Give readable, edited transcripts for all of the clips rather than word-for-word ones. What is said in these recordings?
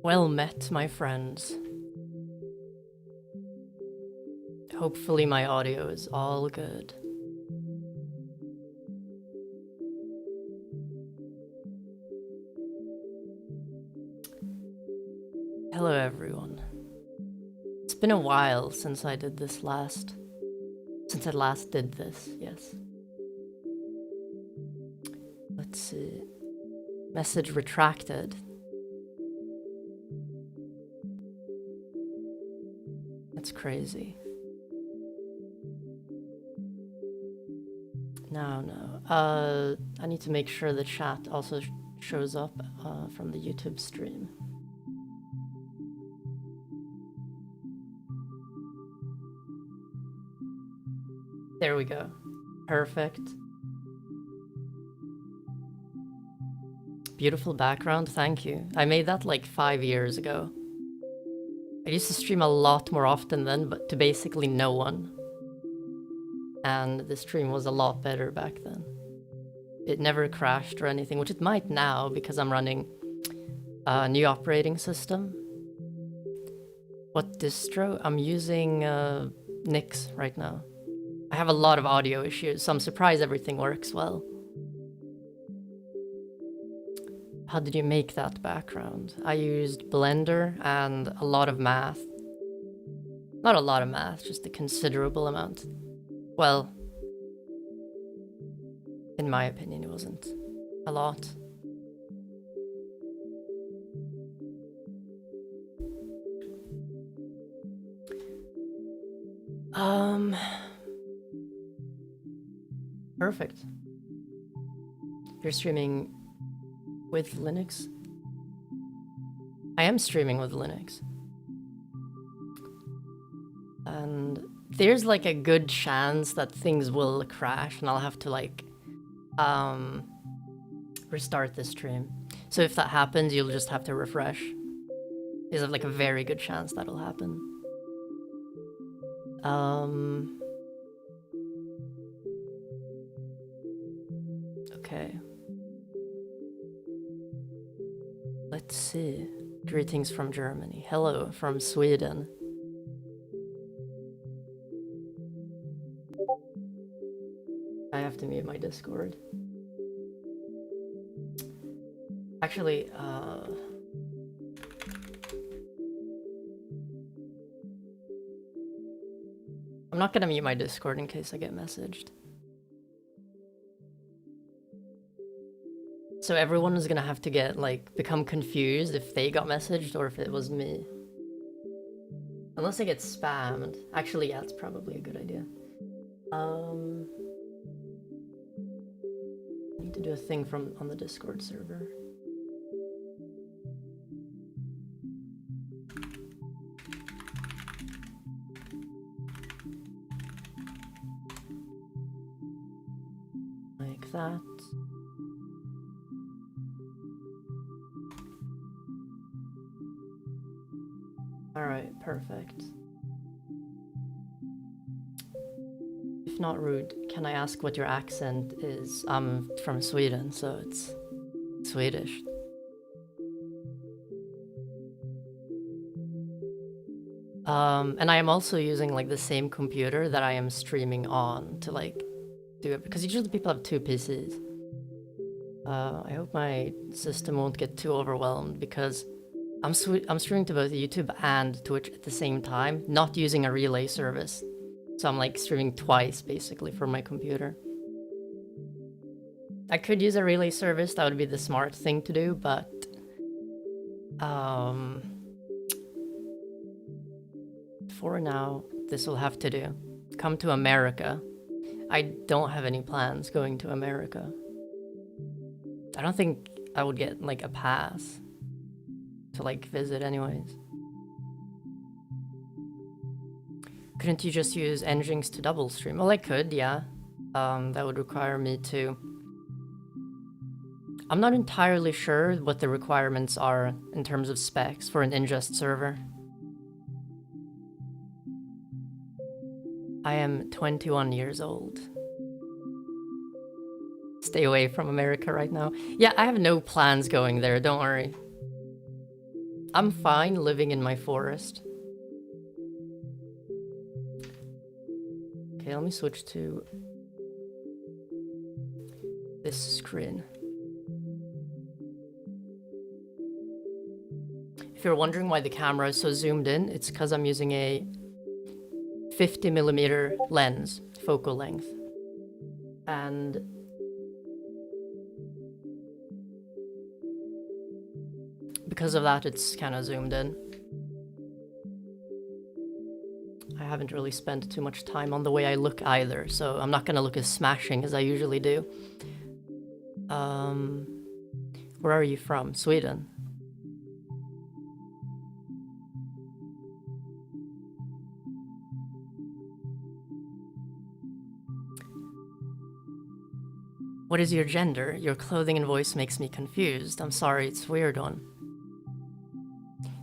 Well met, my friends. Hopefully my audio is all good. Hello everyone. It's been a while since I did this last. Since I last did this, yes. Let's see. Message retracted. That's crazy. No. I need to make sure the chat also shows up from the YouTube stream. There we go. Perfect. Beautiful background, thank you. I made that like 5 years ago. I used to stream a lot more often then, but to basically no one. And the stream was a lot better back then. It never crashed or anything, which it might now because I'm running a new operating system. What distro? I'm using Nix right now. I have a lot of audio issues, so I'm surprised everything works well. How did you make that background? I used Blender and a lot of math. Not a lot of math, just a considerable amount. Well, in my opinion, it wasn't a lot. Perfect. You're streaming with Linux? I am streaming with Linux. And there's like a good chance that things will crash and I'll have to like restart the stream. So if that happens, you'll just have to refresh. There's like a very good chance that'll happen. Okay. Let's see. Greetings from Germany. Hello from Sweden. I have to mute my Discord. Actually, I'm not gonna mute my Discord in case I get messaged. So everyone is gonna have to get, like, become confused if they got messaged or if it was me. Unless I get spammed. Actually, yeah, it's probably a good idea. I need to do a thing on the Discord server. Like that. Alright, perfect. If not rude, can I ask what your accent is? I'm from Sweden, so it's Swedish. And I am also using like the same computer that I am streaming on to like do it, because usually people have 2 PCs. I hope my system won't get too overwhelmed because I'm streaming to both YouTube and Twitch at the same time, not using a relay service. So I'm like streaming twice basically from my computer. I could use a relay service, that would be the smart thing to do, but for now, this will have to do. Come to America. I don't have any plans going to America. I don't think I would get like a pass to like visit anyways. Couldn't you just use Nginx to double stream? Well, I could, yeah. That would require me to... I'm not entirely sure what the requirements are in terms of specs for an ingest server. I am 21 years old. Stay away from America right now. Yeah, I have no plans going there, don't worry. I'm fine living in my forest. Okay, let me switch to this screen. If you're wondering why the camera is so zoomed in, it's because I'm using a 50mm lens, focal length. And because of that, it's kind of zoomed in. I haven't really spent too much time on the way I look either, so I'm not gonna look as smashing as I usually do. Where are you from? Sweden? What is your gender? Your clothing and voice makes me confused. I'm sorry, it's a weird one.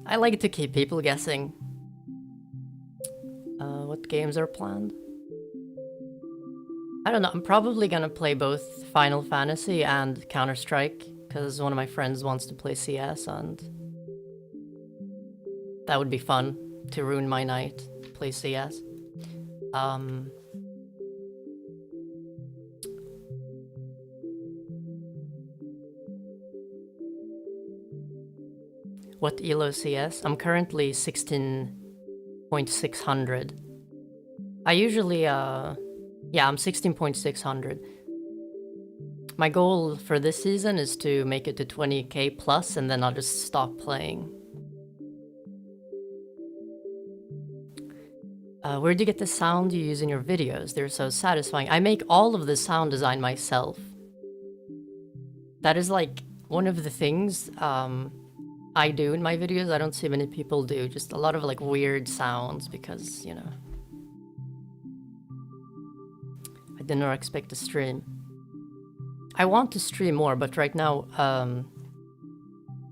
I like to keep people guessing. What games are planned? I don't know, I'm probably gonna play both Final Fantasy and Counterstrike, because one of my friends wants to play CS, and that would be fun to ruin my night, play CS. What ELO CS? I'm currently 16.600. I usually, yeah, I'm 16.600. My goal for this season is to make it to 20k plus, and then I'll just stop playing. Where do you get the sound you use in your videos? They're so satisfying. I make all of the sound design myself. That is like one of the things I do in my videos. I don't see many people do. Just a lot of like weird sounds because, you know, I did not expect to stream. I want to stream more, but right now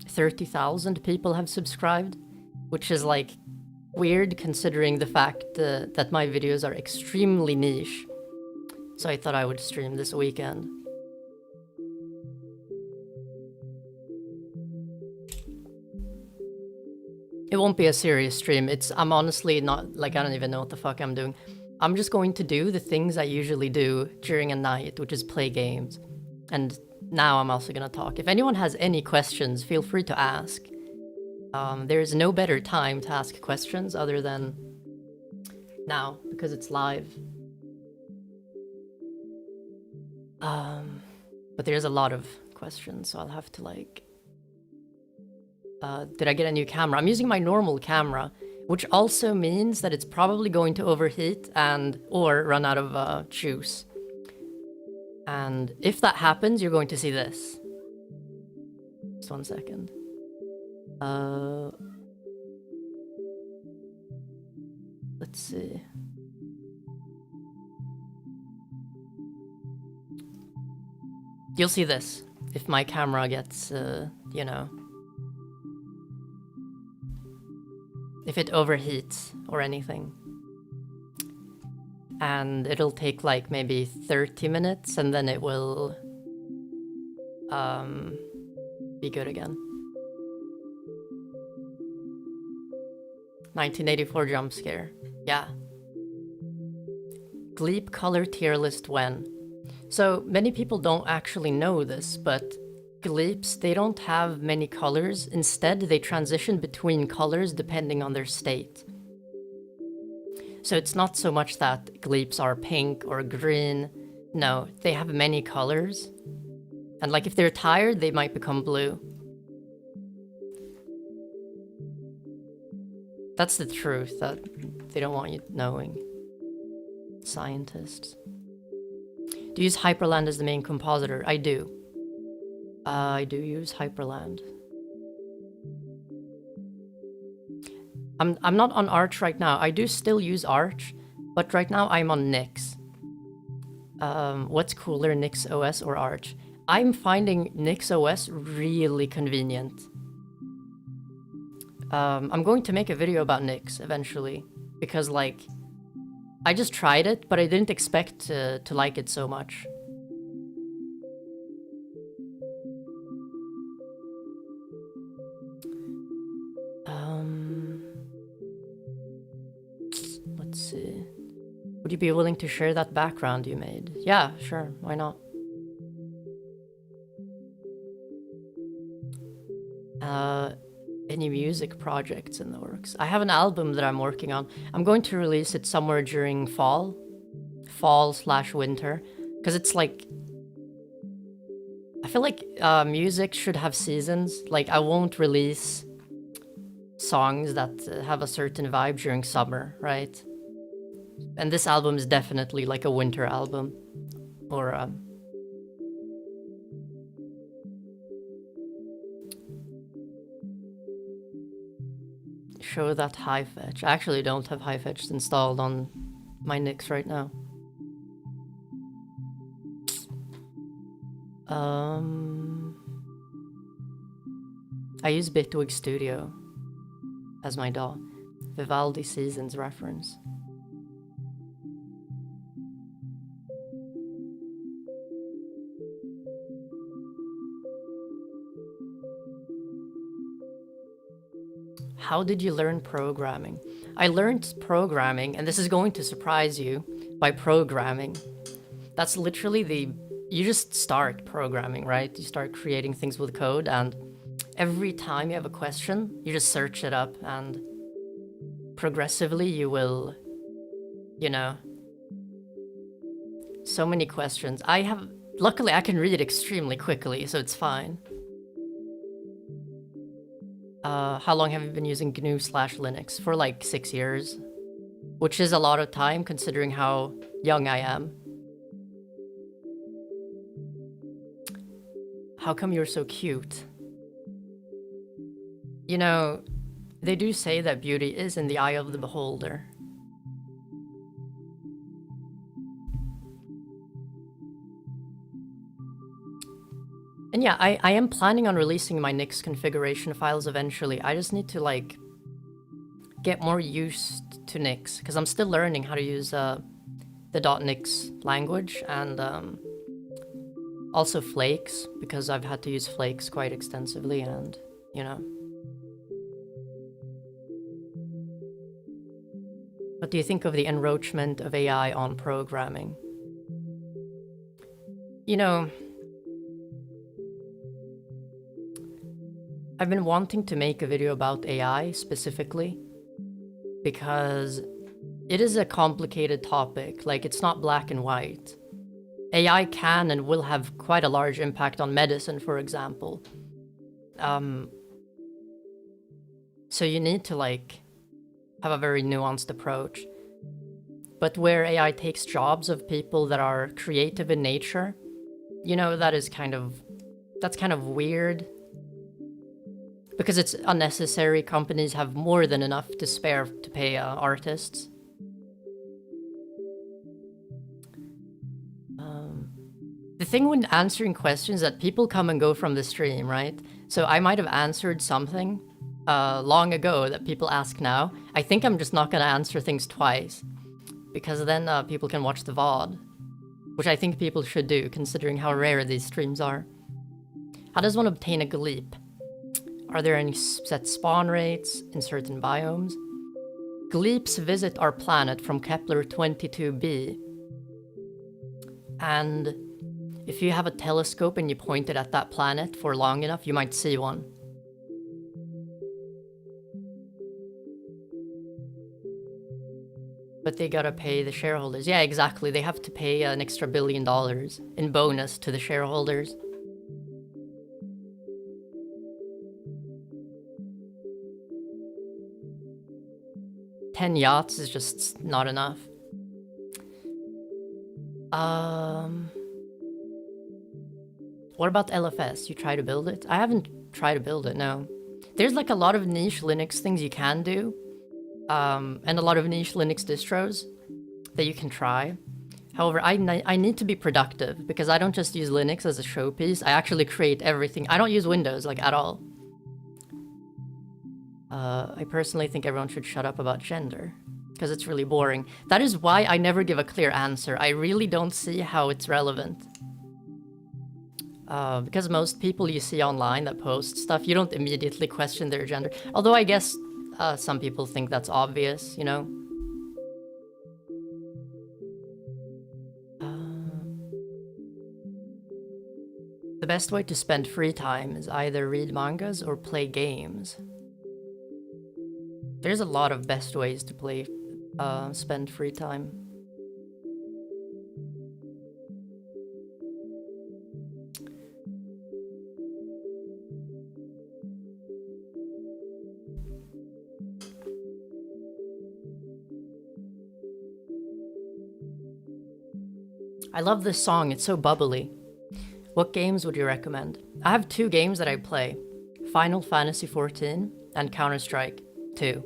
30,000 people have subscribed, which is like weird considering the fact that my videos are extremely niche. So I thought I would stream this weekend. It won't be a serious stream. I'm honestly not, like, I don't even know what the fuck I'm doing. I'm just going to do the things I usually do during a night, which is play games. And now I'm also gonna talk. If anyone has any questions, feel free to ask. There is no better time to ask questions other than now, because it's live. But there's a lot of questions, so I'll have to like... did I get a new camera? I'm using my normal camera, which also means that it's probably going to overheat or run out of juice. And if that happens, you're going to see this. Just 1 second. Let's see. You'll see this if my camera gets, you know, if it overheats or anything. And it'll take like maybe 30 minutes and then it will be good again. 1984 jump scare. Yeah. Gleep color tier list when? So many people don't actually know this, but Gleeps, they don't have many colors. Instead, they transition between colors depending on their state. So it's not so much that Gleeps are pink or green. No, they have many colors. And like if they're tired, they might become blue. That's the truth that they don't want you knowing. Scientists. Do you use Hyprland as the main compositor? I do. I do use Hyprland. I'm not on Arch right now. I do still use Arch, but right now I'm on Nix. What's cooler, NixOS or Arch? I'm finding NixOS really convenient. I'm going to make a video about Nix eventually, because like, I just tried it, but I didn't expect to like it so much. you be willing to share that background you made? Yeah, sure, why not? Any music projects in the works? I have an album that I'm working on. I'm going to release it somewhere during fall/winter, because it's like, I feel like music should have seasons. Like, I won't release songs that have a certain vibe during summer, right? And this album is definitely like a winter album, or show that Hyfetch. I actually don't have Hyfetch installed on my Nix right now. I use Bitwig Studio as my DAW. Vivaldi Seasons reference. How did you learn programming? I learned programming, and this is going to surprise you, by programming. That's literally you just start programming, right? You start creating things with code, and every time you have a question, you just search it up, and progressively you will, you know, so many questions. Luckily I can read extremely quickly, so it's fine. How long have you been using GNU/Linux? For like 6 years, which is a lot of time considering how young I am. How come you're so cute? You know, they do say that beauty is in the eye of the beholder. And yeah, I am planning on releasing my Nix configuration files eventually. I just need to like get more used to Nix, because I'm still learning how to use the .nix language, and also Flakes, because I've had to use Flakes quite extensively, and you know. What do you think of the enroachment of AI on programming? You know, I've been wanting to make a video about AI specifically, because it is a complicated topic. Like, it's not black and white. AI can and will have quite a large impact on medicine, for example. So you need to like have a very nuanced approach. But where AI takes jobs of people that are creative in nature, you know, that's kind of weird. Because it's unnecessary. Companies have more than enough to spare to pay artists. The thing when answering questions is that people come and go from the stream, right? So I might have answered something long ago that people ask now. I think I'm just not gonna answer things twice, because then people can watch the VOD, which I think people should do, considering how rare these streams are. How does one obtain a gleep? Are there any set spawn rates in certain biomes? Gleeps visit our planet from Kepler 22b. And if you have a telescope and you point it at that planet for long enough, you might see one. But they gotta pay the shareholders. Yeah, exactly. They have to pay an extra $1 billion in bonus to the shareholders. 10 yachts is just not enough. What about LFS? You try to build it? I haven't tried to build it, no. There's like a lot of niche Linux things you can do, and a lot of niche Linux distros that you can try. However, I need to be productive, because I don't just use Linux as a showpiece. I actually create everything. I don't use Windows, like, at all. I personally think everyone should shut up about gender, because it's really boring. That is why I never give a clear answer. I really don't see how it's relevant. Because most people you see online that post stuff, you don't immediately question their gender. Although I guess some people think that's obvious, you know? The best way to spend free time is either read mangas or play games. There's a lot of best ways to spend free time. I love this song, it's so bubbly. What games would you recommend? I have 2 games that I play. Final Fantasy XIV and Counterstrike 2.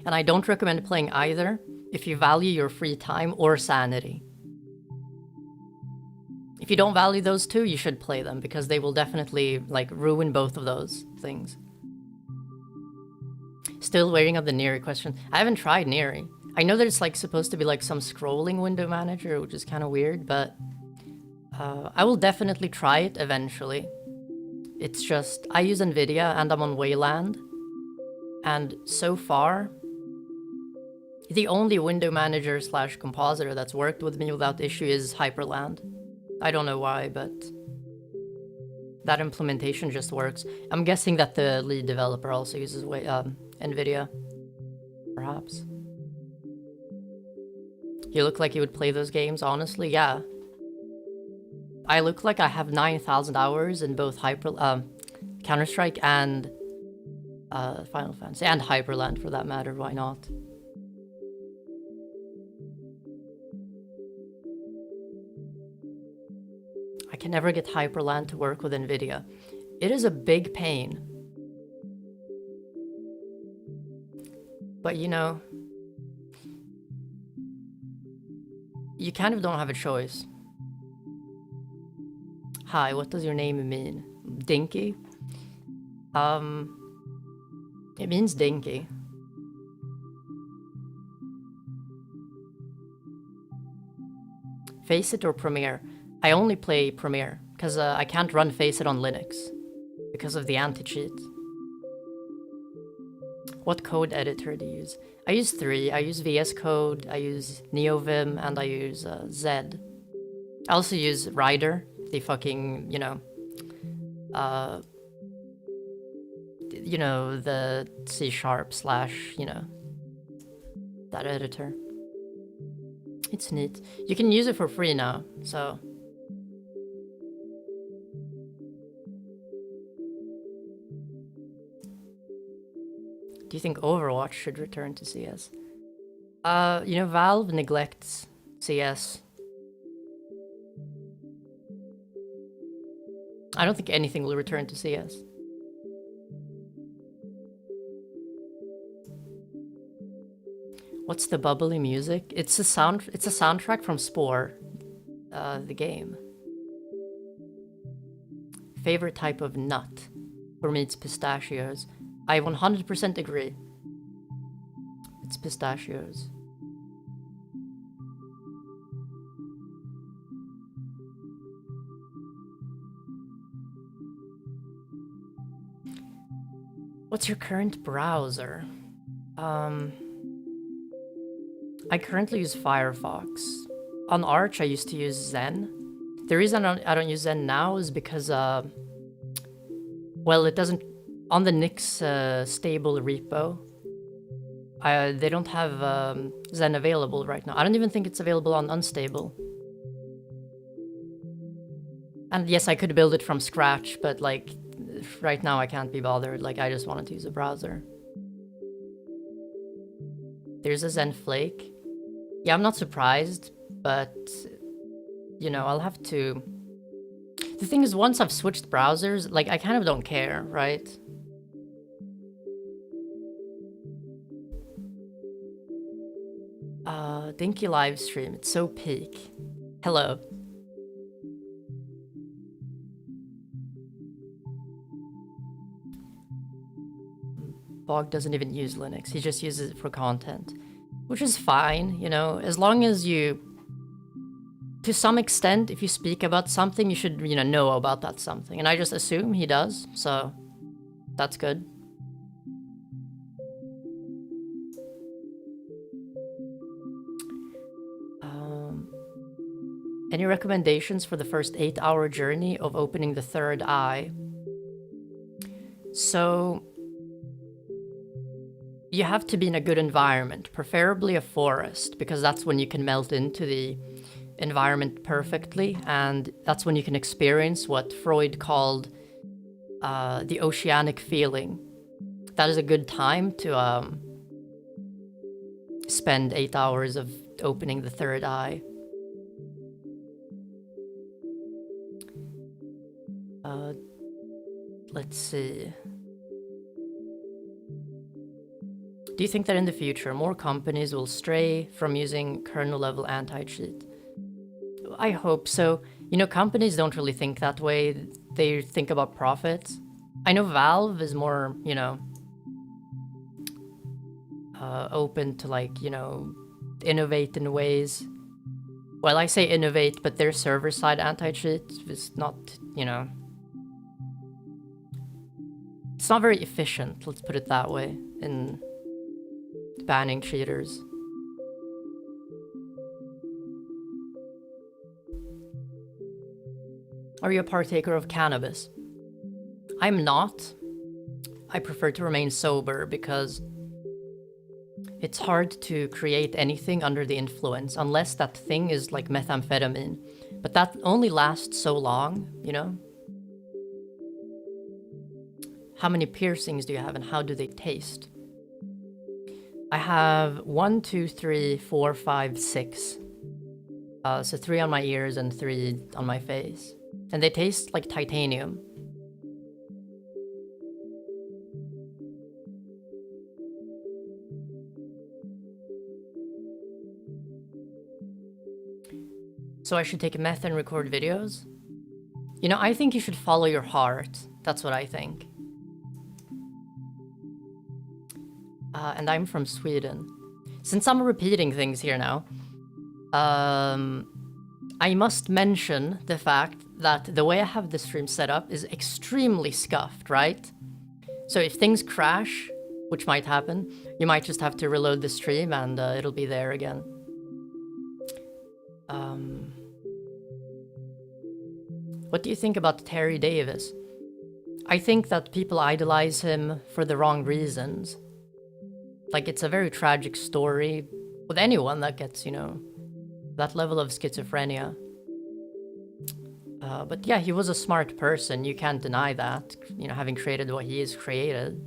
And I don't recommend playing either if you value your free time or sanity. If you don't value those 2, you should play them because they will definitely like ruin both of those things. Still waiting on the Neri question. I haven't tried Neri. I know that it's like supposed to be like some scrolling window manager, which is kind of weird, but I will definitely try it eventually. It's just, I use NVIDIA and I'm on Wayland, and so far, the only window manager / compositor that's worked with me without issue is Hyprland. I don't know why, but that implementation just works. I'm guessing that the lead developer also uses NVIDIA, perhaps. You look like you would play those games, honestly, yeah. I look like I have 9,000 hours in both Counter-Strike and Final Fantasy, and Hyprland for that matter, why not? I can never get Hyprland to work with NVIDIA. It is a big pain. But you know, you kind of don't have a choice. Hi, what does your name mean? Dinky? It means dinky. Faceit or Premiere? I only play Premiere, because I can't run Faceit on Linux, because of the anti-cheat. What code editor do you use? I use 3. I use VS Code, I use NeoVim, and I use Zed. I also use Rider, the fucking, the C# / that editor. It's neat. You can use it for free now, so. Do you think Overwatch should return to CS? Valve neglects CS. I don't think anything will return to CS. What's the bubbly music? It's a soundtrack from Spore, the game. Favorite type of nut? For me, it's pistachios. I 100% agree. It's pistachios. What's your current browser? I currently use Firefox. On Arch, I used to use Zen. The reason I don't use Zen now is because, it doesn't... On the Nix stable repo, they don't have Zen available right now. I don't even think it's available on Unstable. And yes, I could build it from scratch, but like, right now I can't be bothered. Like, I just wanted to use a browser. There's a Zen Flake. Yeah, I'm not surprised, but, I'll have to... The thing is, once I've switched browsers, like, I kind of don't care, right? Dinky livestream, it's so peak. Hello. Bog doesn't even use Linux, he just uses it for content. Which is fine, as long as you... To some extent, if you speak about something, you should, know about that something. And I just assume he does, so... That's good. Any recommendations for the first 8-hour journey of opening the third eye? So, you have to be in a good environment, preferably a forest, because that's when you can melt into the environment perfectly, and that's when you can experience what Freud called the oceanic feeling. That is a good time to spend 8 hours of opening the third eye. Let's see. Do you think that in the future more companies will stray from using kernel-level anti-cheat? I hope so. You know, companies don't really think that way. They think about profits. I know Valve is more, you know, open to, like, you know, innovate in ways. Well, I say innovate, but their server-side anti-cheat is not, you know... It's not very efficient, let's put it that way, in banning cheaters. Are you a partaker of cannabis? I'm not. I prefer to remain sober because it's hard to create anything under the influence unless that thing is like methamphetamine. But that only lasts so long, you know? How many piercings do you have and how do they taste? I have 1, 2, 3, 4, 5, 6. So 3 on my ears and 3 on my face. And they taste like titanium. So I should take meth and record videos? You know, I think you should follow your heart. That's what I think. And I'm from Sweden. Since I'm repeating things here now, I must mention the fact that the way I have the stream set up is extremely scuffed, right? So if things crash, which might happen, you might just have to reload the stream and it'll be there again. What do you think about Terry Davis? I think that people idolize him for the wrong reasons. Like, it's a very tragic story with anyone that gets, you know, that level of schizophrenia. But yeah, he was a smart person, you can't deny that, you know, having created what he has created.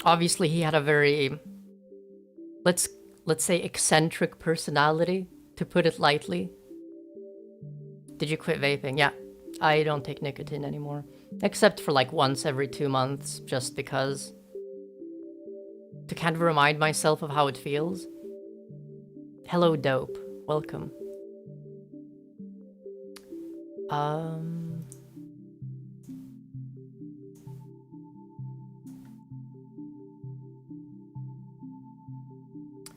Obviously, he had a very, let's say, eccentric personality, to put it lightly. Did you quit vaping? Yeah, I don't take nicotine anymore. Except for like once every 2 months, just because. To kind of remind myself of how it feels. Hello, Dope. Welcome.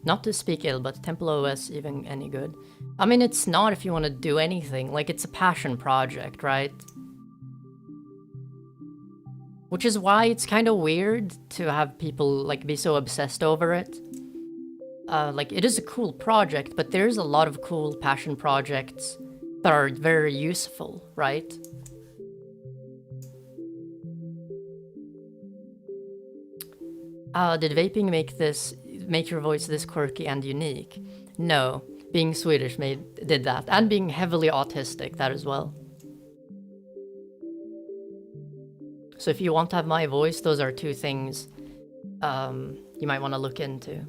Not to speak ill, but Temple OS even any good? I mean, it's not if you want to do anything. Like, it's a passion project, right? Which is why it's kind of weird to have people, like, be so obsessed over it. Like, it is a cool project, but there's a lot of cool passion projects that are very useful, right? Did vaping make your voice this quirky and unique? No, being Swedish did that, and being heavily autistic, that as well. So if you want to have my voice, those are 2 things you might want to look into.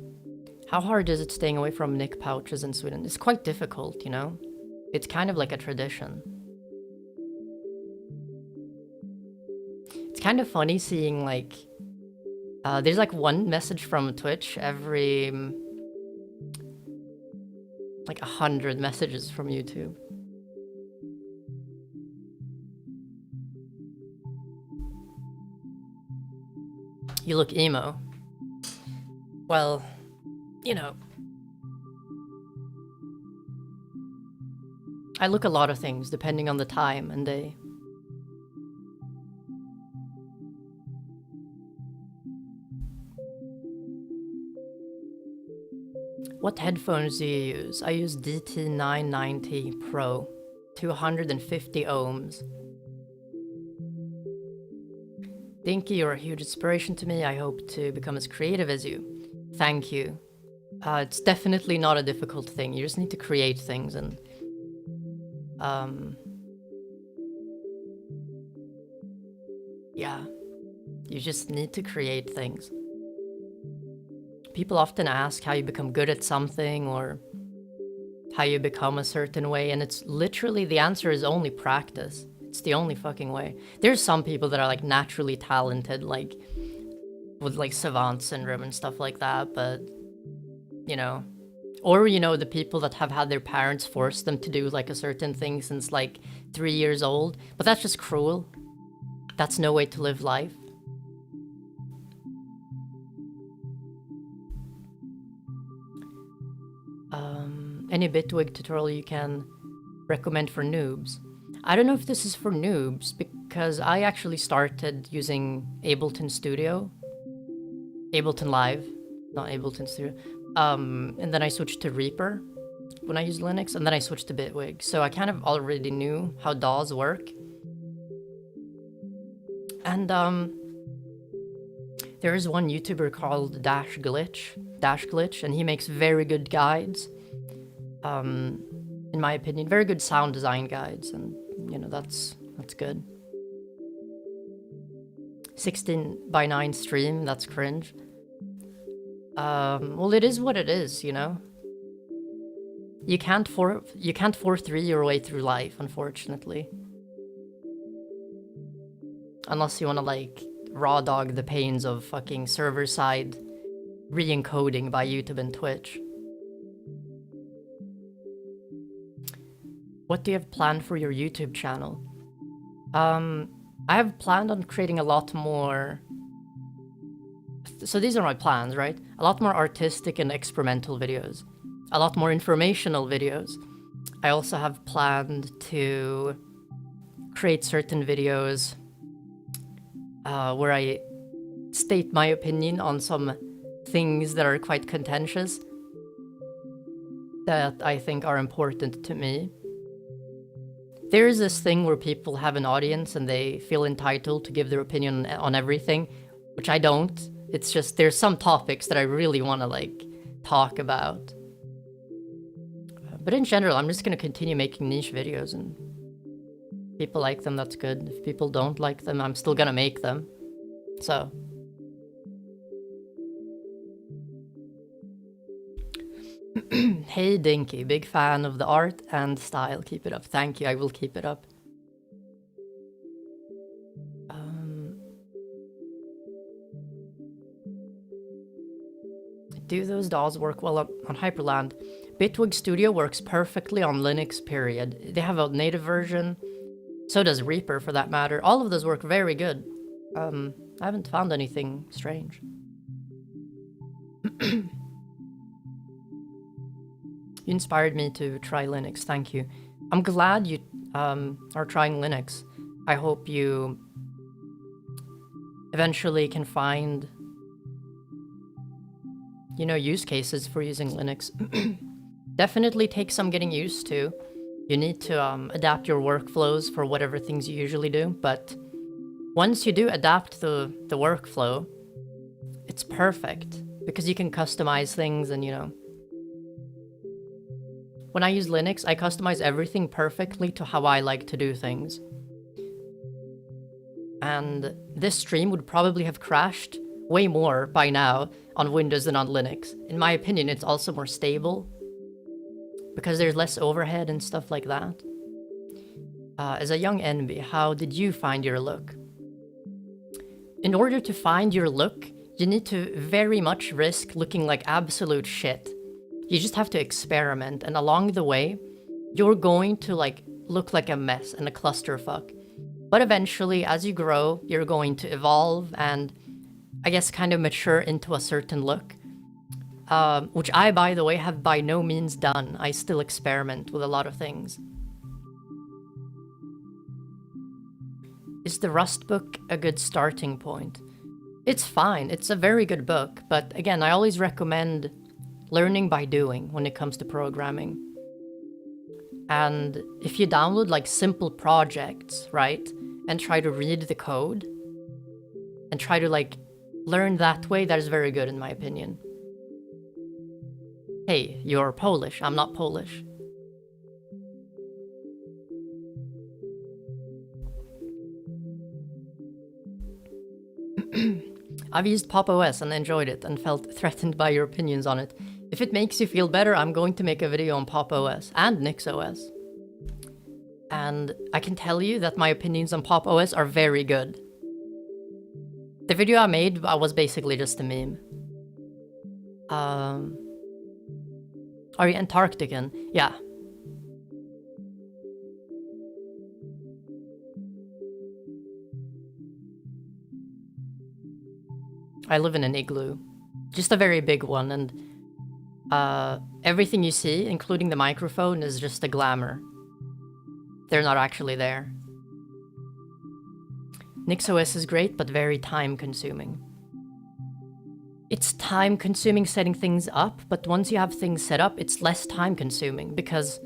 How hard is it staying away from Nick pouches in Sweden? It's quite difficult, you know? It's kind of like a tradition. It's kind of funny seeing, like, there's like 1 message from Twitch every, like 100 messages from YouTube. You look emo. Well, you know. I look a lot of things, depending on the time and day. What headphones do you use? I use DT990 Pro, 250 ohms. Dinky, you're a huge inspiration to me. I hope to become as creative as you. Thank you. It's definitely not a difficult thing. You just need to create things and... yeah. You just need to create things. People often ask how you become good at something or how you become a certain way, and it's literally, the answer is only practice. It's the only fucking way. There's some people that are like naturally talented, like with like savant syndrome and stuff like that, but you know, or you know, the people that have had their parents force them to do like a certain thing since like 3 years old, but that's just cruel. That's no way to live life. Any Bitwig tutorial you can recommend for noobs? I don't know if this is for noobs, because I actually started using Ableton Studio. Ableton Live, not Ableton Studio. And then I switched to Reaper when I used Linux, and then I switched to Bitwig. So I kind of already knew how DAWs work. And there is one YouTuber called Dash Glitch, and he makes very good guides. In my opinion, very good sound design guides, and you know, that's good. 16:9 stream, that's cringe. Well, it is what it is, you know. You can't 4-3 your way through life, unfortunately. Unless you want to like raw dog the pains of fucking server side re-encoding by YouTube and Twitch. What do you have planned for your YouTube channel? I have planned on creating a lot more... So these are my plans, right? A lot more artistic and experimental videos. A lot more informational videos. I also have planned to create certain videos where I state my opinion on some things that are quite contentious that I think are important to me. There's this thing where people have an audience and they feel entitled to give their opinion on everything, which I don't. It's just there's some topics that I really want to like talk about. But in general, I'm just going to continue making niche videos, and if people like them, that's good. If people don't like them, I'm still going to make them. So... Hey Dinky, big fan of the art and style. Keep it up. Thank you, I will keep it up. Do those DAWs work well on Hyprland? Bitwig Studio works perfectly on Linux, period. They have a native version. So does Reaper, for that matter. All of those work very good. I haven't found anything strange. You inspired me to try Linux, thank you. I'm glad you are trying Linux. I hope you eventually can find, you know, use cases for using Linux. Definitely takes some getting used to. You need to adapt your workflows for whatever things you usually do, but once you do adapt the workflow, it's perfect, because you can customize things and, you know, when I use Linux, I customize everything perfectly to how I like to do things. And this stream would probably have crashed way more by now on Windows than on Linux. In my opinion, it's also more stable, because there's less overhead and stuff like that. As a young NB, how did you find your look? In order to find your look, you need to very much risk looking like absolute shit. You just have to experiment, and along the way, you're going to like look like a mess and a clusterfuck. But eventually, as you grow, you're going to evolve and, I guess, kind of mature into a certain look. Which I, by the way, have by no means done. I still experiment with a lot of things. Is the Rust book a good starting point? It's fine, it's a very good book, but again, I always recommend learning by doing when it comes to programming. And if you download like simple projects, right, and try to read the code and try to like learn that way, that is very good in my opinion. Hey, you're Polish, I'm not Polish. I've used Pop! OS and enjoyed it and felt threatened by your opinions on it. If it makes you feel better, I'm going to make a video on Pop! OS and NixOS. And I can tell you that my opinions on Pop! OS are very good. The video I made was basically just a meme. Are you Antarctican? Yeah. I live in an igloo. Just a very big one, and everything you see, including the microphone, is just a glamour. They're not actually there. NixOS is great, but very time-consuming. It's time-consuming setting things up, but once you have things set up, it's less time-consuming, because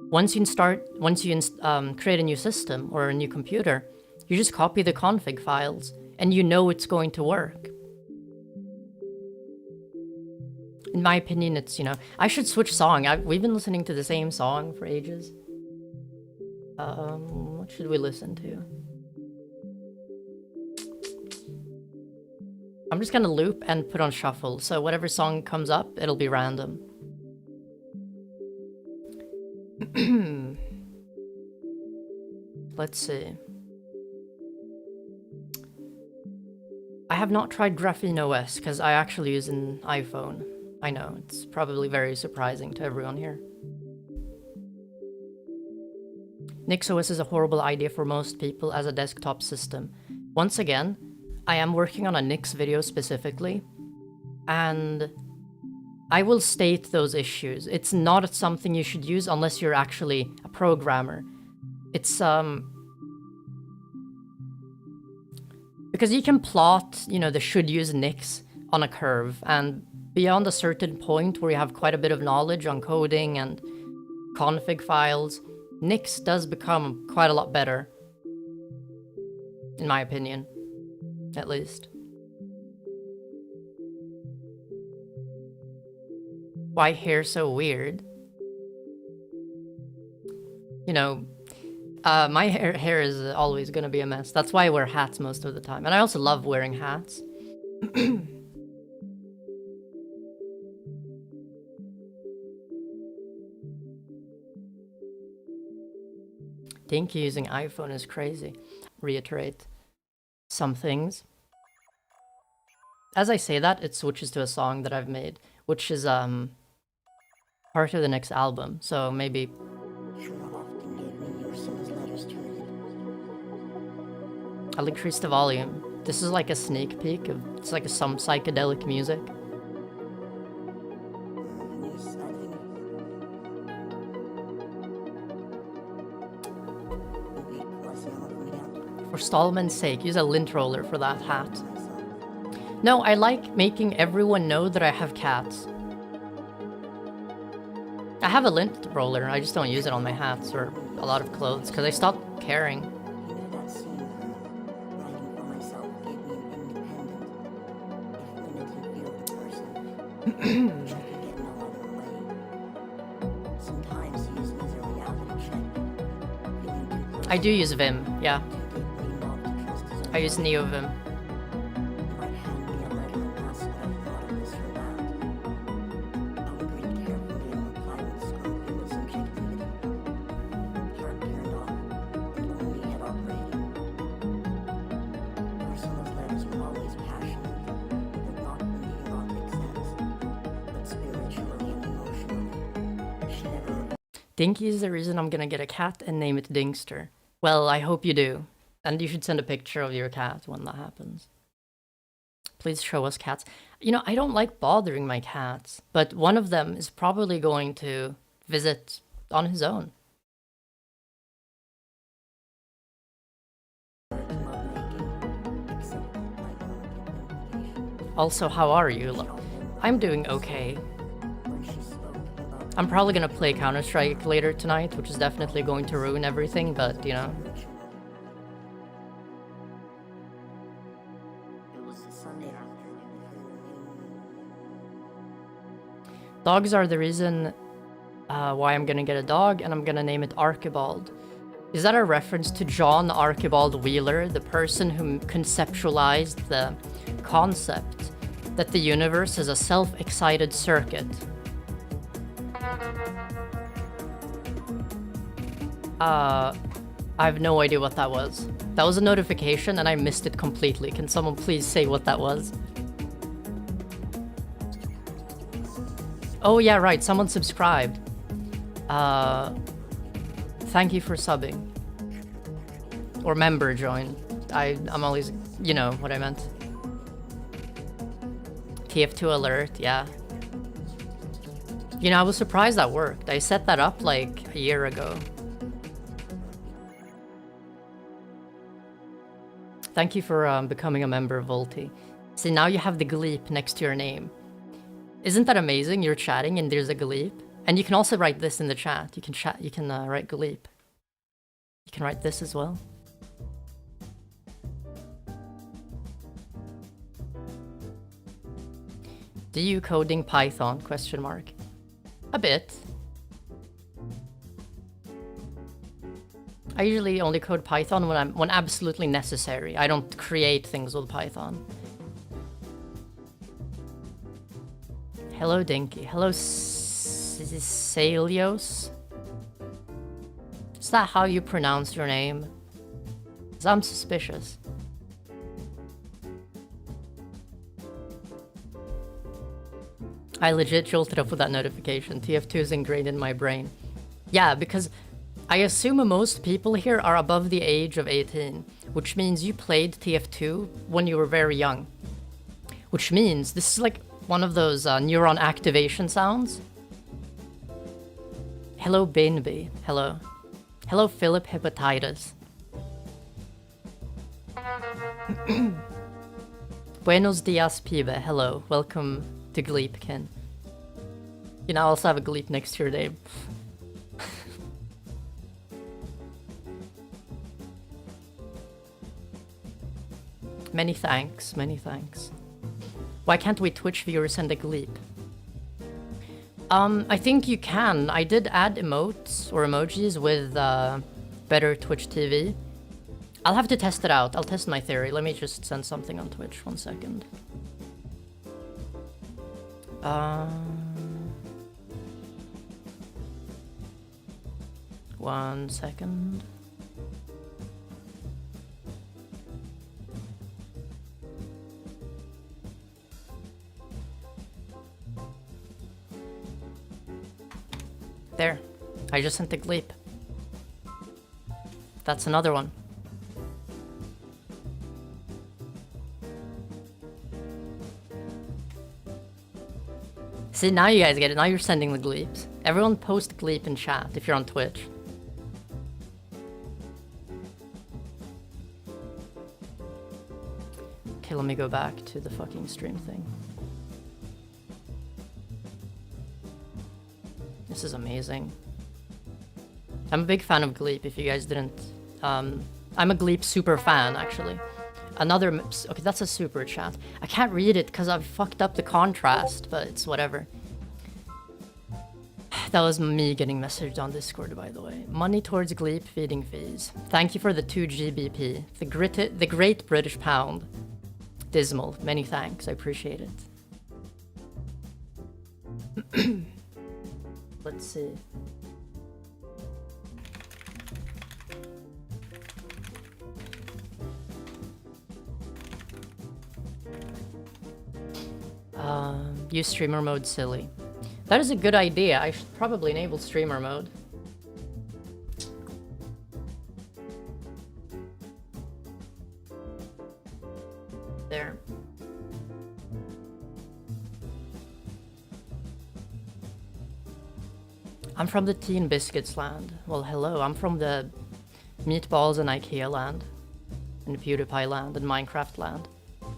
once you create a new system or a new computer, you just copy the config files, and you know it's going to work. In my opinion, it's, you know, I should switch song. We've been listening to the same song for ages. What should we listen to? I'm just gonna loop and put on shuffle, so whatever song comes up, it'll be random. Let's see. I have not tried Graphene OS, because I actually use an iPhone. I know, it's probably very surprising to everyone here. NixOS is a horrible idea for most people as a desktop system. Once again, I am working on a Nix video specifically, and I will state those issues. It's not something you should use unless you're actually a programmer. It's, because you can plot, you know, the should use Nix on a curve, and beyond a certain point where you have quite a bit of knowledge on coding and config files, Nix does become quite a lot better. In my opinion, at least. Why hair so weird? You know, my hair is always gonna be a mess. That's why I wear hats most of the time. And I also love wearing hats. Think using iPhone is crazy. Reiterate some things. As I say that, it switches to a song that I've made, which is part of the next album, so maybe... I'll increase the volume. This is like a sneak peek of, it's like some psychedelic music. For Stallman's sake, use a lint roller for that hat. No, I like making everyone know that I have cats. I have a lint roller, I just don't use it on my hats or a lot of clothes, because I stopped caring. I do use Vim, yeah. I use NeoVim. Dinky is the reason I'm gonna get a cat and name it Dingster. Well, I hope you do. And you should send a picture of your cat when that happens. Please show us cats. You know, I don't like bothering my cats, but one of them is probably going to visit on his own. Also, how are you? I'm doing okay. I'm probably gonna play Counterstrike later tonight, which is definitely going to ruin everything, but you know. Dogs are the reason why I'm gonna get a dog, and I'm gonna name it Archibald. Is that a reference to John Archibald Wheeler, the person who conceptualized the concept that the universe is a self-excited circuit? I have no idea what that was. That was a notification and I missed it completely. Can someone please say what that was? Oh yeah, right, someone subscribed. Thank you for subbing. Or member join. I'm always, you know what I meant. TF2 alert, yeah. You know, I was surprised that worked. I set that up like a year ago. Thank you for becoming a member, Volty. See, now you have the Gleep next to your name. Isn't that amazing? You're chatting and there's a Gleep. And you can also write this in the chat. You can write Gleep. You can write this as well. Do you coding Python? Question mark. A bit. I usually only code Python when absolutely necessary. I don't create things with Python. Hello, Dinky. Hello, Salios. Is that how you pronounce your name? 'Cause I'm suspicious. I legit jolted up with that notification. TF2 is ingrained in my brain. Yeah, because I assume most people here are above the age of 18, which means you played TF2 when you were very young. Which means this is like one of those neuron activation sounds. Hello, Bainby. Hello. Hello, Philip Hepatitis. Buenos dias, pibe. Hello. Welcome to Gleepkin. You now also have a Gleep next to your name. Many thanks, many thanks. Why can't we Twitch viewers send a Gleep? I think you can. I did add emotes or emojis with better Twitch TV. I'll have to test it out. I'll test my theory. Let me just send something on Twitch. 1 second. 1 second. There. I just sent the Gleep. That's another one. See, now you guys get it. Now you're sending the Gleeps. Everyone post Gleep in chat if you're on Twitch. Okay, let me go back to the fucking stream thing. This is amazing. I'm a big fan of Gleep, if you guys didn't... I'm a Gleep super fan, actually. Another... Okay, that's a super chat. I can't read it because I've fucked up the contrast, but it's whatever. That was me getting messaged on Discord, by the way. Money towards Gleep feeding fees. Thank you for the 2 GBP. The Great British Pound. Dismal. Many thanks. I appreciate it. Let's see. Use streamer mode, silly. That is a good idea. I should probably enable streamer mode. There. I'm from the Teen Biscuits land. Well, hello. I'm from the Meatballs and IKEA land. And PewDiePie land. And Minecraft land.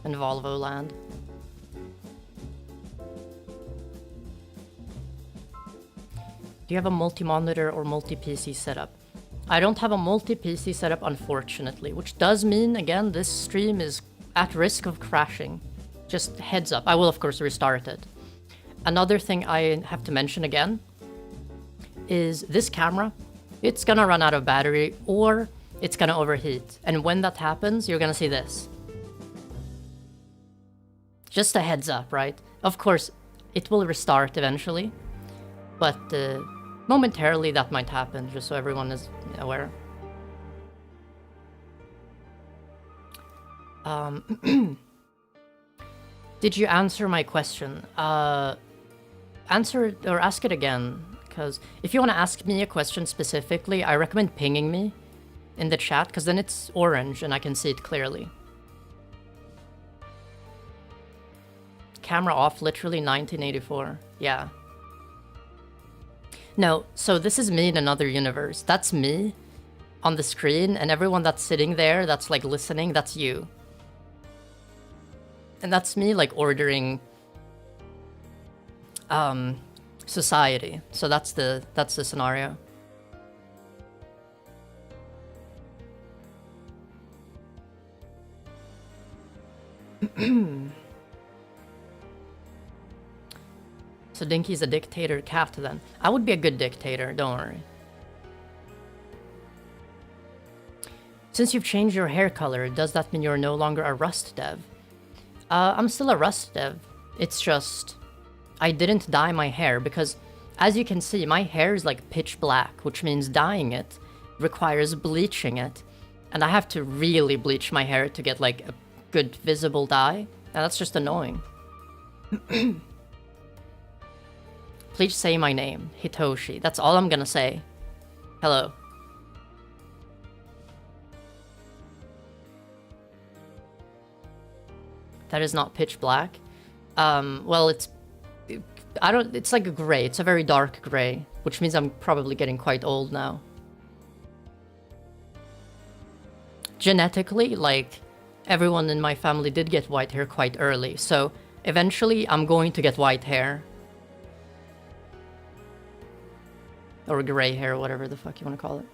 And Volvo land. Do you have a multi-monitor or multi-PC setup? I don't have a multi-PC setup, unfortunately, which does mean, again, this stream is at risk of crashing. Just heads up. I will, of course, restart it. Another thing I have to mention again is this camera. It's gonna run out of battery or it's gonna overheat. And when that happens, you're gonna see this. Just a heads up, right? Of course, it will restart eventually, but momentarily that might happen, just so everyone is aware. Did you answer my question? Answer it or ask it again, because if you want to ask me a question specifically, I recommend pinging me in the chat, because then it's orange and I can see it clearly. Camera off, literally 1984. Yeah. No, so this is me in another universe. That's me on the screen, and everyone that's sitting there that's like listening, that's you. And that's me like ordering society. So that's the scenario. So Dinky's a dictator cat then. I would be a good dictator, don't worry. Since you've changed your hair color, does that mean you're no longer a Rust dev? I'm still a Rust dev. It's just, I didn't dye my hair because, as you can see, my hair is like pitch black, which means dyeing it requires bleaching it. And I have to really bleach my hair to get like a good visible dye. And that's just annoying. Please say my name, Hitoshi. That's all I'm gonna say. Hello. That is not pitch black. Well, it's like a gray. It's a very dark gray, which means I'm probably getting quite old now. Genetically, like, everyone in my family did get white hair quite early, so eventually I'm going to get white hair. Or gray hair, whatever the fuck you want to call it.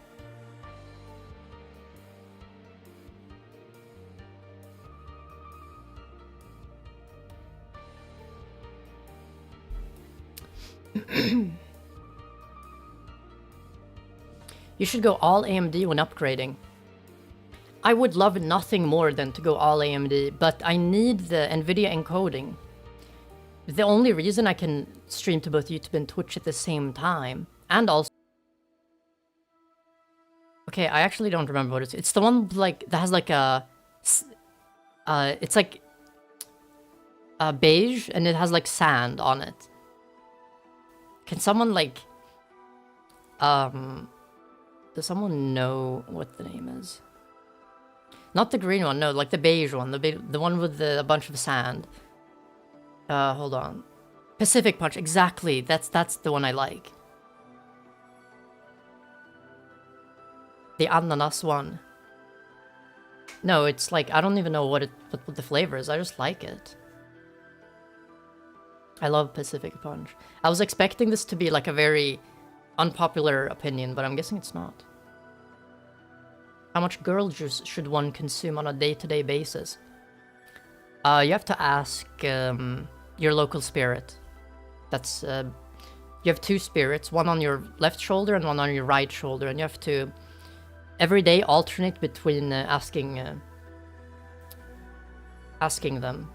You should go all AMD when upgrading. I would love nothing more than to go all AMD, but I need the NVIDIA encoding. The only reason I can stream to both YouTube and Twitch at the same time, and also... Okay, I actually don't remember what it is. It's the one like that has like a... it's like... beige, and it has like sand on it. Can someone like... Does someone know what the name is? Not the green one, no, like the beige one, the one with a bunch of sand. Hold on. Pacific Punch, exactly. That's the one I like. The ananas one. No, it's like, I don't even know what the flavor is. I just like it. I love Pacific Punch. I was expecting this to be like a very unpopular opinion, but I'm guessing it's not. How much girl juice should one consume on a day-to-day basis? You have to ask your local spirit. That's you have two spirits, one on your left shoulder and one on your right shoulder, and you have to every day alternate between asking them.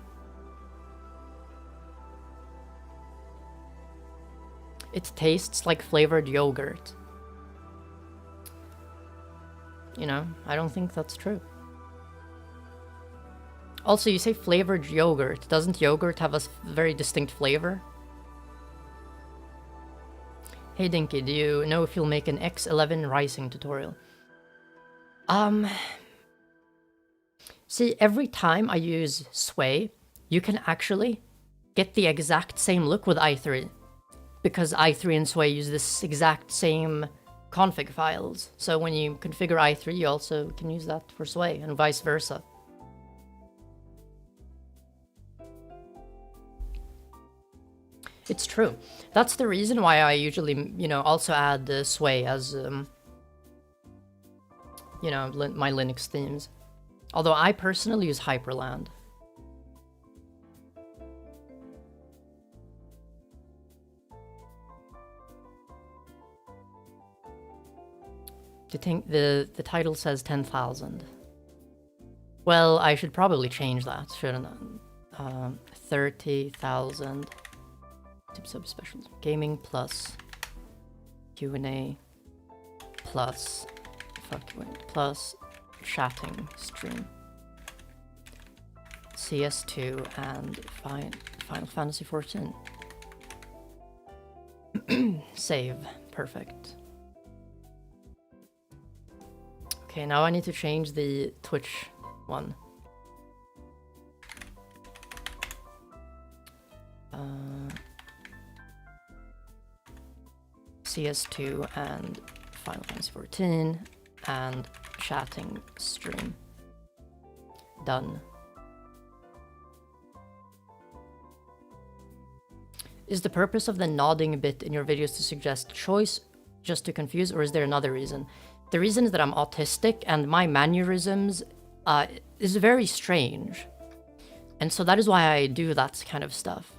It tastes like flavored yogurt. You know, I don't think that's true. Also, you say flavored yogurt. Doesn't yogurt have a very distinct flavor? Hey Dinky, do you know if you'll make an X11 rising tutorial? See, every time I use Sway, you can actually get the exact same look with i3. Because i3 and Sway use this exact same config files. So when you configure i3, you also can use that for Sway, and vice versa. It's true. That's the reason why I usually, you know, also add Sway as, you know, my Linux themes. Although I personally use Hyprland. Do you think the title says 10,000? Well, I should probably change that, shouldn't I? 30,000 tip sub special gaming plus Q&A plus plus chatting stream cs2 and Final Fantasy 14. Save. Perfect. Okay, now I need to change the Twitch one. CS2 and Final Fantasy 14 and chatting stream. Done. Is the purpose of the nodding bit in your videos to suggest choice, just to confuse, or is there another reason? The reason is that I'm autistic and my mannerisms is very strange. And so that is why I do that kind of stuff.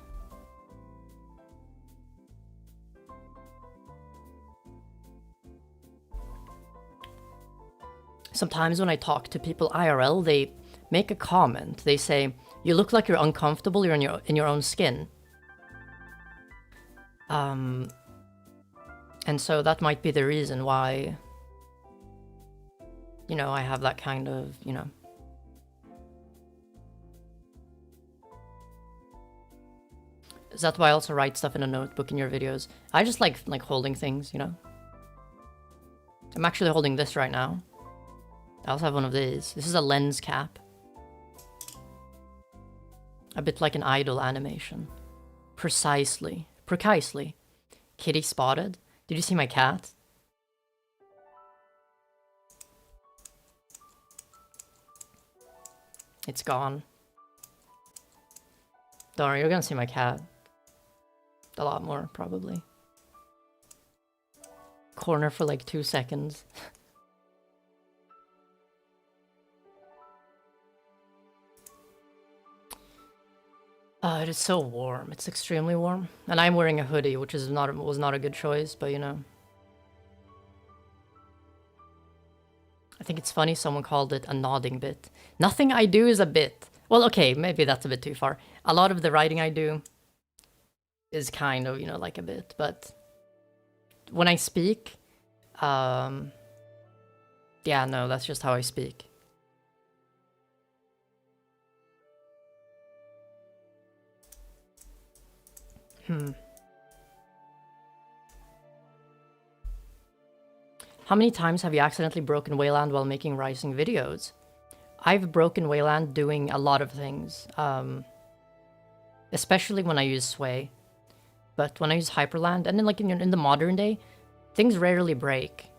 Sometimes when I talk to people IRL, they make a comment. They say, "You look like you're uncomfortable, you're in your own skin." And so that might be the reason why, you know, I have that kind of, you know. Is that why I also write stuff in a notebook in your videos? I just like holding things, you know. I'm actually holding this right now. I also have one of these. This is a lens cap. A bit like an idol animation. Precisely. Precisely. Kitty spotted. Did you see my cat? It's gone. Don't worry, you're gonna see my cat. A lot more, probably. Corner for like 2 seconds. It is so warm. It's extremely warm. And I'm wearing a hoodie, which was not a good choice, but you know. I think it's funny someone called it a nodding bit. Nothing I do is a bit. Well, okay, maybe that's a bit too far. A lot of the writing I do is kind of, you know, like a bit, but when I speak, yeah, no, that's just how I speak. How many times have you accidentally broken Wayland while making Rising videos? I've broken Wayland doing a lot of things, especially when I use Sway. But when I use Hyprland, and then like in the modern day, things rarely break.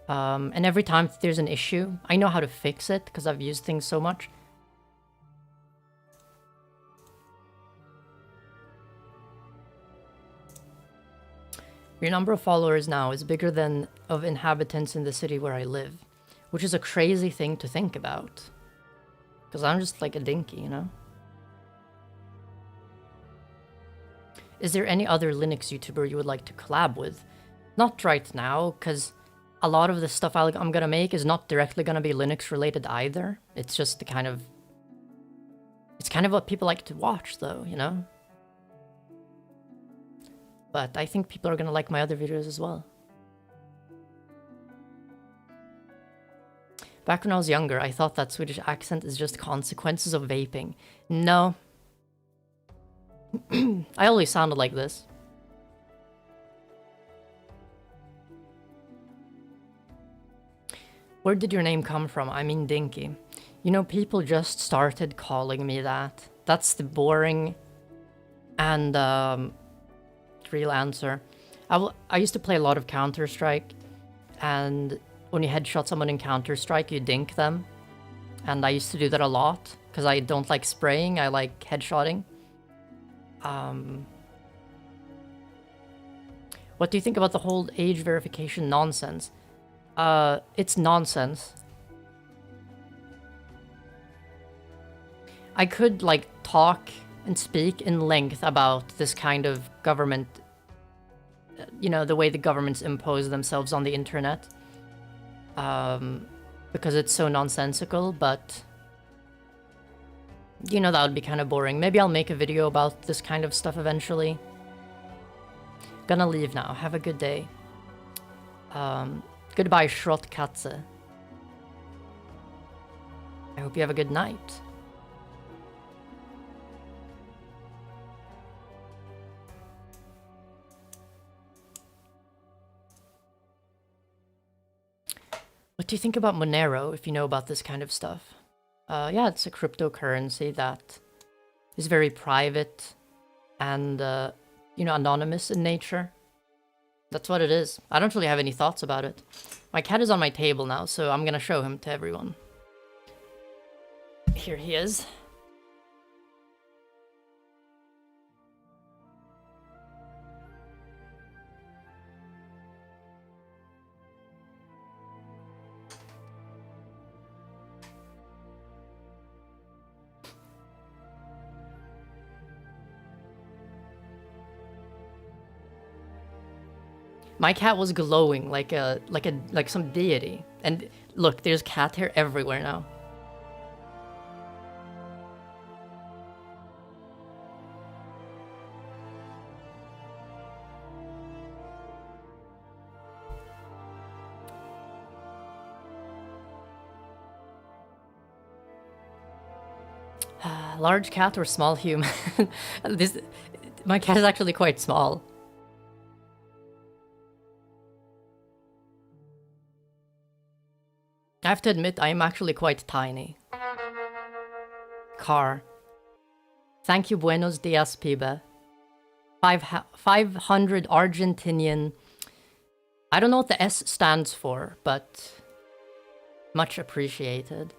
And every time there's an issue, I know how to fix it because I've used things so much. Your number of followers now is bigger than of inhabitants in the city where I live, which is a crazy thing to think about. Because I'm just like a dinky, you know? Is there any other Linux YouTuber you would like to collab with? Not right now, because a lot of the stuff I'm gonna make is not directly gonna be Linux related either. It's just the kind of... It's kind of what people like to watch though, you know? But I think people are gonna like my other videos as well. Back when I was younger, I thought that Swedish accent is just consequences of vaping. No. I always sounded like this. Where did your name come from? I mean Dinky. You know, people just started calling me that. That's the boring and real answer. I used to play a lot of Counterstrike, and when you headshot someone in Counterstrike, you dink them. And I used to do that a lot, because I don't like spraying, I like headshotting. What do you think about the whole age verification nonsense? It's nonsense. I could, like, talk and speak in length about this kind of government, you know, the way the governments impose themselves on the internet. Because it's so nonsensical, but, you know, that would be kind of boring. Maybe I'll make a video about this kind of stuff eventually. Gonna leave now. Have a good day. Goodbye, Schrottkatze. I hope you have a good night. What do you think about Monero, if you know about this kind of stuff? Yeah, it's a cryptocurrency that is very private and, you know, anonymous in nature. That's what it is. I don't really have any thoughts about it. My cat is on my table now, so I'm gonna show him to everyone. Here he is. My cat was glowing like some deity. And look, there's cat hair everywhere now. Large cat or small human? My cat is actually quite small. I have to admit, I am actually quite tiny. Car. Thank you, buenos dias, pibe. 500 Argentinian. I don't know what the S stands for, but much appreciated.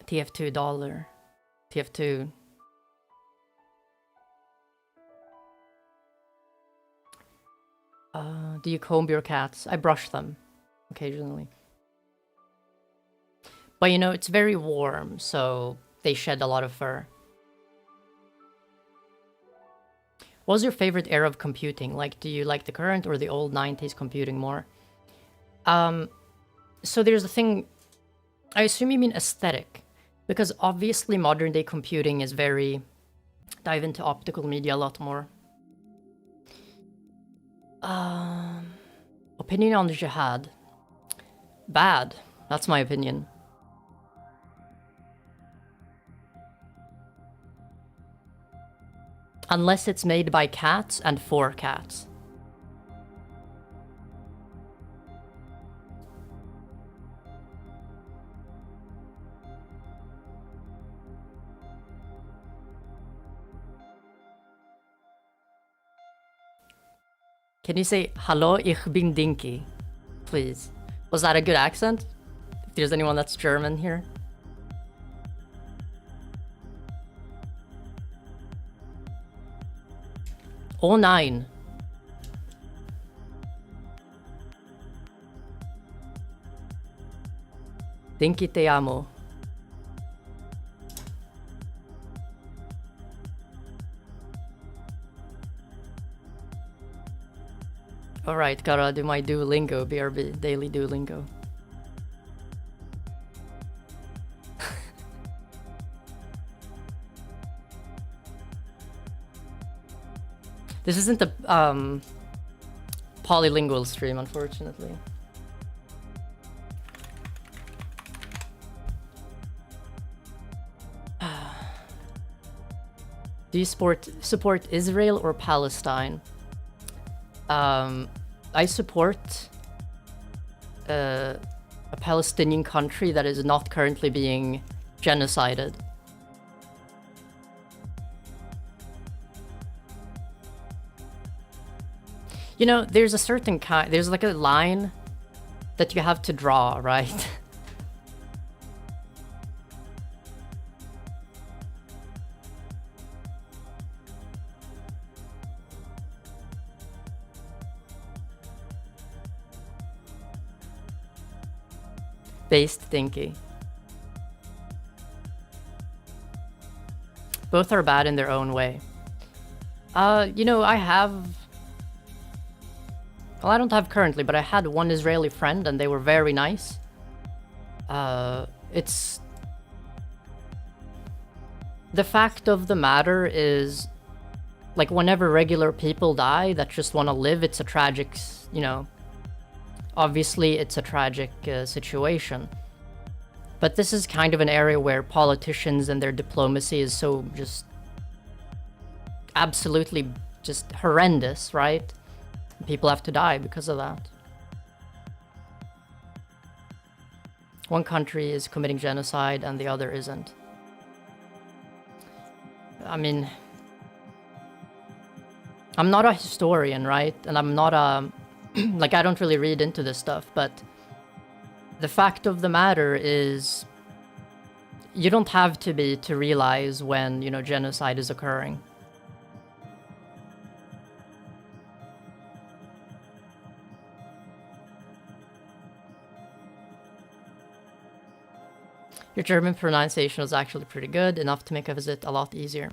TF2 dollar. TF2. Do you comb your cats? I brush them occasionally. But you know, it's very warm, so they shed a lot of fur. What was your favorite era of computing? Like, do you like the current or the old 90s computing more? So there's a thing, I assume you mean aesthetic, because obviously modern day computing is very, dive into optical media a lot more. Opinion on the jihad. Bad. That's my opinion. Unless it's made by cats and for cats. Can you say, Hallo, ich bin Dinky? Please. Was that a good accent? If there's anyone that's German here. Oh, 9. Dinky te amo. Alright, gotta do my Duolingo, BRB, daily Duolingo. This isn't the polylingual stream, unfortunately. Do you support Israel or Palestine? I support a Palestinian country that is not currently being genocided. You know, there's a certain kind, there's like a line that you have to draw, right? based Dinky. Both are bad in their own way. You know, I have... Well, I don't have currently, but I had one Israeli friend and they were very nice. It's... The fact of the matter is, like, whenever regular people die that just want to live, it's a tragic, you know... Obviously, it's a tragic situation. But this is kind of an area where politicians and their diplomacy is so just... absolutely just horrendous, right? People have to die because of that. One country is committing genocide and the other isn't. I mean... I'm not a historian, right? And I'm not a... like, I don't really read into this stuff, but... The fact of the matter is... You don't have to be to realize when, you know, genocide is occurring. Your German pronunciation was actually pretty good, enough to make a visit a lot easier.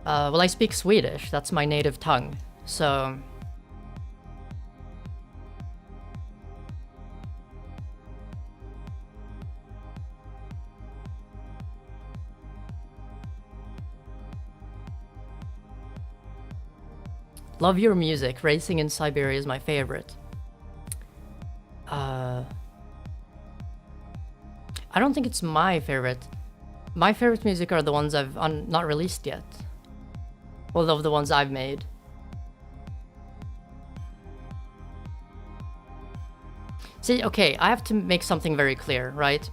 Well, I speak Swedish, that's my native tongue, so... Love your music, Racing in Siberia is my favorite. I don't think it's my favorite. My favorite music are the ones I've not released yet. All of the ones I've made. See, okay, I have to make something very clear, right?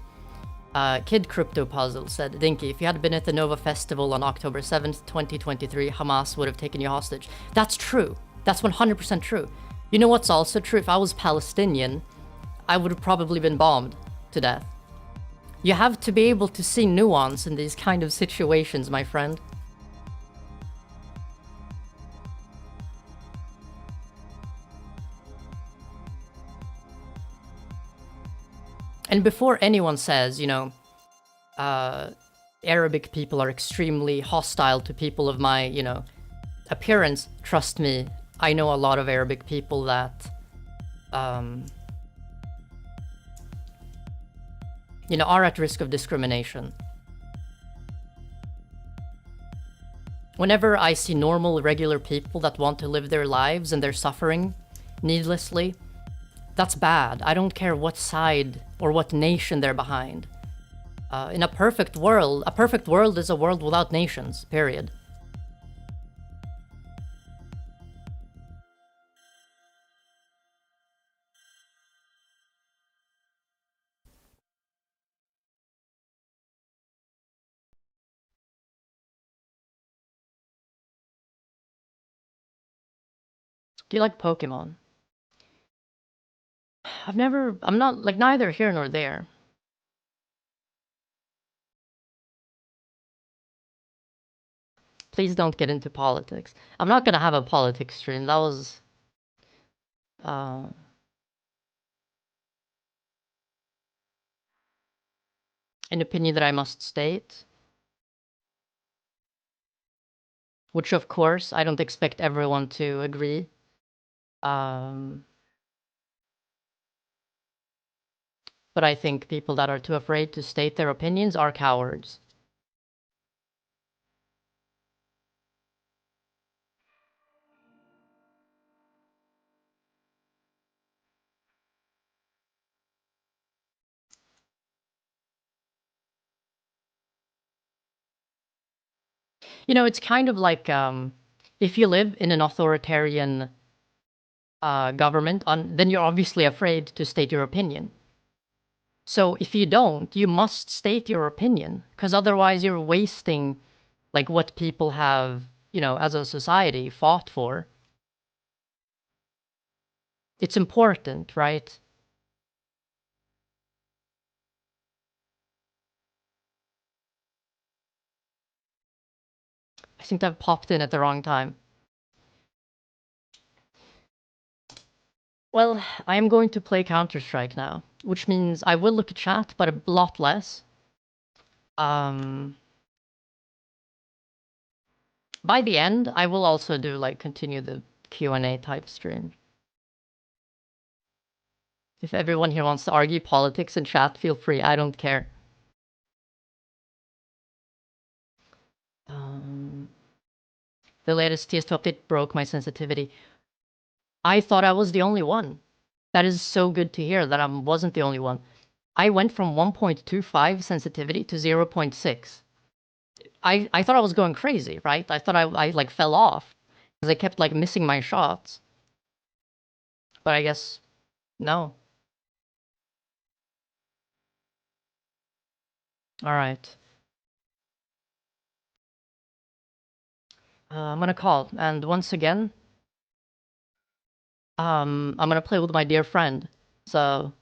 Kid Crypto Puzzle said, Dinky, if you had been at the Nova Festival on October 7th, 2023, Hamas would have taken you hostage. That's true. That's 100% true. You know what's also true? If I was Palestinian, I would have probably been bombed to death. You have to be able to see nuance in these kind of situations, my friend. And before anyone says, you know, Arabic people are extremely hostile to people of my, you know, appearance, trust me, I know a lot of Arabic people that, you know, are at risk of discrimination. Whenever I see normal, regular people that want to live their lives and they're suffering needlessly, that's bad. I don't care what side or what nation they're behind. In a perfect world is a world without nations, period. Do you like Pokemon? I'm not, like, neither here nor there. Please don't get into politics. I'm not gonna have a politics stream, that was... an opinion that I must state. Which, of course, I don't expect everyone to agree. But I think people that are too afraid to state their opinions are cowards. You know, it's kind of like, if you live in an authoritarian government, then you're obviously afraid to state your opinion. So if you don't, you must state your opinion, because otherwise you're wasting, like, what people have, you know, as a society fought for. It's important, right? I think that popped in at the wrong time. Well, I am going to play Counterstrike now. which means I will look at chat, but a lot less. By the end, I will also do like continue the Q&A type stream. If everyone here wants to argue politics in chat, feel free. I don't care. The latest cs2 update broke my sensitivity. I thought I was the only one. That is so good to hear that I wasn't the only one. I went from 1.25 sensitivity to 0.6. I thought I was going crazy, right? I thought I like fell off because I kept like missing my shots. But I guess no. All right. I'm gonna call, and once again, I'm gonna play with my dear friend. So,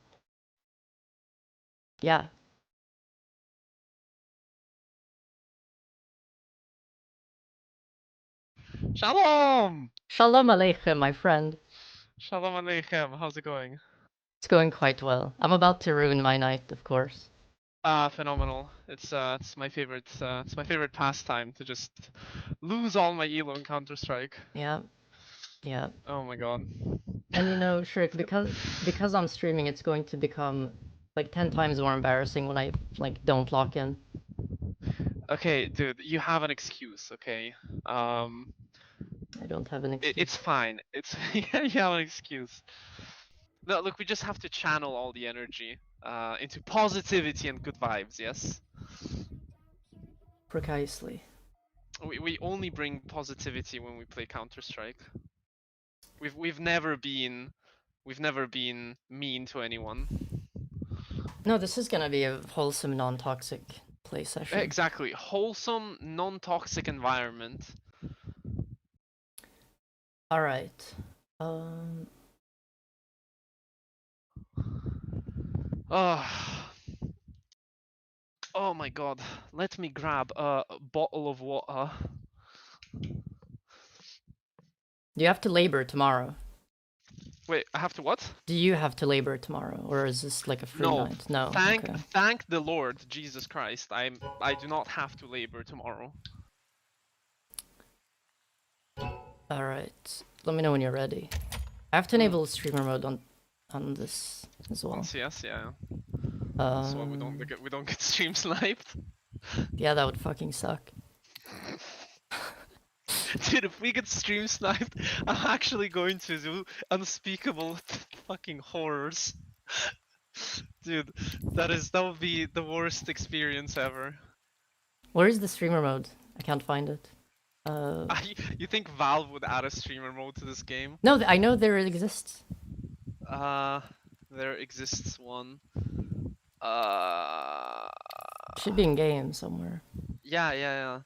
yeah. Shalom! Shalom Aleichem, my friend. Shalom Aleichem, how's it going? It's going quite well. I'm about to ruin my night, of course. Phenomenal. It's my favorite pastime to just lose all my elo in Counterstrike. Yeah, yeah. Oh my god. And you know, Shrik, because I'm streaming, it's going to become like 10 times more embarrassing when I like don't lock in. Okay, dude, you have an excuse, okay? I don't have an excuse. It's fine. It's yeah, you have an excuse. No, look, we just have to channel all the energy into positivity and good vibes, yes? Precisely. We only bring positivity when we play Counter-Strike. We've never been mean to anyone. No, this is gonna be a wholesome, non-toxic play session. Exactly. Wholesome, non-toxic environment. Alright. Oh my god. Let me grab a bottle of water. Do you have to labor tomorrow? Wait, I have to what? Do you have to labor tomorrow, or is this like a free night? No. Thank the Lord Jesus Christ. I do not have to labor tomorrow. Alright. Let me know when you're ready. I have to enable streamer mode on this as well. On CS, yeah. So we don't get stream sniped. Yeah, that would fucking suck. Dude, if we get stream sniped, I'm actually going to do unspeakable fucking horrors. Dude, that would be the worst experience ever. Where is the streamer mode? I can't find it. You think Valve would add a streamer mode to this game? No, I know there exists. There exists one. Should be in game somewhere. Yeah.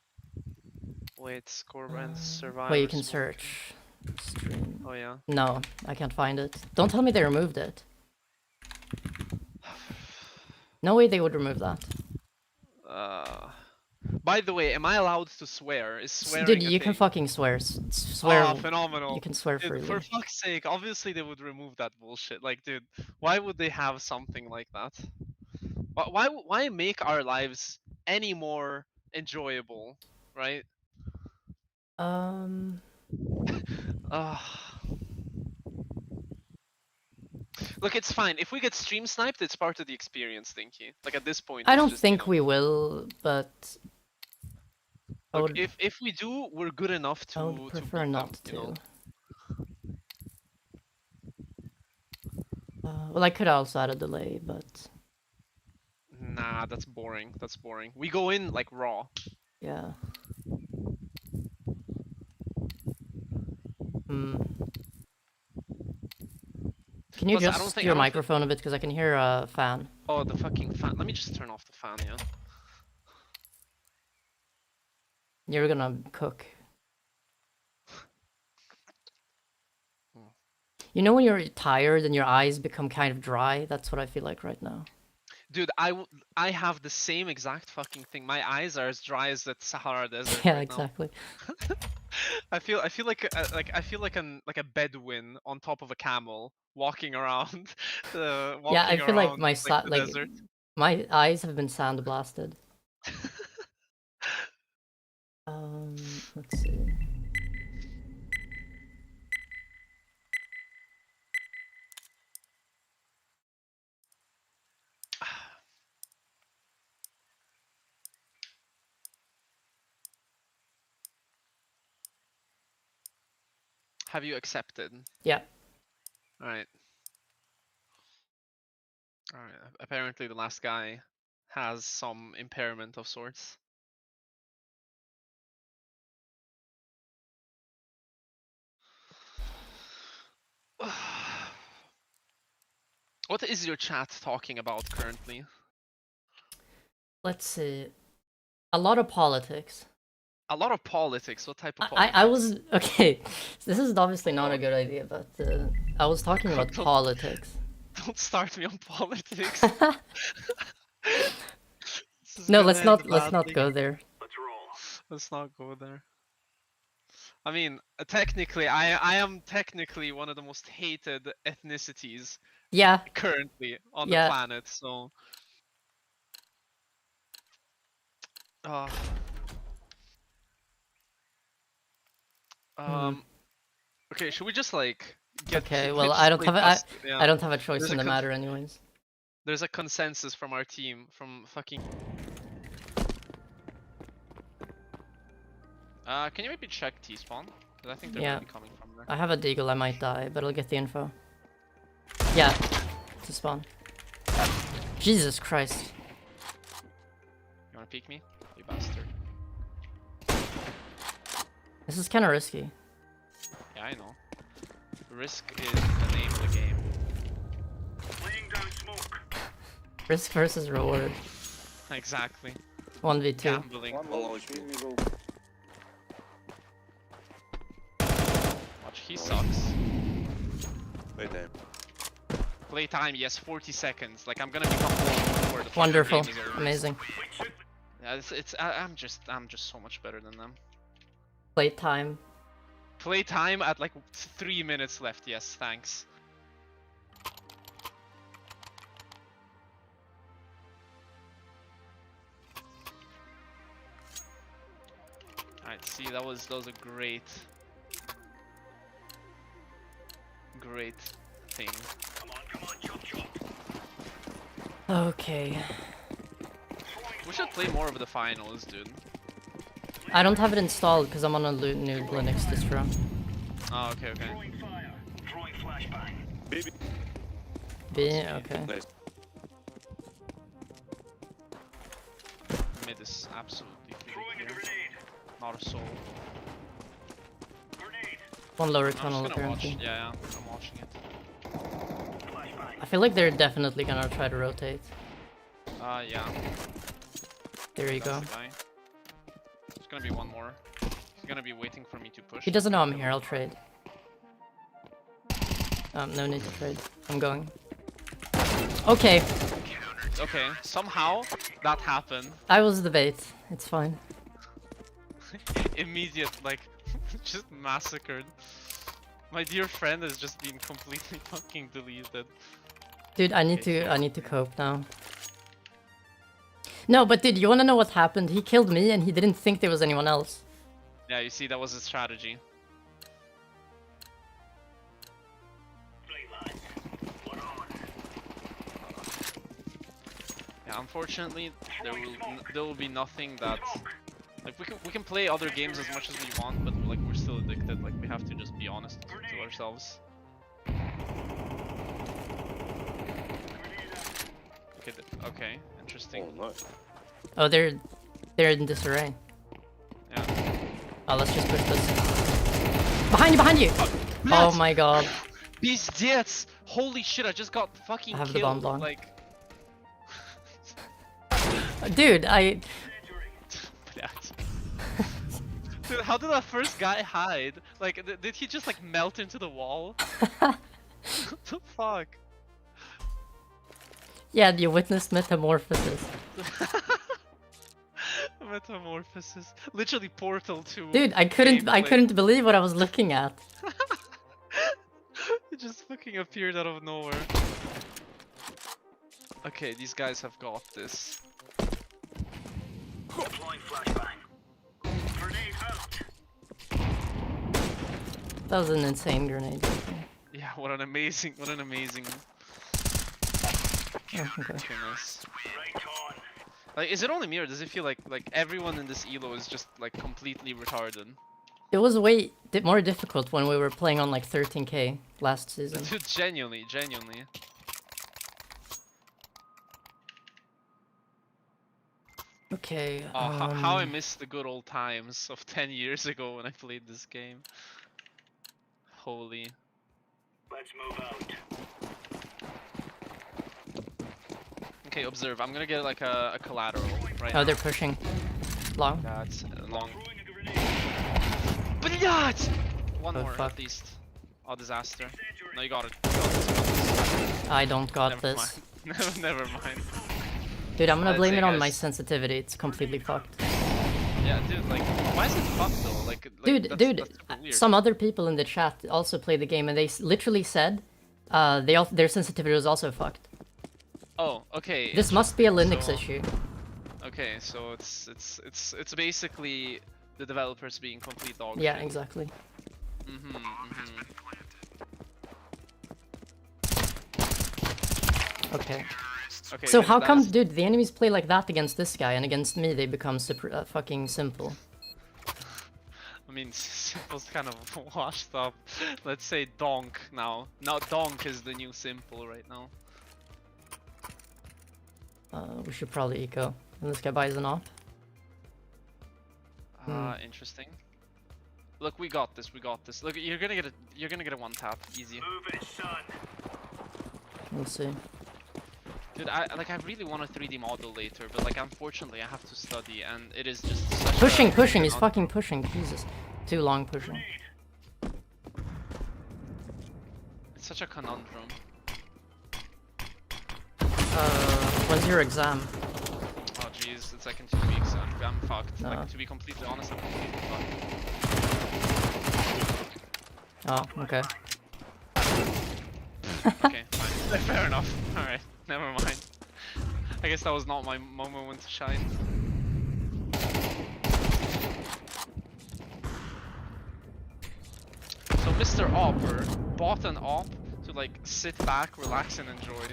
Wait, score and survive. Wait, you can search. Stream. Oh yeah. No, I can't find it. Don't tell me they removed it. No way they would remove that. By the way, am I allowed to swear? Is swearing Dude, a you thing? can fucking swear. Swear. Oh, phenomenal. You can swear Dude, freely. for fuck's sake, obviously they would remove that bullshit. Like, dude, why would they have something like that? Why make our lives any more enjoyable, right? Look, it's fine. If we get stream sniped, it's part of the experience, Dinky. Like at this point. I don't think we will, but look, if we do, we're good enough to. I would prefer not to. You know? Well, I could also add a delay, but. Nah, that's boring. That's boring. We go in like raw. Yeah. Can you adjust your microphone a bit, because I can hear a fan. Oh, the fucking fan. Let me just turn off the fan, yeah. You're gonna cook. You know when you're tired and your eyes become kind of dry? That's what I feel like right now. Dude, I have the same exact fucking thing. My eyes are as dry as the Sahara Desert. Yeah, right exactly. I feel I feel like a Bedouin on top of a camel walking around, Yeah, I walking feel like around my like the like desert. my eyes have been sandblasted. Let's see. Have you accepted? Yeah. All right. All right. Apparently, the last guy has some impairment of sorts. What is your chat talking about currently? Let's see. A lot of politics. A lot of politics. What type of I politics? was okay. This is obviously not a good idea, but I was talking about Don't- politics. Don't start me on politics. This is No, gonna let's end not badly. go there. Let's not go there. I mean, technically, I am technically one of the most hated ethnicities Yeah, currently on the yeah. planet. So, uh, Hmm. okay, should we just like get Okay, well, just play dust? Yeah. I don't have a choice There's in a the matter anyways. there's a consensus from our team from fucking. Can you maybe check T-spawn? Because I think they're Yeah. gonna be coming from there. I have a deagle, I might die, but I'll get the info. Yeah, to spawn. Jesus Christ. You wanna peek me? You bastard. This is kind of risky. Yeah, I know. Risk is the name of the game. Laying down smoke. Risk versus reward. Exactly. 1v2. Gambling. Watch, he sucks. Wait there. Playtime, yes, 40 seconds. Like I'm gonna become one before the fucking Wonderful. game is over. Amazing. Yeah, I'm just so much better than them. Playtime. Playtime at like 3 minutes left. Yes, thanks. Alright, see, that was a great thing. Come on, chop chop. Okay. We should play more of the finals, dude. I don't have it installed because I'm on a new Linux distro. Oh, okay. Throwing fire. Throwing flashbang. Baby. B, okay. Nice. Mid is absolutely Throwing a clear. grenade. Not a soul. Grenade. One lower I'm just tunnel gonna watch. apparently. Yeah, I'm watching it. Flashbang. I feel like they're definitely gonna try to rotate. Yeah. There you That's go. the guy. There's gonna be one more. He's gonna be waiting for me to push. He doesn't know I'm here, I'll trade. No need to trade. I'm going. Okay, Okay, somehow that happened. I was the bait. It's fine. Immediate, like, just massacred. My dear friend has just been completely fucking deleted. Dude, I need to cope now. No, but dude, you wanna know what happened? He killed me and he didn't think there was anyone else. Yeah, you see, that was his strategy. Play line. One on. Yeah, unfortunately, there will be nothing that, like, we can play other games as much as we want, but like we're still addicted. Like we have to just be honest to ourselves. Okay, okay, interesting. Oh, nice. Oh, they're in disarray. Yeah. Oh, let's just push this. Behind you, behind you! Oh my god. Pizdeets! Holy shit! I just got fucking I have killed. the bomb block. Like. Dude, I... Dude, how did that first guy hide? Like, did he just like melt into the wall? What the fuck? Yeah, you witnessed metamorphosis. Metamorphosis. Literally Portal 2. Dude, I gameplay. couldn't believe what I was looking at. It just fucking appeared out of nowhere. Okay, these guys have got this. Deploying flashbang. Grenade out. That was an insane grenade. Yeah, what an amazing. Oh, okay. Goodness. Right on. Like, is it only me or does it feel like everyone in this elo is just like completely retarded? It was way more difficult when we were playing on like 13k last season. Dude, genuinely. Okay. Oh, how I miss the good old times of 10 years ago when I played this game. Holy. Let's move out. Okay, observe. I'm gonna get like a collateral right Oh, now. they're pushing. Long. That's long. Throwing a grenade. But yeah! One Oh, more fuck. at least. Oh, disaster. Incendiary. No, you got it. You got this. I don't got Never this. mind. Never mind. Dude, I'm gonna I'd blame say, it on guys. my sensitivity. It's completely fucked. Yeah, dude, like, why is it fucked though? Like Dude, that's super weird. some other people in the chat also played the game and they literally said their sensitivity was also fucked. Oh, okay. This must be a Linux So- issue. Okay, so it's basically the developers being complete dog Yeah, shit. exactly. Mm-hmm. Okay. Okay. So okay, how that come, is- dude, the enemies play like that against this guy and against me they become fucking simple? I mean, simple's kind of washed up. Let's say donk now. Now donk is the new simple right now. We should probably eco. And this guy buys an op. Interesting. Look, we got this. We got this. Look, you're gonna get a one tap, easy. Move it, son. We'll see. Dude, I really want a 3D model later, but like unfortunately I have to study, and it is just such Pushing, a pushing, he's conun- fucking pushing, Jesus. Too long pushing. It's such a conundrum. When's your exam? Oh jeez, it's like in 2 weeks. I'm fucked. Ah. Like to be completely honest, I'm completely fucked. Oh, okay. Okay, fine. Fair enough. Alright, never mind. I guess that was not my moment to shine. So Mr. Opper bought an op to like sit back, relax and enjoy.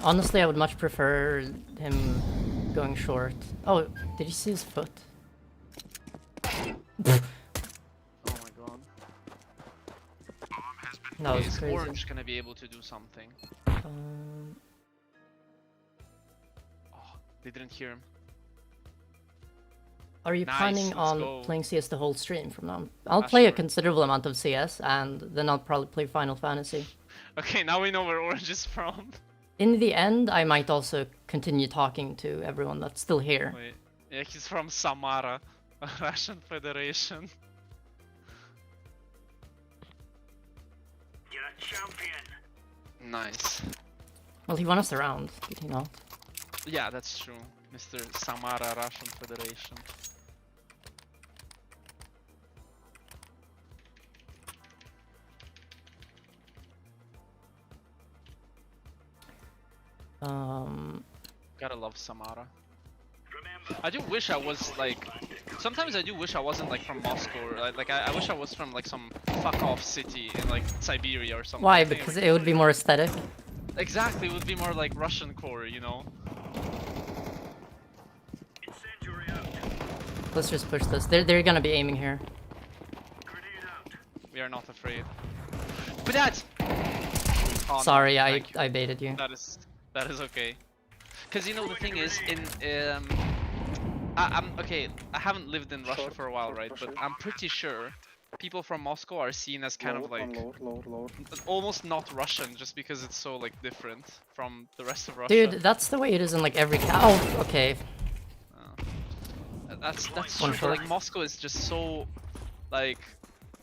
Honestly, I would much prefer him going short. Oh, did you see his foot? Oh my god. That was Is crazy. Orange gonna be able to do something? Um, Oh, they didn't hear him. are you Nice, planning let's on go. playing CS the whole stream from now on? I'll Ah, play a sure. considerable amount of CS and then I'll probably play Final Fantasy. Okay, now we know where Orange is from. In the end, I might also continue talking to everyone that's still here. Wait, yeah, he's from Samara, Russian Federation. You're a champion. Nice. Well, he won us around, did he not? Yeah, that's true. Mr. Samara, Russian Federation. Gotta love Samara. Remember, I do wish I was like. Sometimes I do wish I wasn't like from Moscow. Or, like I wish I was from like some fuck off city in like Siberia or something. Why? I think Because it would be more aesthetic? exactly, it would be more like Russian core, you know. incendiary out. Let's just push this. They're gonna be aiming here. Grenade out. We are not afraid. But that's. Oh, no, Sorry, thank you. I baited you. That is okay. Cause you know the thing is I'm okay. I haven't lived in Russia for a while, right? But I'm pretty sure people from Moscow are seen as kind of like almost not Russian, just because it's so like different from the rest of Russia. Dude, that's the way it is in like every Oh, okay. That's One true. short. Like Moscow is just so like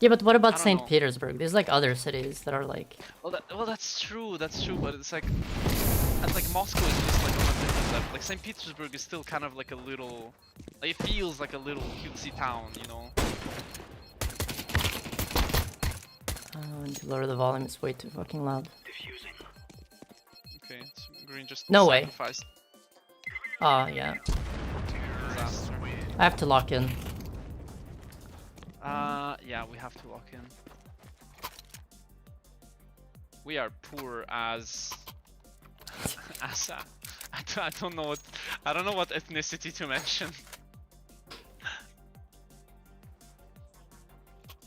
Yeah, but what I about don't St. know. Petersburg? There's like other cities that are like. Well, that's true, but it's like, and like Moscow is just like on a different level. Like St. Petersburg is still kind of like a little, like, it feels like a little cutesy town, you know? I need to lower the volume. It's way too fucking loud. Diffusing. Okay, so Green just No way. sacrificed Oh yeah. disaster. I have to lock in. Yeah, we have to lock in. We are poor as as I don't know what ethnicity to mention.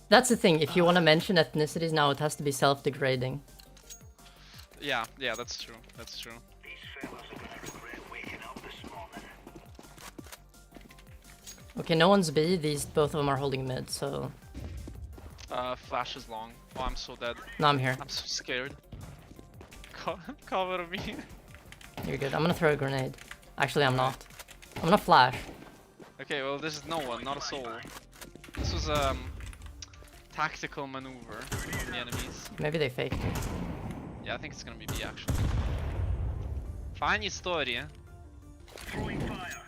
That's the thing. If you want to mention ethnicities now, it has to be self-degrading. Yeah, that's true. That's true. These fellas are gonna regret waking up this morning. Okay, no one's B. These both of them are holding mid. So Flash is long. Oh, I'm so dead. no, I'm here. I'm so scared. Cover me. You're good. I'm gonna throw a grenade. Actually, I'm not. I'm gonna flash. Okay, well, this is no one, not a soul. This was tactical maneuver from the enemies. Maybe they faked it. Yeah, I think it's gonna be B actually. Fine story. Throwing fire.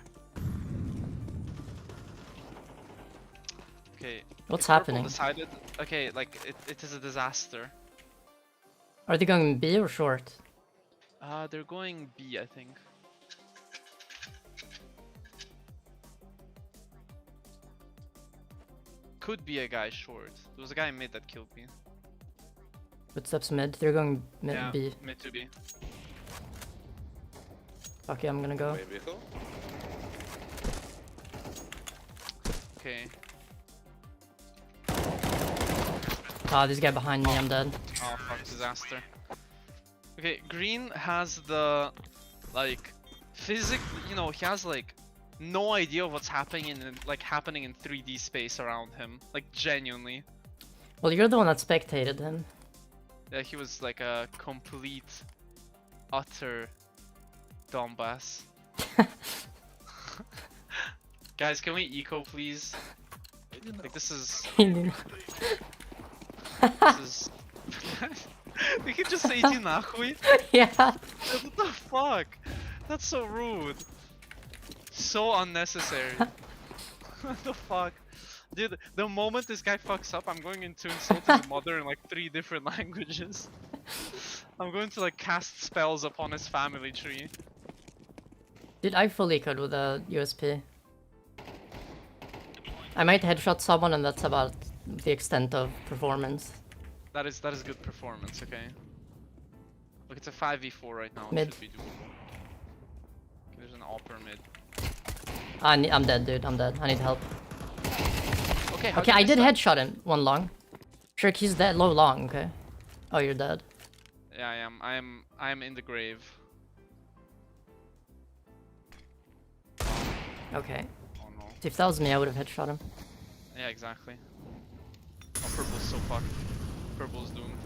Okay. What's if Purple happening? Decided, okay, like it is a disaster. Are they going B or short? They're going B, I think. Could be a guy short. There was a guy in mid that killed me. Footsteps mid. They're going mid Yeah, B. mid to B. Okay, I'm gonna go. Wait, vehicle? Okay. Ah, this guy behind me. I'm dead. Oh fuck, disaster. Okay, Green has the, like, you know, he has like no idea of what's happening in 3D space around him. Like, genuinely. Well, you're the one that spectated him. Yeah, he was like a complete, utter dumbass. Guys, can we eco, please? Like, this is... This is... We can just say "Иди нахуй." Yeah. What the fuck? That's so rude. So unnecessary. What the fuck? Dude, the moment this guy fucks up, I'm going to insult his mother in like 3 different languages. I'm going to like cast spells upon his family tree. Dude, I fully could with a USP. I might headshot someone and that's about the extent of performance. That is good performance, okay. Look, it's a 5v4 right now. It Mid. should be doable. Okay, there's an upper mid. I'm dead, dude. I'm dead. I need help. Okay, how Okay, you I miss did that? headshot him. One long. Shirk, he's dead. Low long, okay. Oh, you're dead. Yeah, I am. I am in the grave. Okay. Oh no. If that was me, I would have headshot him. Yeah, exactly. Oh, purple's so fucked. Purple's doomed.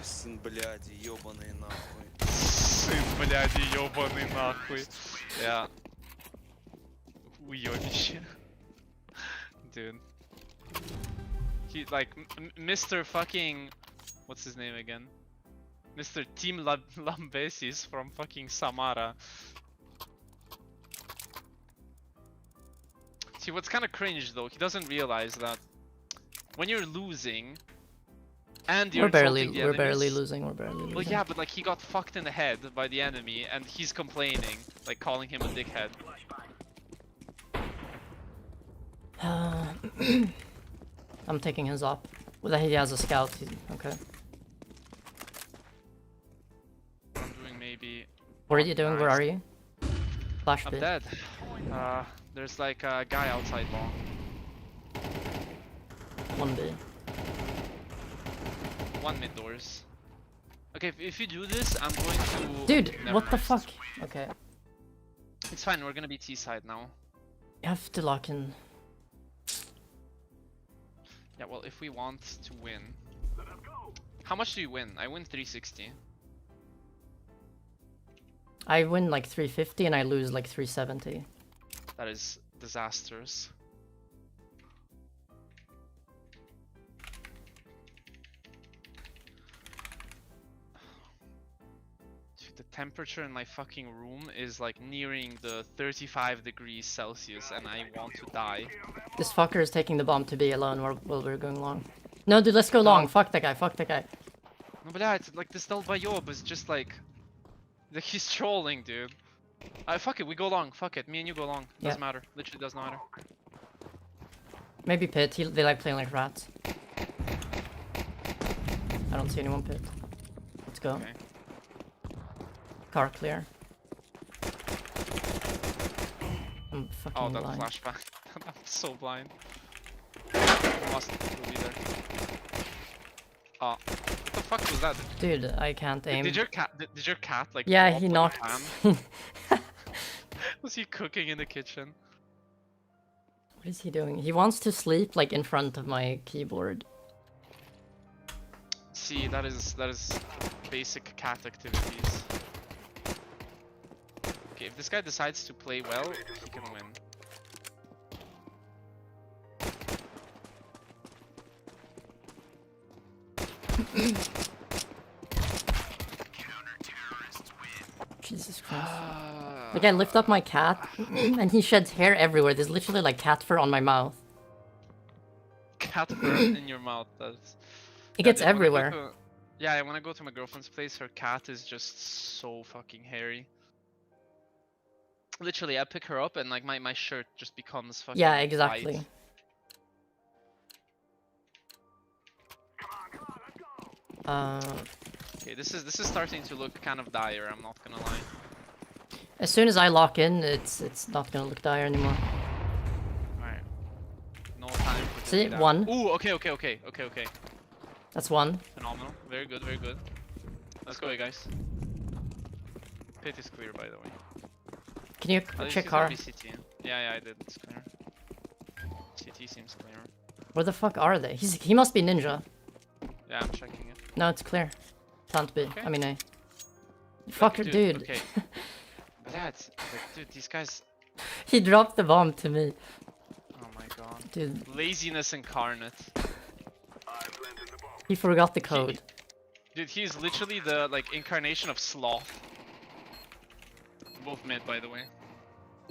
Сын, бляди, ёбаный нахуй. Сын, бляди, ёбаный нахуй. Yeah. Уёбище. Dude. He, like, Mr. fucking... What's his name again? Mr. Team Lambesis from fucking Samara. See, what's kind of cringe though, he doesn't realize that when you're losing and you're We're barely tilting the losing. enemies- We're barely losing. Well, yeah, but like he got fucked in the head by the enemy and he's complaining, like calling him a dickhead. I'm taking his op. Well, he has a scout. Okay. I'm doing maybe... What are you doing? Where Nice. are you? Flash I'm B. dead. There's like a guy outside long. 1B. 1 mid doors. Okay, if you do this, I'm going to... Dude, Never what the mind. fuck? Okay. It's fine, we're gonna be T side now. You have to lock in. Yeah, well, if we want to win... How much do you win? I win 360. I win like 350 and I lose like 370. That is disastrous. the temperature in my fucking room is like nearing the 35 degrees Celsius and I want to die. This fucker is taking the bomb to be alone while we're going long. No, dude, let's go long. Fuck that guy. Fuck that guy. No, but yeah, it's like this Dalbayob is just like he's trolling, dude. Fuck it, we go long. Fuck it, me and you go long. Doesn't matter. Literally doesn't matter. Maybe pit. They like playing like rats. I don't see anyone pit. Let's go. Okay. Car clear. I'm fucking Oh, that blind. flashback. I'm so blind. Must be there. Oh, what the fuck was that? Dude, I can't aim. Did your cat like? Yeah, drop he like a knocked. pan? Was he cooking in the kitchen? What is he doing? He wants to sleep like in front of my keyboard. See, that is basic cat activities. Okay, if this guy decides to play well, he can win. Jesus Christ. Like, I lift up my cat, and he sheds hair everywhere. There's literally like cat fur on my mouth. Cat fur in your mouth. That's. It gets dude, when I go everywhere. yeah, when I go to my girlfriend's place, her cat is just so fucking hairy. Literally, I pick her up and like my shirt just becomes fucking Yeah, exactly. white. Okay, this is starting to look kind of dire. I'm not gonna lie. As soon as I lock in, it's not gonna look dire anymore. Alright. No time for See, that. one. Ooh, okay. That's one. Phenomenal. Very good, very good. Let's go, guys. Pit is clear, by the way. Can you At least check he's gonna car? be CT. Yeah, I did. It's clear. CT seems clear. Where the fuck are they? He must be ninja. Yeah, I'm checking it. No, it's clear. Can't be. Okay. I mean, fucker, dude. Okay. But yeah, it's like, dude, these guys. He dropped the bomb to me. Oh my god. Dude, Laziness incarnate. he forgot the code. Dude, he's literally the like incarnation of sloth. Both mid, by the way.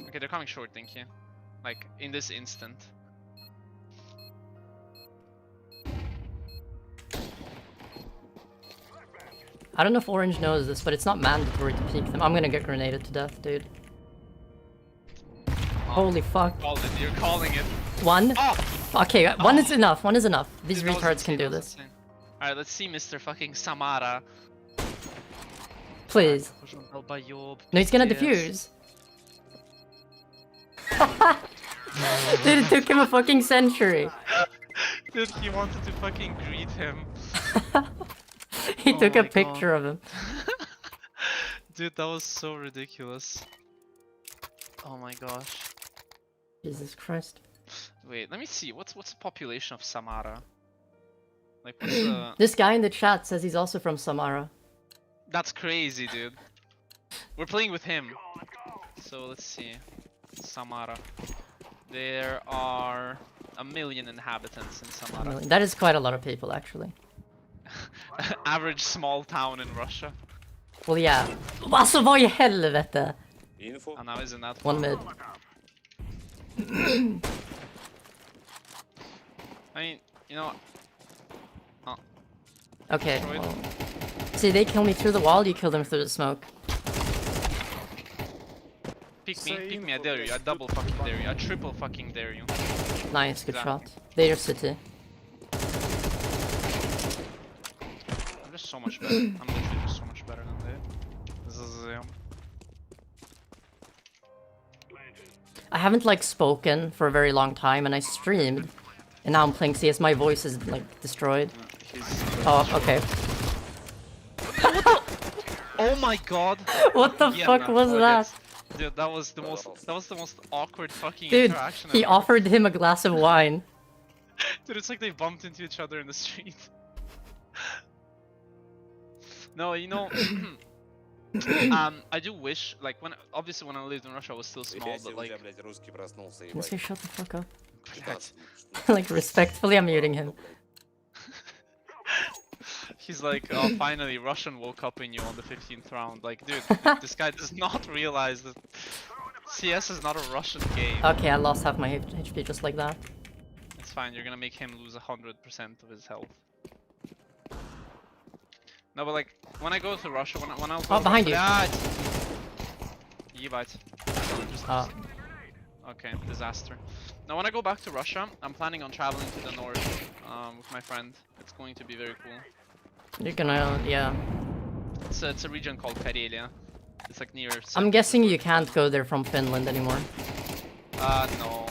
Okay, they're coming short, thank you. Like in this instant. I don't know if Orange knows this, but it's not mandatory to peek them. I'm gonna get grenaded to death, dude. Holy fuck. You're calling it. One? Oh! Okay, one is enough. One is enough. These Dude, that was retards can insane, do that was this. insane. Alright, let's see Mr. fucking Samara. Please. No, he's gonna defuse. Dude, it took him a fucking century. Dude, he wanted to fucking greet him. He Oh took a my picture of him. Dude, that was so ridiculous. Oh my gosh. Jesus Christ. Wait, let me see. What's the population of Samara? Like, what's the... This guy in the chat says he's also from Samara. That's crazy, dude. We're playing with him. So let's see. Samara. There are 1 million inhabitants in Samara. That is quite a lot of people, actually. Average small town in Russia. Well, yeah. Alltså, vad i helvete? Info. And now isn't that One fun? mid. I mean, you know... Okay. Destroyed. Well, see, they kill me through the wall, you kill them through the smoke. Pick me, I dare you. I double fucking dare you. I triple fucking dare you. Nice, good Exactly. shot. They're city. I'm just so much better. I'm literally just so much better than they. This is I haven't like spoken for a very long time, and I streamed, and now I'm playing CS. My voice is like destroyed. Oh, okay. Oh my god! What the Yeah, fuck man, was that? Dude, that was the most awkward fucking Dude, interaction he ever. offered him a glass of wine. Dude, it's like they bumped into each other in the street. No, you know, I do wish, like, obviously when I lived in Russia I was still small, but like, This guy shut the fuck up. блядь, Like, respectfully, I'm muting him. He's like, oh, finally, Russian woke up in you on the 15th round. Like, dude, this guy does not realize that CS is not a Russian game. Okay, I lost half my HP just like that. It's fine, you're gonna make him lose 100% of his health. No, but like, when I go to Russia, when I'll go... Oh, behind you! Yeah, Yibite. Oh. Okay, disaster. Now, when I go back to Russia, I'm planning on traveling to the north with my friend. It's going to be very cool. You're gonna, yeah. It's a region called Karelia. It's like near... I'm guessing you can't go there from Finland anymore. No.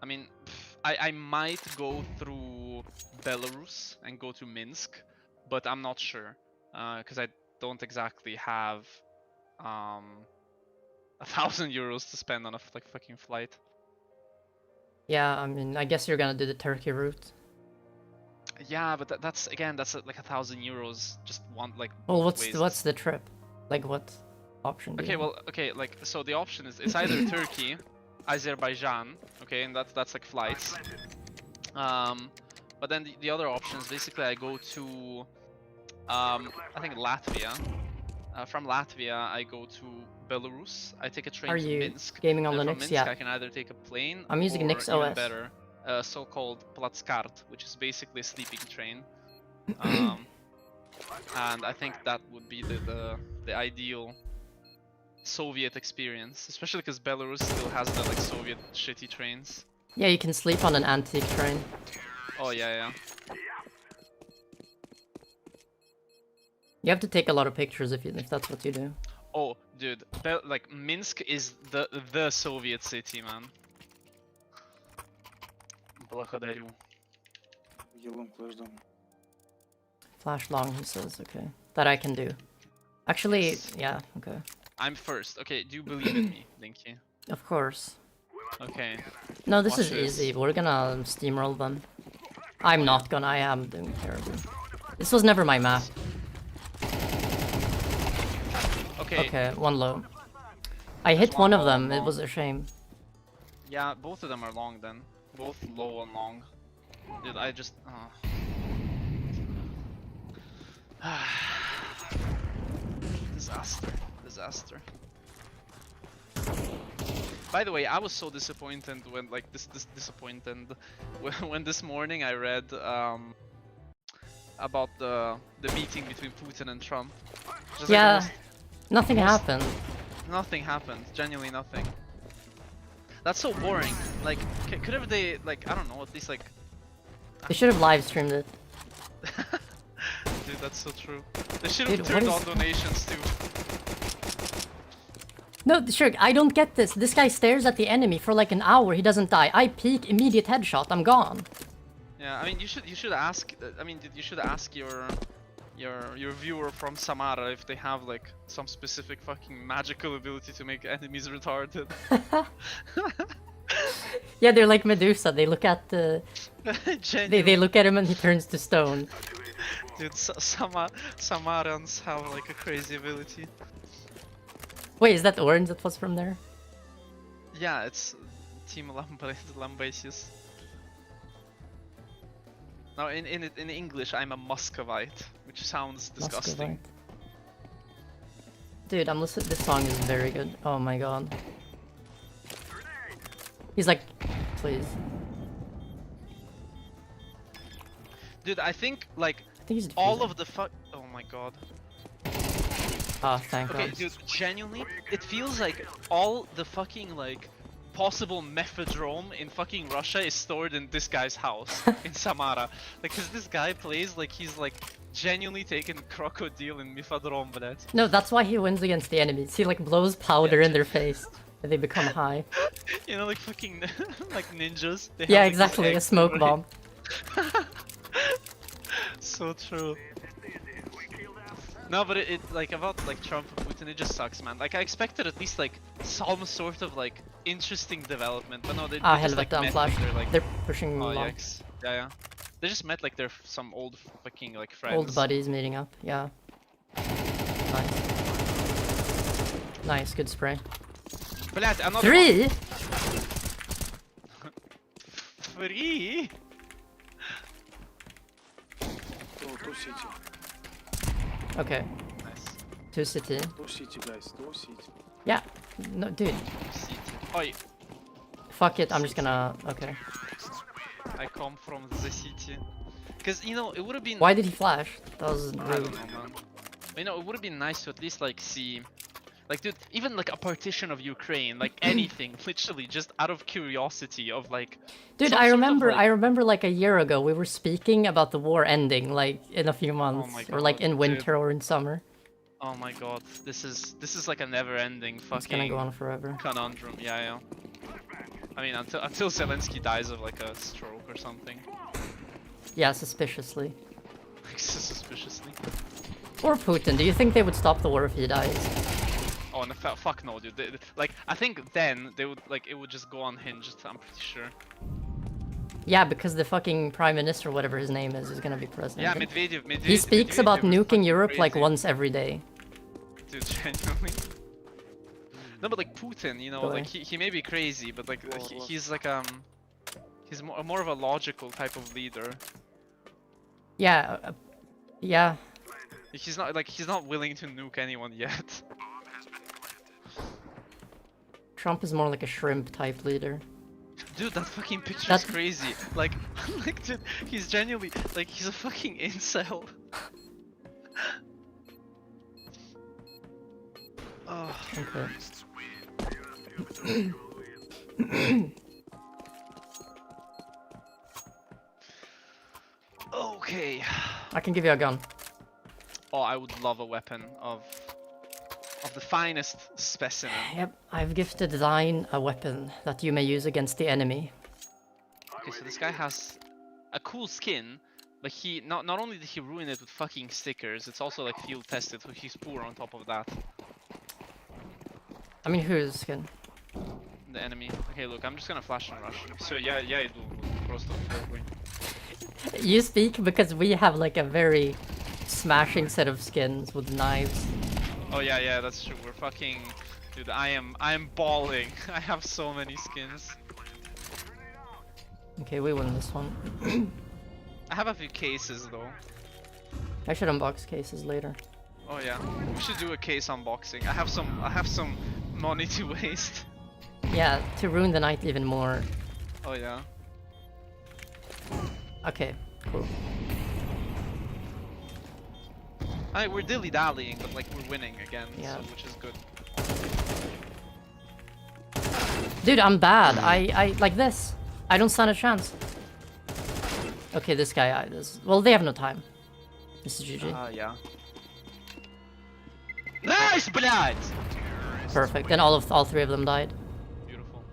I mean, I might go through Belarus and go to Minsk, but I'm not sure. Because I don't exactly have 1,000 euros to spend on a fucking flight. Yeah, I mean, I guess you're gonna do the Turkey route. Yeah, but that's again, that's like 1,000 euros. Just one like. Well, both ways. what's the trip? Like, what option? Do you Okay, have? well, okay, like so the option is it's either Turkey, Azerbaijan, okay, and that's like flights. But then the other option is basically I go to I think Latvia. From Latvia, I go to Belarus. I take a train Are to you Minsk. gaming on Then Linux? from Minsk, Yeah. I can either take a plane. I'm using or NixOS. even better, so-called Platskart, which is basically a sleeping train. And I think that would be the ideal Soviet experience, especially because Belarus still has the like Soviet shitty trains. Yeah, you can sleep on an antique train. Oh yeah. You have to take a lot of pictures if that's what you do. Oh, dude, like Minsk is the Soviet city, man. Благодарю. Flash long, he says. Okay, that I can do. Actually, Yes. yeah. Okay, I'm first. Okay, do you believe in me, Linky? of course. Okay. No, this Watch is this. easy. We're gonna steamroll them. I'm not gonna. I am doing terribly. This was never my map. Okay. Okay, one low. I hit one of them. It was a shame. Yeah, both of them are long then. Both low and long. Dude, I just. Disaster. By the way, I was so disappointed when when this morning I read about the meeting between Putin and Trump. Just Yeah, like nothing happened. nothing happened. Genuinely nothing. That's so boring. Like, could have they like I don't know, at least like. They should have live streamed it. Dude, that's so true. They should have Dude, turned what on is- donations too. No, sure, I don't get this. This guy stares at the enemy for like an hour. He doesn't die. I peek, immediate headshot. I'm gone. Yeah, I mean you should ask. I mean, you should ask your viewer from Samara if they have like some specific fucking magical ability to make enemies retarded. Yeah, they're like Medusa. They look at the. They look at him and he turns to stone. Dude, Samarans have like a crazy ability. Wait, is that orange that was from there? Yeah, it's Team Lambasis. Now in English, I'm a Muscovite, which sounds disgusting. Muscovite. Dude, I'm listening. This song is very good. Oh my god. He's like, please. Dude, I think like I think he's all defusing. of the oh my god. Oh, thank Okay, god. dude, genuinely, it feels like all the fucking like possible mephedrome in fucking Russia is stored in this guy's house in Samara. Like, cause this guy plays like he's like genuinely taking crocodile in mephedrome, but No, that's why he wins against the enemies. He like blows powder in their face and they become high. you know, like fucking like ninjas. They Yeah, have, like, these exactly. A eggs smoke right? bomb. So true. No, but it like about like Trump and Putin, it just sucks, man. Like I expected at least like some sort of like interesting development, but no, they Ah, just like helvete, I'm met flashed. their like They're pushing oh long. yikes, yeah. They just met like their some old fucking like friends. Old buddies meeting up. Yeah. Nice. Nice, good spray. Блядь, another 3? Free. Two city. Okay, Nice. 2 city. Two city, guys. Two city. Yeah, no, dude. City. Oi, Fuck it, I'm just gonna. Okay. I come from the city. Cause you know it would have been. Why did he flash? That was I rude. don't know, man. You know, it would have been nice to at least like see, like, dude, even like a partition of Ukraine, like anything, literally, just out of curiosity of like. Dude, some I sort of, remember. like- I remember like a year ago we were speaking about the war ending, like in a few months, my or like God, in dude. winter or in summer. Oh my god, this is like a never-ending It's gonna fucking go on forever. conundrum. Yeah. I mean, until Zelensky dies of like a stroke or something, Yeah, suspiciously. suspiciously. Or Putin. Do you think they would stop the war if he dies? Oh, and fuck no, dude. Like, I think then they would like it would just go unhinged. I'm pretty sure. Yeah, because the fucking prime minister, whatever his name is gonna be president. Yeah, Medvedev. He speaks about Medvedev is nuking fucking Europe like crazy. once every day. Dude, genuinely. No, but like Putin, you know, Go like away. he may be crazy, but like he's like he's more of a logical type of leader. Yeah, yeah. He's not willing to nuke anyone yet. Trump is more like a shrimp type leader. Dude, that fucking picture That- is crazy. Like, like, dude, he's genuinely like he's a fucking incel. Oh, Okay. okay. I can give you a gun. Oh, I would love a weapon of the finest specimen. Yep, I've gifted Thine a weapon that you may use against the enemy. Okay, so this guy has a cool skin, but he not only did he ruin it with fucking stickers, it's also like field tested, so he's poor on top of that. I mean, whose skin? The enemy. Okay, look, I'm just gonna flash and rush. So yeah, иду просто в огонь. You speak because we have like a very smashing set of skins with knives. Oh yeah, that's true. We're fucking, dude. I am balling. I have so many skins. Okay, we win this one. I have a few cases though. I should unbox cases later. Oh yeah, we should do a case unboxing. I have some money to waste. Yeah, to ruin the night even more. Oh yeah. Okay, cool. We're dilly-dallying, but like we're winning again, Yeah. so, which is good. Dude, I'm bad. I like this. I don't stand a chance. Okay, this guy, well, they have no time. This is GG. Yeah. Nice, блядь! Perfect. And all three of them died. Beautiful.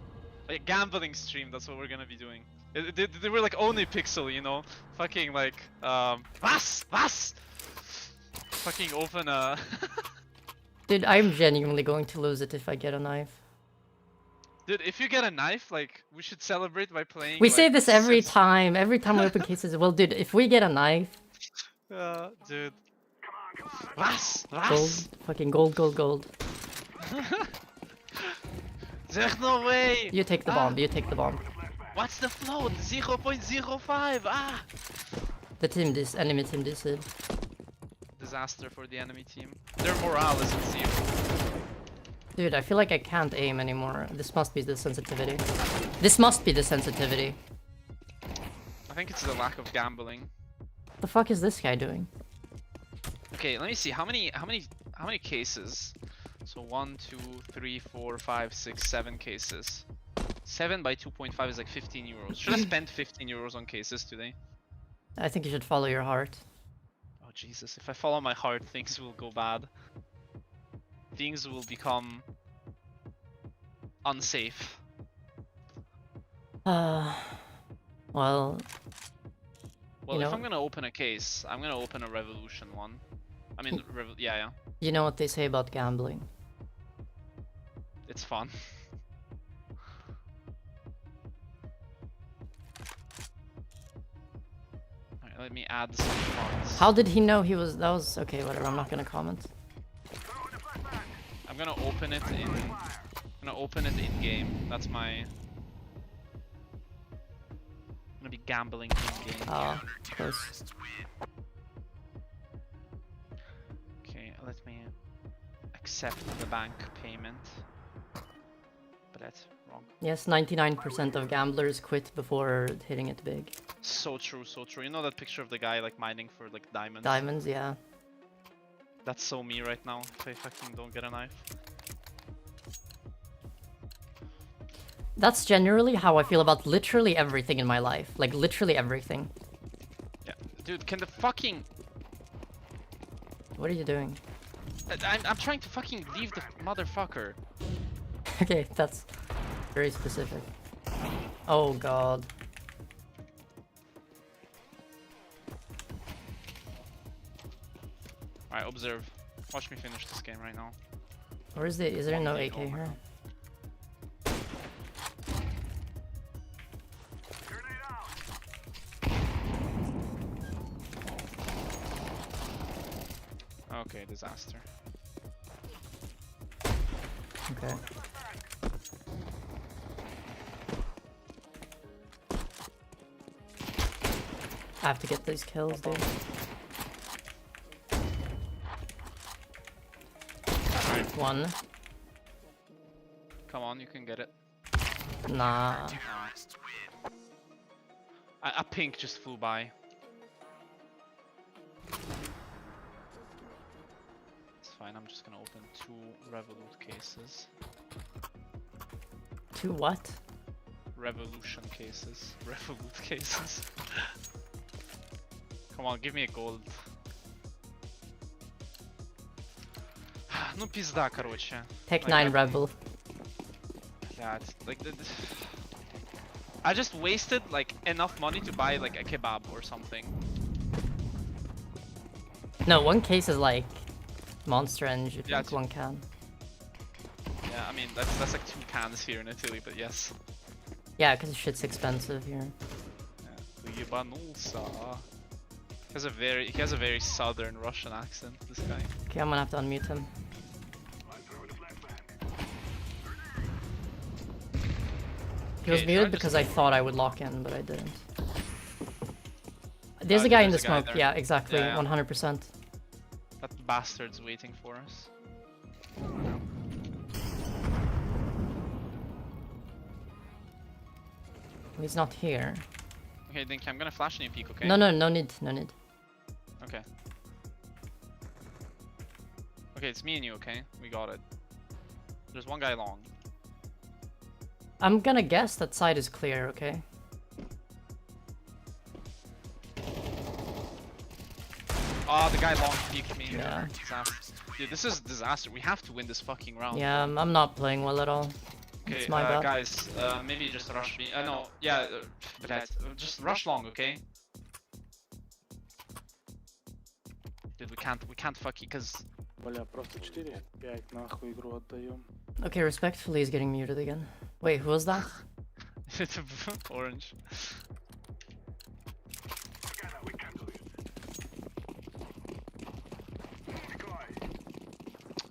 Like gambling stream, that's what we're gonna be doing. They were like only pixel, you know? Fucking like, was? Fucking open a... Dude, I'm genuinely going to lose it if I get a knife. Dude, if you get a knife, like, we should celebrate by playing. We like, say this every six- time we open cases. Well, dude, if we get a knife, dude. Was? gold, fucking gold. There's no way! You take the bomb, you take the bomb. What's the float? 0.05! Ah! The team, this enemy team, this is. Disaster for the enemy team. Their morale is at 0. Dude, I feel like I can't aim anymore. This must be the sensitivity. This must be the sensitivity. I think it's the lack of gambling. The fuck is this guy doing? Okay, let me see. How many cases? So 1, 2, 3, 4, 5, 6, 7 cases. 7 by 2.5 is like 15 euros. Should I spend 15 euros on cases today? I think you should follow your heart. Oh Jesus, if I follow my heart, things will go bad. Things will become unsafe. Well, Well, You if know- I'm gonna open a case, I'm gonna open a revolution one. I mean, yeah, you know what they say about gambling. it's fun. Alright, let me add some funds. How did he know he was? That was okay. Whatever. I'm not gonna comment. I'm gonna open it in game. That's my. I'm gonna be gambling in game. Ah, close. let me accept the bank payment. But that's wrong. Yes, 99% of gamblers quit before hitting it big. So true, so true. You know that picture of the guy like mining for like diamonds? Diamonds, yeah. That's so me right now if I fucking don't get a knife. That's generally how I feel about literally everything in my life. Like, literally everything. Yeah, dude, can the fucking... What are you doing? I'm trying to fucking leave the motherfucker. Okay, that's very specific. Oh god. Alright, observe. Watch me finish this game right now. Or is there no Okay, AK oh my here? God. Okay, disaster. Okay. I have to get these kills, dude. One. Come on, you can get it. Nah. A pink just flew by. It's fine, I'm just gonna open 2 Revolut cases. 2 what? Revolution cases. Revolut cases. Come on, give me a gold. Ну пизда, короче. Tech Like, 9 Rebel. Yeah, it's like I just wasted like enough money to buy like a kebab or something. No, one case is like Monster Energy, if Yeah, like one can. Yeah, I mean that's like 2 cans here in Italy, but yes. Yeah, because shit's expensive here. Yeah. Ебанулся. He has a very southern Russian accent, this guy. Okay, I'm gonna have to unmute him. He was Okay, muted try because just- I thought I would lock in, but I didn't. There's Oh, a guy in the there's a guy smoke. there. Yeah, exactly. Yeah, yeah. 100%. That bastard's waiting for us. He's not here. Okay, Dinky, I'm gonna flash in your peak, okay? No, no need. No need. Okay. Okay, it's me and you, okay? We got it. There's one guy long. I'm gonna guess that side is clear, okay? Oh, the guy long peeked me. Yeah. Disaster. Dude, this is disaster. We have to win this fucking round. Yeah, I'm not playing well at all. Okay, It's my bad. guys, maybe just rush me. No, yeah, just rush long, okay? Dude, we can't fuck you, cause... Бля, просто 4-5 нахуй игру отдаем. Okay, respectfully, he's getting muted again. Wait, who was that? It's orange.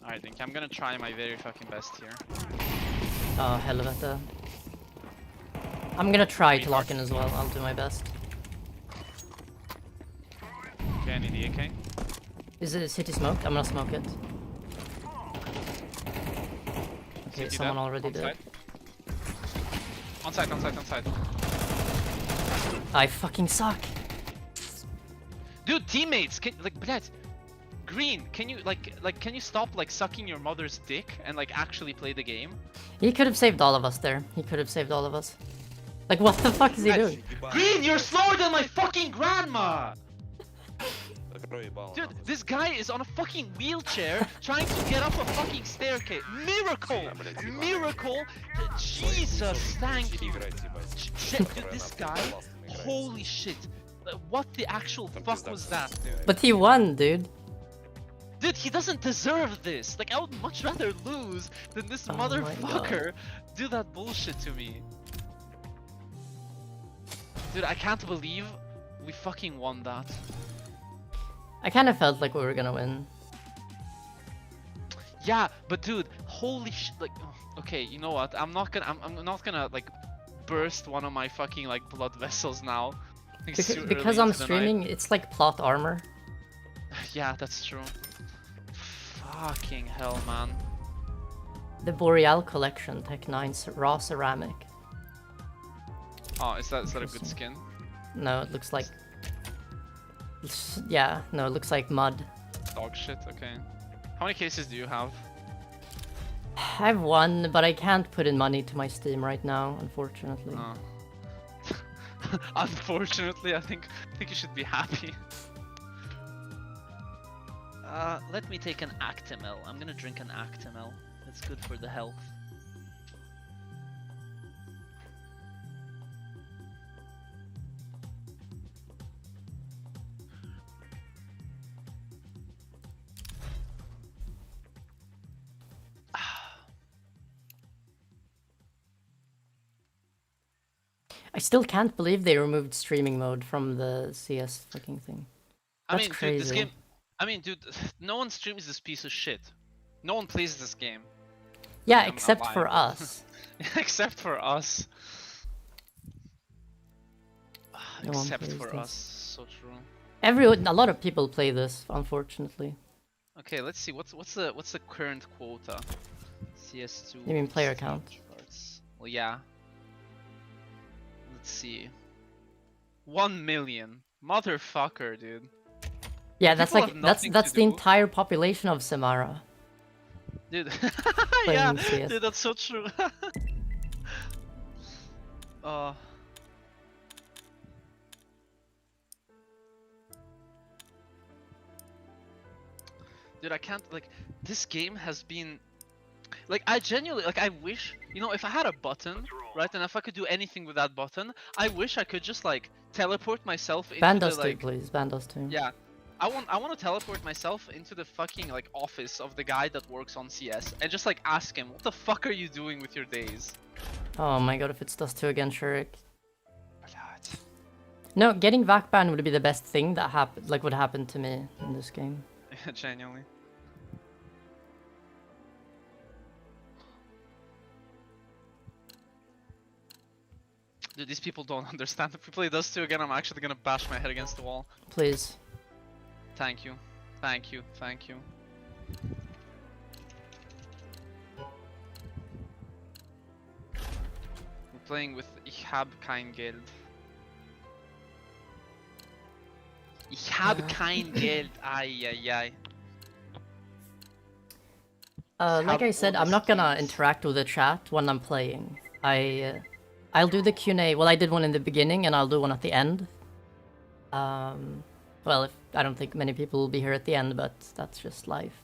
Alright, Dinky, I'm gonna try my very fucking best here. Oh, helvete. I'm gonna try to lock in as well. I'll do my best. Okay, I need the AK. Is it city smoke? I'm gonna smoke it. Okay, City someone dead. already On did. side. On side. I fucking suck. Dude, teammates, blядь, Green, can you can you stop like sucking your mother's dick and like actually play the game? He could have saved all of us there. He could have saved all of us. Like, what the fuck is he doing? Green, you're slower than my fucking grandma! Закрой ебало, Dude, нахуй. this guy is on a fucking wheelchair trying to get up a fucking staircase. Miracle! Miracle! Jesus, thank you! Играть, ебать. Shit, dude, this guy, holy shit. What the actual fuck was that? But he won, dude. Dude, he doesn't deserve this. Like, I would much rather lose than this Oh my motherfucker do that bullshit to me. Dude, I can't believe we fucking won that. I kind of felt like we were gonna win. Yeah, but dude, holy shit! Like, okay, you know what? I'm not gonna like burst one of my fucking like blood vessels now. It's too Because early I'm into the night. streaming, it's like plot armor. Yeah, that's true. Fucking hell, man. The Boreal Collection, Tech 9 Raw Ceramic. Oh, is that a good Interesting. skin? No, it looks like... Yeah, no, it looks like mud. Dog shit, okay. How many cases do you have? I have one, but I can't put in money to my Steam right now, unfortunately. Oh. Unfortunately, I think you should be happy. Let me take an Actimel. I'm gonna drink an Actimel. It's good for the health. I still can't believe they removed streaming mode from the CS fucking thing. I That's mean, crazy. dude, this game. I mean, dude, no one streams this piece of shit. No one plays this game. Yeah, I'm except lying. for us. Except for us. No one Except plays for this. us. So true. A lot of people play this, unfortunately. Okay, let's see. What's the current quota? CS2. You mean player Steam count? charts. Well, yeah. Let's see. 1 million. Motherfucker, dude. Yeah, that's People like have that's nothing that's to the do. entire population of Samara. Dude. Yeah, Playing CS. dude, that's so true. uh. Dude, I can't, like, this game has been, like, I genuinely, like, I wish, you know, if I had a button, right, and if I could do anything with that button, I wish I could just, like, teleport myself into Ban the, us too, like, please. Ban us too. yeah. I want to teleport myself into the fucking, like, office of the guy that works on CS, and just, like, ask him, what the fuck are you doing with your days? Oh my god, if it's Dust 2 again, Shurik. No, getting VAC ban would be the best thing that would happen to me in this game. Genuinely. Dude, these people don't understand. If we play Dust 2 again, I'm actually gonna bash my head against the wall. Please. Thank you. Thank you. Thank you. We're playing with Ich hab kein Geld. Ich hab kein Geld. Ay, ay, ay. Like I said, I'm not gonna interact with the chat when I'm playing. I'll do the Q&A. Well, I did one in the beginning, and I'll do one at the end. Well, I don't think many people will be here at the end, but that's just life.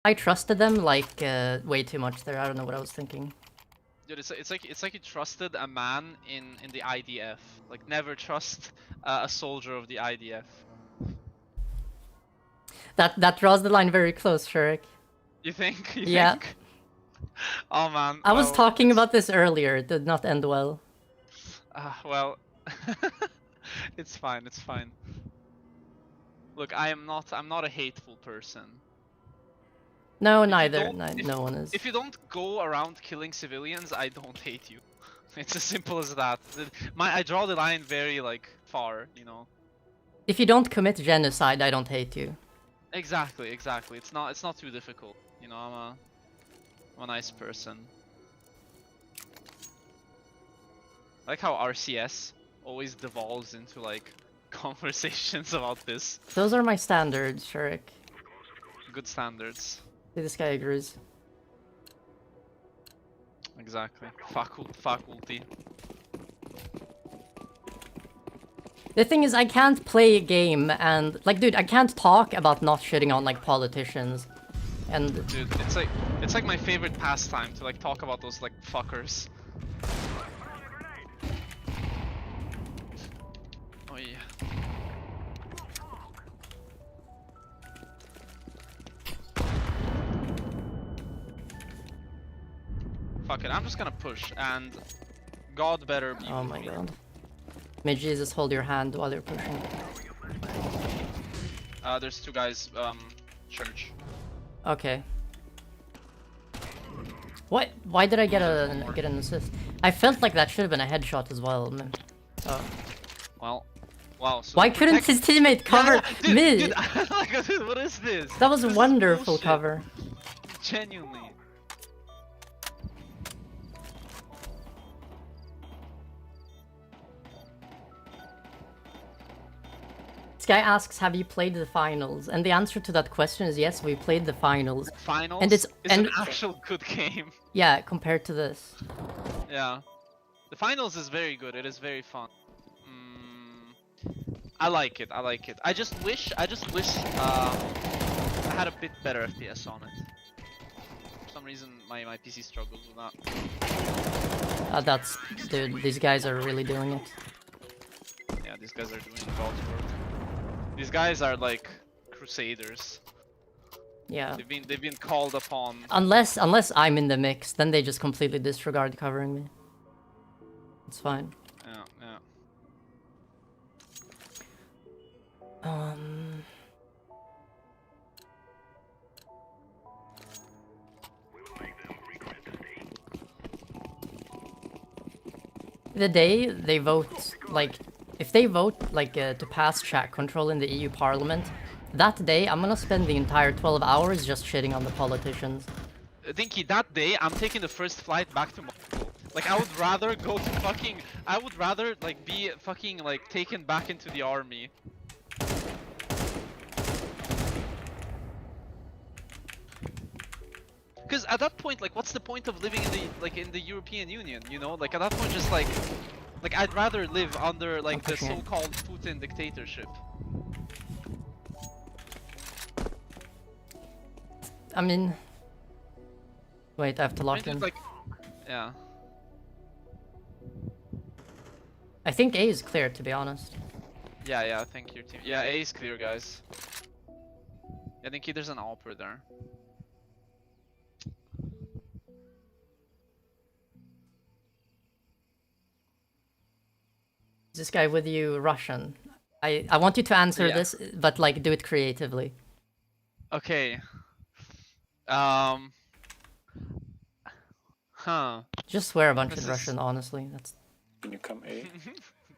I trusted them like way too much there. I don't know what I was thinking. Dude, it's like you trusted a man in the IDF. Like never trust a soldier of the IDF. That draws the line very close, Shurik. You think? You Yeah. think? Oh man. I was well, talking it's- about this earlier. It did not end well. Well, it's fine. It's fine. Look, I'm not a hateful person. No, If you neither. don't- if- No one is. If you don't go around killing civilians, I don't hate you. It's as simple as that. I draw the line very like far, you know. If you don't commit genocide, I don't hate you. Exactly, exactly. It's not too difficult. You know, I'm a nice person. I like how RCS always devolves into like conversations about this. Those are my standards, Shurik. Good standards. See, this guy agrees. Exactly. Faculty. The thing is, I can't play a game and, like, dude, I can't talk about not shitting on, like, politicians. And, Dude, it's like my favorite pastime to like talk about those like fuckers. Oh yeah. Fuck it, I'm just gonna push and God better be oh with my me. god. May Jesus hold your hand while you're pushing. There's two guys, church. Okay. What? Why did I get an assist? I felt like that should have been a headshot as well. Man. Oh. Well, wow. So Why couldn't his teammate cover dude, me? Dude, like, dude, what is this? That was a This is wonderful bullshit. cover. Genuinely. This guy asks, have you played the finals? And the answer to that question is yes, we played the finals. Finals And it's- is and- an actual good game. Yeah, compared to this. Yeah. The finals is very good. It is very fun. I like it. I like it. I just wish I had a bit better FPS on it. For some reason my PC struggles with that. That's... Dude, these guys are really doing it. Yeah, these guys are doing God's work. These guys are like crusaders. Yeah. They've been called upon. Unless I'm in the mix, then they just completely disregard covering me. It's fine. Yeah, yeah. The day they vote, like, if they vote, like, to pass chat control in the EU Parliament, that day I'm gonna spend the entire 12 hours just shitting on the politicians. Dinky, that day I'm taking the first flight back to Moscow. Like I would rather go to fucking. I would rather like be fucking like taken back into the army. Because at that point, like, what's the point of living in the European Union? You know, like at that point, just like I'd rather live under like the pushing it. so-called Putin dictatorship. I mean... Wait, I have to I lock mean, in. just, like, yeah. I think A is clear, to be honest. Yeah, I think your team. Yeah, A is clear, guys. I think there's an Alper there. Is this guy with you Russian? I want you to answer Yeah. this, but like do it creatively. Okay. Huh. Just swear a bunch This in is- Russian, honestly. That's Can you come A?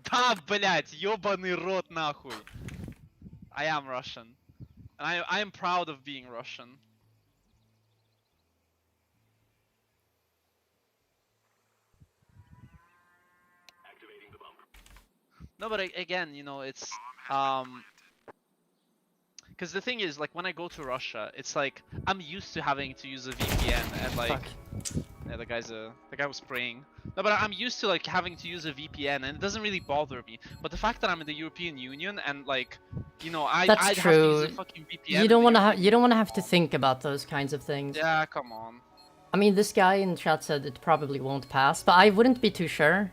Да, блять, ёбаный рот нахуй. I am Russian. And I am proud of being Russian. No, but again, you know, it's Because the thing is, like, when I go to Russia, it's like I'm used to having to use a VPN, and like, Fuck. yeah, the guy was praying. No, but I'm used to like having to use a VPN, and it doesn't really bother me. But the fact that I'm in the European Union and like, you know, I'd That's have to use a true. fucking VPN. You in don't the want to European you don't want to Union. have to think about those kinds of things. Yeah, come on. I mean, this guy in chat said it probably won't pass, but I wouldn't be too sure.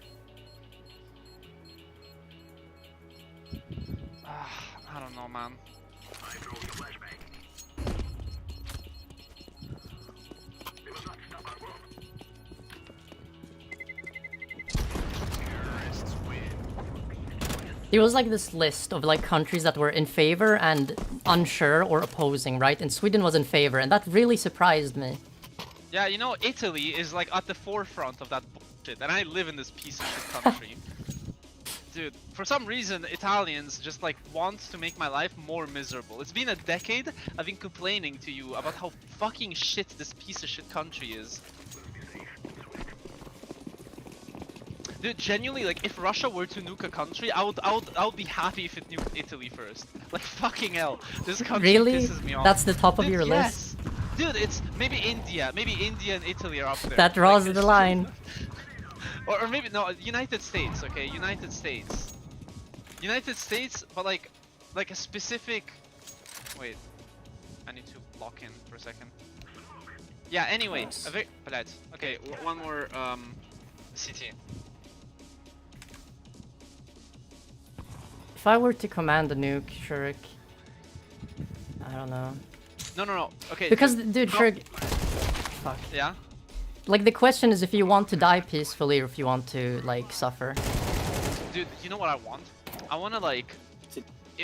I don't know, man. I throw the flashbang. They will not stop our work. Terrorists win. There was like this list of like countries that were in favor and unsure or opposing, right? And Sweden was in favor, and that really surprised me. Yeah, you know, Italy is like at the forefront of that bullshit, and I live in this piece of shit country. Dude, for some reason, Italians just like want to make my life more miserable. It's been a decade I've been complaining to you about how fucking shit this piece of shit country is. Dude, genuinely, like, if Russia were to nuke a country, I would be happy if it nuked Italy first. Like, fucking hell, this country Really? pisses me off. That's the top of Dude, your yes. list? Dude, it's maybe India and Italy are up there. That draws Like, the line. or maybe, no, United States, okay, United States. United States, but like a specific... Wait, I need to lock in for a second. Yeah, anyway, Nice. okay, one more, city. If I were to command a nuke, Shurik, I don't know. No, okay. Because, dude, no. Shurik... Fuck. Yeah? Like, the question is if you want to die peacefully or if you want to, like, suffer. Dude, you know what I want? I want to like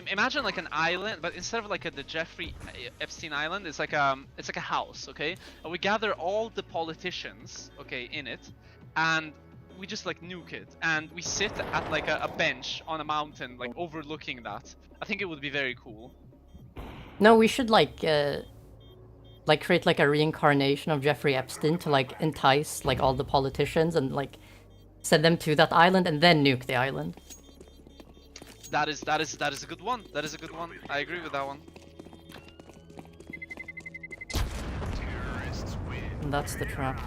imagine like an island, but instead of like the Jeffrey Epstein Island, it's like a house, okay? And we gather all the politicians, okay, in it, and we just like nuke it, and we sit at like a bench on a mountain, like overlooking that. I think it would be very cool. No, we should, like create, like, a reincarnation of Jeffrey Epstein to, like, entice, like, all the politicians and, like, send them to that island and then nuke the island. That is a good one. That is a good one. I agree with that one. Terrorists win. And that's the trap.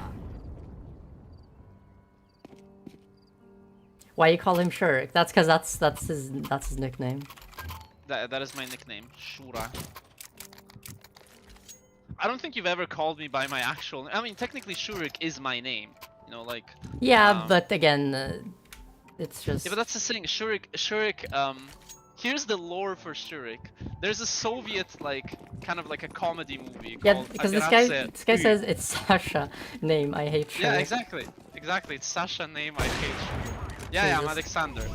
Why you call him Shurik? That's because that's his nickname. That is my nickname, Shura. I don't think you've ever called me by my actual... I mean, technically Shurik is my name. You know, like... Yeah, but again, it's just... Yeah, but that's the thing. Shurik, here's the lore for Shurik. There's a Soviet, like, kind of like a comedy movie Yeah, called because this Operace guy Ü. says it's Sasha name. I hate Shurik. Yeah, exactly. It's Sasha name, I hate Shurik. Yeah, I'm Jesus. Alexander.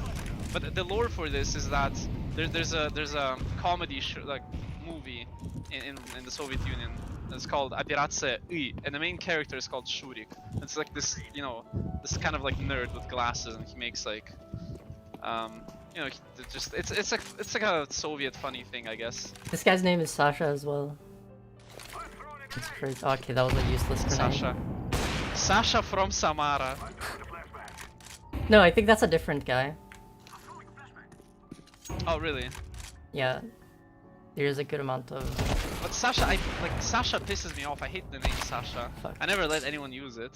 But the lore for this is that there's a comedy like movie in the Soviet Union. It's called Operace Ü, and the main character is called Shurik. It's like this, you know, this kind of like nerd with glasses, and he makes like, you know, it's like a Soviet funny thing, I guess. This guy's name is Sasha as well. It's crazy. Okay, that was a useless grenade. Sasha from Samara. No, I think that's a different guy. Oh really? Yeah, there's a good amount of... But Sasha, Sasha pisses me off. I hate the name Sasha. Fuck. I never let anyone use it.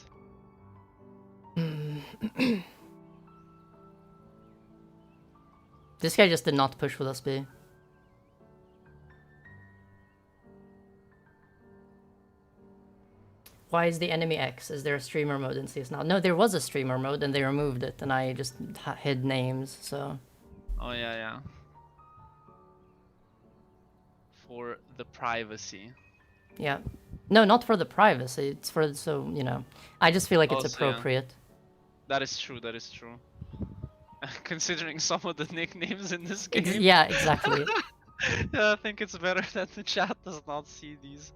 This guy just did not push with us, B. Why is the enemy X? Is there a streamer mode in CS now? No, there was a streamer mode and they removed it, and I just hid names, so... Oh yeah. For the privacy. Yeah. No, not for the privacy, it's for, so, you know. I just feel like it's Also, yeah. appropriate. That is true. Considering some of the nicknames in this game. Yeah, exactly. Yeah, I think it's better that the chat does not see these.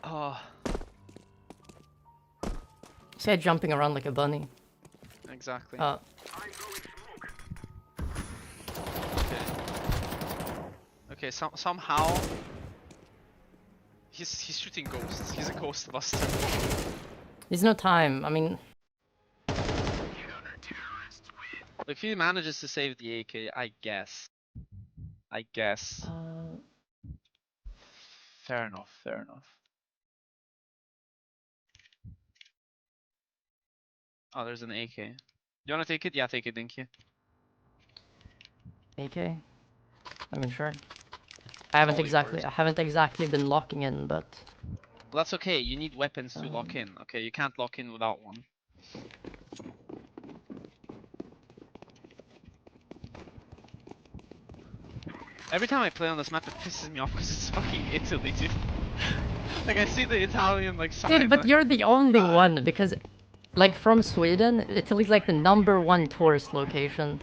Oh, This guy jumping around like a bunny. exactly. Oh, Okay, somehow he's shooting ghosts. He's a ghost buster. there's no time, I mean... If he manages to save the AK, I guess. I guess. Fair enough, fair enough. Oh, there's an AK. You wanna take it? Yeah, take it, Dinky. AK? I mean, sure. I haven't all exactly, yours. I haven't exactly been locking in, but Well, that's okay. You need weapons to lock in. Okay, you can't lock in without one. Every time I play on this map, it pisses me off because it's fucking Italy, dude. Like I see the Italian like sign. dude, but you're the only one because, like, from Sweden, Italy's like the #1 tourist location.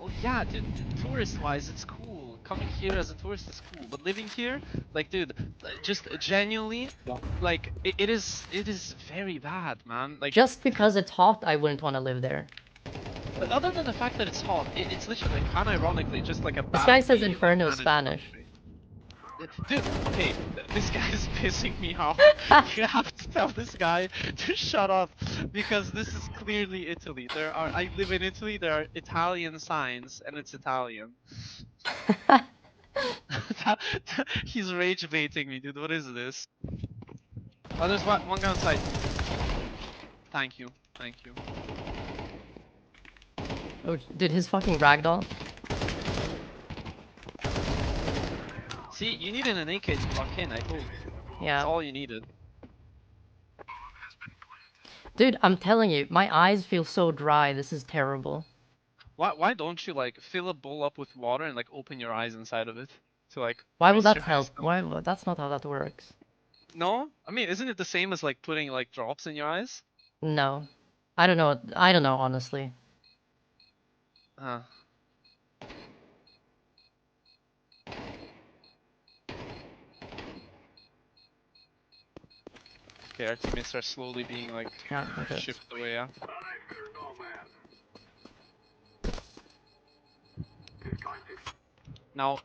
Well, yeah, dude. Tourist-wise, it's cool. Coming here as a tourist is cool, but living here, like, dude, just genuinely, like, it is very bad, man. Like, Just because it's hot, I wouldn't want to live there. but other than the fact that it's hot, it's literally, unironically, just like a This guy says badly, like, Inferno managed Spanish. country. Dude, okay, this guy is pissing me off. You have to tell this guy to shut up because this is clearly Italy. I live in Italy. There are Italian signs, and it's Italian. He's rage baiting me, dude. What is this? Oh, there's one guy outside. Thank you, thank you. Oh, dude, his fucking ragdoll. See, you needed an AK to lock in. I told you. Yeah. That's all you needed. Dude, I'm telling you, my eyes feel so dry. This is terrible. Why don't you like fill a bowl up with water and like open your eyes inside of it to like Why will that moisturize help? them? Why? That's not how that works. No, I mean, isn't it the same as like putting like drops in your eyes? No. I don't know. I don't know, honestly. Uh. Okay, our teammates are slowly being like Yeah, okay. shipped away. Yeah. Now,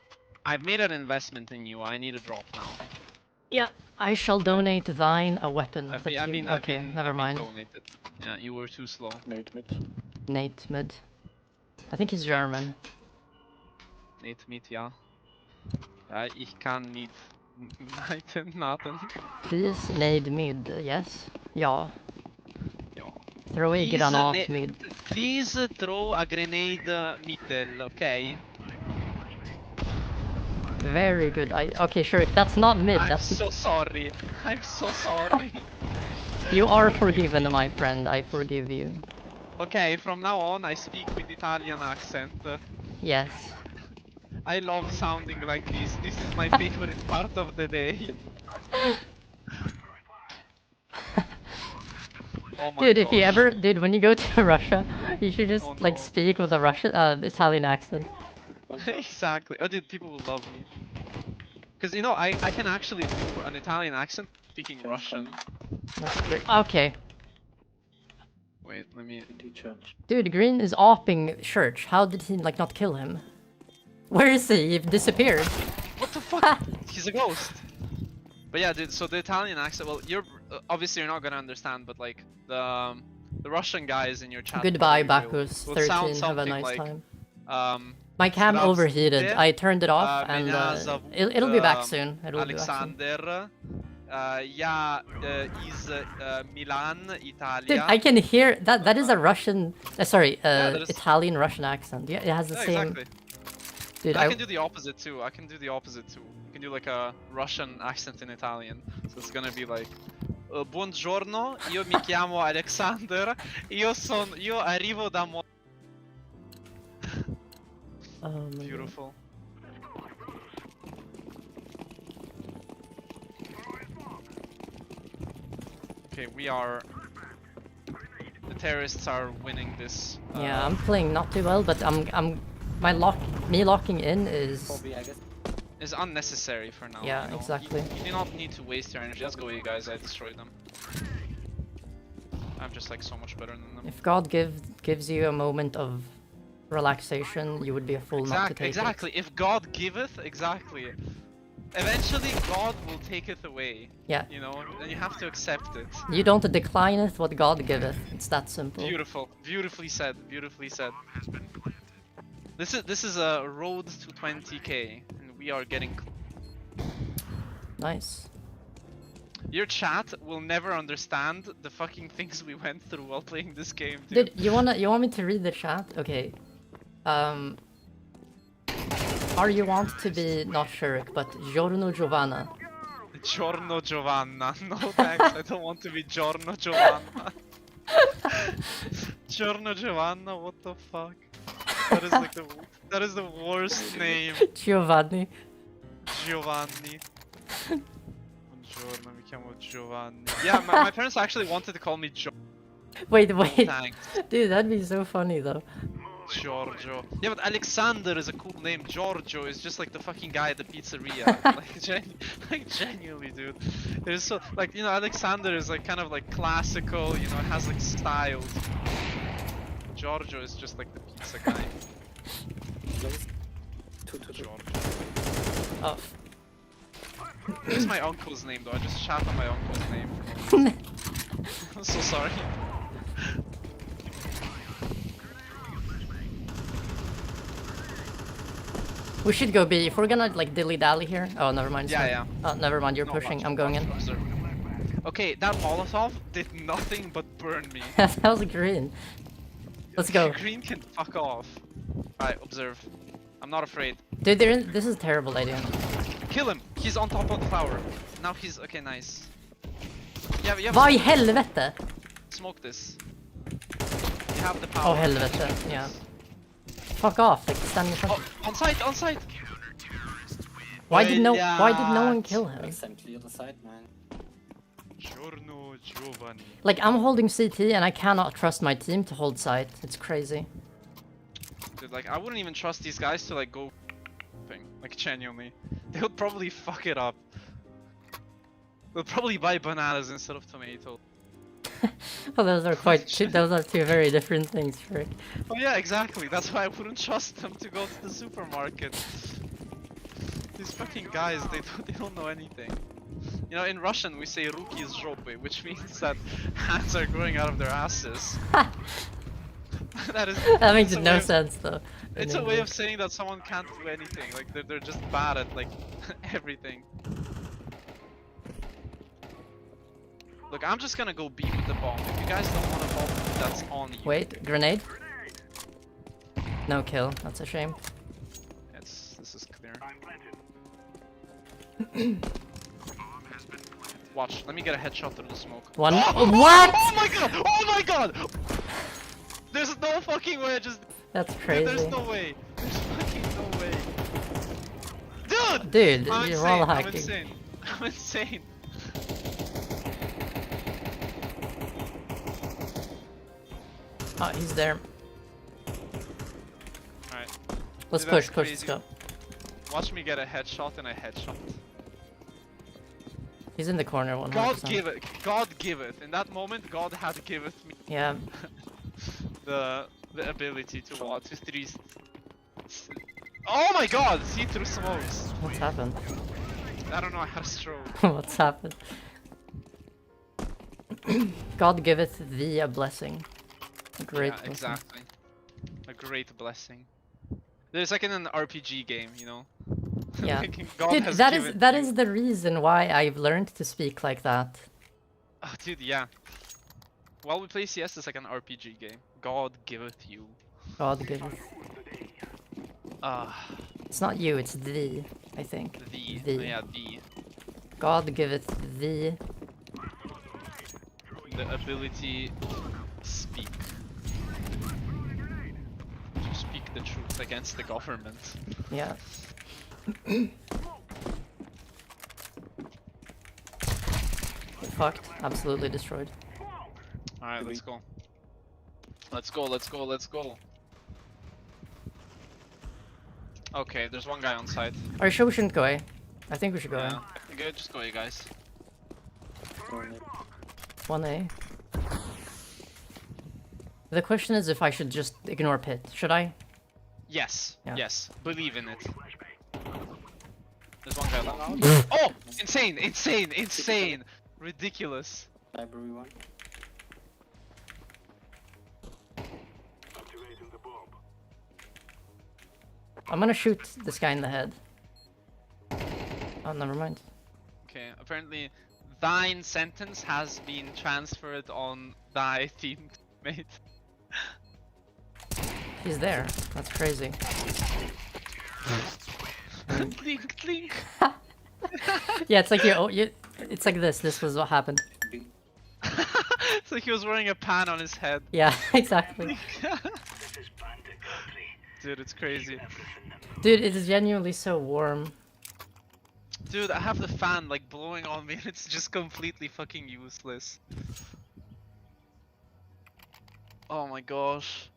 I've made an investment in you. I need a drop now. Yeah, I shall donate thine a weapon I've that been, I've you... been, Okay, I've been, never I've been mind. donated. Yeah, you were too slow. Nate mid. Nate mid. I think he's German. Nate mit, ja. Ja, ich kann nicht. Nein, nothing. Please nade mid, yes? Ja. Ja. Throw a granat mid. Please throw a grenade middle, okay? Very good. Okay, sure, if that's not mid, I'm that's... so sorry. I'm so sorry. You are forgiven, my friend. I forgive you. Okay, from now on I speak with Italian accent. Yes. I love sounding like this. This is my favorite part of the day. Oh my Dude, if you gosh. ever... Dude, when you go to Russia, you should just, Oh like, no. speak with a Russian... Italian accent. Exactly. Oh dude, people will love me. Because you know, I can actually do an Italian accent speaking Russian. That's great. Okay. Wait, let me... City church. Dude, Green is opping Church. How did he, like, not kill him? Where is he? He disappeared. What the fuck? He's a ghost. But yeah, dude, so the Italian accent, well, you're... obviously you're not gonna understand, but like, the Russian guys in your chat... Goodbye, probably Bacchus13. sound Have a something nice like, time. My cam overheated. Здравствуйте, I turned it off, and меня зовут, it'll be back soon. It'll be back soon. Alexander. Я из Milan, Italia. Dude, I can hear that. That is a Russian. Sorry, that is- Italian Russian accent. Yeah, it has the Yeah, same. exactly. Dude, I can do the opposite too. I can do the opposite too. You can do like a Russian accent in Italian. So it's gonna be like, buongiorno, io mi chiamo Alexander, io arrivo da Beautiful. Okay, we are... The terrorists are winning this. Yeah, I'm playing not too well, but me locking in is... Is unnecessary for now. Yeah, you know? exactly. You do not need to waste your energy. Let's go, you guys. I destroyed them. I'm just like so much better than them. If God gives you a moment of relaxation, you would be a fool not to take Exactly. If God giveth, exactly. Eventually, God will take it away. Yeah. You know, and you have to accept it. it. You don't declineth what God giveth. It's that simple. Beautiful. Beautifully said. Beautifully said. This is a road to 20k, and we are getting. Nice. Your chat will never understand the fucking things we went through while playing this game, dude. Dude, you want me to read the chat? Okay. Are you want to be not Shirk, but Giorno Giovanna? Giorno Giovanna. No thanks, I don't want to be Giorno Giovanna. Giorno Giovanna, what the fuck? That is like that is the worst name. Giovanni. Giovanni. Buongiorno, mi chiamo Giovanni. Yeah, my parents actually wanted to call me Wait, No wait. thanks. Dude, that'd be so funny though. Giorgio. Yeah, but Alexander is a cool name. Giorgio is just like the fucking guy at the pizzeria. like genuinely, dude. It is so like, you know, Alexander is like kind of like classical. You know, it has like style. Giorgio is just like the pizza guy. Giorgio. Oh. It's my uncle's name though. I just shot on my uncle's name. I'm so sorry. We should go B if we're gonna like dilly dally here. Oh, never mind. Yeah, sorry. yeah. Oh, never mind. You're No, pushing. watch, I'm going watch, in. observe. Okay, that Molotov did nothing but burn me. that was green. Let's go. Green can fuck off. Alright, observe. I'm not afraid. Dude, they're in, this is a terrible idea. Kill him! He's on top of the tower. Now he's... Okay, nice. Yeah, you have Vad i helvete? smoke this. You have the power. Oh, helvete. Yeah. Fuck off. Like, stand in front. Oh, on site, on site! Why did no one kill him? Next time clear the site, man. Giorno Giovanni. Like, I'm holding CT and I cannot trust my team to hold site. It's crazy. Dude, like, I wouldn't even trust these guys to, like, go... Like, genuinely. They would probably fuck it up. They'll probably buy bananas instead of tomato. Well, those are those are two very different things, Frick. Oh yeah, exactly. That's why I wouldn't trust them to go to the supermarket. These fucking guys, they don't know anything. You know, in Russian we say "ruki is zhopy," which means that hands are growing out of their asses. That makes it's a no way of- sense, though. It's a way of saying that someone can't do anything. Like they're just bad at like everything. Look, I'm just gonna go B with the bomb. If you guys don't want to bomb, that's on you. Wait, grenade? No kill. That's a shame. This is clear. Watch, let me get a headshot through the smoke. One. Oh, What? Oh my god! Oh my god! There's no fucking way I just... That's Dude, crazy. there's no way. There's fucking no way. Dude! Dude, I'm you're insane. all I'm hacking. insane. I'm insane. Oh, he's there. Alright. Let's Dude, that's push, let's crazy. go. Watch me get a headshot and a headshot. He's in the corner, 100%. God give it. God give it. In that moment, God had given me Yeah. the ability to what? To three. Oh my god! See through smokes. What's happened? I don't know. I had a stroke. What's happened? God giveth thee a blessing. A great Yeah, blessing. exactly. A great blessing. There's like in an RPG game, you know. Yeah. Like, God Dude, has that is given that you- is the reason why I've learned to speak like that. Oh, dude, yeah. While we play CS, it's like an RPG game. God giveth you. God giveth. Ah, It's not you, it's thee, I think. the. Thee. Oh, yeah, the. God giveth thee. The ability to speak. To speak the truth against the government. Yeah. Fucked. Absolutely destroyed. Alright, let's go. Let's go, let's go, let's go. Okay, there's one guy on site. Are you sure we shouldn't go A? I think we should go Yeah. Good, just go, you guys. A. 1A. The question is if I should just ignore pit. Should I? Yes, Yeah. yes, believe in it. There's one guy left. Oh! Insane, insane, insane! Ridiculous. Library one. Activating the bomb. I'm gonna shoot this guy in the head. Oh, never mind. Okay, apparently thine sentence has been transferred on thy teammate. He's there. That's crazy. Clink, clink. Yeah, it's like it's like this. This was what happened. Big. It's like he was wearing a pan on his head. Yeah, exactly. Dude, it's crazy. Dude, it is genuinely so warm. Dude, I have the fan like blowing on me and it's just completely fucking useless. Oh my gosh.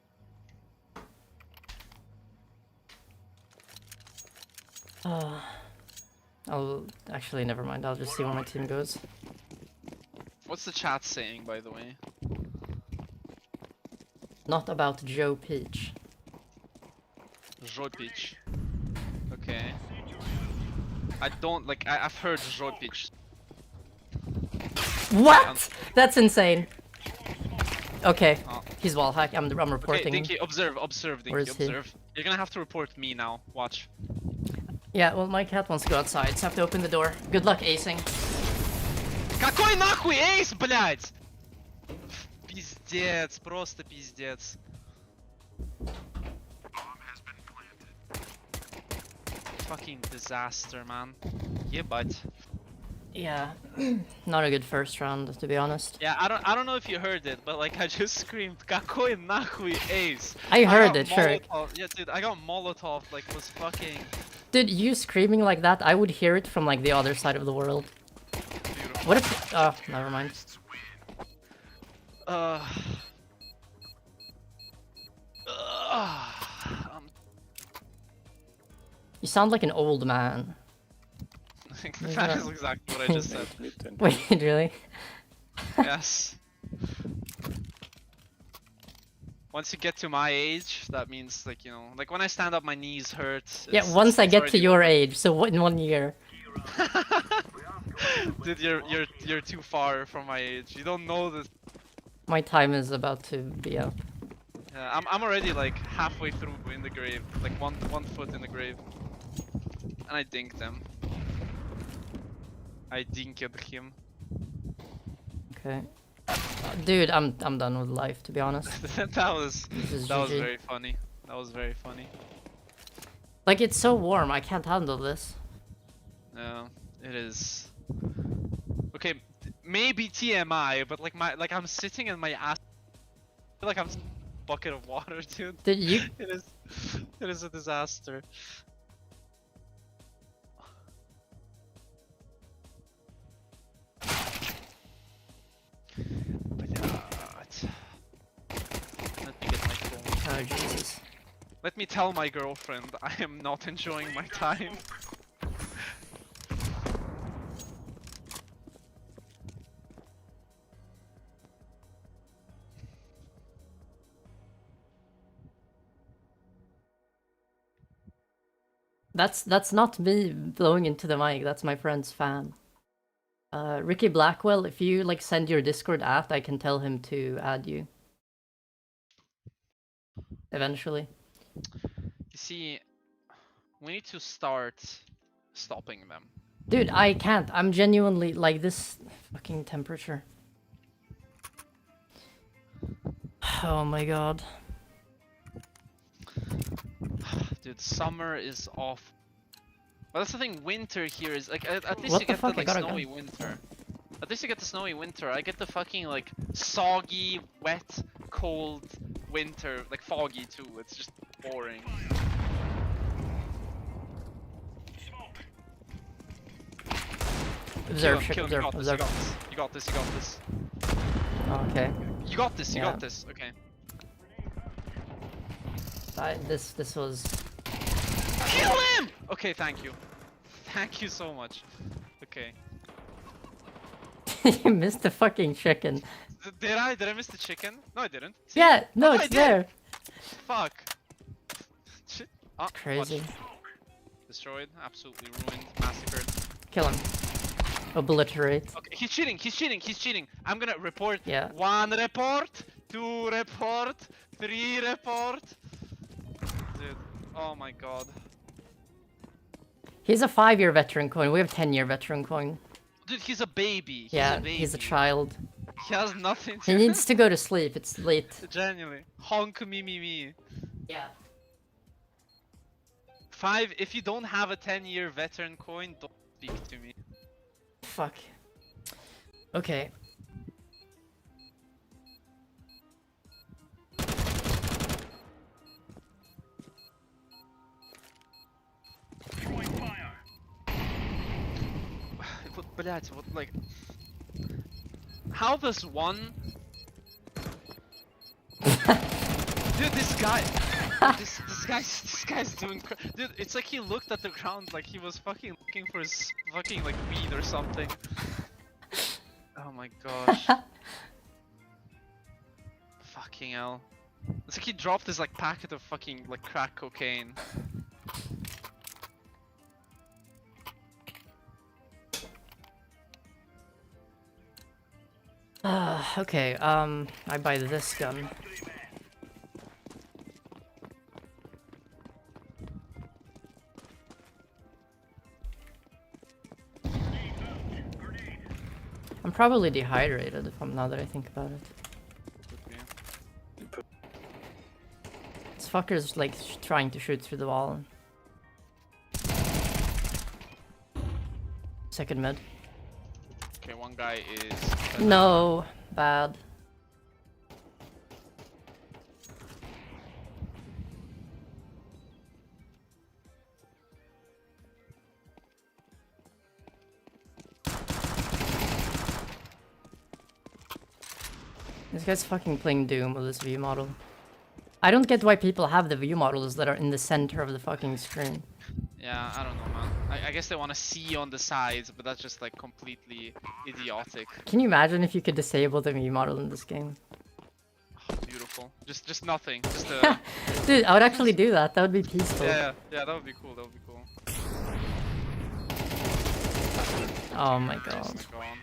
I'll actually never mind. I'll just see where my team goes. What's the chat saying, by the way? Not about Joe Peach. Jopic. Okay. I don't like. I've heard Jopic. What? That's insane. Okay, Oh. he's wallhack. I'm Okay, reporting. Dinky, observe, observe, Where Dinky, is he? observe. You're gonna have to report me now. Watch. Yeah, well, my cat wants to go outside, so I have to open the door. Good luck acing. Какой нахуй эйс, блядь? Пиздец, просто пиздец. Fucking disaster, man. Ебать. Yeah, not a good first round, to be honest. Yeah, I don't know if you heard it, but like I just screamed, "Какой нахуй ace?" I heard got it, sure. Molotov- Yeah, dude, I got Molotov, like was fucking Dude, you screaming like that, I would hear it from like the other side of the world. beautiful. What if? Oh, never mind. Um, You sound like an old man. that is exactly what I just said. Wait, really? Yes. Once you get to my age, that means like, you know, like when I stand up my knees hurt. Yeah, once I get to your age, so what in 1 year? Dude, you're too far from my age. You don't know this. My time is about to be up. Yeah, I'm already like halfway through in the grave, like one foot in the grave, and I dinked him. I dinked him. Okay. Dude, I'm done with life, to be honest. that was This is that was GG. very funny. That was very funny. Like, it's so warm, I can't handle this. No, it is. Okay, maybe TMI, but like I'm sitting in my ass. I feel like I'm a bucket of water, dude. Did you? It is a disaster. But let me get my phone. Oh, Jesus. Let me tell my girlfriend I am not enjoying my time. That's not me blowing into the mic, that's my friend's fan. Ricky Blackwell, if you like send your Discord app, I can tell him to add you. Eventually. You see, we need to start stopping them. Dude, I can't. I'm genuinely like this fucking temperature. Oh my god. Dude, summer is off. But that's the thing, winter here is like at least What you the get fuck? the I like got a snowy gun. winter. At least you get the snowy winter. I get the fucking like soggy, wet, cold winter, like foggy too. It's just boring. Observe, Kill him, observe, you observe. got this, you got this. Oh, okay. You got this, you Yeah. got this. Okay. This was. Kill him! Okay, thank you. Thank you so much. Okay. You missed the fucking chicken. Did I miss the chicken? No, I didn't. See? Yeah, no, Oh, I it's did. there. Fuck. Shit. Ah, watch. Crazy. Destroyed, absolutely ruined, massacred. Kill him. Obliterate. Okay, he's cheating, he's cheating, he's cheating. I'm gonna report. Yeah. 1 report, 2 report, 3 report. Dude. Oh my god. He's a 5-year veteran coin. We have 10-year veteran coin. Dude, he's a baby. Yeah, a baby. he's a child. He has nothing He to needs to go to sleep. It's late. Genuinely. Honk me me me. Yeah. 5, if you don't have a 10-year veteran coin, don't speak to me. Fuck. Okay. Throwing fire. Блять, what like... How does one... Dude, this guy... this guy's doing... Dude, it's like he looked at the ground like he was fucking looking for his fucking like weed or something. Oh my gosh. Fucking hell. It's like he dropped his like packet of fucking like crack cocaine. Okay, I buy this gun. I'm probably dehydrated if I'm now that I think about it. This fucker's like trying to shoot through the wall. Second mid. Okay, one guy is... No, bad. This guy's fucking playing Doom with this view model. I don't get why people have the view models that are in the center of the fucking screen. Yeah, I don't know, man. I guess they want to see on the sides, but that's just like completely idiotic. Can you imagine if you could disable the view model in this game? Oh, beautiful. Just nothing. Just Dude, I would actually do that. That would be peaceful. yeah, that would be cool. That would be cool. Oh my god. Go on.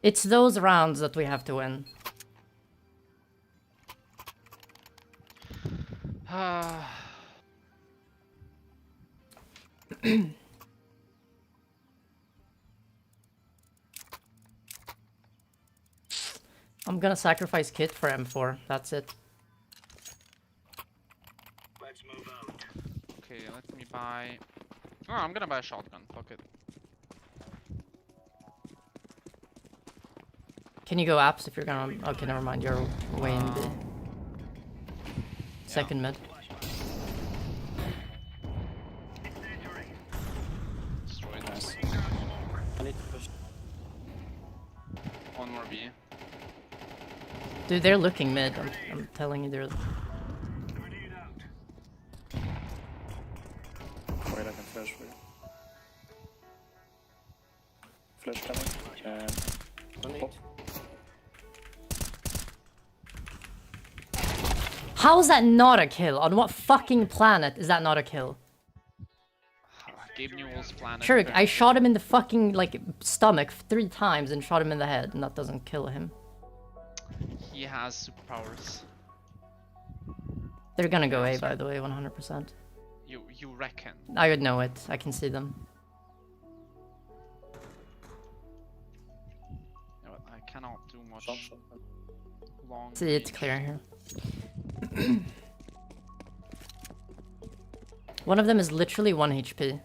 It's those rounds that we have to win. I'm gonna sacrifice Kit for M4. That's it. Let's move out. Okay, let me buy... Oh, I'm gonna buy a shotgun. Fuck it. Can you go apps if you're gonna... Okay, never mind. You're way in B. Second mid. Destroyed. Nice. I need to push. One more B. Dude, they're looking mid. I'm telling you, they're... Grenade out. Wait, I can flash for you. Flash coming. And... Oh. How is that not a kill? On what fucking planet is that not a kill? Gabe Newell's planet. Sure, I shot him in the fucking, like, stomach 3 times and shot him in the head, and that doesn't kill him. He has superpowers. They're gonna go A, by the way, 100%. You reckon? I would know it. I can see them. You know what, I cannot do much Shot, shot. long. See, it's range. clear here. One of them is literally 1 HP.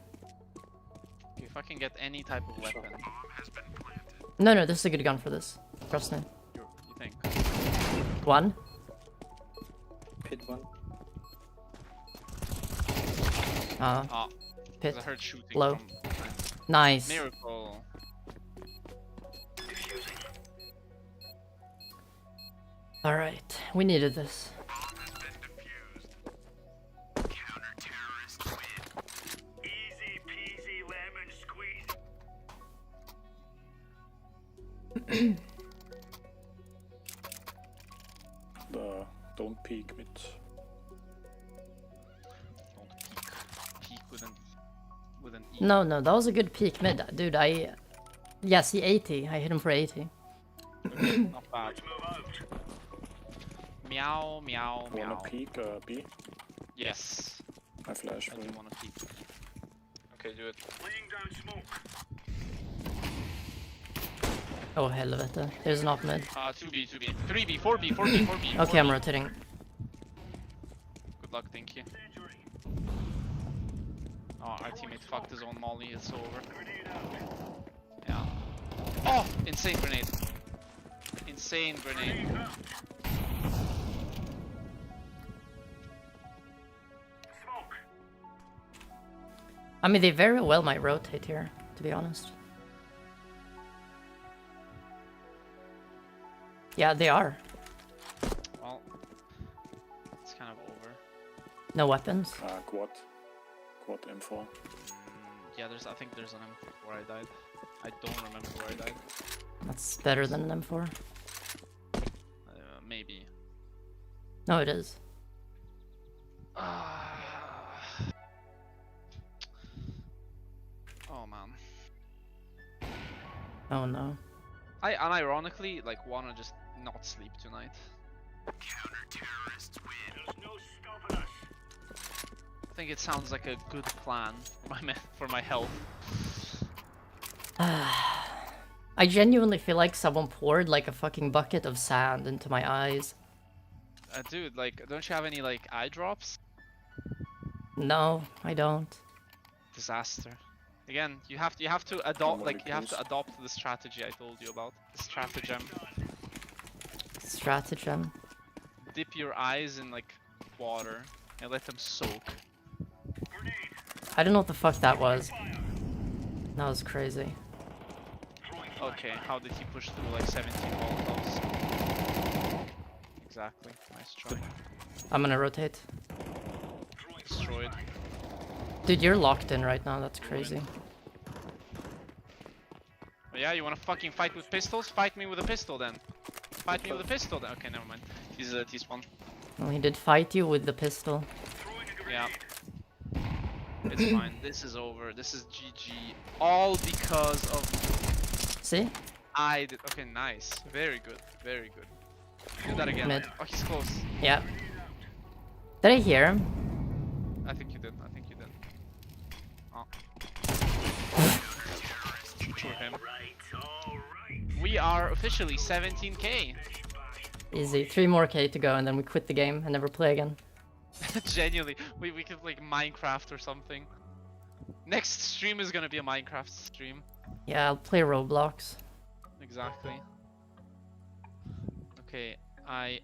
If I can get any type of weapon, No, this is a good gun for this. Trust me. you think? 1. Pit one. Ah, Pit. I heard shooting. Low. From... Nice. Miracle. Alright, we needed this. Counter-terrorist win. Easy peasy lemon squeeze. Don't peek mid. Don't peek. Peek with an E. No, that was a good peek mid. Dude, Yeah, see 80. I hit him for 80. Not bad. Let's move out. Meow, meow, Wanna meow. peek B? Yes, I flash I for do you. want to peek. Okay, do it. Laying down smoke. Oh, helvete. There's an op mid. 2B, 2B. 3B, 4B, 4B, 4B. Okay, I'm rotating. Good luck, thank you. Oh, our teammate fucked his own molly, it's over. Yeah. Oh! Insane grenade. Insane grenade. Smoke. I mean, they very well might rotate here, to be honest. Yeah, they are. Well, it's kind of over. No weapons. Quad. Quad info. Yeah, I think there's an M4 where I died. I don't remember where I died. That's better than an M4. Maybe. No, it is. Oh man. Oh no. I unironically like wanna just not sleep tonight. There's no stopping us. I think it sounds like a good plan for my health. I genuinely feel like someone poured like a fucking bucket of sand into my eyes. Dude, like, don't you have any like eye drops? No, I don't. Disaster. Again, you have to adopt Somebody like you have to please. adopt the strategy I told you about. The stratagem. Stratagem. Dip your eyes in like water and let them soak. I don't know what the fuck that was. That was crazy. Okay, how did he push through like 17 molotovs? Exactly. Nice try. I'm gonna rotate. Destroyed. Dude, you're locked in right now. That's crazy. Oh, yeah, you wanna fucking fight with pistols? Fight me with a pistol then. Fight me with a pistol then. Okay, never mind. He's T-spawn. Well, he did fight you with the pistol. Yeah. It's fine. This is over. This is GG. All because of See? I did. Okay, nice. Very good. Very good. Do that again. Mid. Oh, he's close. Yeah. Did I hear him? I think you did. I think you did. Oh. For him. We are officially 17k. Easy. 3 more K to go and then we quit the game and never play again. Genuinely, we could like Minecraft or something. Next stream is gonna be a Minecraft stream. Yeah, I'll play Roblox. Exactly. Okay, I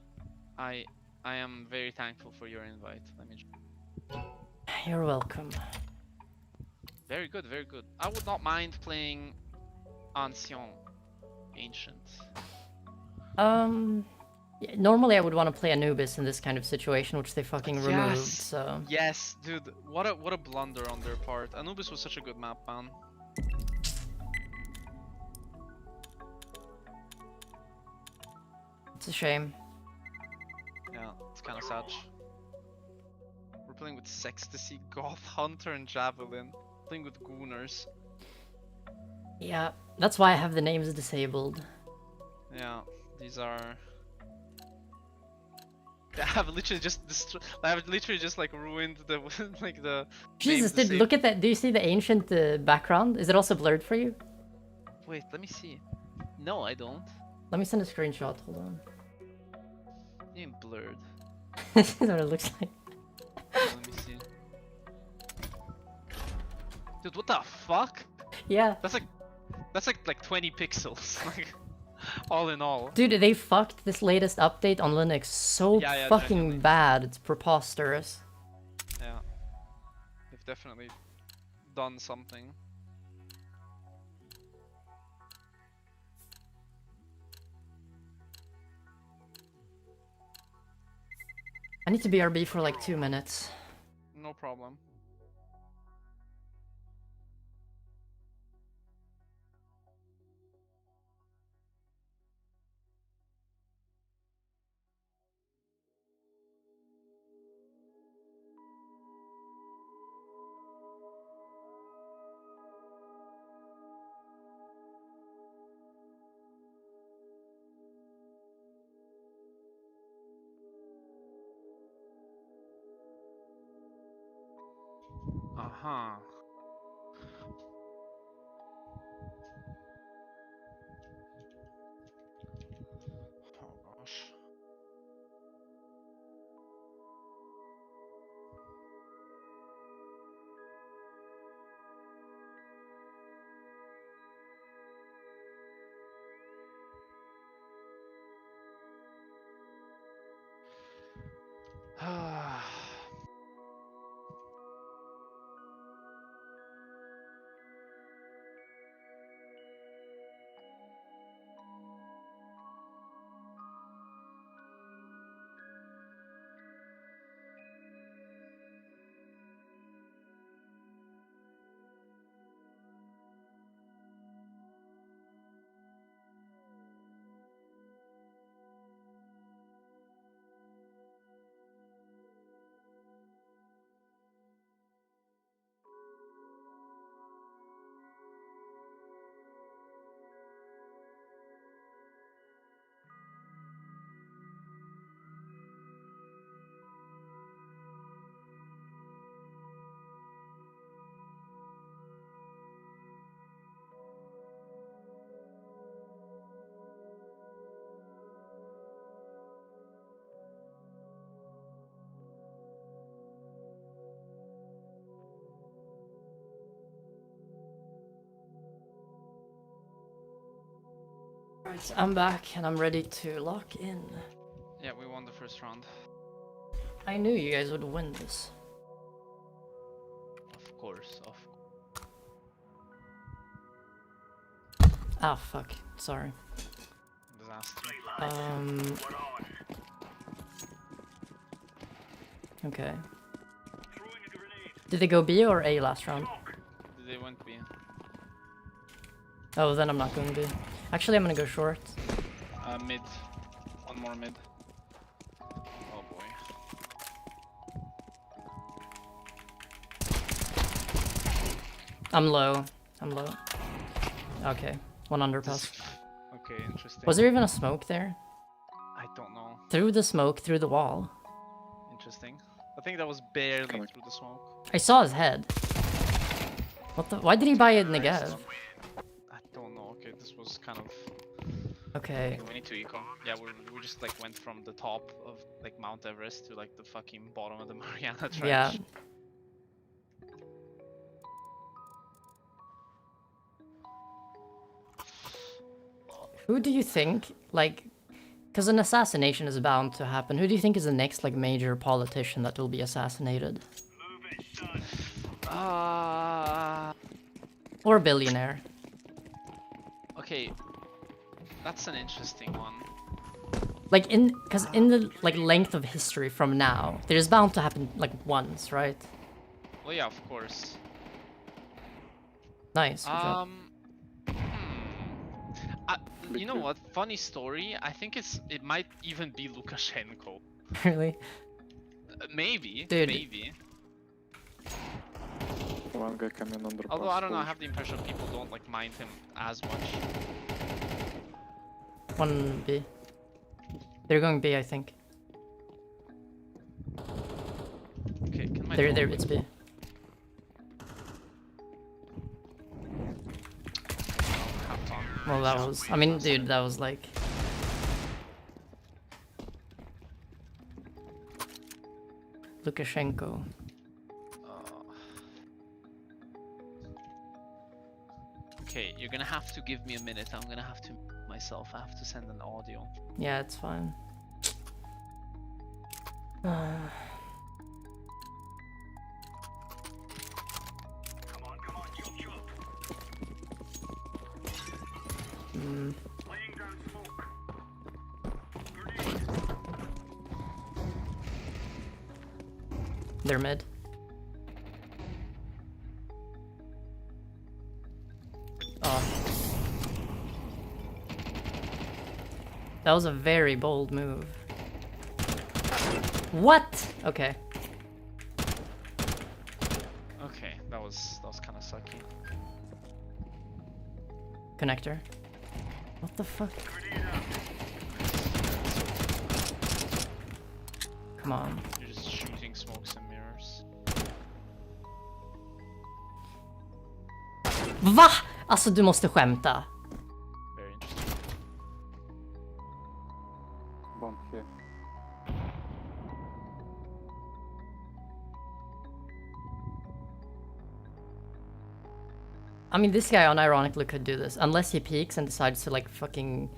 am very thankful for your invite. Let me. You're welcome. Very good, very good. I would not mind playing Ancient, Ancient. Yeah, normally I would want to play Anubis in this kind of situation, which they fucking removed, Yes. so... Yes, dude. What a blunder on their part. Anubis was such a good map, man. It's a shame. Yeah, it's kind of sad. We're playing with Sextasy, Goth Hunter, and Javelin. Playing with Gooners. Yeah, that's why I have the names disabled. Yeah, these are. I have literally just I have literally just like ruined the like the. Jesus, name dude, look at that. Do you see the ancient background? Is it also blurred for you? Wait, let me see. No, I don't. Let me send a screenshot. Hold on. You mean blurred? This is what it looks like. Let me see. Dude, what the fuck? Yeah. That's like 20 pixels. Like, all in all. Dude, they fucked this latest update on Linux so Yeah, fucking genuinely. bad. It's preposterous. Yeah. They've definitely done something. I need to BRB for like 2 minutes. No problem. Huh. Oh gosh. Right, I'm back and I'm ready to lock in. Yeah, we won the first round. I knew you guys would win this. Of course, of Ah, fuck. Sorry. disaster. Okay. Throwing a grenade. Did they go B or A last round? They went B. Oh, then I'm not going B. Actually, I'm gonna go short. Mid. One more mid. Oh boy. I'm low. I'm low. Okay. One underpass. Okay, interesting. Was there even a smoke there? I don't know. Through the smoke, through the wall. Interesting. I think that was barely Coming. through the smoke. I saw his head. What the? Why did he buy it Negev? I don't know. Okay, this was kind of. Okay. We need to eco. Yeah, we just like went from the top of like Mount Everest to like the fucking bottom of the Mariana Trench. Yeah. Who do you think, like, because an assassination is bound to happen, who do you think is the next, like, major politician that will be assassinated? Move it, son. Or billionaire? Okay, that's an interesting one. Like, because in the, like, length of history from now, there's bound to happen, like, once, right? Well, yeah, of course. Nice, good job. You know what? Funny story. I think it might even be Lukashenko. Really? Maybe. Dude. Maybe. One guy coming under. Although I don't know, I have the impression people don't like mind him as much. 1B. They're going B, I think. Okay, can my There, dog- it's B. Have on. Well, that was, I mean, dude, that was like... Lukashenko. Okay, you're gonna have to give me a minute. I'm gonna have to myself. I have to send an audio. Yeah, it's fine. Come on, chop chop. Mm, Laying down smoke. Grenade. they're mid. Oh. That was a very bold move. What? Okay. Okay, that was kind of sucky. Connector. What the fuck? Grenade out. Come on. You're just shooting smokes and mirrors. Va? Alltså du måste skämta. Very interesting. Bomb here. I mean, this guy unironically could do this, unless he peeks and decides to like fucking...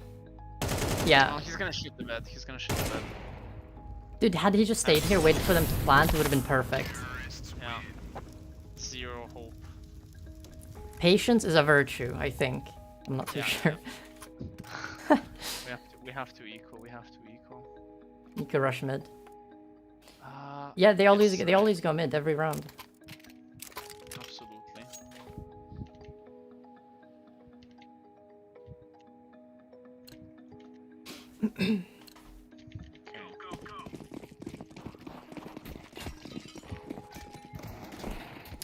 Yeah. Oh, he's gonna shoot the bed. He's gonna shoot the bed. Dude, had he just stayed here, waited for them to plant, it would have been perfect. Yeah. Zero hope. Patience is a virtue, I think. I'm not too Yeah. sure. We have to eco. We have to eco. You could rush mid. Uh, Yeah, they always yes, go mid every round. Absolutely. Okay.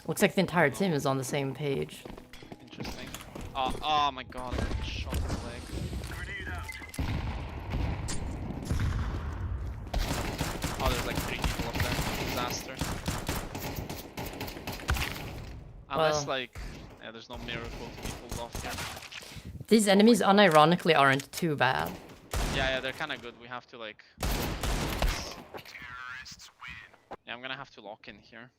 Looks like the entire team is on the same page. Interesting. Oh my god, I got shot in the leg. Grenade out. Oh, there's like 3 people up there. Disaster. Unless Well. like, yeah, there's no miracle to be pulled off here. These enemies unironically aren't too bad. Yeah, they're kind of good. We have to like. Yeah, I'm gonna have to lock in here.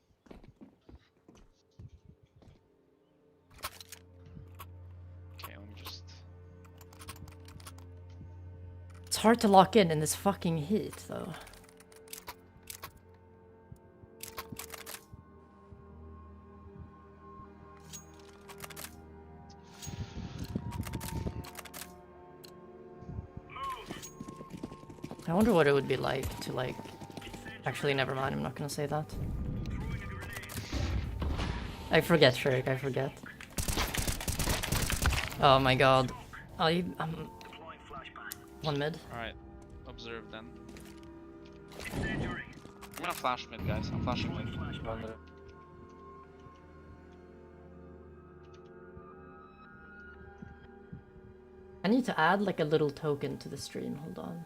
Okay, let me just. It's hard to lock in this fucking heat, though. I wonder what it would be like to like... Actually, never mind, I'm not gonna say that. I forget, Shirk, I forget. Oh my god. Deploying flashbang. One mid. Alright, observe then. Incendiary. I'm gonna flash mid, guys. I'm flashing mid. Under. I need to add like a little token to the stream, hold on.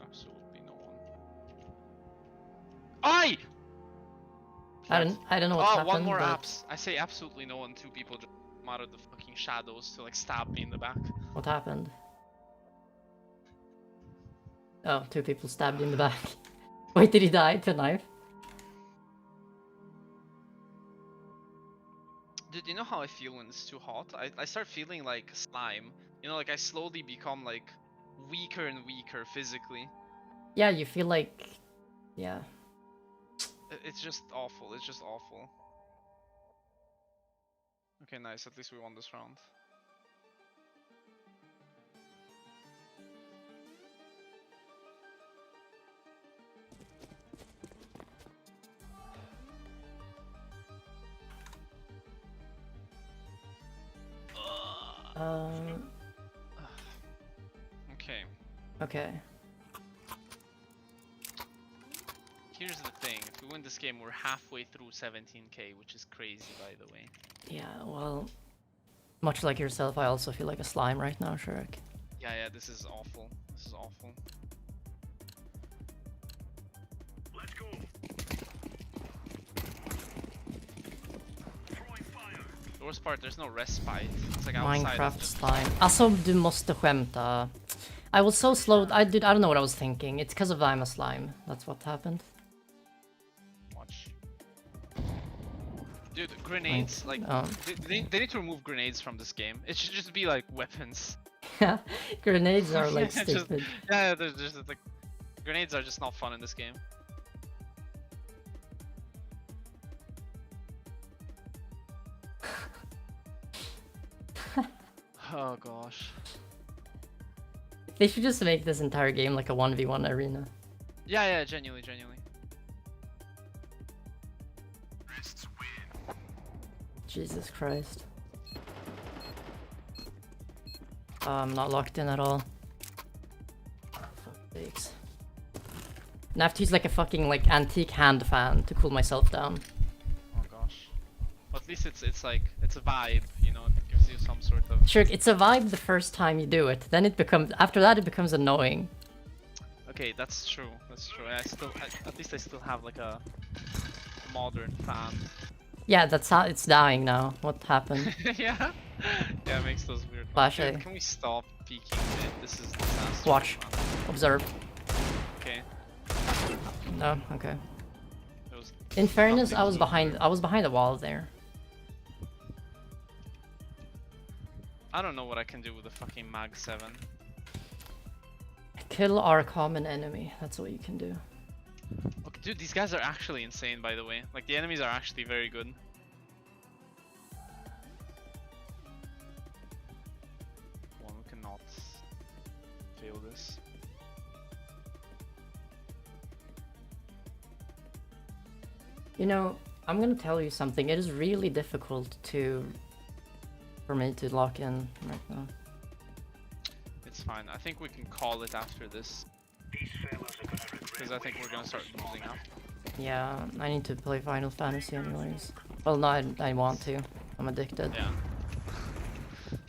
Absolutely no one. Aye! I don't know what happened, one more but apps. I say absolutely no one. 2 people just come out of the fucking shadows to like stab me in the back. what happened? Oh, 2 people stabbed you in the back. Wait, did he die to a knife? Dude, you know how I feel when it's too hot? I start feeling like slime. You know, like I slowly become like weaker and weaker physically. Yeah, you feel like... Yeah. It's just awful. It's just awful. Okay, nice. At least we won this round. Okay. Okay. Here's the thing. If we win this game, we're halfway through 17k, which is crazy, by the way. Yeah, well... Much like yourself, I also feel like a slime right now, Shirk. Yeah, this is awful. This is awful. Let's go. Throwing fire. The worst part, there's no respite. It's like outside. Minecraft slime. Alltså, du måste skämta. I was so slow. I don't know what I was thinking. It's because of I'm a slime. That's what happened. Watch. Dude, grenades, like, they need to remove grenades from this game. It should just be like weapons. Yeah, grenades are like Just- stupid. Yeah, there's just like, grenades are just not fun in this game. Oh gosh. They should just make this entire game like a 1v1 arena. Yeah, genuinely, genuinely. Jesus Christ. I'm not locked in at all. Fuck sakes. And I have to use like a fucking like antique hand fan to cool myself down. Oh gosh. But at least it's like, it's a vibe, you know, it gives you some sort of. Sure, it survived the first time you do it. Then it becomes after that it becomes annoying. Okay, that's true. That's true. At least I still have like a modern fan. Yeah, that's how it's dying now. What happened? Yeah. Yeah, it makes those weird. Flash Dude, A. can we stop peeking mid? This is disastrous. Watch. man. Observe. Okay. No, okay. It was In fairness, nothing I was behind the wall there. I don't know what I can do with the fucking Mag 7. Kill our common enemy. That's what you can do. Okay, dude, these guys are actually insane, by the way. Like, the enemies are actually very good. One cannot fail this. You know, I'm gonna tell you something. It is really difficult for me to lock in right now. It's fine. I think we can call it after this. Because I think we're gonna start losing after. Yeah, I need to play Final Fantasy anyways. Well, no, I want to. I'm addicted. Yeah.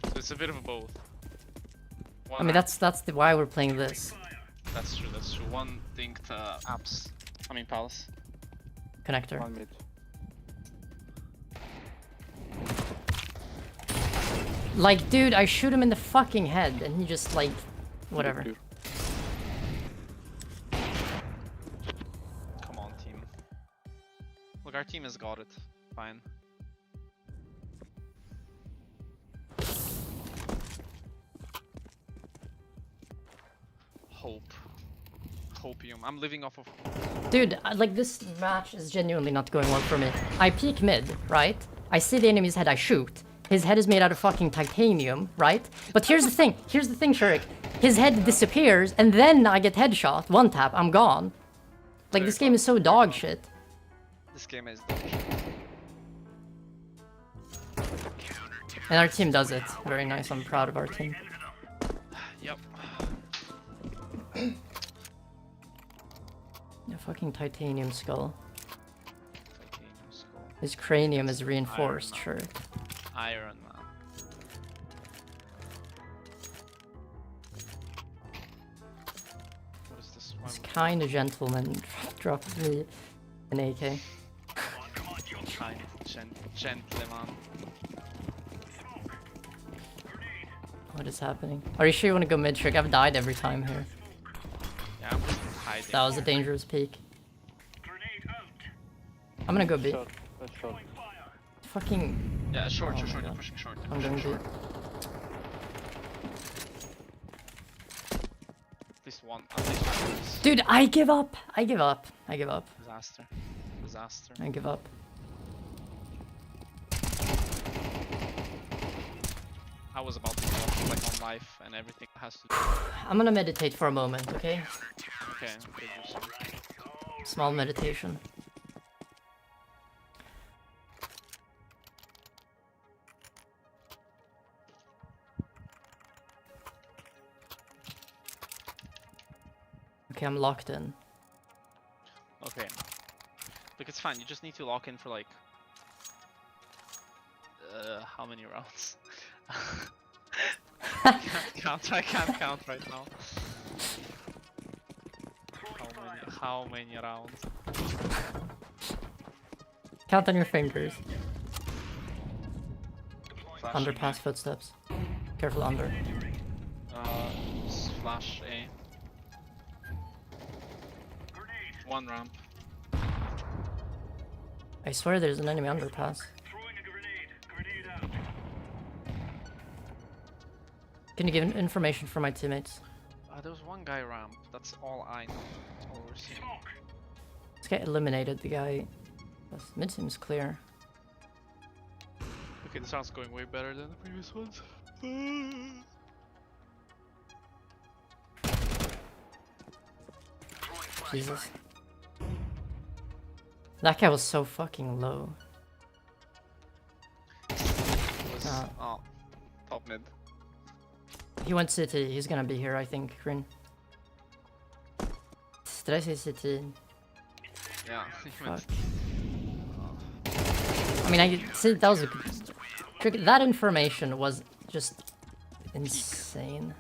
So it's a bit of both. I mean, that's why we're playing this. That's true, that's true. One linked apps. I mean, palace. Connector. 1 mid. Like, dude, I shoot him in the fucking head and he just like, whatever. Clear. Come on, team. Look, our team has got it. Fine. Hope. Hopium. I'm living off of. Dude, like this match is genuinely not going well for me. I peek mid, right? I see the enemy's head, I shoot. His head is made out of fucking titanium, right? But here's the thing, Shurik. His head disappears and then I get headshot, one tap, I'm gone. Like this game is so dog shit. This game is. And our team does it. Very nice, I'm proud of our team. Yep. The fucking titanium skull. Titanium skull. His cranium is reinforced, Man. sure. Iron Man. What is this? Why This would kind of gentleman dropped me an AK. kind gentleman? What is happening? Are you sure you want to go mid trick? I've died every time here. Yeah, I'm just hiding. That was a dangerous peek. I'm gonna go B. Short. That's short. Fucking. Yeah, short, Oh you're my short, you're God. pushing short. You're I'm pushing going B. short. At least one. At least one. is Dude, I give up. I give up. I give up. Disaster. Disaster. I give up. I was about to go like on life and everything has to. I'm gonna meditate for a moment, okay? Okay, okay, do some. Small meditation. Okay, I'm locked in. Okay. Look, it's fine. You just need to lock in for like. How many rounds? Can't count. I can't count right now. How many rounds? Count on your fingers. Flashing Underpass footsteps. Careful under. Flash A. One ramp. I swear there's an enemy underpass. Can you give information for my teammates? There was one guy ramp. That's all I know. That's all we're seeing. Let's get eliminated. The guy. Mid seems clear. Okay, this round's going way better than the previous ones. Jesus. That guy was so fucking low. Oh, top mid. He went CT. He's gonna be here, I think, Grin. Did I say CT? Yeah. Fuck. I mean, I see that was a trick. That information was just insane.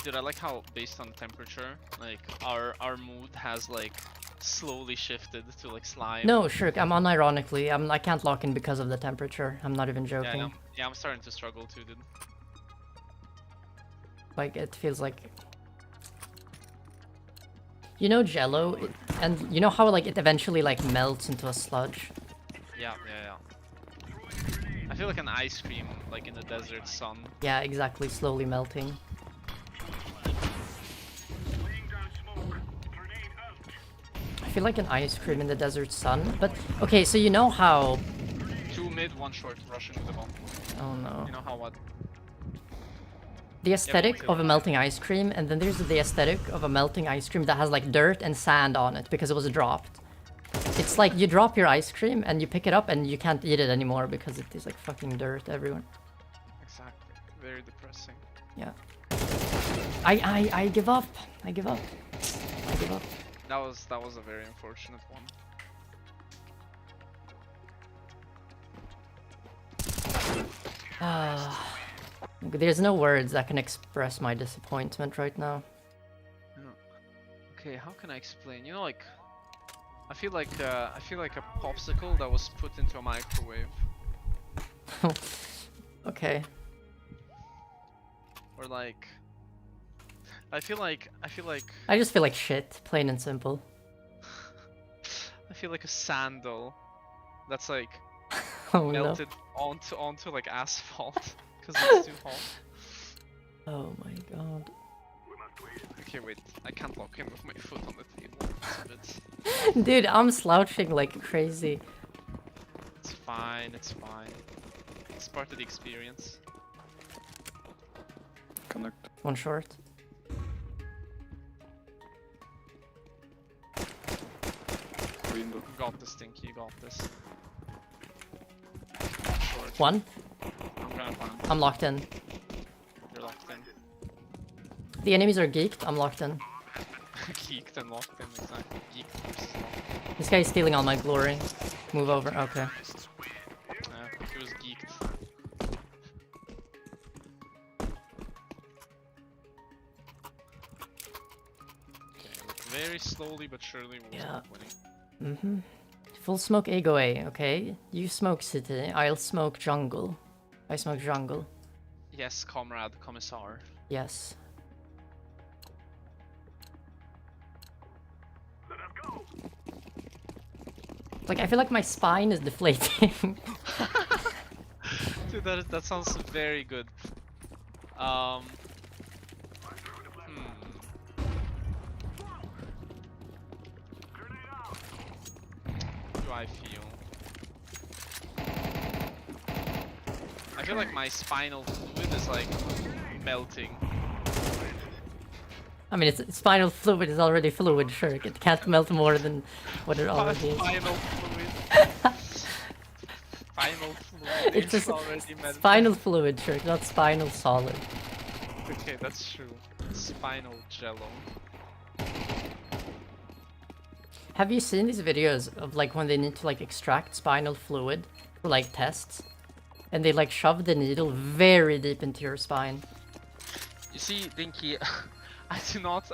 Did I like how based on temperature, like our mood has like slowly shifted to like slime? No, sure, I'm unironically. I can't lock in because of the temperature. I'm not even Yeah, joking. I'm starting to struggle too, dude. Like, it feels like... You know Jello? And you know how like it eventually like melts into a sludge? Yeah. I feel like an ice cream, like in the desert sun. Yeah, exactly, slowly melting. Laying down smoke. Grenade out. I feel like an ice cream in the desert sun, but... Okay, so you know how... 2 mid, 1 short, rushing with the bomb. Oh no. You know how what? The aesthetic kill of a it. melting ice cream, and then there's the aesthetic of a melting ice cream that has like dirt and sand on it because it was dropped. It's like you drop your ice cream and you pick it up and you can't eat it anymore because it is like fucking dirt everywhere. Exactly. Very depressing. Yeah. I give up. I give up. I give up. That was a very unfortunate one. There's no words that can express my disappointment right now. Okay, how can I explain? You know, like I feel like a popsicle that was put into a microwave, Okay. or like I feel like I just feel like shit, plain and simple. I feel like a sandal that's like Oh no. melted onto like asphalt because it's too hot. Oh my god. Okay, wait, I can't lock him with my foot on the table. It's a bit... Dude, I'm slouching like crazy. It's fine, it's fine. It's part of the experience. Connect. One short. Window. You got this, Stinky, you got this. Short. One. I'm gonna find. I'm locked in. You're locked in. The enemies are geeked. I'm locked in. Geeked and locked in, exactly. Geeked versus locked. This guy's stealing all my glory. Move over. Okay. Yeah, he was geeked. Okay, look, very slowly but surely we'll Yeah. start winning. Mm-hmm. Full smoke A go A, okay? You smoke city, I'll smoke jungle. I smoke jungle. Yes, comrade, commissar. Yes. Let us go. Like, I feel like my spine is deflating. Dude, that sounds very good. Hmm. How do I feel? I feel like my spinal fluid is like melting. I mean, it's spinal fluid is already fluid, sure. It can't melt more than what it already is. Spinal fluid. Spinal fluid. It's just already melting. spinal fluid, sure, not spinal solid. Okay, that's true. Spinal jello. Have you seen these videos of like when they need to like extract spinal fluid for like tests? And they like shove the needle very deep into your spine. You see, Dinky, I do not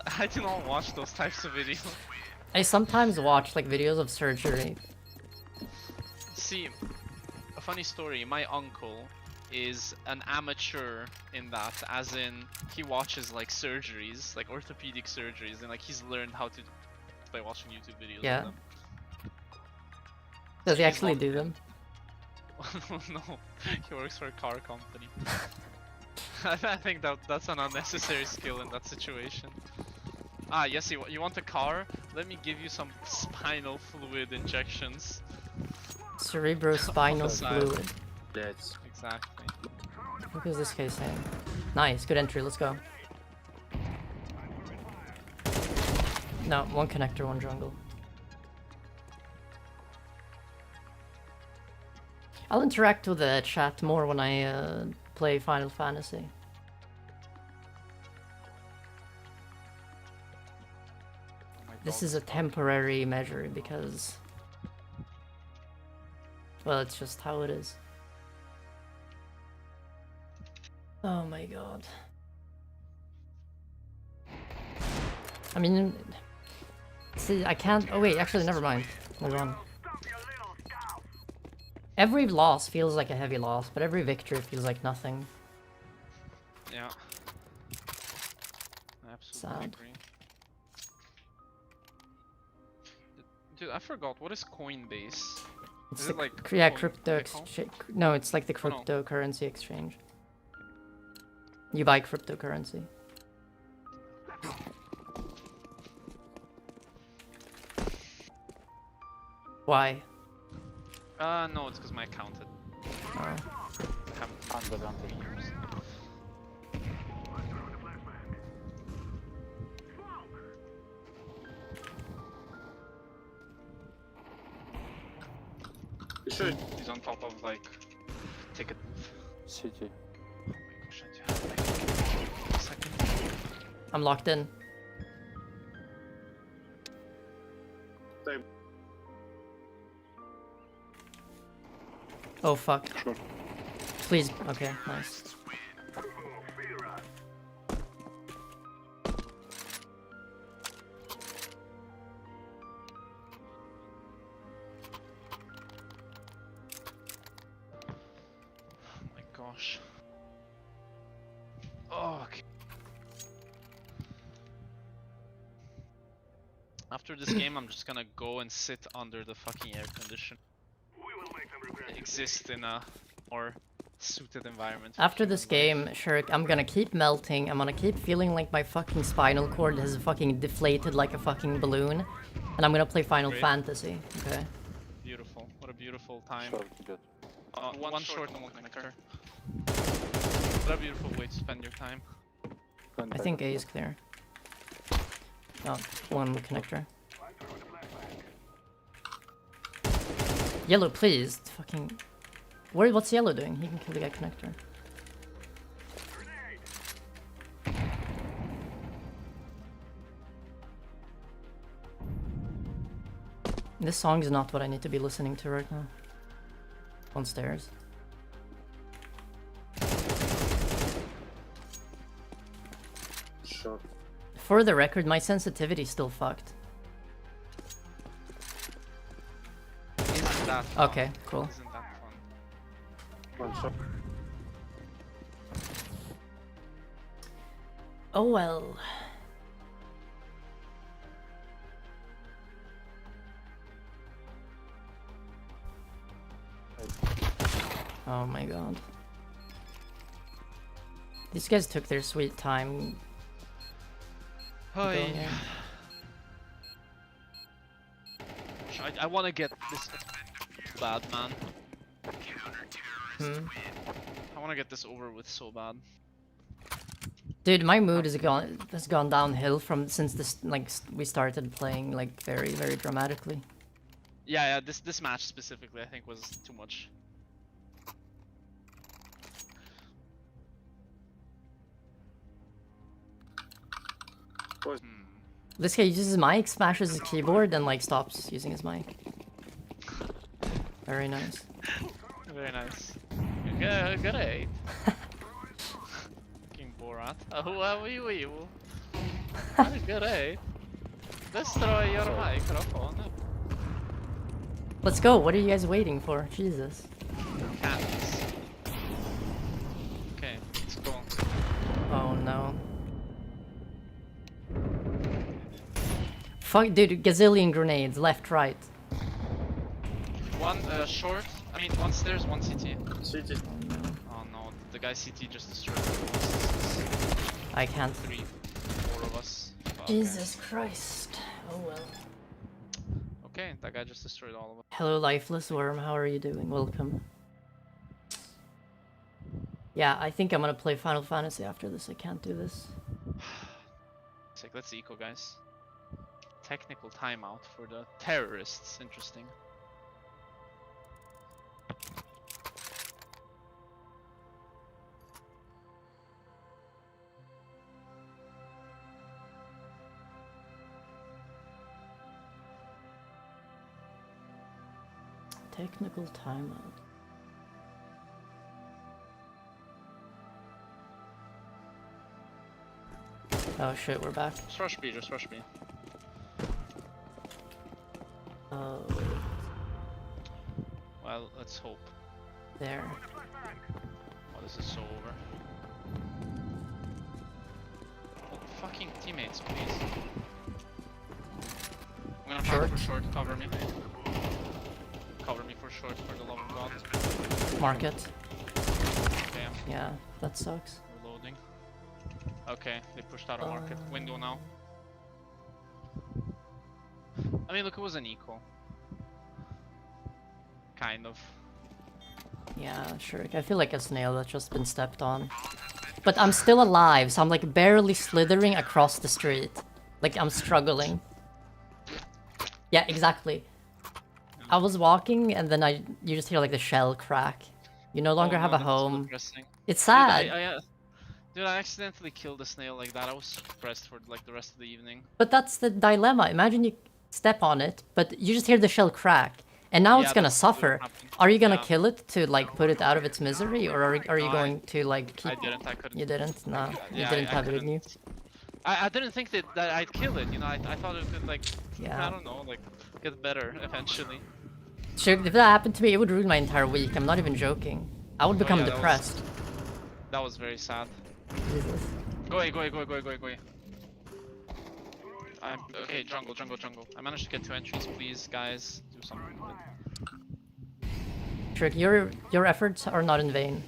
watch those types of videos. I sometimes watch like videos of surgery. See, a funny story, my uncle is an amateur in that, as in he watches like surgeries, like orthopedic surgeries, and like he's learned how to by watching YouTube videos Yeah. of them. Does he He's actually not- do them? No, he works for a car company. I think that's an unnecessary skill in that situation. Ah, yes, you want a car? Let me give you some spinal fluid injections. Cerebrospinal Side. fluid. Блять. Exactly. What is this guy saying? Nice, good entry, let's go. No, one connector, one jungle. I'll interact with the chat more when I play Final Fantasy. My This dog is a temporary measure because... Well, it's just how it is. Oh my god. I mean, see, I can't. Oh wait, actually, never mind. Move on. Every loss feels like a heavy loss, but every victory feels like nothing. Yeah. I absolutely Sad. agree. Dude, I forgot. What is Coinbase? It's Is the it like yeah, coin crypto vehicle? exchange. No, it's like the Oh, no. cryptocurrency exchange. You buy cryptocurrency. Why? No, it's because my account had Oh. haven't Under. used. He's on top of like ticket booth. City. Oh my gosh, I do have like a second. I'm locked in. Oh fuck. Sure. Please. Okay, nice. Oh my gosh. Oh, okay. After this game, I'm just gonna go and sit under the fucking air condition. Exist in a more suited environment. for After this human game, life. Shirk, I'm gonna keep melting. I'm gonna keep feeling like my fucking spinal cord has fucking deflated like a fucking balloon. And I'm gonna play Final Great. Fantasy. Okay. Beautiful. What a beautiful time. Short идет. One short and one connector. What a beautiful way to spend your time. I think A is clear. Oh, one connector. Yellow, please. Fucking. What's yellow doing? He can kill the guy connector. This song is not what I need to be listening to right now. On stairs. Short. For the record, my sensitivity is still fucked. Isn't that fun? Okay, cool. Isn't that fun? One shot. Oh well. Oh my god. These guys took their sweet time. Hi. going in. I want to get this bad, man. Hmm. I want to get this over with so bad. Dude, my mood has gone downhill from since this we started playing like very dramatically. Yeah, this match specifically I think was too much. Hmm. This guy uses his mic, smashes his keyboard, and like stops using his mic. Very nice. Very nice. Great. Fucking Borat. How are you? Great. Destroy your microphone. Let's go. What are you guys waiting for? Jesus. Candies. Okay, let's go. Oh no. Fuck, dude, gazillion grenades, left, right. One short. I mean, one stairs, one CT. City. Oh no, the guy CT just destroyed us. I can't. 3, 4 of us. Okay. Jesus Christ. Oh well. Okay, that guy just destroyed all of us. Hello, lifeless worm. How are you doing? Welcome. Yeah, I think I'm gonna play Final Fantasy after this. I can't do this. Sick, let's eco, guys. Technical timeout for the terrorists. Interesting. Technical timeout. Oh shit, we're back. Just rush B, just rush B. Oh, Well, let's hope. there. Oh, this is so over. Oh, fucking teammates, please. I'm gonna try for short. Cover me. Cover me for short, for the love of God. Market. Damn, Yeah, that sucks. reloading. Okay, they pushed out a market. Window now. I mean, look, it was an equal. Kind of. Yeah, sure. I feel like a snail that's just been stepped on. But I'm still alive, so I'm like barely slithering across the street. Like I'm struggling. Yeah, exactly. I was walking and then you just hear like the shell crack. You no longer Oh, have no, a that's so home. depressing. It's Dude, sad. Dude, I accidentally killed a snail like that. I was depressed for like the rest of the evening. But that's the dilemma. Imagine you step on it, but you just hear the shell crack. And now Yeah, it's gonna that's what suffer. happened. Are you gonna Yeah. kill it to like put it out of its misery, or are you No, going to like keep? I didn't, I couldn't. You didn't? No, you Yeah, didn't I have it in you. couldn't. I didn't think that I'd kill it, you know, I thought it could like, Yeah. I don't know, like, get better eventually. Sure, if that happened to me, it would ruin my entire week. I'm not even joking. I would become yeah, depressed. That was very sad. Jesus. Go away, go away, go away, go away, go away, go away. Okay, jungle. I managed to get 2 entries, please, guys. Do something with it. Trick, your efforts are not in vain.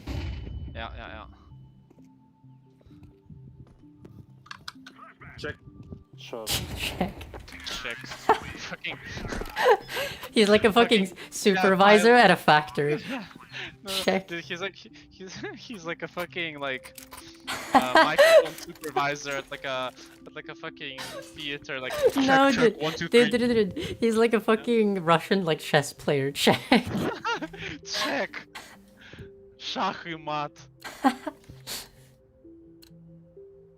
Yeah. Shot. Check. Check. Fucking. He's like a fucking supervisor at a factory. No, Check. Dude, he's like a fucking like microphone supervisor at like a fucking theater like No, check, dude. 1, 2, 3. Dude. He's like a fucking Russian like chess player. Check. Check. Shach и mat.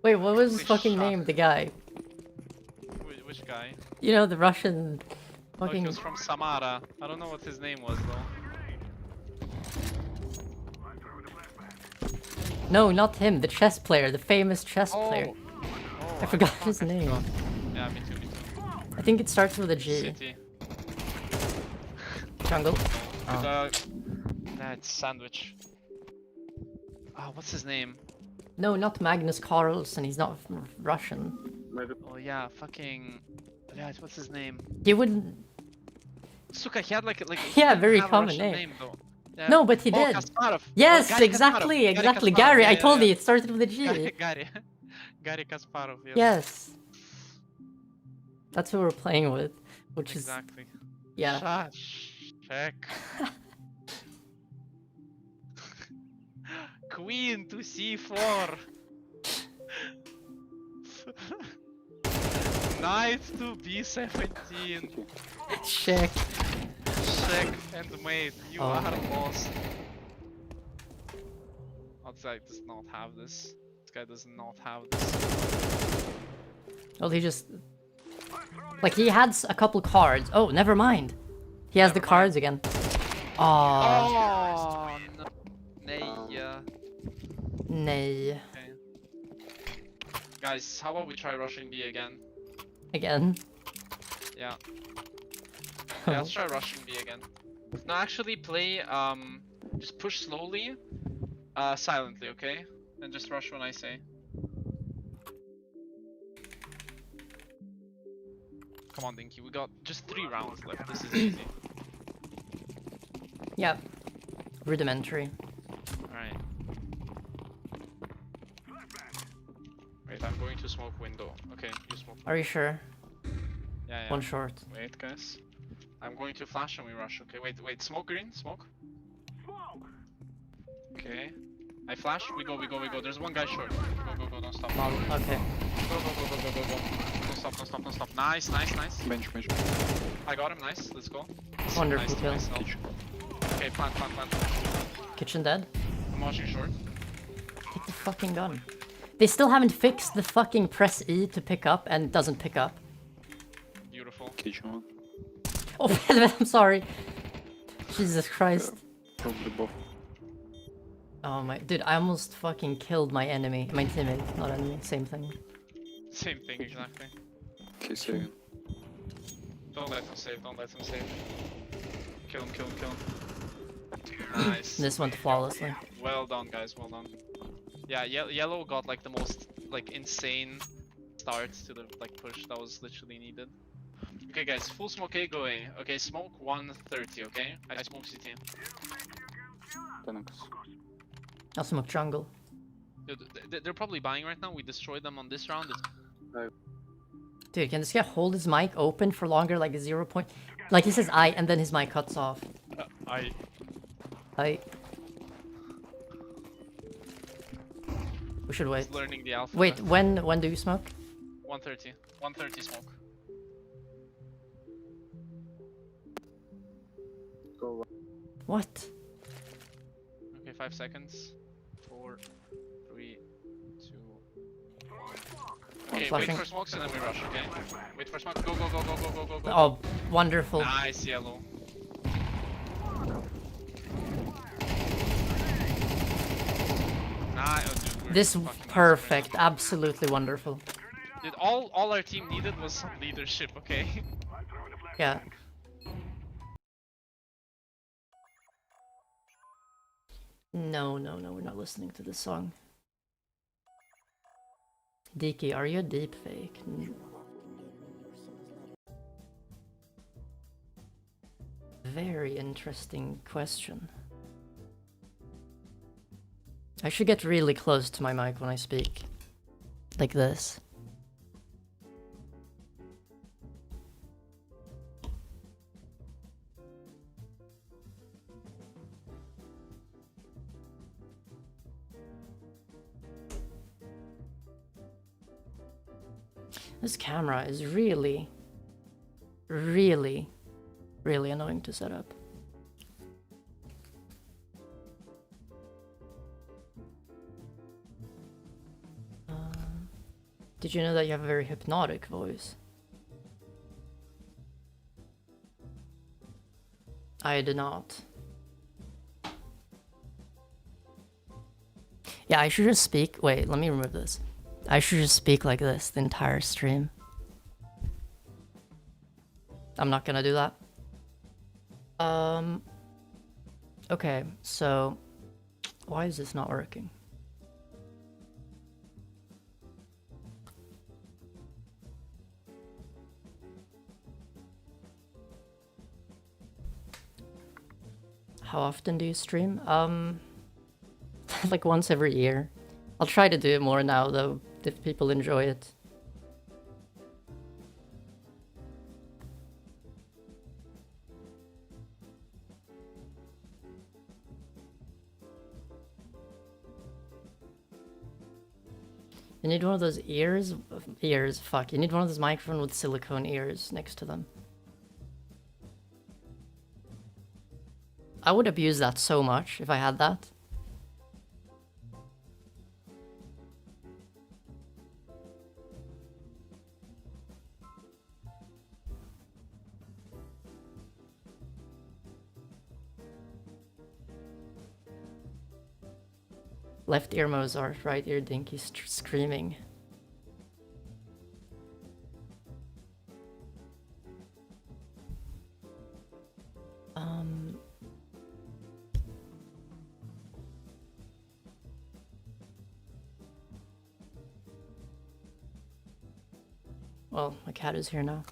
Wait, what was his Holy fucking shit. name? The guy. Which guy? You know, the Russian Oh, he fucking. was from Samara. I don't know what his name was though. No, not him. The chess player. The famous chess player. Oh, I forgot fuck, his I name. forgot. Yeah, me too. I think it starts with a G. City. Jungle. Oh. It's sandwich. Ah, what's his name? No, not Magnus Carlsen. He's not Russian. Oh yeah, fucking. Yeah, what's his name? He wouldn't. Suka, he had like Yeah, he very didn't have a common Russian name. though. Yeah. No, but he Oh, did. Kasparov. Yes, Gary exactly, Kasparov. exactly. Kasparov. Gary, I Yeah, told yeah. you it started with a G. Gary Kasparov. Yes. Yes. That's who we're playing with, which Exactly. is yeah. Check. Queen to c4. Knight to b17. Check. Check and mate. You Oh. are lost. Outside does not have this. This guy does not have this. Well, he just like he had a couple cards. Oh, never mind. He has the Never mind. cards again. Oh, Oh no. Nej. nay. Okay. Guys, how about we try rushing B again? Again. Yeah. Yeah, let's try rushing B again. No, actually play, just push slowly, silently, okay? And just rush when I say. Come on, Dinky, we got just 3 rounds left, this is easy. Yeah. Rudimentary. Alright. Wait, I'm going to smoke window. Okay, you smoke. Are you sure? Yeah. One short. Wait, guys. I'm going to flash and we rush. Okay, wait. Smoke green. Smoke. Okay. I flash. We go. There's one guy short. Go. Don't stop. Well, okay. Go. Don't stop. Nice. Bench. I got him. Nice. Let's go. Wonderful Nice, kill. nice help. Okay, plant. Kitchen dead. I'm watching short. Take the fucking gun. They still haven't fixed the fucking press E to pick up and it doesn't pick up. Beautiful. Kitchen one. Oh, I'm sorry. Jesus Christ. Probably both. Oh my, dude, I almost fucking killed my enemy. My teammate, not enemy, same thing. Same thing exactly. He's saving. Don't let him save. Don't let him save. Kill him. Kill him. Kill him. Nice. This went flawlessly. Well done, guys. Well done. Yeah, yellow got like the most like insane start to the like push that was literally needed. Okay, guys, full smoke A going. Okay, smoke 130. Okay, I smoke CT. Thanks. I'll smoke jungle. Dude, they're probably buying right now. We destroyed them on this round. Dude, can this guy hold his mic open for longer, like a 0 point? Like he says I, and then his mic cuts off. I. We should wait. He's learning the alpha. Wait, when do you smoke? 130. 130 smoke. Go. What? Okay, 5 seconds. 4, 3, 2, 1. Okay, wait Flashing. for smokes and then we rush, okay? Wait for smoke. Go. Oh, wonderful. Nice, yellow. Nice. Oh, dude, we're This fucking awesome perfect, right absolutely wonderful. now. Dude, all our team needed was some leadership, okay? Yeah. No, we're not listening to this song. Diki, are you a deepfake? Very interesting question. I should get really close to my mic when I speak. Like this. This camera is really annoying to set up. Did you know that you have a very hypnotic voice? I did not. Yeah, I should just speak. Wait, let me remove this. I should just speak like this the entire stream. I'm not gonna do that. Okay, so why is this not working? How often do you stream? Like once every year. I'll try to do it more now though, if people enjoy it. You need one of those ears, fuck. You need one of those microphones with silicone ears next to them. I would abuse that so much if I had that. Left ear Mozart, right ear Dinky screaming. Well, my cat is here now.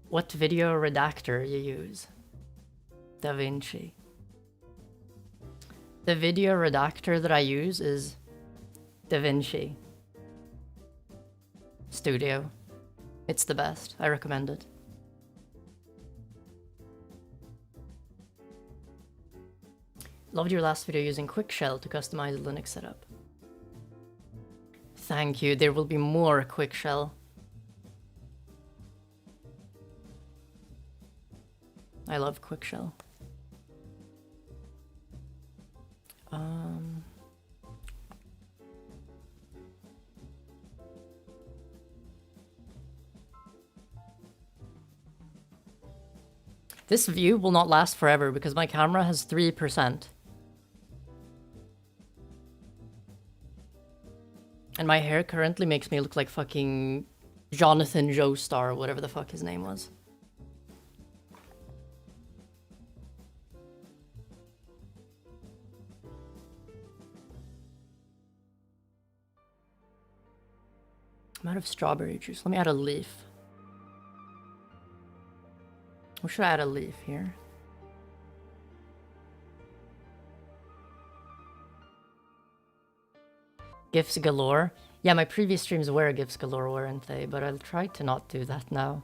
What video redactor you use? DaVinci. The video redactor that I use is DaVinci Studio. It's the best. I recommend it. Loved your last video using QuickShell to customize the Linux setup. Thank you. There will be more QuickShell. I love quick shell. This view will not last forever because my camera has 3%. And my hair currently makes me look like fucking Jonathan Joestar, or whatever the fuck his name was. I'm out of strawberry juice. Let me add a leaf. Or should I add a leaf here? GIFs galore. Yeah, my previous streams were GIFs galore, weren't they? But I'll try to not do that now.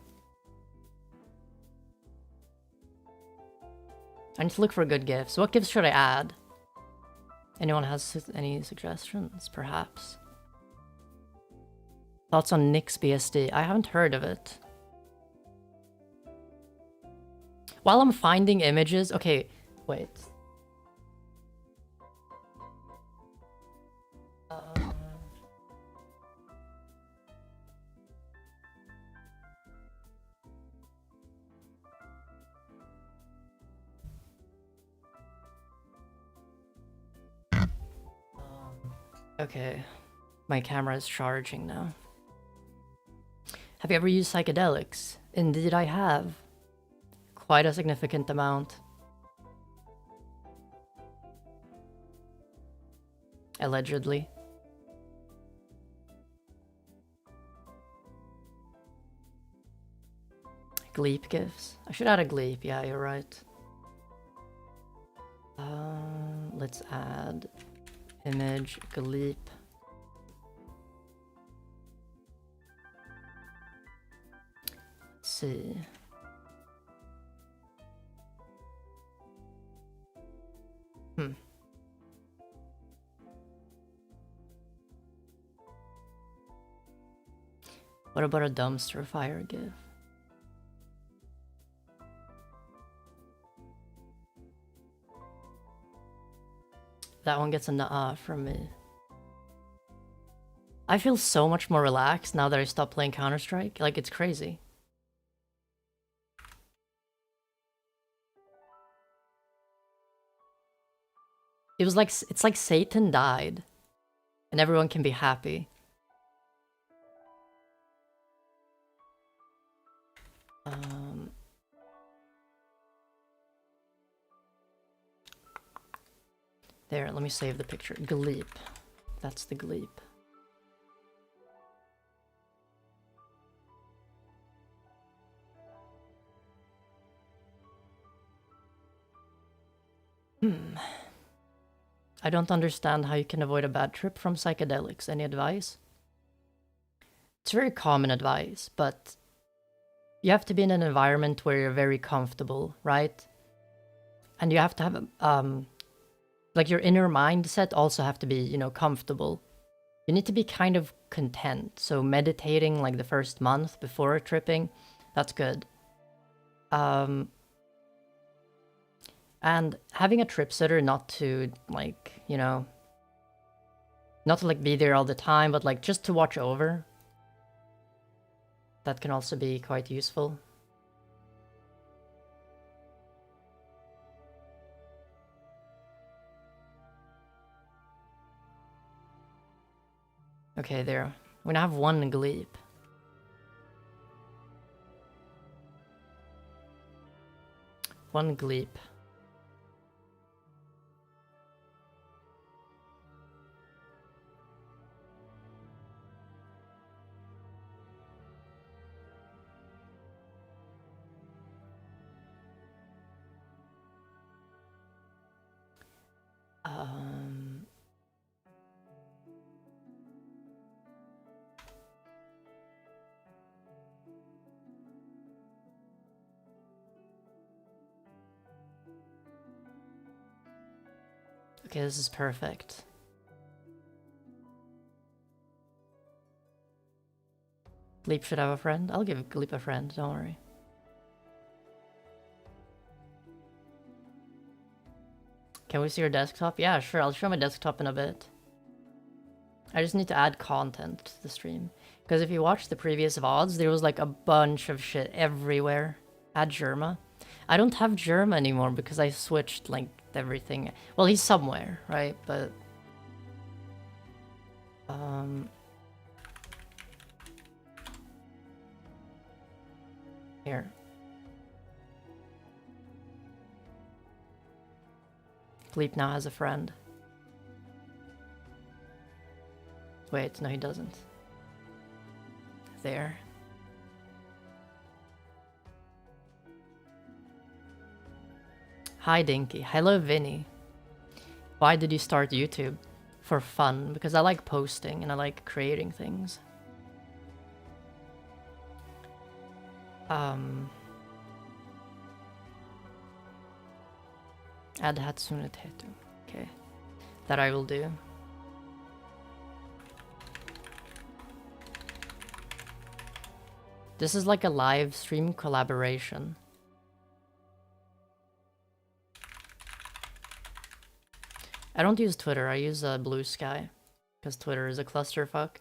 I need to look for good GIFs. What GIFs should I add? Anyone has any suggestions, perhaps? Thoughts on NixBSD? I haven't heard of it. While I'm finding images... Okay, wait. Okay, my camera is charging now. Have you ever used psychedelics? Indeed I have. Quite a significant amount. Allegedly. Gleep gifts. I should add a gleep, yeah, you're right. Let's add image gleep. Let's see. What about a dumpster fire gif? That one gets a nah from me. I feel so much more relaxed now that I stopped playing Counterstrike. Like, it's crazy. It was like, it's like Satan died. And everyone can be happy. There, let me save the picture. Gleep. That's the gleep. I don't understand how you can avoid a bad trip from psychedelics. Any advice? It's very common advice, but you have to be in an environment where you're very comfortable, right? And you have to have like your inner mindset also have to be, you know, comfortable. You need to be kind of content. So meditating like the first month before tripping, that's good. And having a trip sitter, not to like, you know, not to like be there all the time, but like just to watch over. That can also be quite useful. Okay, there. We're gonna have one gleep. One gleep. Okay, this is perfect. Gleep should have a friend. I'll give Gleep a friend, don't worry. Can we see your desktop? Yeah, sure. I'll show my desktop in a bit. I just need to add content to the stream. Because if you watch the previous VODs, there was like a bunch of shit everywhere. Add Germa. I don't have Germa anymore because I switched like everything. Well, he's somewhere, right? But... Here. Bleep now has a friend. Wait, no he doesn't. There. Hi Dinky. Hello Vinny. Why did you start YouTube? For fun, because I like posting and I like creating things. Add Hatsune Tetu. Okay. That I will do. This is like a live stream collaboration. I don't use Twitter, I use Blue Sky. Because Twitter is a clusterfuck.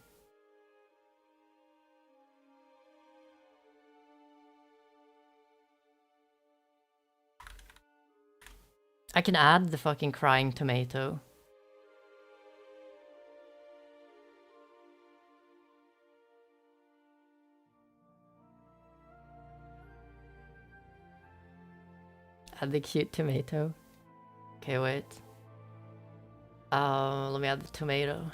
I can add the fucking crying tomato. Add the cute tomato. Okay, wait. Let me add the tomato.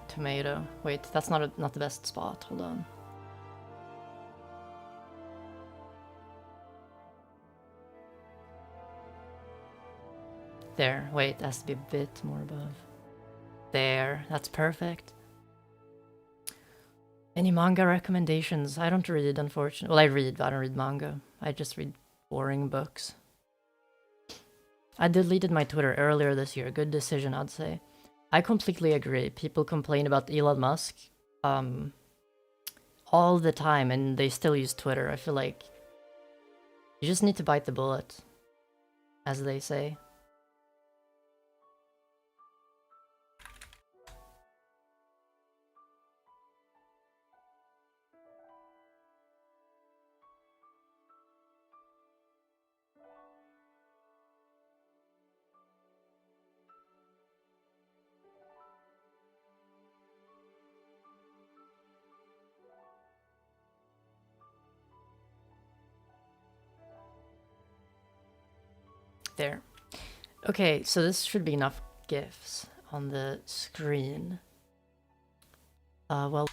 Tomato. Wait, that's not the best spot. Hold on. There. Wait, it has to be a bit more above. There. That's perfect. Any manga recommendations? I don't read, unfortunately. Well, I read, but I don't read manga. I just read boring books. I deleted my Twitter earlier this year. Good decision, I'd say. I completely agree. People complain about Elon Musk all the time, and they still use Twitter. I feel like you just need to bite the bullet, as they say. There. Okay, so this should be enough GIFs on the screen. Well,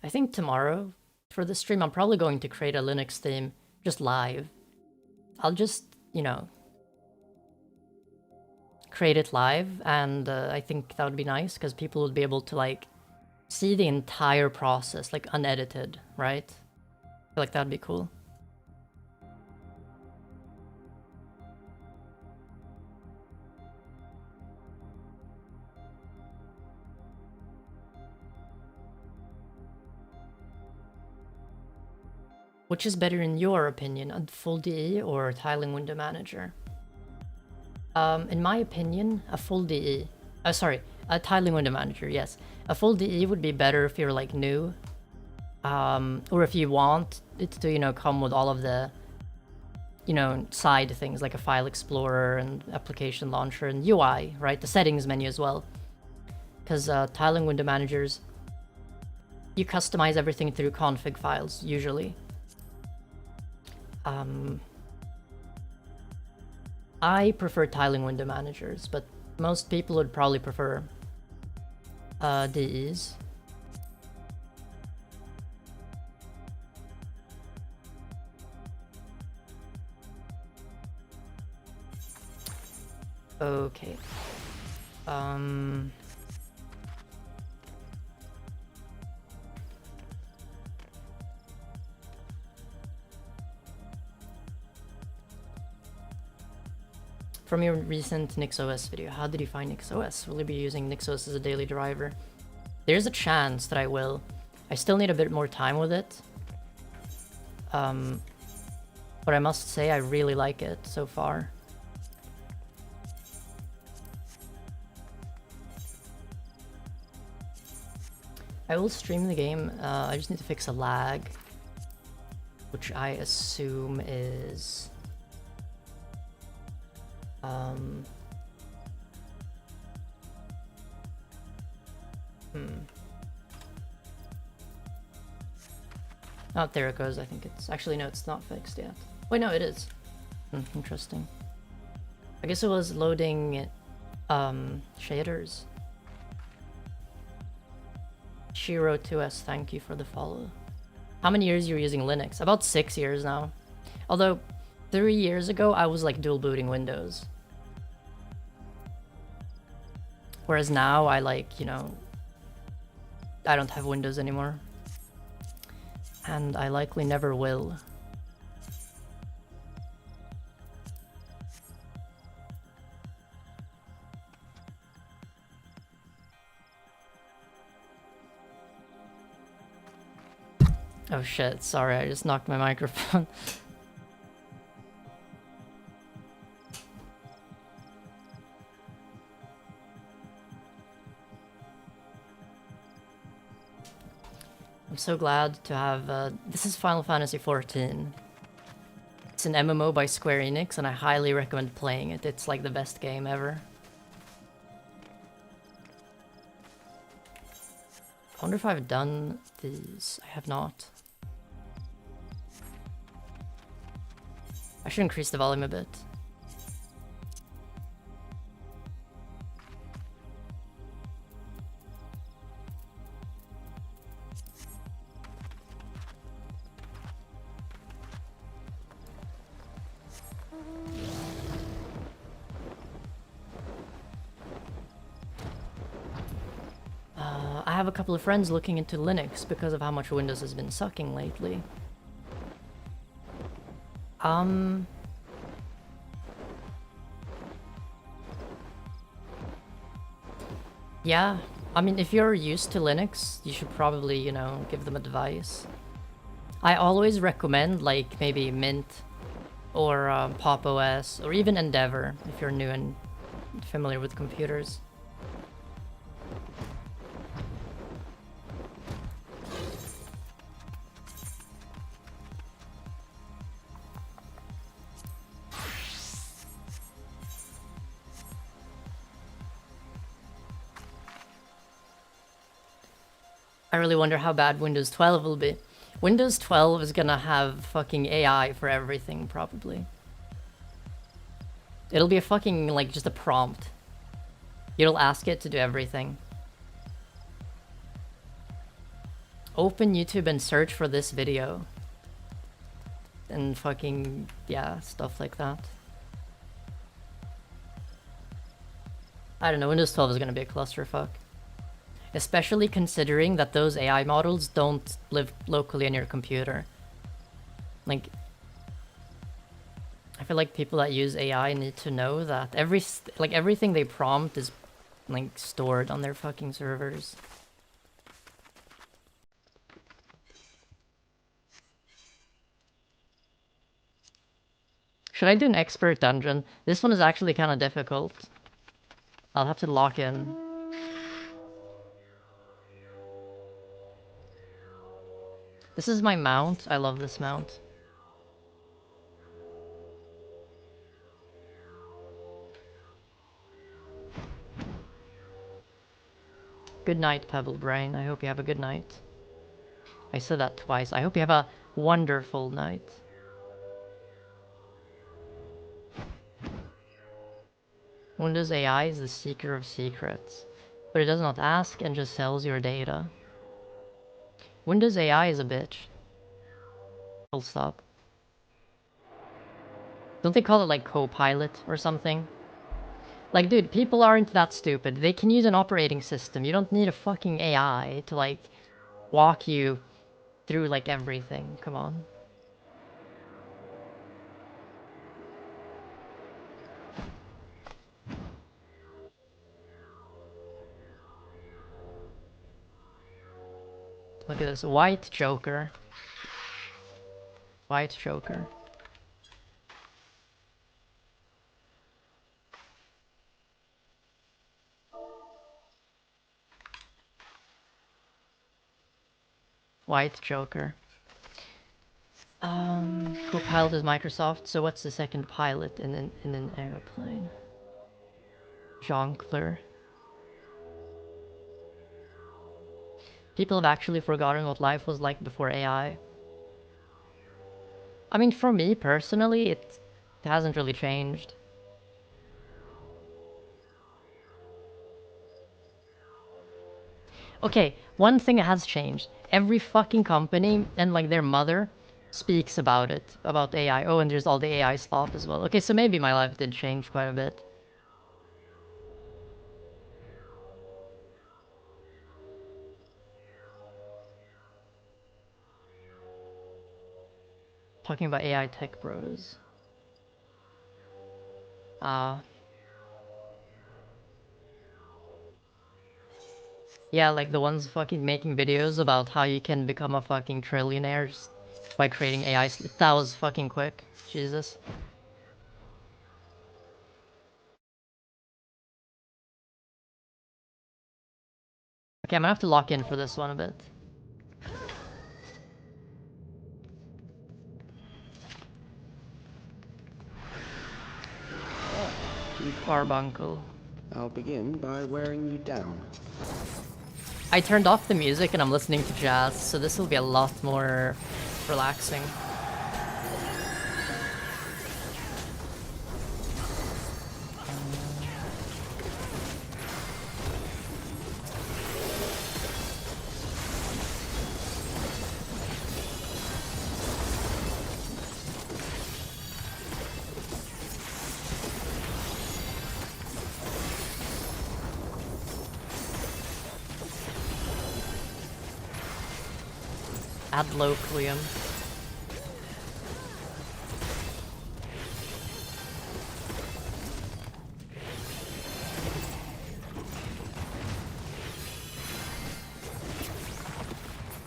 I think tomorrow for the stream I'm probably going to create a Linux theme just live. I'll just, you know, create it live, and I think that would be nice because people would be able to like see the entire process, like unedited, right? I feel like that'd be cool. Which is better in your opinion, a full DE or a tiling window manager? In my opinion, a full DE. Sorry, a tiling window manager, yes. A full DE would be better if you're like new. Or if you want it to, you know, come with all of the, you know, side things like a file explorer and application launcher and UI, right? The settings menu as well. Because tiling window managers, you customize everything through config files, usually. I prefer tiling window managers, but most people would probably prefer DEs. Okay. From your recent NixOS video, how did you find NixOS? Will you be using NixOS as a daily driver? There's a chance that I will. I still need a bit more time with it. But I must say I really like it so far. I will stream the game. I just need to fix a lag, which I assume is Oh, there it goes. I think it's actually no, it's not fixed yet. Wait, no, it is. Interesting. I guess it was loading shaders. Shiro2s, thank you for the follow. How many years you're using Linux? About 6 years now. Although 3 years ago I was like dual booting Windows. Whereas now I like, you know, I don't have Windows anymore. And I likely never will. Oh shit, sorry, I just knocked my microphone. I'm so glad to have, this is Final Fantasy XIV. It's an MMO by Square Enix and I highly recommend playing it. It's like the best game ever. I wonder if I've done these. I have not. I should increase the volume a bit. I have a couple of friends looking into Linux because of how much Windows has been sucking lately. Yeah, I mean, if you're used to Linux, you should probably, you know, give them advice. I always recommend, like, maybe Mint or Pop OS or even Endeavor if you're new and familiar with computers. I really wonder how bad Windows 12 will be. Windows 12 is gonna have fucking AI for everything, probably. It'll be a fucking, like, just a prompt. You'll ask it to do everything. Open YouTube and search for this video. And fucking, yeah, stuff like that. I don't know, Windows 12 is gonna be a clusterfuck. Especially considering that those AI models don't live locally on your computer. Like, I feel like people that use AI need to know that everything they prompt is like stored on their fucking servers. Should I do an expert dungeon? This one is actually kind of difficult. I'll have to lock in. This is my mount. I love this mount. Good night, Pebble Brain. I hope you have a good night. I said that twice. I hope you have a wonderful night. Windows AI is the seeker of secrets, but it does not ask and just sells your data. Windows AI is a bitch. Full stop. Don't they call it like Copilot or something? Like, dude, people aren't that stupid. They can use an operating system. You don't need a fucking AI to, like, walk you through, like, everything. Come on. Look at this, white Joker. White Joker. White Joker. Co-pilot is Microsoft, so what's the second pilot in an airplane? Jongleur. People have actually forgotten what life was like before AI. I mean, for me personally, it hasn't really changed. Okay, one thing that has changed. Every fucking company and like their mother speaks about it, about AI. Oh, and there's all the AI slop as well. Okay, so maybe my life did change quite a bit. Talking about AI tech bros. Yeah, like the ones fucking making videos about how you can become a fucking trillionaire just by creating AI. That was fucking quick. Jesus. Okay, I'm gonna have to lock in for this one a bit. Carbuncle. I'll begin by wearing you down. I turned off the music and I'm listening to jazz, so this will be a lot more relaxing. Ad loquium.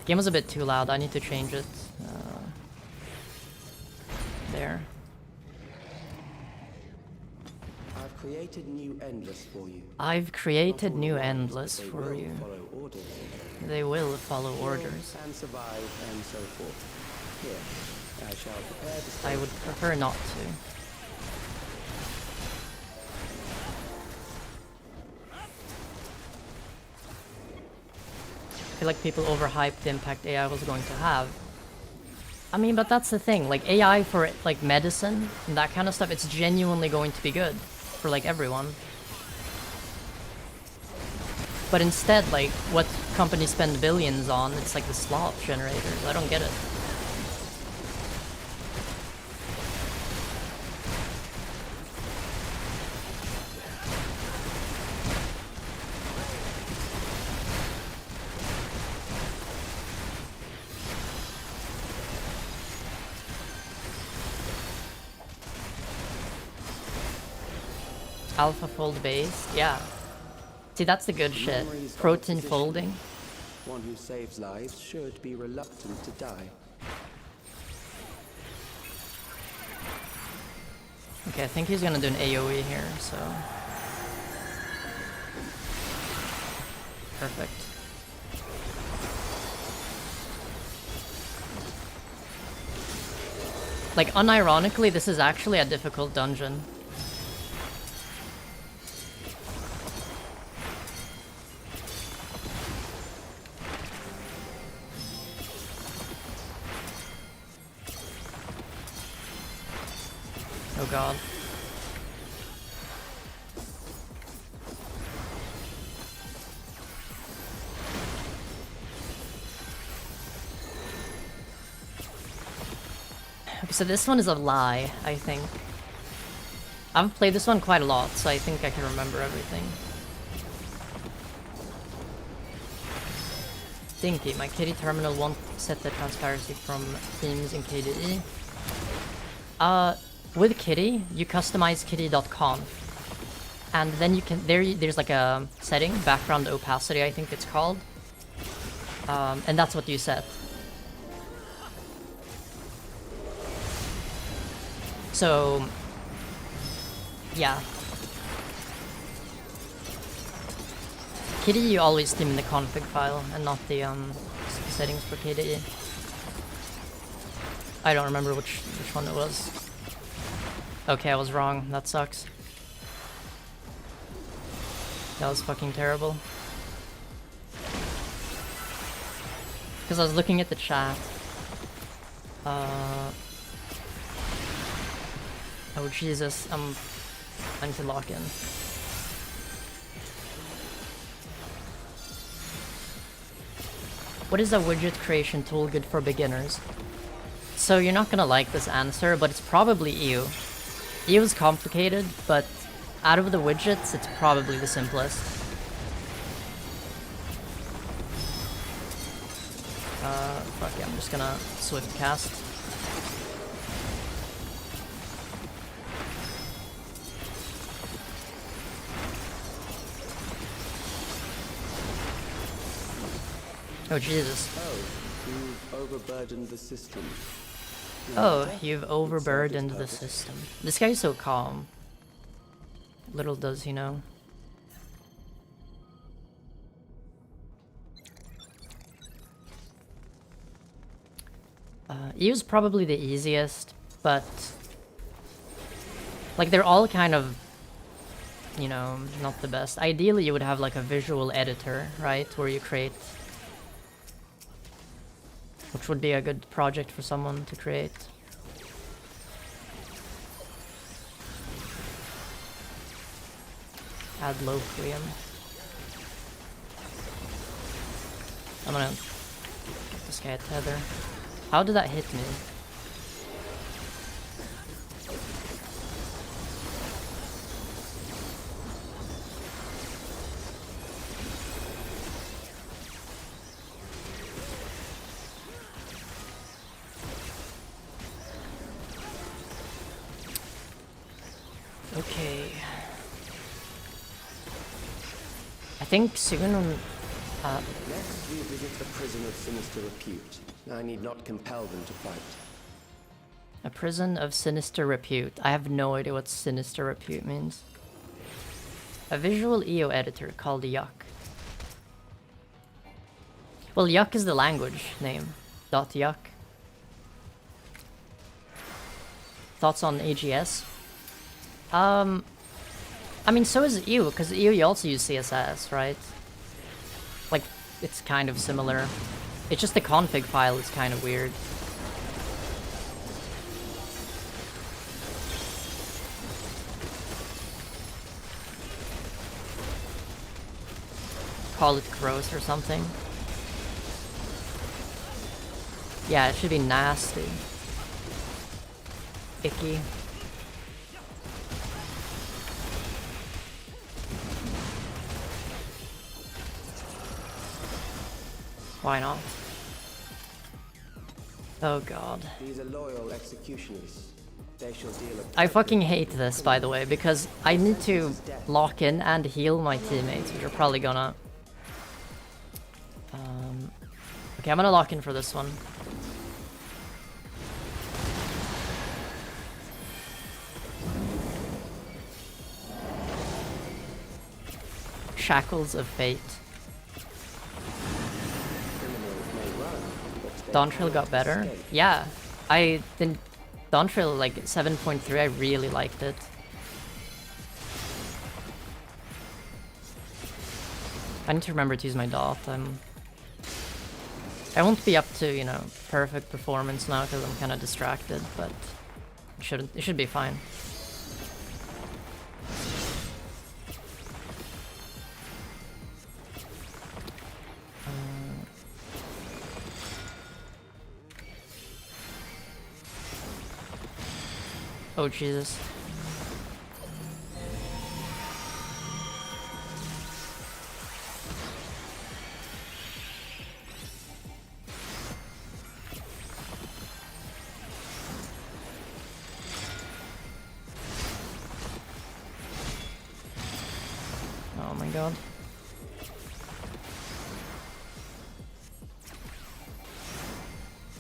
Game was a bit too loud. I need to change it. There. I've created new endless for you. I've created new endless They for will you. follow orders. They will follow orders. And survive and so forth. Here, I shall prepare the I would prefer not to. I feel like people overhyped the impact AI was going to have. I mean, but that's the thing, like AI for like medicine and that kind of stuff, it's genuinely going to be good for like everyone. But instead, like, what companies spend billions on, it's like the slop generators. I don't get it. Alpha fold based, yeah. See, that's the good shit. memories of Protein physician. folding. One who saves lives should be reluctant to die. Okay, I think he's gonna do an AoE here, so... Perfect. Like, unironically, this is actually a difficult dungeon. Oh god. Okay, so this one is a lie, I think. I've played this one quite a lot, so I think I can remember everything. Stinky, my KDE terminal won't set the transparency from themes in KDE. With KDE, you customize KDE.conf. And then you can, there's like a setting, background opacity I think it's called. And that's what you set. So, yeah. KDE you always steam in the config file and not the settings for KDE. I don't remember which one it was. Okay, I was wrong. That sucks. That was fucking terrible. Because I was looking at the chat. Oh Jesus, I need to lock in. What is a widget creation tool good for beginners? So you're not gonna like this answer, but it's probably EU. EU is complicated, but out of the widgets, it's probably the simplest. Fuck yeah, I'm just gonna swift cast. Oh Jesus. Oh, you've overburdened the system. Oh, you've overburdened the system. This guy's so calm. Little does he know. EU's probably the easiest, but like they're all kind of, you know, not the best. Ideally you would have like a visual editor, right, where you create, which would be a good project for someone to create. Add Loquium. I'm gonna get this guy a tether. How did that hit me? Okay. I think soon Next, we visit a prison of sinister repute. I need not compel them to fight. a prison of sinister repute. I have no idea what sinister repute means. A visual EO editor called Yuck. Well, Yuck is the language name. .yuck. Thoughts on AGS? I mean, so is EU, because EU you also use CSS, right? Like, it's kind of similar. It's just the config file is kind of weird. Call it gross or something. Yeah, it should be nasty. Icky. Why not? Oh god. These are loyal executioners. They shall deal I fucking hate this, by the way, because I need to lock in and heal my teammates, which are probably gonna... Okay, I'm gonna lock in for this one. Shackles of Fate. Dawntrail got better? Yeah. Dawntrail, like, 7.3, I really liked it. I need to remember to use my dot. I won't be up to, you know, perfect performance now because I'm kind of distracted, but it should be fine. Oh, Jesus. Oh my god.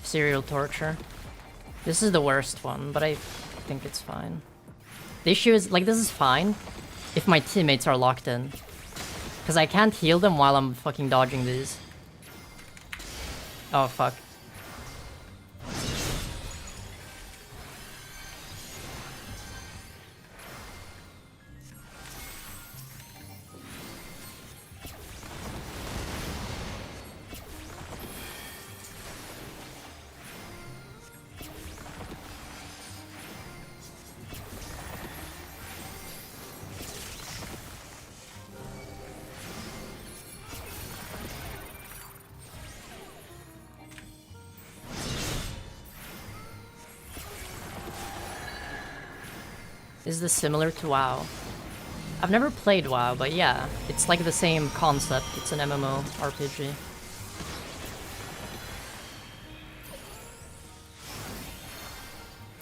serial torture. This is the worst one, but I think it's fine. The issue is, like, this is fine if my teammates are locked in. Because I can't heal them while I'm fucking dodging these. Oh, fuck. Is this similar to WoW? I've never played WoW, but yeah, it's like the same concept. It's an MMO RPG.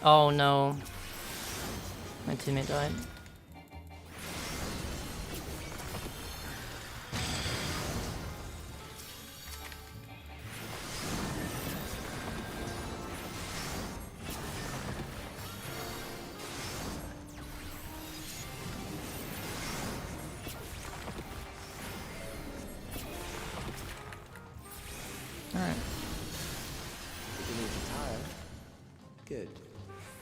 Oh no. My teammate died. Alright. Beginning to tire. Good.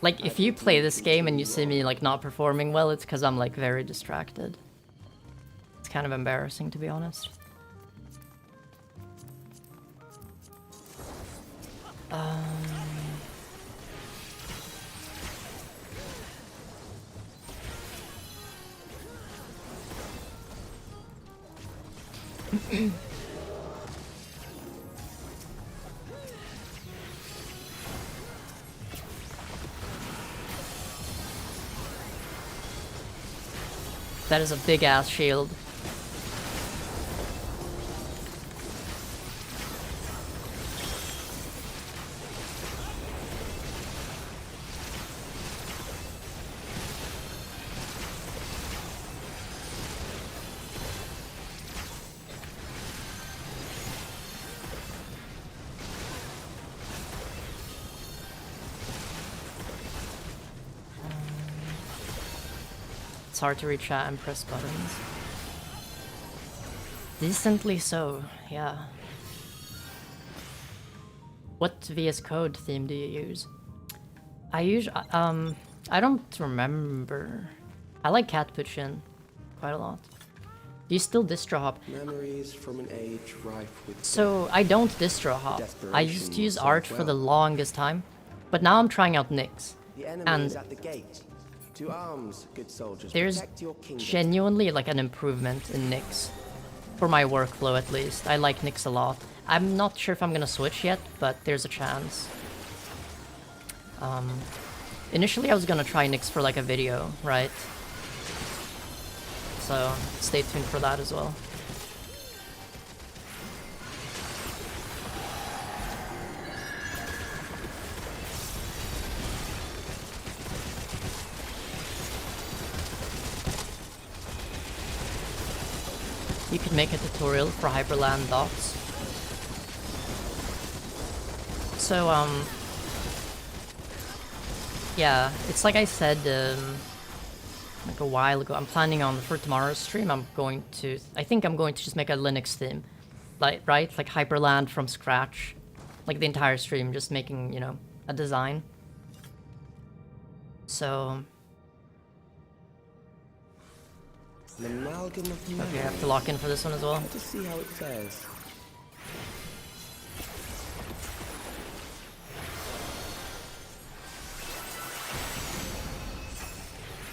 Like, if you play this game and you see me, like, not performing well, it's because I'm, like, very distracted. It's kind of embarrassing, to be honest. That is a big ass shield. It's hard to reach chat and press buttons. Decently so, yeah. What VS Code theme do you use? I use, I don't remember. I like Cat Puchin quite a lot. Do you still distro hop? Memories from an age rife with So, I don't distro hop. I used to use Arch for the longest time, but now I'm trying out Nix. the enemy And is at the gate. To arms, good soldiers. there's Protect your kingdom. genuinely like an improvement in Nix. For my workflow at least. I like Nix a lot. I'm not sure if I'm gonna switch yet, but there's a chance. Initially I was gonna try Nix for like a video, right? So stay tuned for that as well. You could make a tutorial for Hyprland dots. So, yeah, it's like I said, like a while ago, I'm planning on, for tomorrow's stream, I think I'm going to just make a Linux theme. Like, right? Like Hyprland from scratch. Like the entire stream, just making, you know, a design. So... An amalgam of okay, I have to lock in for this one as well. Let us see how it fares.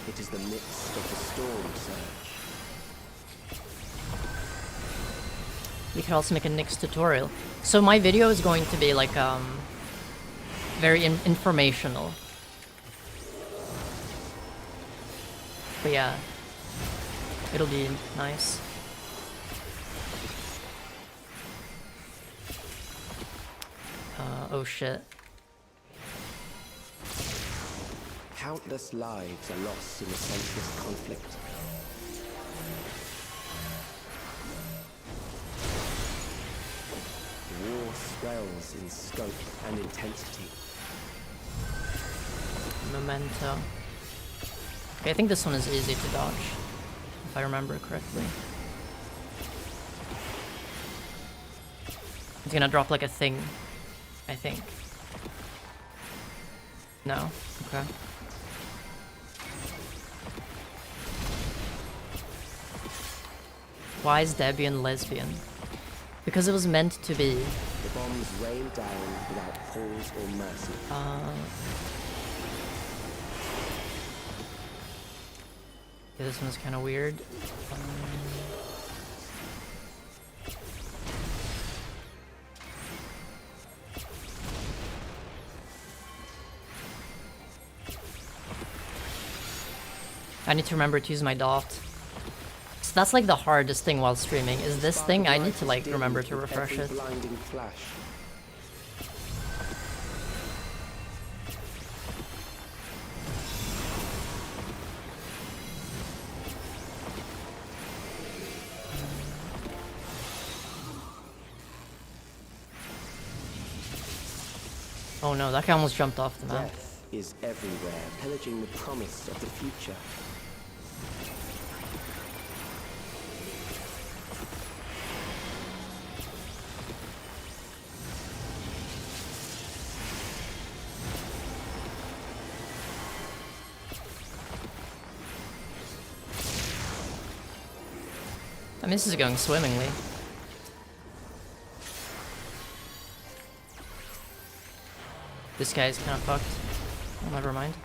It is the midst of the storm surge. We could also make a Nix tutorial. So my video is going to be like, very informational. But yeah. It'll be nice. Oh shit. Countless lives are lost in the senseless conflict. War swells in scope and intensity. Memento. Okay, I think this one is easy to dodge, if I remember correctly. It's gonna drop like a thing, I think. No? Okay. Why is Debian lesbian? Because it was meant to be. The bombs rain down without pause or mercy. Okay, this one's kind of weird. I need to remember to use my dot. So that's like the hardest thing while streaming, is this thing. I need to like remember to refresh it. Blinding flash. Oh no, that guy almost jumped off the map. Death is everywhere, pillaging the promise of the future. I mean, this is going swimmingly. This guy's kind of fucked. Oh, never mind.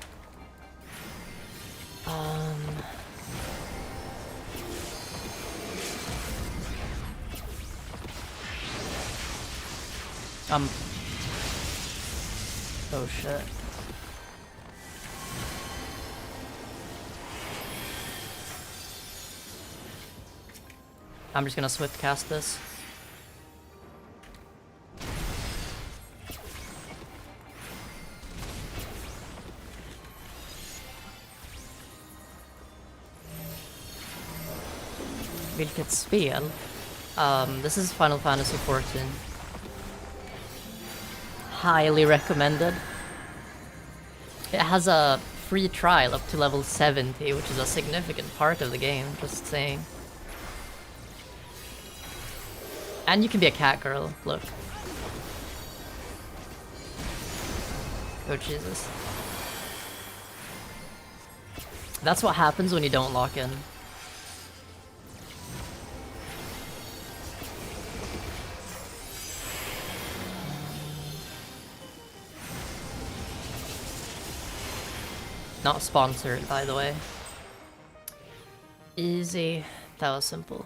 Oh shit. I'm just gonna swift cast this. Vilket spel? This is Final Fantasy XIV. Highly recommended. It has a free trial up to level 70, which is a significant part of the game, just saying. And you can be a cat girl, look. Oh Jesus. That's what happens when you don't lock in. Not sponsored, by the way. Easy. That was simple.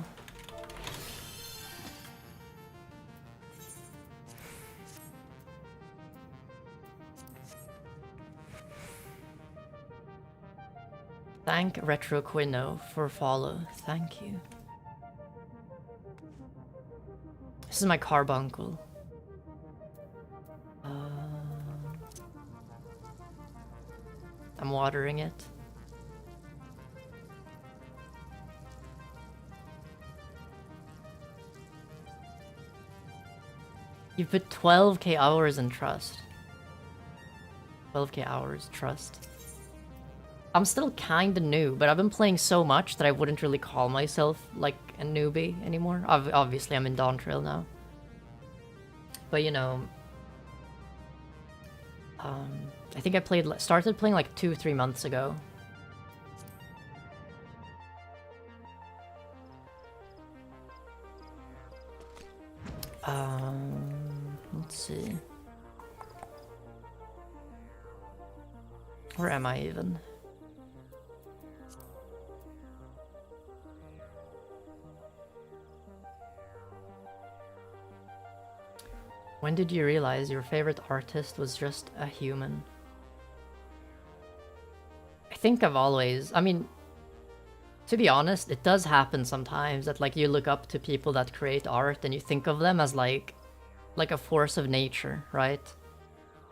Thank RetroQuino for follow. Thank you. This is my carbuncle. I'm watering it. You put 12k hours in trust. 12k hours trust. I'm still kinda new, but I've been playing so much that I wouldn't really call myself like a newbie anymore. Obviously I'm in Dawntrail now. But you know, I think I started playing like 2-3 months ago. Let's see. Where am I even? When did you realize your favorite artist was just a human? I think I've always, I mean, to be honest, it does happen sometimes that like you look up to people that create art and you think of them as like a force of nature, right?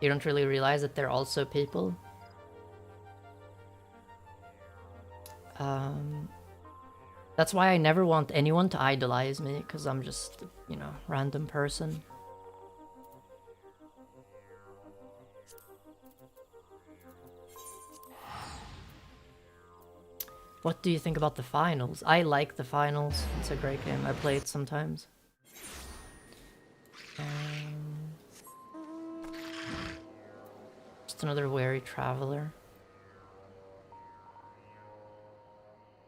You don't really realize that they're also people. That's why I never want anyone to idolize me, because I'm just, you know, random person. What do you think about the finals? I like the finals. It's a great game. I play it sometimes. Just another weary traveler.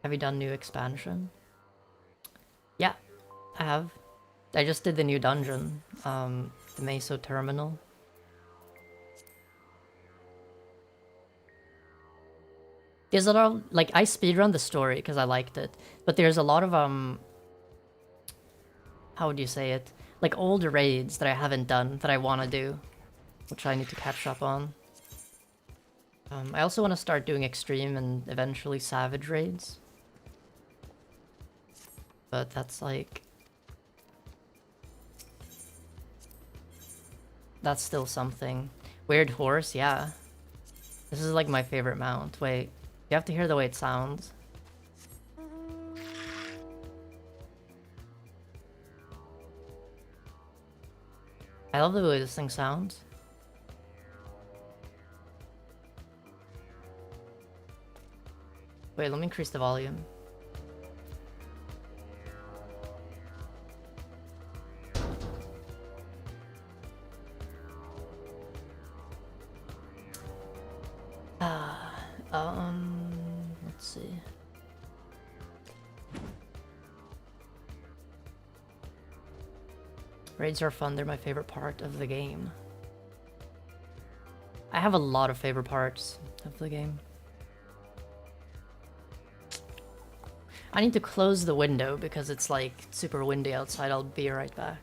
Have you done new expansion? Yeah, I have. I just did the new dungeon, the Meso Terminal. There's a lot of, like, I speedrun the story because I liked it, but there's a lot of, how would you say it? Like, old raids that I haven't done that I want to do, which I need to catch up on. I also want to start doing extreme and eventually savage raids. But that's like... That's still something. Weird horse, yeah. This is like my favorite mount. Wait, you have to hear the way it sounds. I love the way this thing sounds. Wait, let me increase the volume. Let's see. Raids are fun, they're my favorite part of the game. I have a lot of favorite parts of the game. I need to close the window because it's like super windy outside. I'll be right back.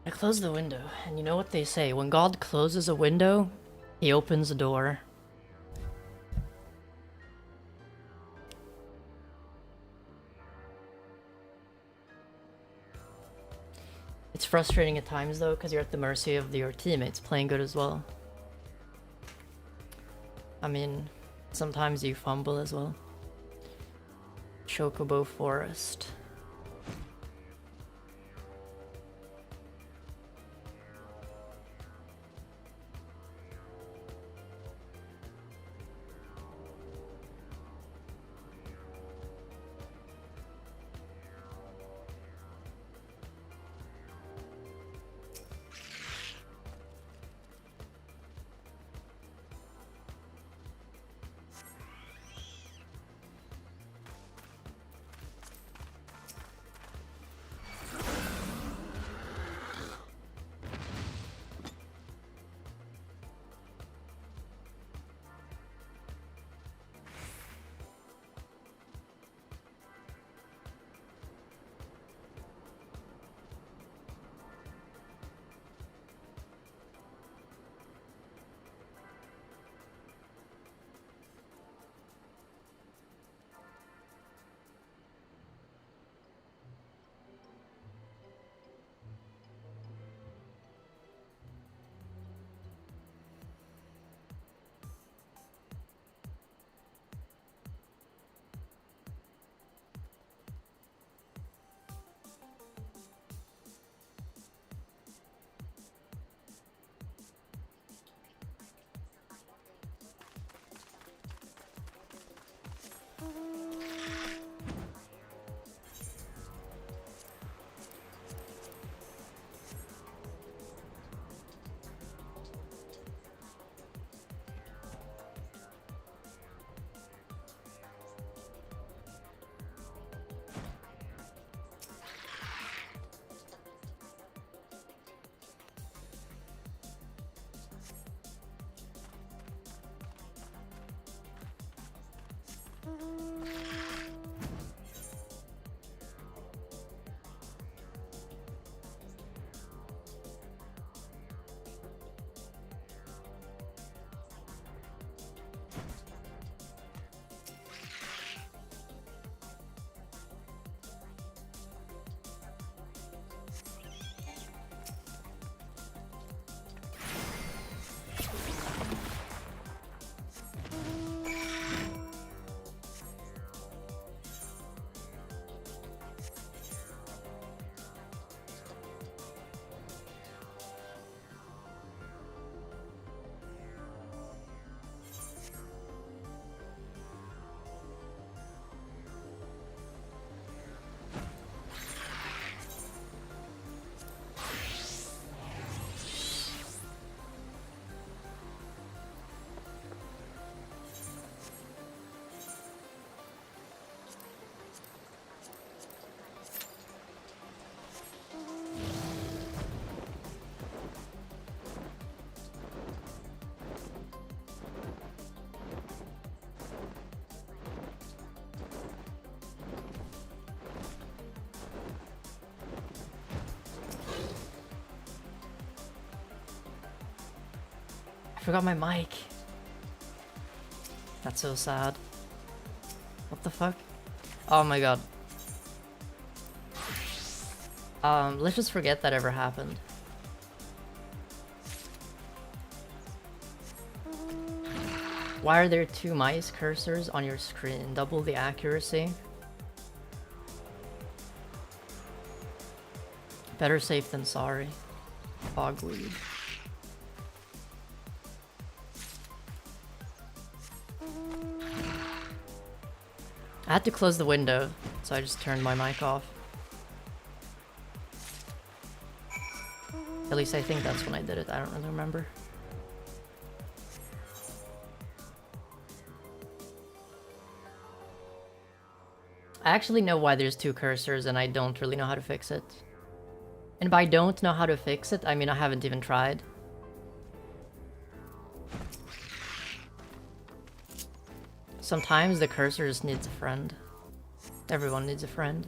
I closed the window, and you know what they say, when God closes a window, he opens a door. It's frustrating at times though, because you're at the mercy of your teammates playing good as well. I mean, sometimes you fumble as well. Chocobo Forest. forgot my mic. That's so sad. What the fuck? Oh my god. Let's just forget that ever happened. Why are there 2 mice cursors on your screen? Double the accuracy. Better safe than sorry. Fogweed. I had to close the window, so I just turned my mic off. At least I think that's when I did it, I don't really remember. I actually know why there's 2 cursors and I don't really know how to fix it. And by don't know how to fix it, I mean I haven't even tried. Sometimes the cursor just needs a friend. Everyone needs a friend.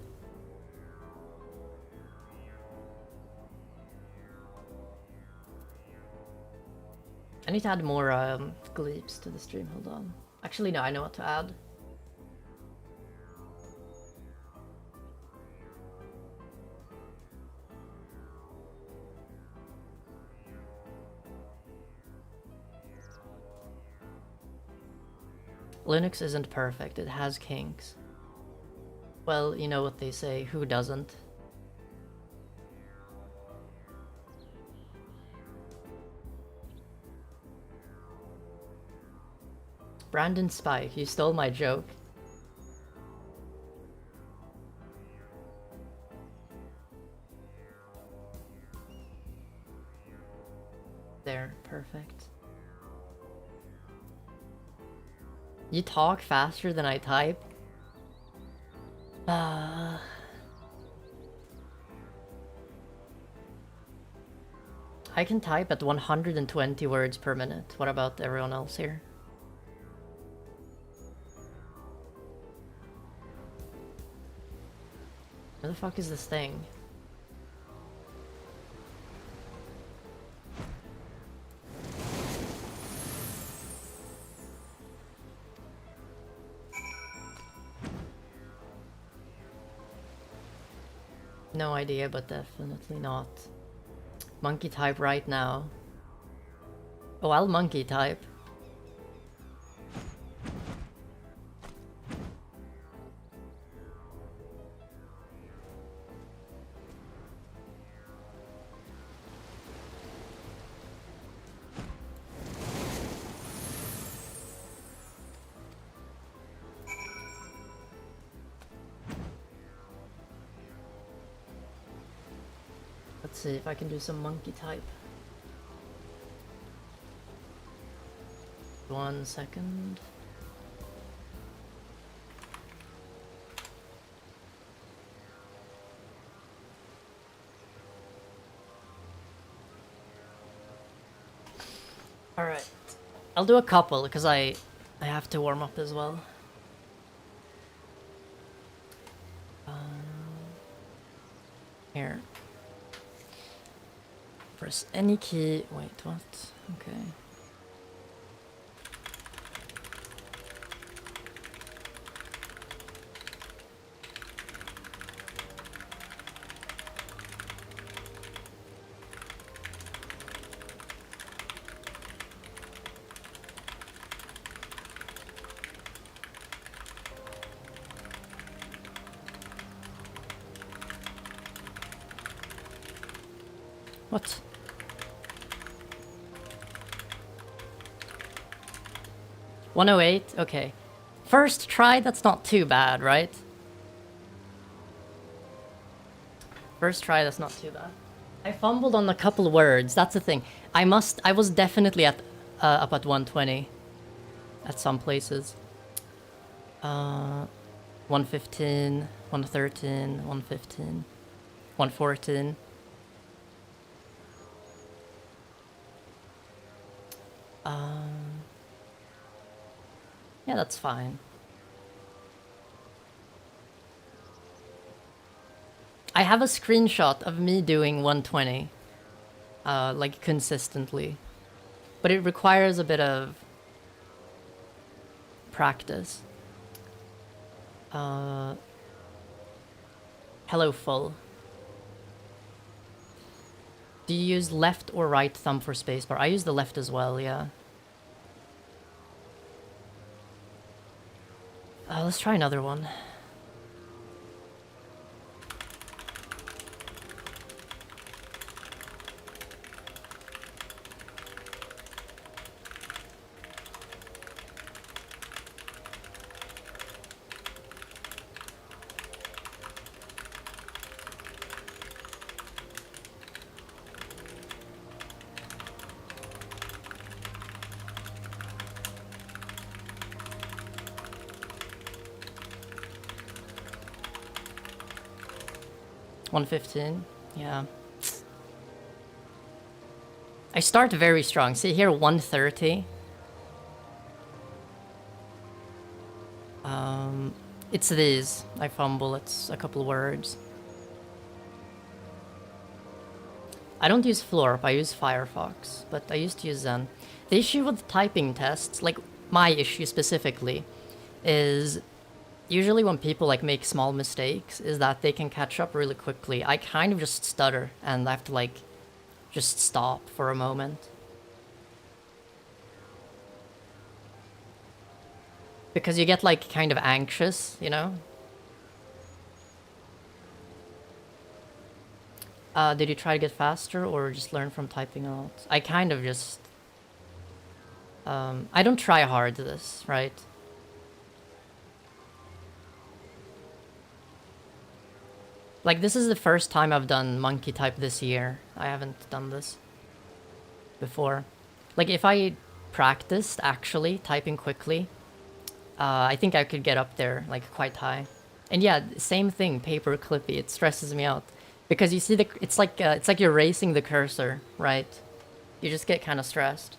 I need to add more gleeps to the stream, hold on. Actually no, I know what to add. Linux isn't perfect, it has kinks. Well, you know what they say, who doesn't? Brandon Spike, you stole my joke. There, perfect. You talk faster than I type? I can type at 120 words per minute. What about everyone else here? Where the fuck is this thing? No idea, but definitely not. Monkey type right now. Oh, I'll monkey type. Let's see if I can do some monkey type. 1 second. Alright. I'll do a couple because I have to warm up as well. Here. Press any key. Wait, what? Okay. What? $108? Okay. First try, that's not too bad, right? First try, that's not too bad. I fumbled on a couple words, that's the thing. I was definitely at up at 120 at some places. 115, 113, 115, 114. Yeah, that's fine. I have a screenshot of me doing 120, like consistently. but it requires a bit of practice. Hello, full. Do you use left or right thumb for spacebar? I use the left as well, yeah. Let's try another one. $115, yeah. I start very strong. See here, 130. It's these. I fumble, it's a couple words. I don't use Florp, I use Firefox, but I used to use Zen. The issue with typing tests, like my issue specifically, is usually when people like make small mistakes is that they can catch up really quickly. I kind of just stutter and I have to like just stop for a moment. Because you get like kind of anxious, you know? Did you try to get faster or just learn from typing out? I kind of just... I don't try hard this, right? Like, this is the first time I've done monkey type this year. I haven't done this before. Like, if I practiced actually typing quickly, I think I could get up there, like, quite high. And yeah, same thing, paper clippy, it stresses me out. Because you see, it's like you're racing the cursor, right? You just get kind of stressed.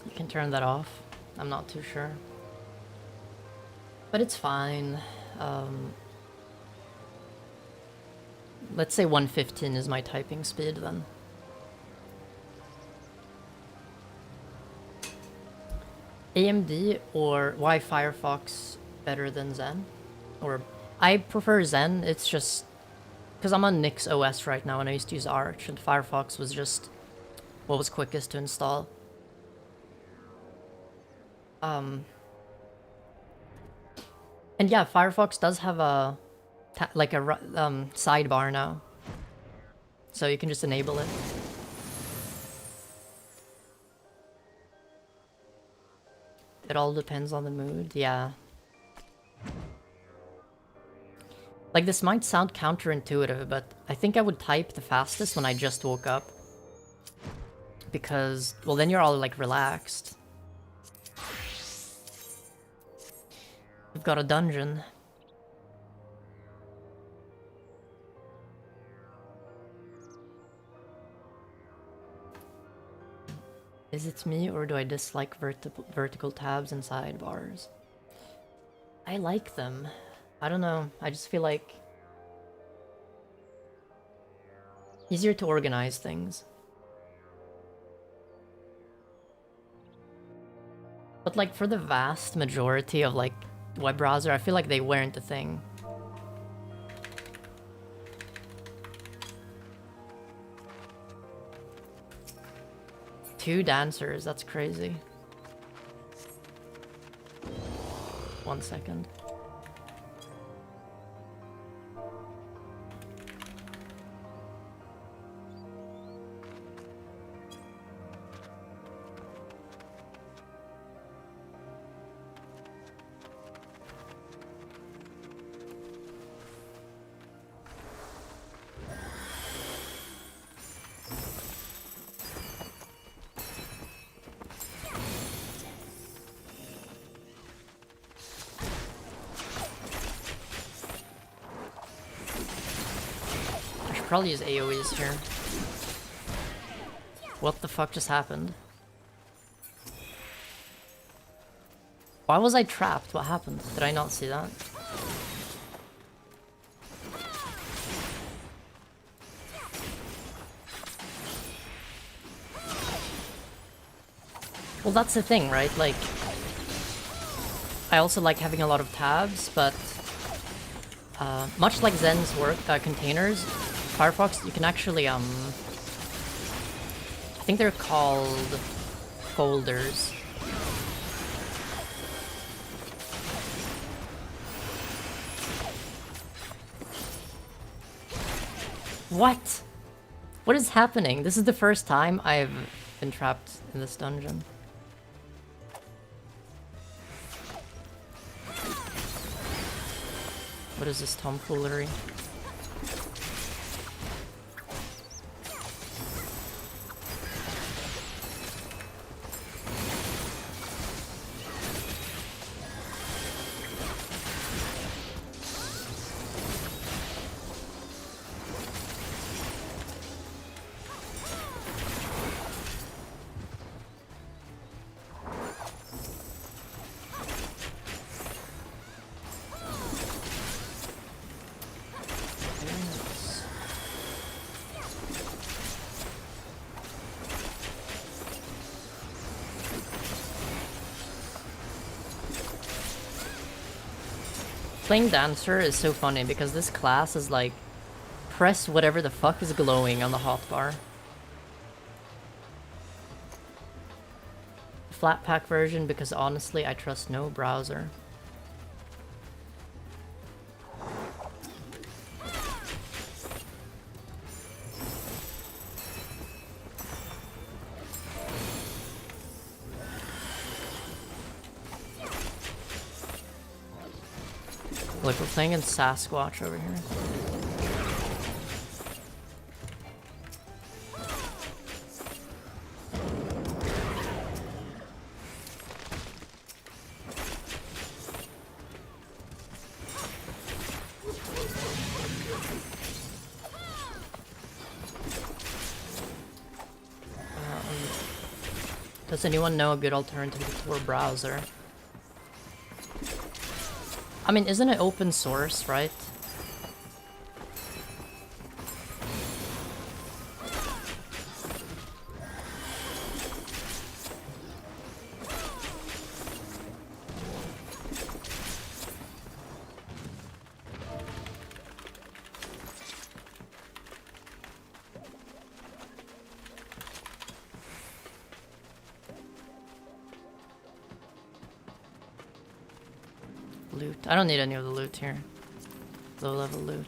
You can turn that off. I'm not too sure. But it's fine. Let's say 115 is my typing speed then. AMD or why Firefox better than Zen? Or I prefer Zen, it's just because I'm on NixOS right now and I used to use Arch and Firefox was just what was quickest to install. And yeah, Firefox does have a sidebar now, so you can just enable it. It all depends on the mood, yeah. Like, this might sound counterintuitive, but I think I would type the fastest when I just woke up. Because, well, then you're all, like, relaxed. We've got a dungeon. Is it me, or do I dislike vertical tabs and sidebars? I like them. I don't know, I just feel like... easier to organize things. But like, for the vast majority of like web browser, I feel like they weren't a thing. Two dancers, that's crazy. 1 second. probably use AoEs here. What the fuck just happened? Why was I trapped? What happened? Did I not see that? Well, that's the thing, right? Like, I also like having a lot of tabs, but much like Zen's work, containers, Firefox, you can actually, I think they're called folders. What? What is happening? This is the first time I've been trapped in this dungeon. What is this tomfoolery? Playing Dancer is so funny because this class is like, press whatever the fuck is glowing on the hotbar. Flatpak version because honestly I trust no browser. Like we're playing in Sasquatch over here. Does anyone know a good alternative to Tor browser? I mean, isn't it open source, right? Loot. I don't need any of the loot here. Low level loot.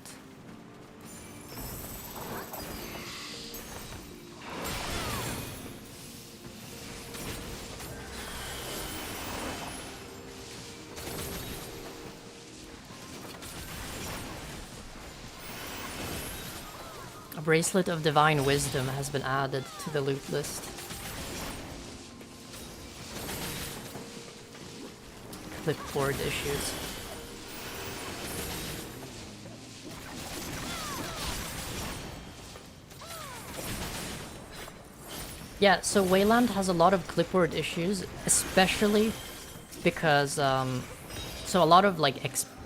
A bracelet of divine wisdom has been added to the loot list. Clipboard issues. Yeah, so Wayland has a lot of clipboard issues, especially because so a lot of like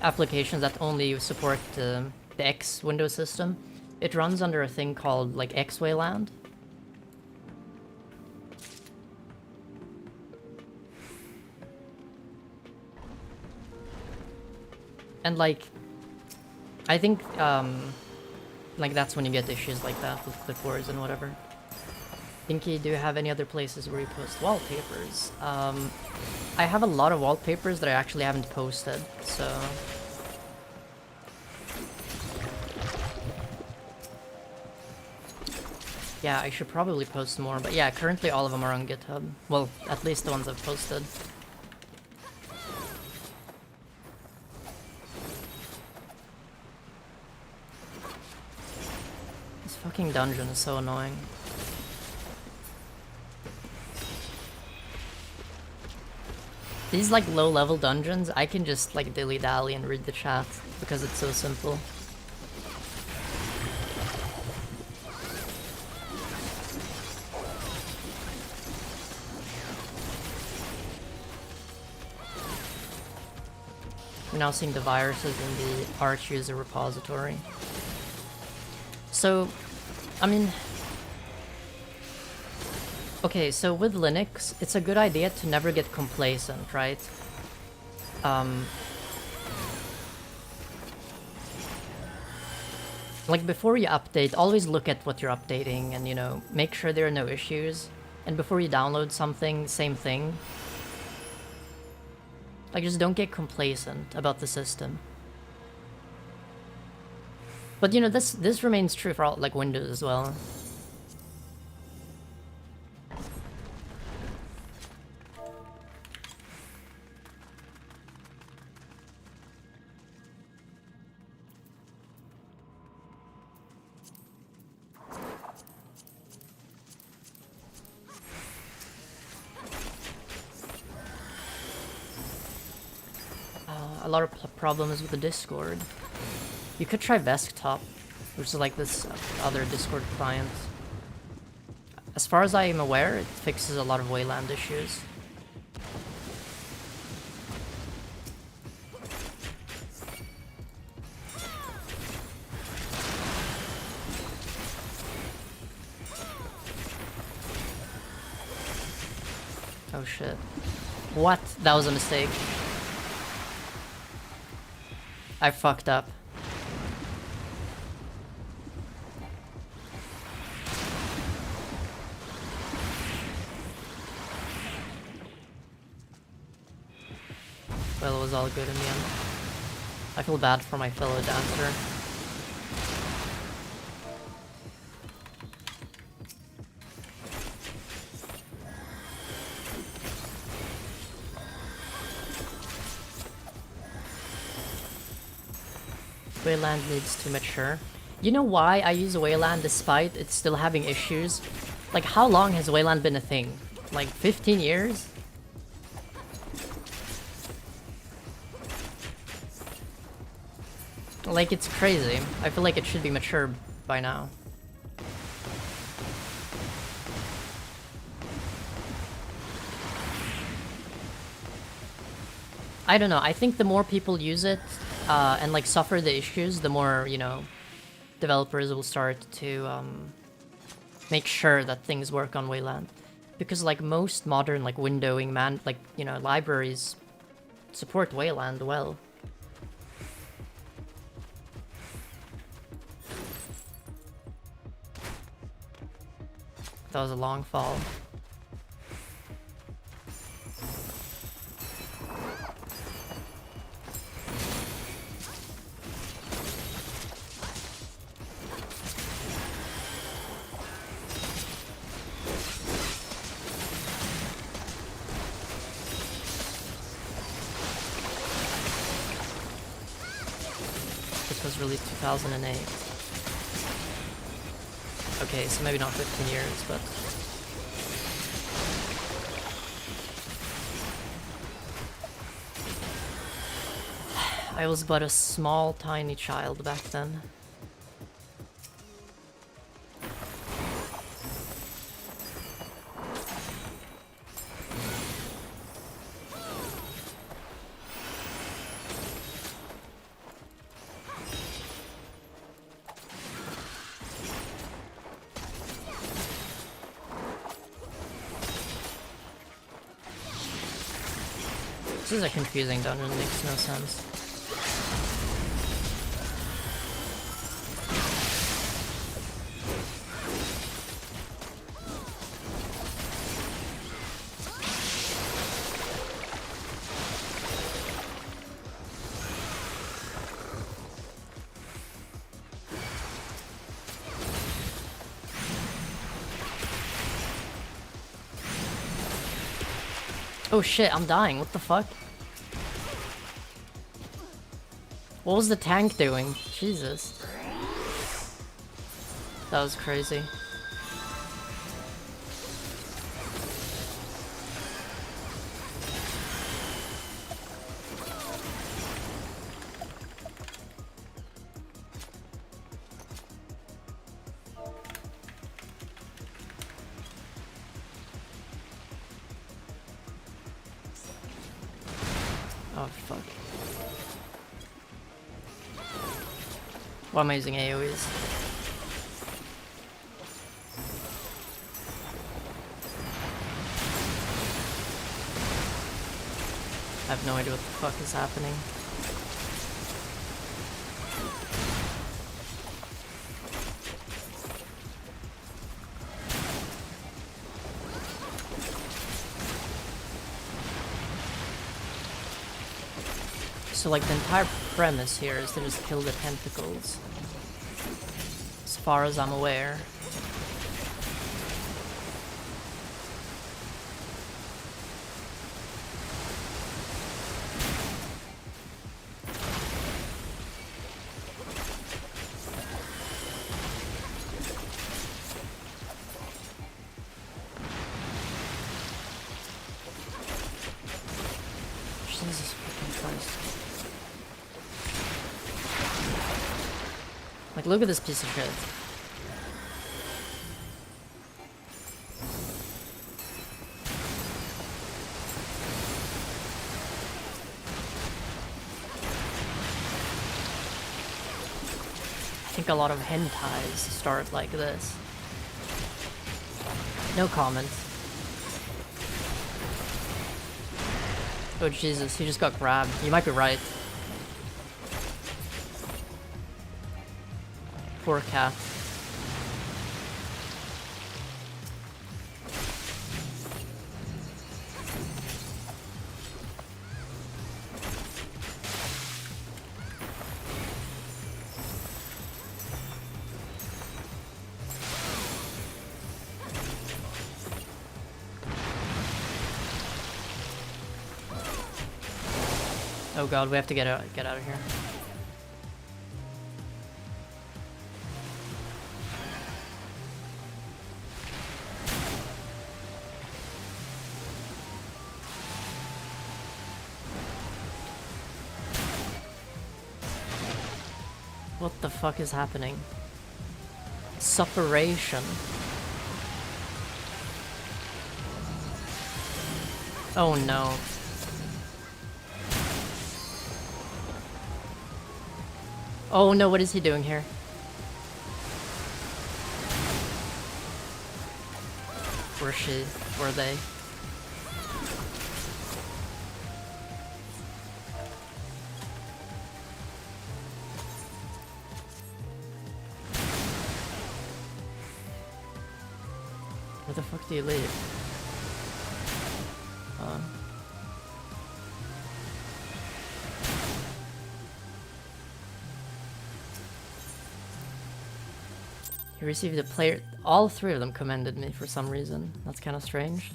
applications that only support the X Windows system, it runs under a thing called like X Wayland. And like, I think like that's when you get issues like that with clipboards and whatever. Dinky, do you have any other places where you post wallpapers? I have a lot of wallpapers that I actually haven't posted, so... Yeah, I should probably post more, but yeah, currently all of them are on GitHub. Well, at least the ones I've posted. This fucking dungeon is so annoying. These like low-level dungeons, I can just like dilly-dally and read the chat because it's so simple. We're now seeing the viruses in the Arch user repository. So, I mean... Okay, so with Linux, it's a good idea to never get complacent, right? Like, before you update, always look at what you're updating and, you know, make sure there are no issues. And before you download something, same thing. Like, just don't get complacent about the system. But, you know, this remains true for all, like, Windows as well. A lot of problems with the Discord. You could try Desktop, which is like this other Discord client. As far as I am aware, it fixes a lot of Wayland issues. Oh shit. What? That was a mistake. I fucked up. Well, it was all good in the end. I feel bad for my fellow dancer. Wayland needs to mature. You know why I use Wayland despite it's still having issues? Like, how long has Wayland been a thing? Like, 15 years? Like, it's crazy. I feel like it should be mature by now. I don't know, I think the more people use it, and like suffer the issues, the more, you know, developers will start to make sure that things work on Wayland. Because like most modern like windowing you know, libraries support Wayland well. That was a long fall. This was released 2008. Okay, so maybe not 15 years, but... I was but a small, tiny child back then. This is a confusing dungeon, makes no sense. Oh shit, I'm dying, what the fuck? What was the tank doing? Jesus. That was crazy. Oh fuck. Why am I using AoEs? I have no idea what the fuck is happening. So like the entire premise here is to just kill the tentacles. As far as I'm aware. Jesus fucking Christ. Like, look at this piece of shit. I think a lot of hentais start like this. No comment. Oh Jesus, he just got grabbed. You might be right. Poor cat. Oh god, we have to get out of here. What the fuck is happening? Suppuration. Oh no. Oh no, what is he doing here? Where's she? Where are they? Where the fuck do you leave? He received a player. All three of them commended me for some reason. That's kind of strange.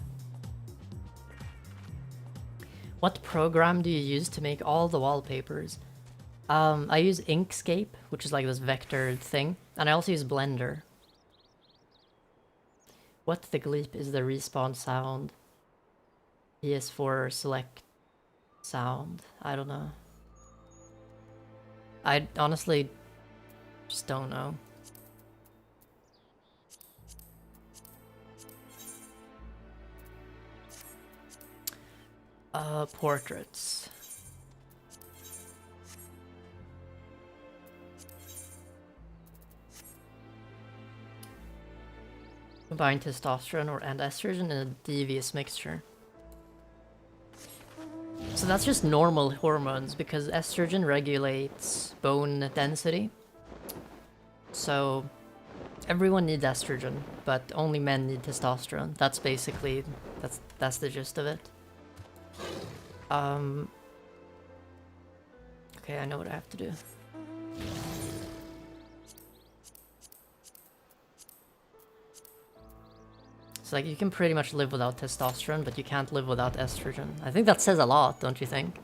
What program do you use to make all the wallpapers? I use Inkscape, which is like this vector thing, and I also use Blender. What the gleep is the respawn sound? PS4 select sound. I don't know. I honestly just don't know. Portraits. Combine testosterone and estrogen in a devious mixture. So that's just normal hormones because estrogen regulates bone density. So everyone needs estrogen, but only men need testosterone. That's basically that's the gist of it. Okay, I know what I have to do. So like you can pretty much live without testosterone, but you can't live without estrogen. I think that says a lot, don't you think?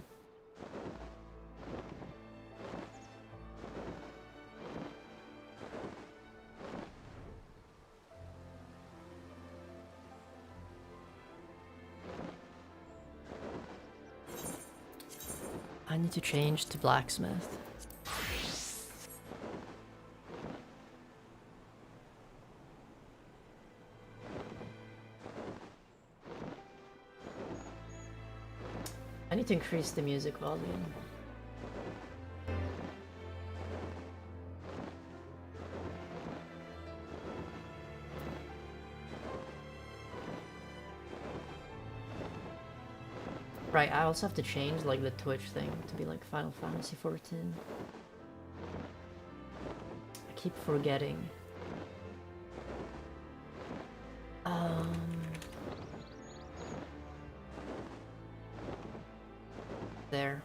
I need to change to blacksmith. I need to increase the music volume. right, I also have to change like the Twitch thing to be like Final Fantasy 14. I keep forgetting. There.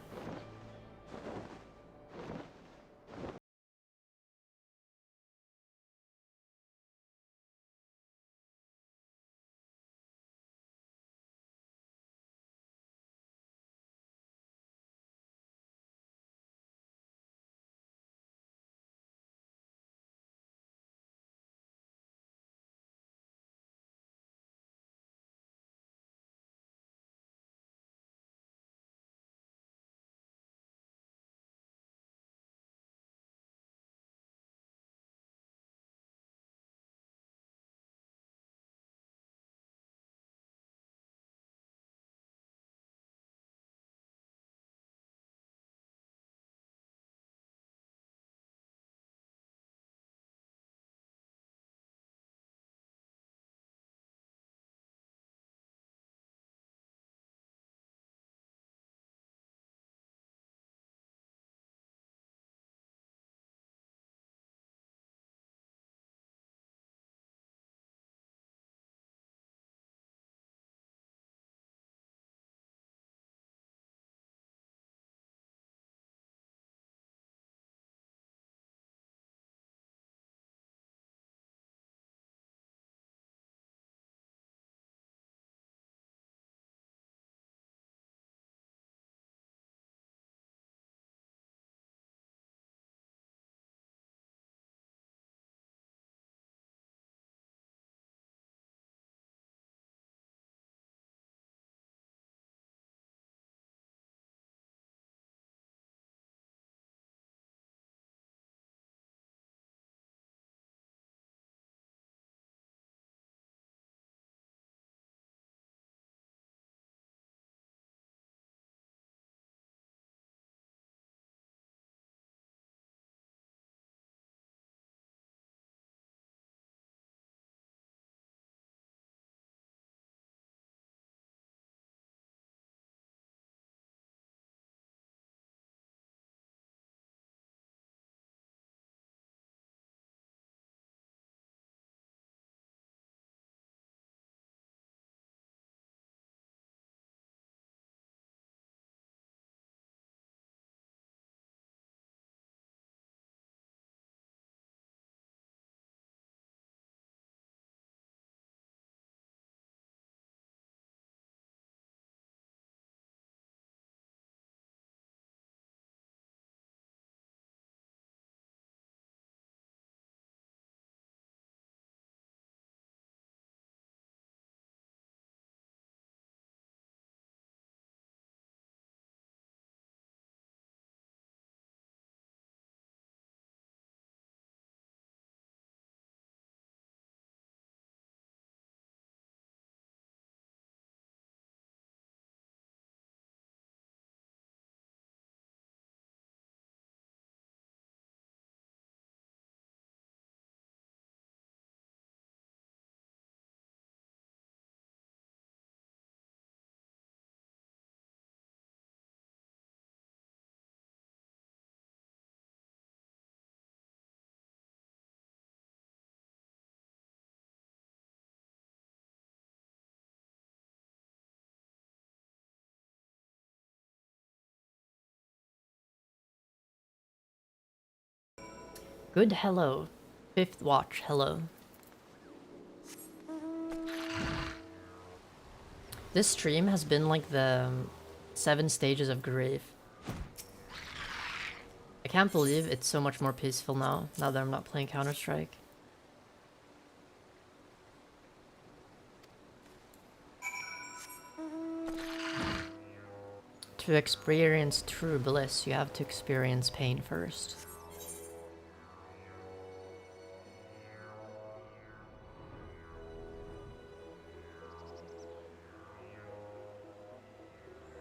Good hello. Fifth watch, hello. This stream has been like the 7 stages of grief. I can't believe it's so much more peaceful now that I'm not playing Counterstrike. To experience true bliss, you have to experience pain first.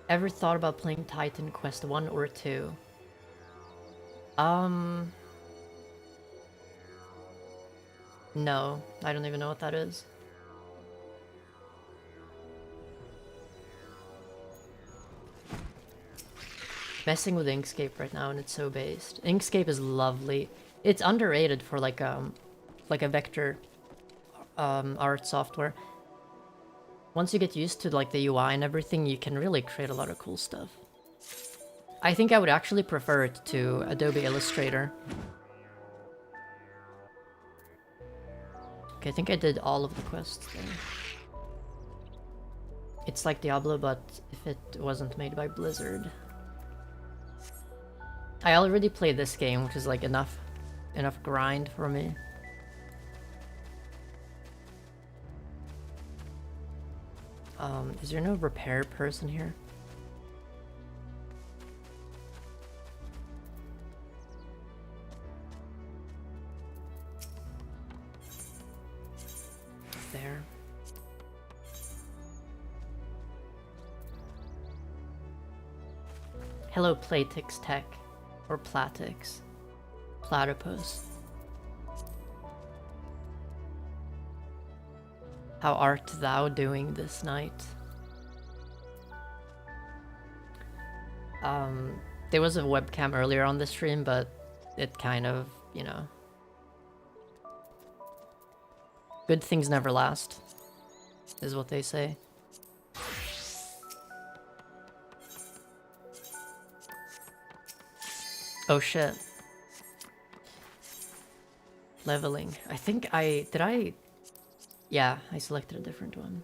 Ever thought about playing Titan Quest 1 or 2? No, I don't even know what that is. messing with Inkscape right now and it's so based. Inkscape is lovely. It's underrated for like a vector art software. Once you get used to like the UI and everything, you can really create a lot of cool stuff. I think I would actually prefer it to Adobe Illustrator. Okay, I think I did all of the quests there. It's like Diablo, but if it wasn't made by Blizzard. I already played this game, which is like enough grind for me. Is there no repair person here? There. Hello, Platix Tech. Or Platix. Platypus. How art thou doing this night? There was a webcam earlier on the stream, but it kind of, you know... Good things never last, is what they say. Oh shit. Leveling. I think did I... Yeah, I selected a different one.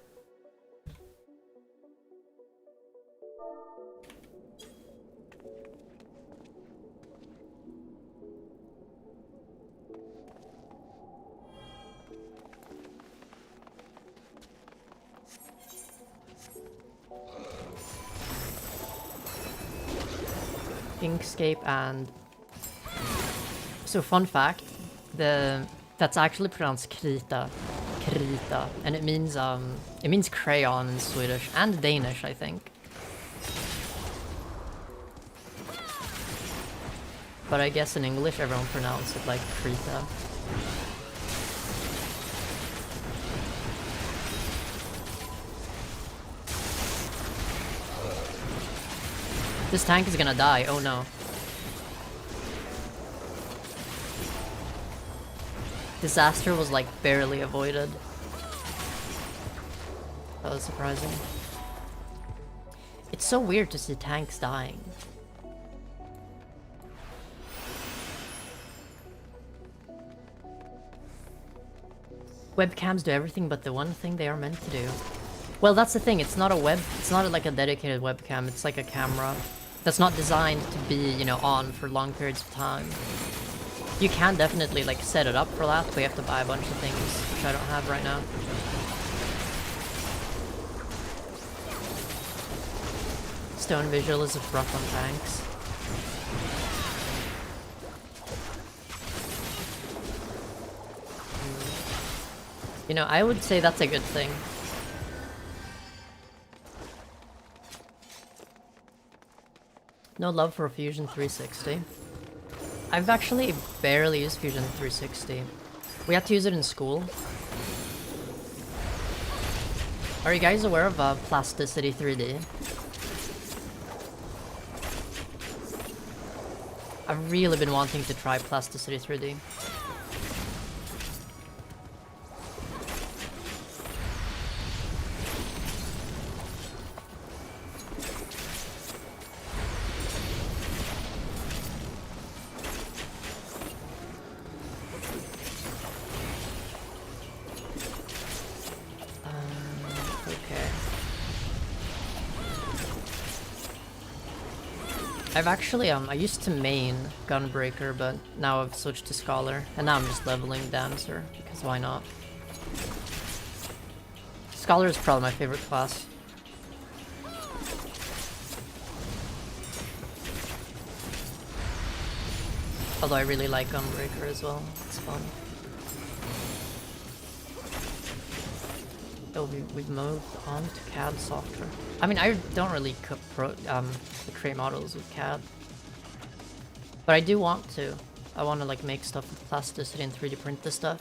Inkscape and... So fun fact, that's actually pronounced krita, and it means crayon in Swedish and Danish, I think. But I guess in English everyone pronounces it like krita. This tank is gonna die, oh no. Disaster was like barely avoided. That was surprising. It's so weird to see tanks dying. Webcams do everything but the one thing they are meant to do. Well, that's the thing, it's not like a dedicated webcam, it's like a camera that's not designed to be, you know, on for long periods of time. You can definitely like set it up for that, but you have to buy a bunch of things, which I don't have right now. Stone visual is rough on tanks. You know, I would say that's a good thing. No love for Fusion 360. I've actually barely used Fusion 360. We had to use it in school. Are you guys aware of Plasticity 3D? I've really been wanting to try Plasticity 3D. I've actually, I used to main Gunbreaker, but now I've switched to Scholar, and now I'm just leveling Dancer, because why not? Scholar is probably my favorite class. Although I really like Gunbreaker as well, it's fun. Oh, we've moved on to CAD software. I mean, I don't really create models with CAD. But I do want to. I want to like make stuff with plasticity and 3D print this stuff.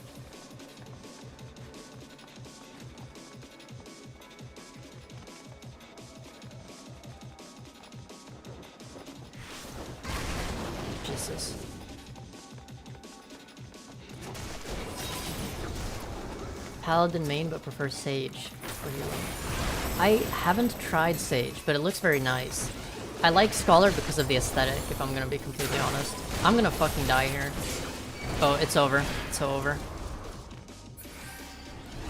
Jesus. Paladin main, but prefer Sage for healing. I haven't tried Sage, but it looks very nice. I like Scholar because of the aesthetic, if I'm gonna be completely honest. I'm gonna fucking die here. Oh, it's over. It's so over.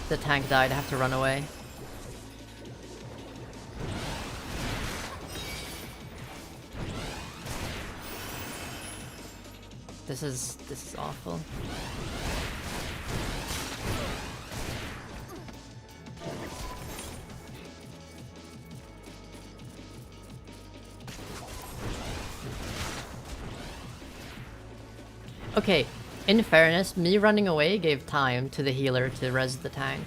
The tank died, I have to run away. This is awful. Okay, in fairness, me running away gave time to the healer to res the tank.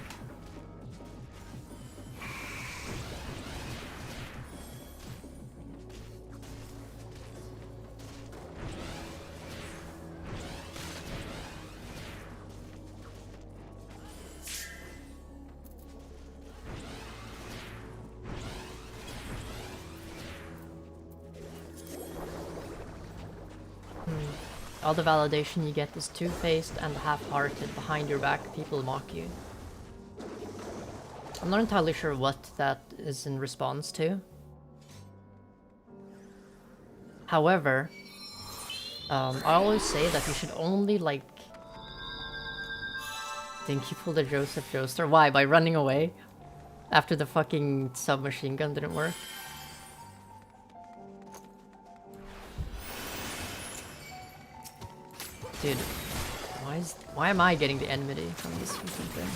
All the validation you get is two-faced and half-hearted. Behind your back, people mock you. I'm not entirely sure what that is in response to. However, I always say that you should only, like... Think you pulled a Joseph Joestar? Why? By running away? After the fucking submachine gun didn't work? Dude, why am I getting the enmity from this fucking thing?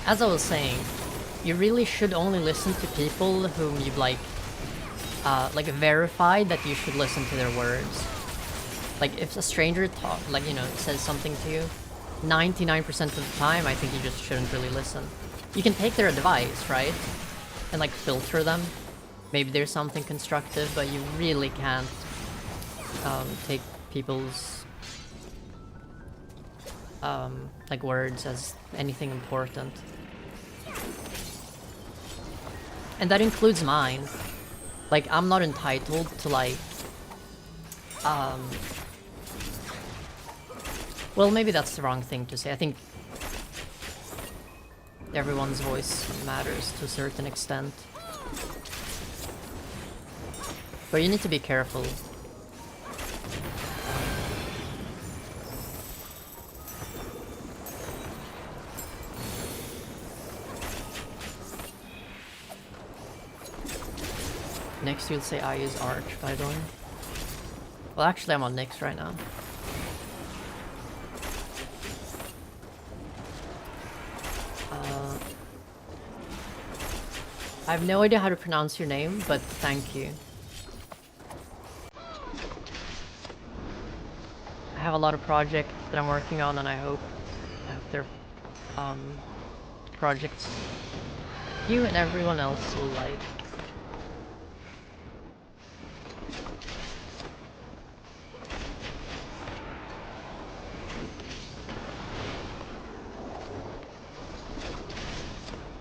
As I was saying, you really should only listen to people whom you've like verified that you should listen to their words. Like if a stranger says something to you, 99% of the time I think you just shouldn't really listen. You can take their advice, right? And like filter them. Maybe there's something constructive, but you really can't take people's like words as anything important. And that includes mine. Like, I'm not entitled to, like... Well, maybe that's the wrong thing to say. I think... everyone's voice matters to a certain extent. But you need to be careful. Next you'll say I use Arch, by the way. Well, actually I'm on Nyx right now. I have no idea how to pronounce your name, but thank you. I have a lot of projects that I'm working on, and I hope they're projects you and everyone else will like.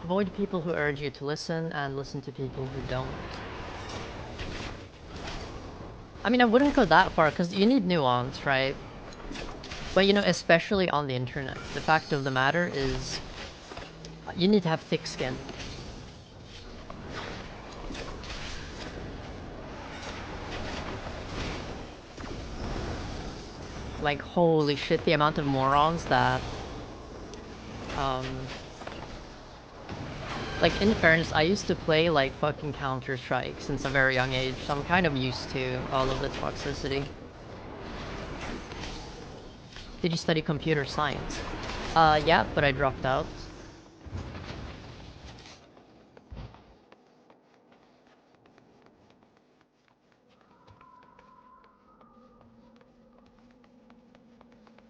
Avoid people who urge you to listen, and listen to people who don't. I mean, I wouldn't go that far, because you need nuance, right? But you know, especially on the internet, the fact of the matter is, you need to have thick skin. Like, holy shit, the amount of morons that, like, in fairness, I used to play, like, fucking Counterstrike since a very young age, so I'm kind of used to all of the toxicity. Did you study computer science? Yeah, but I dropped out.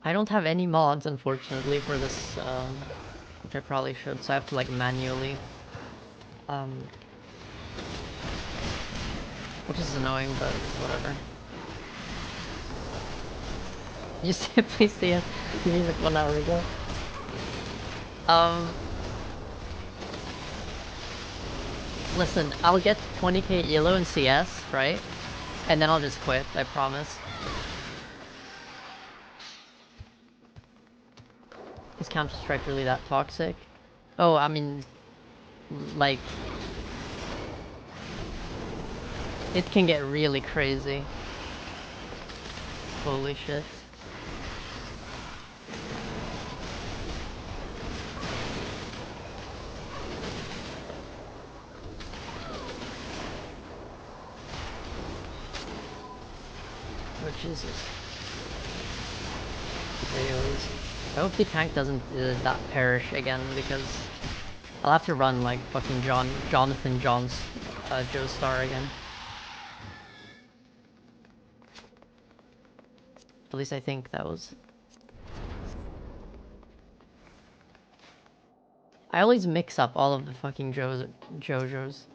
I don't have any mods, unfortunately, for this, which I probably should, so I have to, like, manually Which is annoying, but whatever. You said please see it. You mean like 1 hour ago? Listen, I'll get 20k ELO in CS, right? And then I'll just quit, I promise. Is Counterstrike really that toxic? Oh, I mean, like, it can get really crazy. Holy shit. Oh Jesus. Anyways, I hope the tank doesn't that perish again, because I'll have to run like fucking Jonathan John's Joestar again. At least I think that was... I always mix up all of the fucking JoJo's.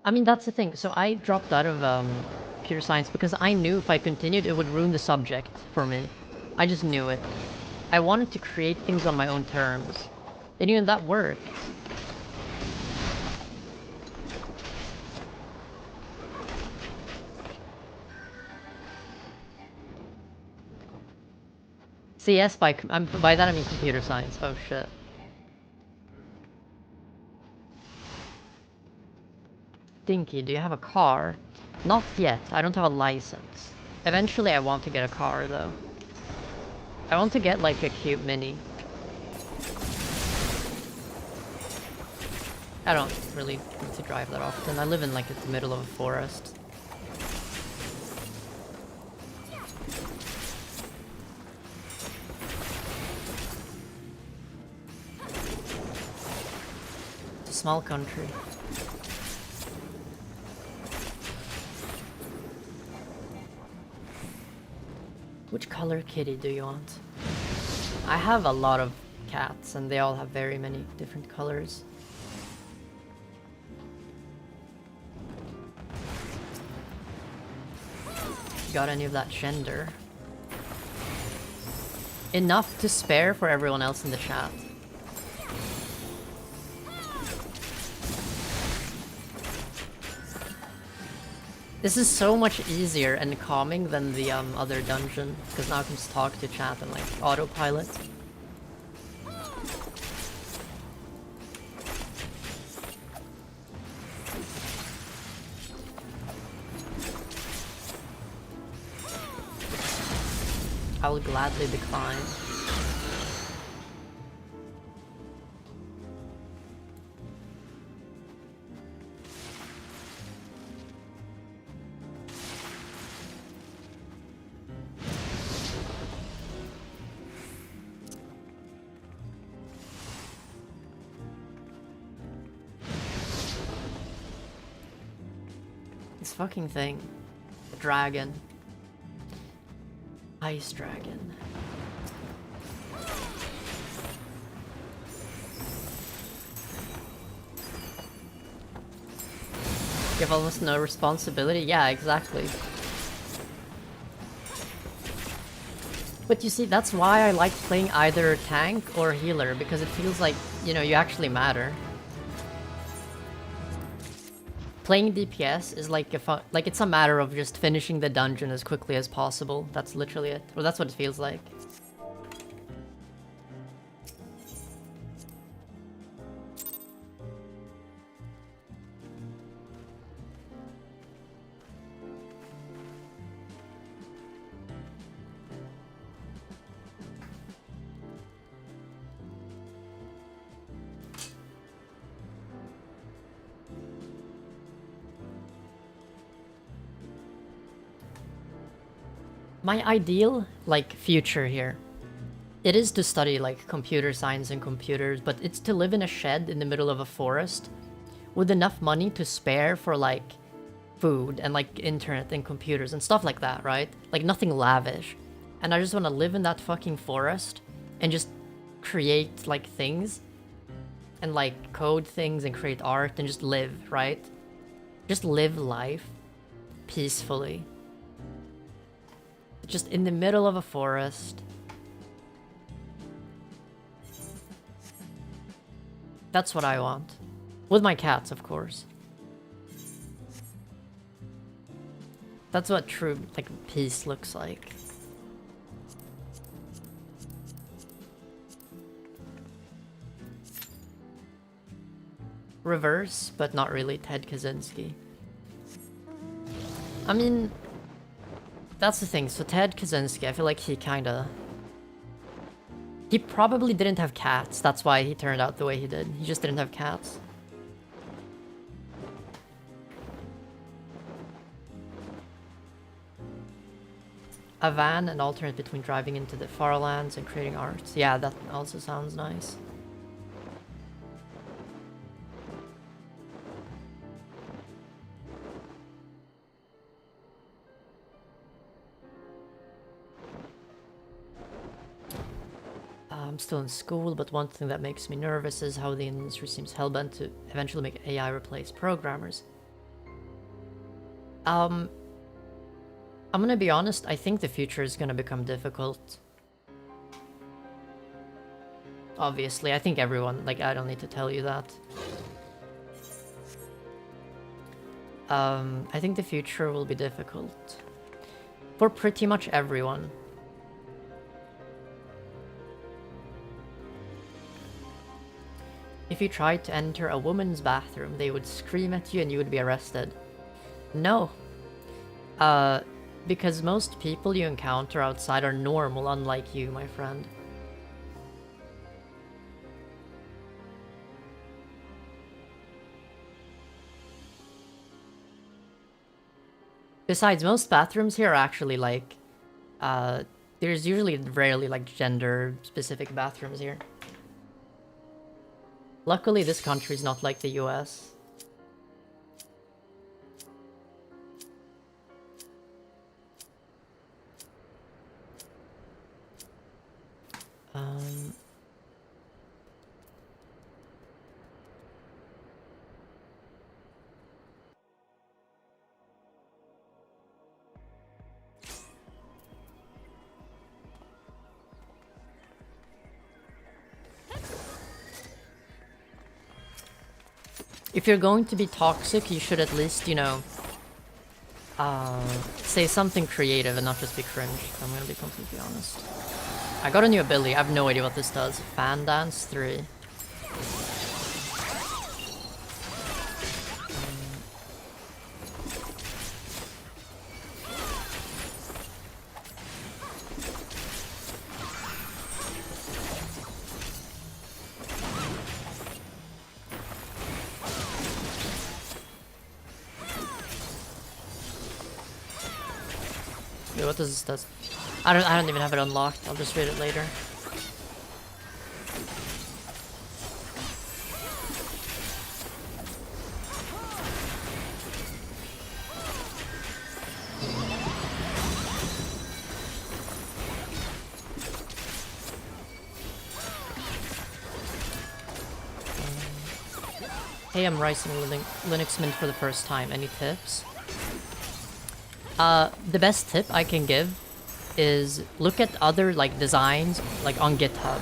I mean, that's the thing. So I dropped out of computer science because I knew if I continued, it would ruin the subject for me. I just knew it. I wanted to create things on my own terms. And even that worked. CS by that I mean computer science. Oh shit. Dinky, do you have a car? Not yet. I don't have a license. Eventually I want to get a car though. I want to get like a cute mini. I don't really need to drive that often. I live in like the middle of a forest. It's a small country. Which color kitty do you want? I have a lot of cats and they all have very many different colors. Got any of that gender? Enough to spare for everyone else in the chat. This is so much easier and calming than the other dungeon, because now I can just talk to chat and like autopilot. I will gladly decline. This fucking thing. The dragon. Ice dragon. You have almost no responsibility? Yeah, exactly. But you see, that's why I like playing either tank or healer, because it feels like, you know, you actually matter. Playing DPS is like it's a matter of just finishing the dungeon as quickly as possible. That's literally it. Well, that's what it feels like. My ideal, like, future here, it is to study, like, computer science and computers, but it's to live in a shed in the middle of a forest with enough money to spare for, like, food and, like, internet and computers and stuff like that, right? Like, nothing lavish. And I just want to live in that fucking forest and just create, like, things and like code things and create art and just live, right? Just live life peacefully. Just in the middle of a forest. That's what I want. With my cats, of course. That's what true, like, peace looks like. Reverse, but not really Ted Kaczynski. I mean, that's the thing. So Ted Kaczynski, I feel like he kinda... He probably didn't have cats. That's why he turned out the way he did. He just didn't have cats. A van, an alternate between driving into the far lands and creating art. Yeah, that also sounds nice. I'm still in school, but one thing that makes me nervous is how the industry seems hellbent to eventually make AI replace programmers. I'm gonna be honest, I think the future is gonna become difficult. Obviously, I think everyone, like, I don't need to tell you that. I think the future will be difficult. For pretty much everyone. If you tried to enter a woman's bathroom, they would scream at you and you would be arrested. No. Because most people you encounter outside are normal, unlike you, my friend. Besides, most bathrooms here are actually like... there's usually rarely like gender-specific bathrooms here. Luckily, this country's not like the US. If you're going to be toxic, you should at least, you know, say something creative and not just be cringe. I'm gonna be completely honest. I got a new ability. I have no idea what this does. Fan Dance 3. Wait, what does this do? I don't even have it unlocked. I'll just read it later. Hey, I'm Rising Linux Mint for the first time. Any tips? The best tip I can give is look at other like designs like on GitHub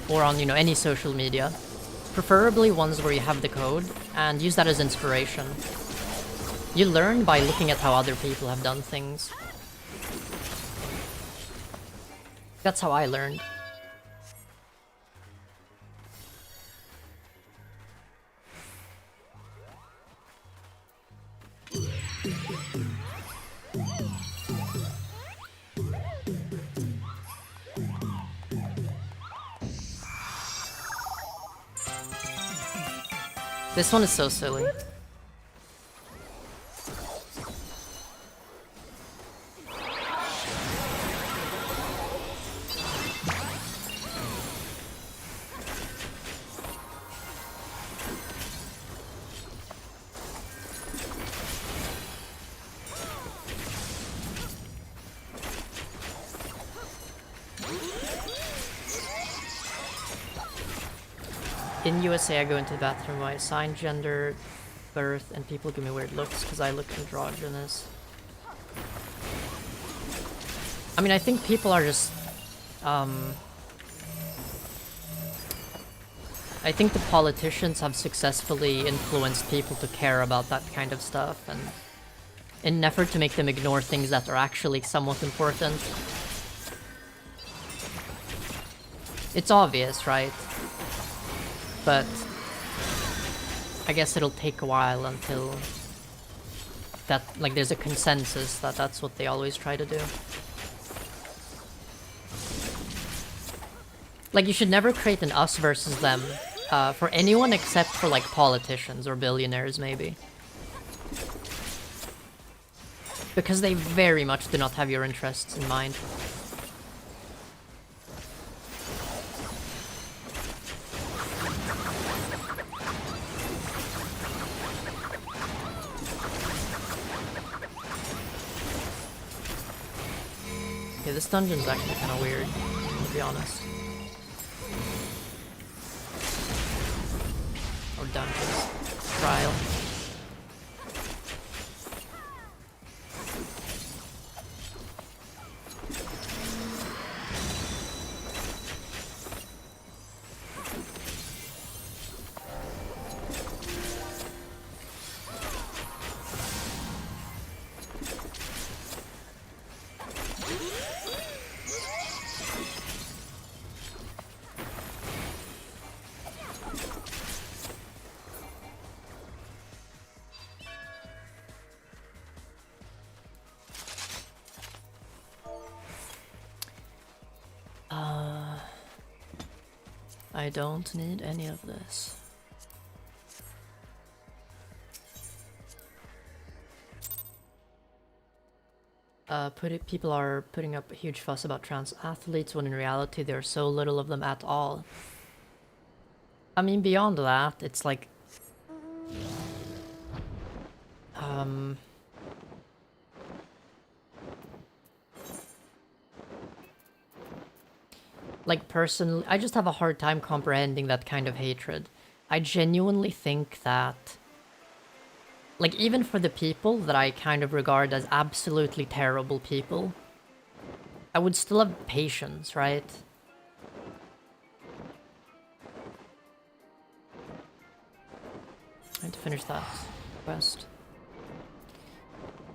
or on, you know, any social media, preferably ones where you have the code, and use that as inspiration. You learn by looking at how other people have done things. That's how I learned. This one is so silly. in USA I go into the bathroom, I assign gender, birth, and people give me weird looks because I look androgynous. I mean, I think people are just, I think the politicians have successfully influenced people to care about that kind of stuff, and in an effort to make them ignore things that are actually somewhat important. It's obvious, right? But I guess it'll take a while until that, like, there's a consensus that that's what they always try to do. Like, you should never create an us versus them for anyone except for, like, politicians or billionaires, maybe. Because they very much do not have your interests in mind. Okay, this dungeon's actually kind of weird, to be honest. Or dungeons. Trial. I don't need any of this. People are putting up a huge fuss about trans athletes when in reality there are so little of them at all. I mean, beyond that, it's like... Like, personally, I just have a hard time comprehending that kind of hatred. I genuinely think that... Like, even for the people that I kind of regard as absolutely terrible people, I would still have patience, right? I need to finish that quest.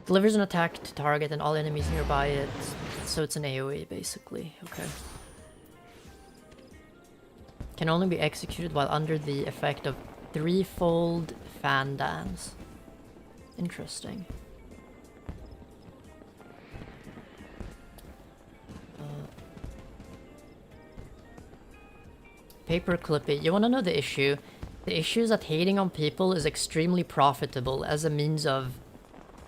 Delivers an attack to target and all enemies nearby it, so it's an AoE, basically. Okay. Can only be executed while under the effect of threefold fan dance. Interesting. Paperclip it. You wanna know the issue? The issue is that hating on people is extremely profitable as a means of,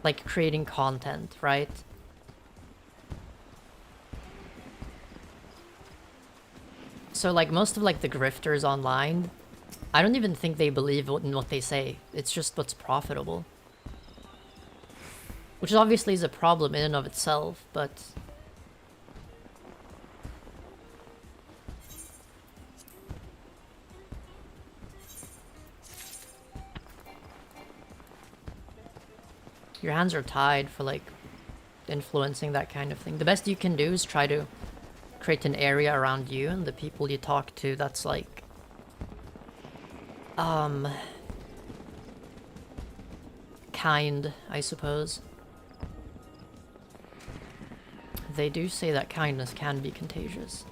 like, creating content, right? So, like, most of, like, the grifters online, I don't even think they believe in what they say. It's just what's profitable. Which obviously is a problem in and of itself, but... Your hands are tied for, like, influencing that kind of thing. The best you can do is try to create an area around you and the people you talk to that's, like... kind, I suppose. They do say that kindness can be contagious.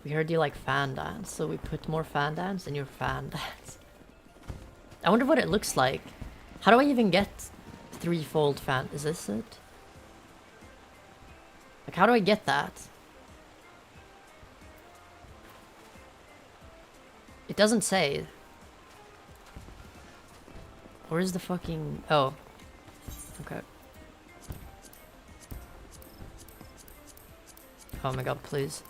We heard you like fan dance, so we put more fan dance in your fan dance. I wonder what it looks like. How do I even get threefold fan? Is this it? Like, how do I get that? It doesn't say. Where's the fucking... Oh. Okay. Oh my god, please.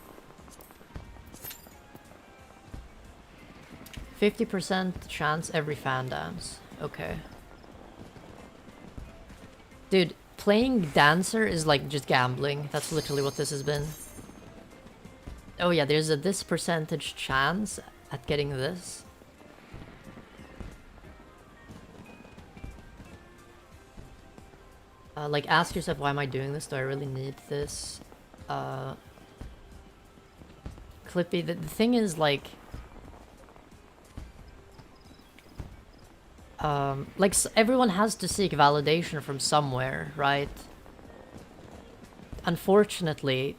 50% chance every fan dance. Okay. Dude, playing Dancer is like just gambling. That's literally what this has been. Oh yeah, there's a this percentage chance at getting this. Like, ask yourself, why am I doing this? Do I really need this? Clippy, the thing is, like... everyone has to seek validation from somewhere, right? Unfortunately,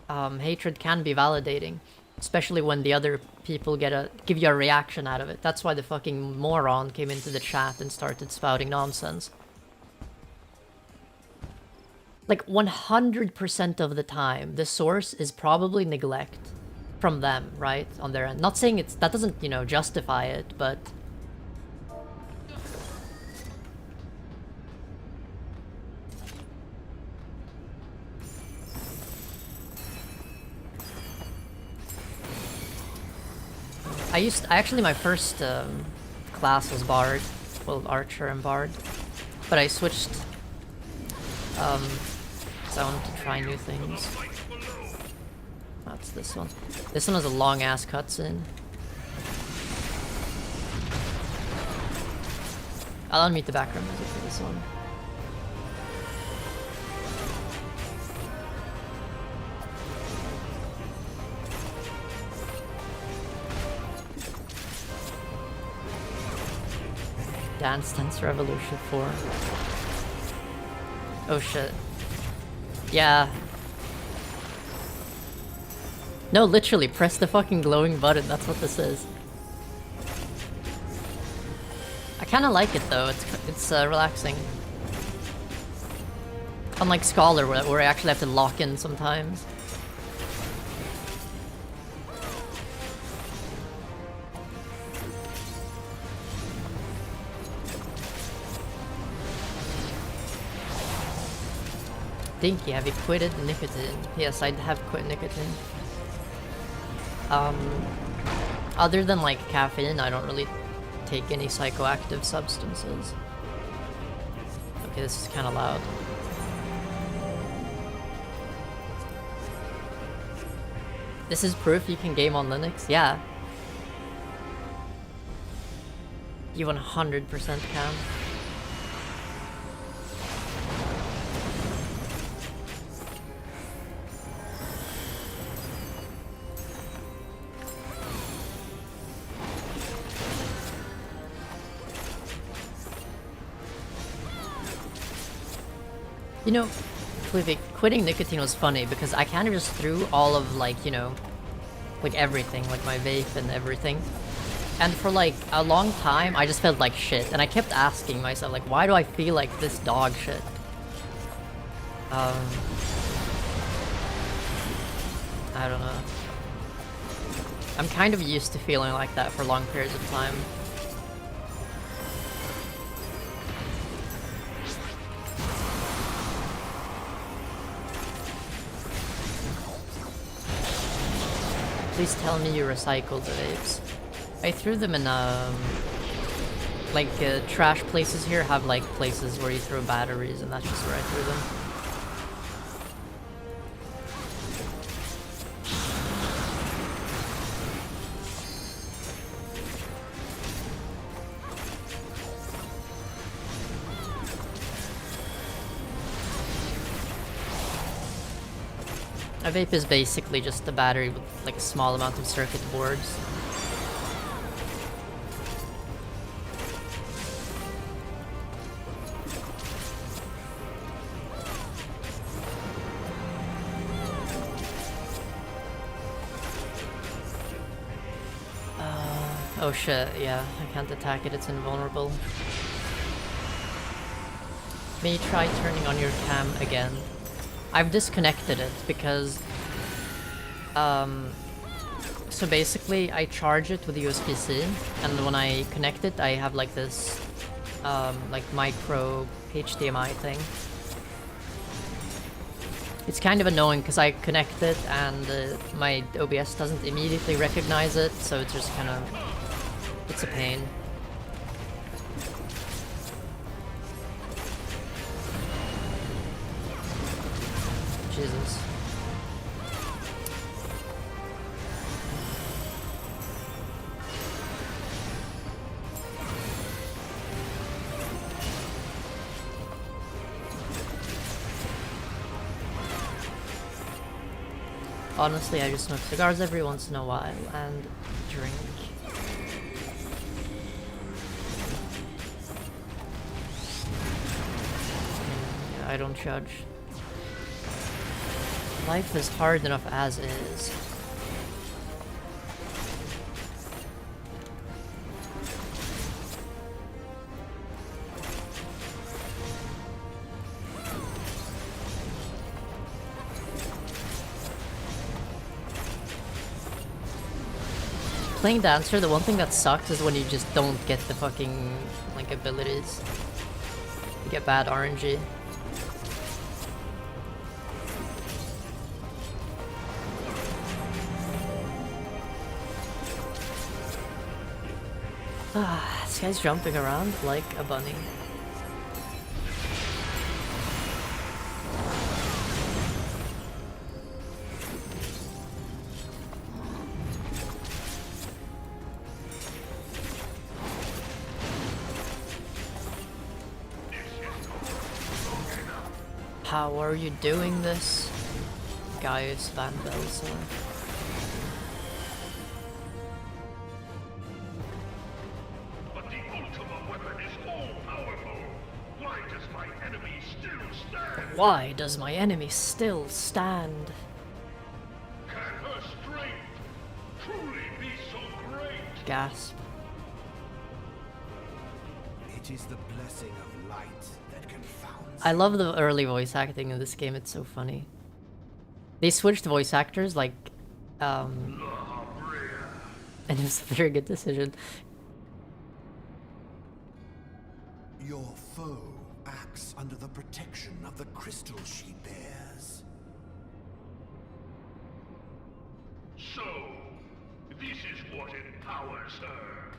hatred can be validating, especially when the other people give you a reaction out of it. That's why the fucking moron came into the chat and started spouting nonsense. Like 100% of the time, the source is probably neglect from them, right? On their end. Not saying that doesn't, you know, justify it, but... actually, my first class was Bard. Well, Archer and Bard. But I switched... because I wanted to try new things. That's this one. This one has a long-ass cutscene. I'll unmute the background music for this one. Dance Dance Revolution 4. Oh shit. Yeah. No, literally, press the fucking glowing button, that's what this is. I kinda like it though, it's relaxing. Unlike Scholar, where I actually have to lock in sometimes. Dinky, have you quitted nicotine? Yes, I have quit nicotine. Other than like caffeine, I don't really take any psychoactive substances. Okay, this is kind of loud. This is proof you can game on Linux? Yeah. You 100% can. You know, quitting nicotine was funny because I kind of just threw all of, like, you know, like everything, like my vape and everything. And for like a long time, I just felt like shit. And I kept asking myself, like, why do I feel like this dog shit? I don't know. I'm kind of used to feeling like that for long periods of time. Please tell me you recycled the vapes. I threw them in, like, trash places here have, like, places where you throw batteries, and that's just where I threw them. A vape is basically just a battery with like a small amount of circuit boards. Oh shit, yeah, I can't attack it, it's invulnerable. May you try turning on your cam again. I've disconnected it because, so basically I charge it with USB-C, and when I connect it, I have like this, like micro HDMI thing. It's kind of annoying because I connect it and my OBS doesn't immediately recognize it, so it's just kind of, it's a pain. Jesus. Honestly, I just smoke cigars every once in a while and drink. Yeah, I don't judge. Life is hard enough as is. Playing Dancer, the one thing that sucks is when you just don't get the fucking, like, abilities. You get bad RNG. Ah, this guy's jumping around like a bunny. How are you doing this? Gaius Van Belser. But the ultimate weapon is all powerful. Why does my enemy still stand? Why does my enemy still stand? Can her strength truly be so great? Gasp. It is the blessing of light that confounds. I love the early voice acting in this game, it's so funny. They switched voice actors, like, and it was a very good decision. Your foe acts under the protection of the crystal she bears. So, this is what empowers her.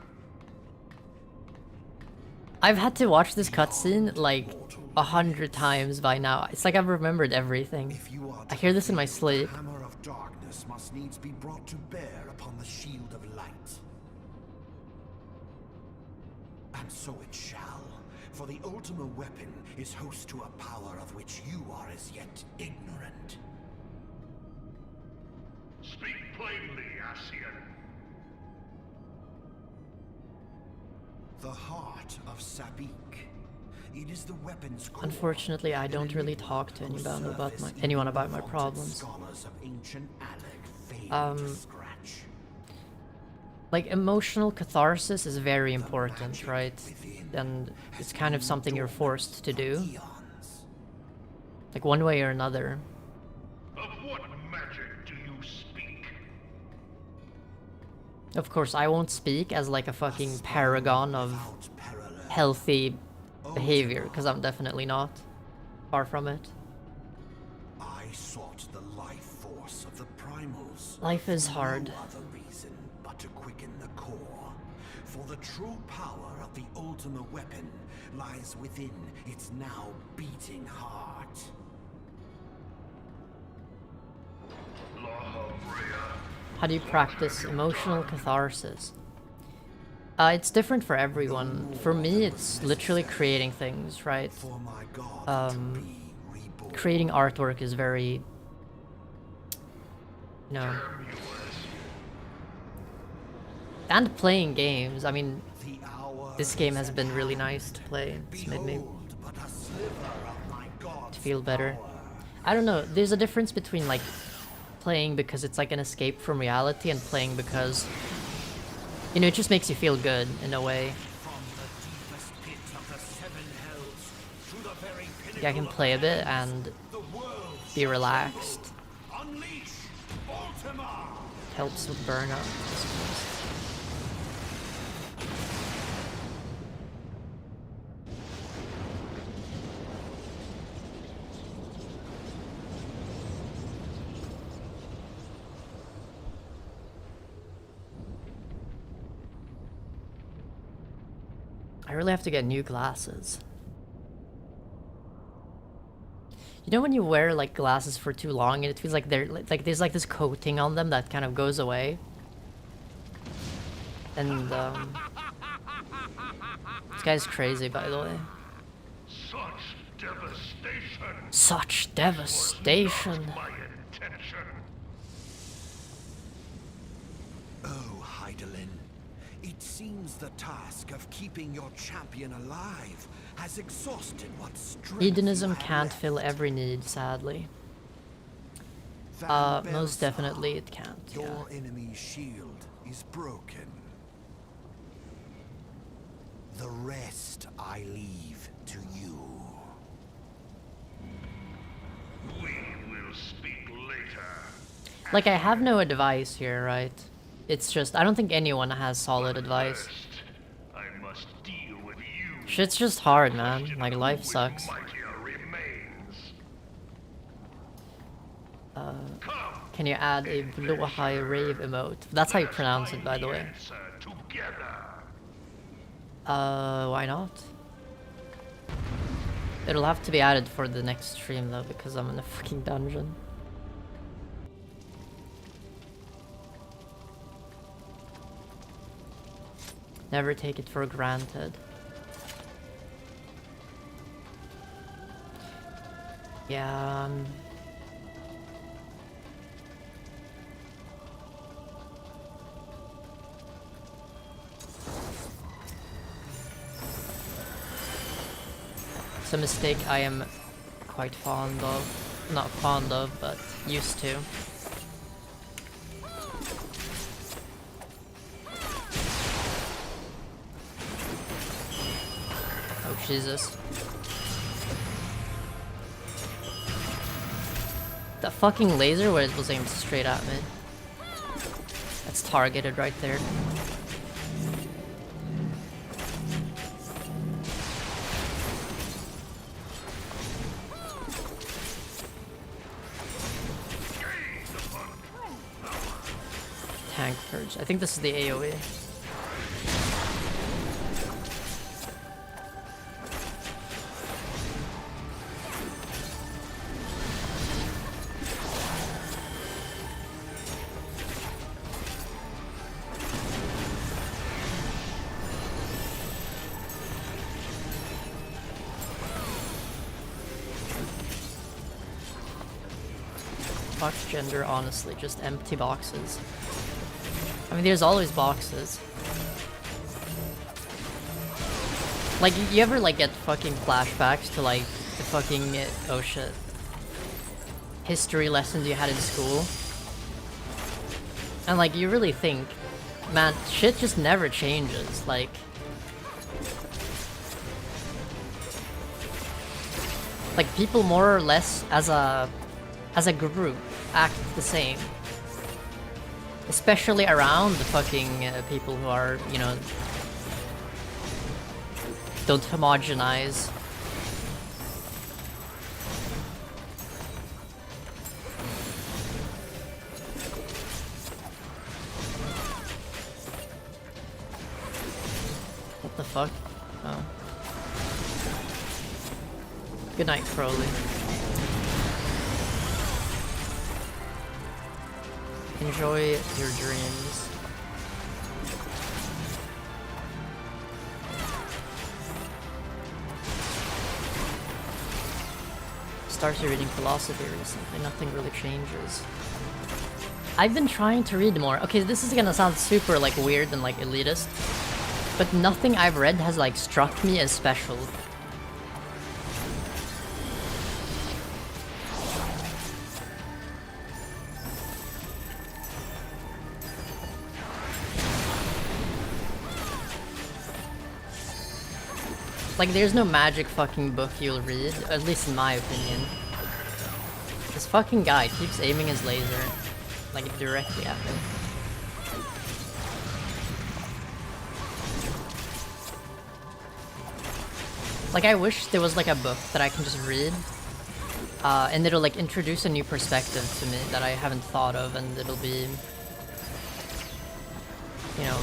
I've had to watch this cutscene, like, 100 times by now. It's like I've remembered everything. If you are I hear this in my sleep. The hammer of darkness must needs be brought to bear upon the shield of light. And so it shall, for the ultimate weapon is host to a power of which you are as yet ignorant. Speak plainly, Ascian. The heart of Sabik. It is the weapon's core. Unfortunately, I don't really talk to anyone about my problems. Scholars of ancient Alec failed to scratch. Like, emotional catharsis is very important, right? And it's kind of something you're forced to do. Eons. Like, one way or another. Of what magic do you speak? Of course, I won't speak as like a fucking paragon of Without parallel. healthy behavior, because I'm definitely not. Far from it. I sought the life force of the primals. Life is for hard. No other reason but to quicken the core. For the true power of the ultimate weapon lies within its now beating heart. How do you practice emotional catharsis? It's different for everyone. For me, it's literally creating things, right? For my God to be reborn. Creating artwork is very, you know, and playing games. I mean, The hour this game has been really nice to play. It's made me behold but a sliver of my God's feel better. power. I don't know, there's a difference between like playing because it's like an escape from reality and playing because, you know, it just makes you feel good in a way. From the deepest pit of the seven hells to the very Like, I can play a bit and the world be relaxed. unleash Ultima. Helps with burnout, I suppose. I really have to get new glasses. You know when you wear like glasses for too long and it feels like they're like there's like this coating on them that kind of goes away. And this guy's crazy, by the way. Such devastation. Such devastation. My intention. Oh, Hyprland. It seems the task of keeping your champion alive has exhausted what strength Hedonism you have can't left. fill every need, sadly. Van Most Belsar, definitely it can't, yeah. Your enemy's shield is broken. The rest I leave to you. We will speak later. Like, I have no advice here, right? It's just, I don't think anyone has solid advice. First, I must deal with you. Shit's just hard, man. Like, life sucks. Mightier remains. Come, Can you add a blue high rave emote? That's how you pronounce it, by the way. answer together. Why not? It'll have to be added for the next stream, though, because I'm in a fucking dungeon. Never take it for granted. Yeah, it's a mistake I am quite fond of. Not fond of, but used to. Oh, Jesus. That fucking laser where it was aimed straight at me. That's targeted right there. Tank purge. I think this is the AoE. Fuck gender, honestly, just empty boxes. I mean, there's always boxes. Like, you ever, like, get fucking flashbacks to, like, the fucking, oh shit, history lessons you had in school? And, like, you really think, man, shit just never changes, like... Like, people more or less, as a group, act the same. Especially around the fucking people who are, you know, don't homogenize. What the fuck? Oh. Good night, Crowley. Enjoy your dreams. Started reading philosophy recently, nothing really changes. I've been trying to read more. Okay, this is gonna sound super like weird and like elitist, but nothing I've read has like struck me as special. Like, there's no magic fucking book you'll read, at least in my opinion. This fucking guy keeps aiming his laser, like, directly at me. Like, I wish there was, like, a book that I can just read, and it'll, like, introduce a new perspective to me that I haven't thought of, and it'll be, you know...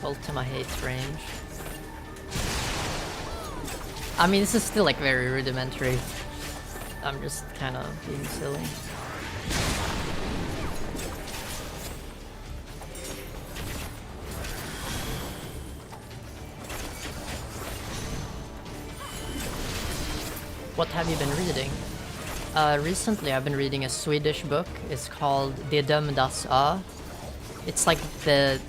Ultima hates range. I mean, this is still like very rudimentary. I'm just kind of being silly. What have you been reading? Recently I've been reading a Swedish book. It's called Det dömdas ö. It's like the...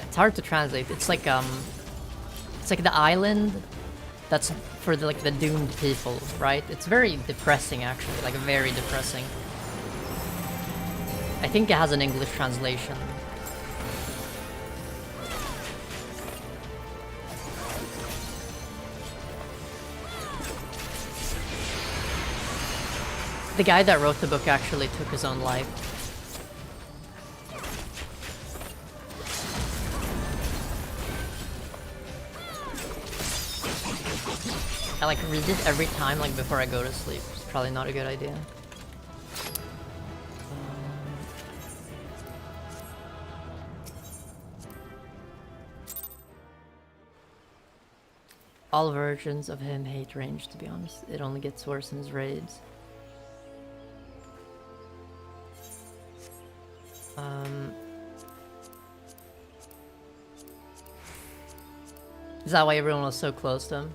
It's hard to translate. It's like the island that's for the, like the doomed people, right? It's very depressing actually, like very depressing. I think it has an English translation. The guy that wrote the book actually took his own life. I like read it every time, like before I go to sleep. It's probably not a good idea. All versions of him hate range, to be honest. It only gets worse in his raids. Is that why everyone was so close to him?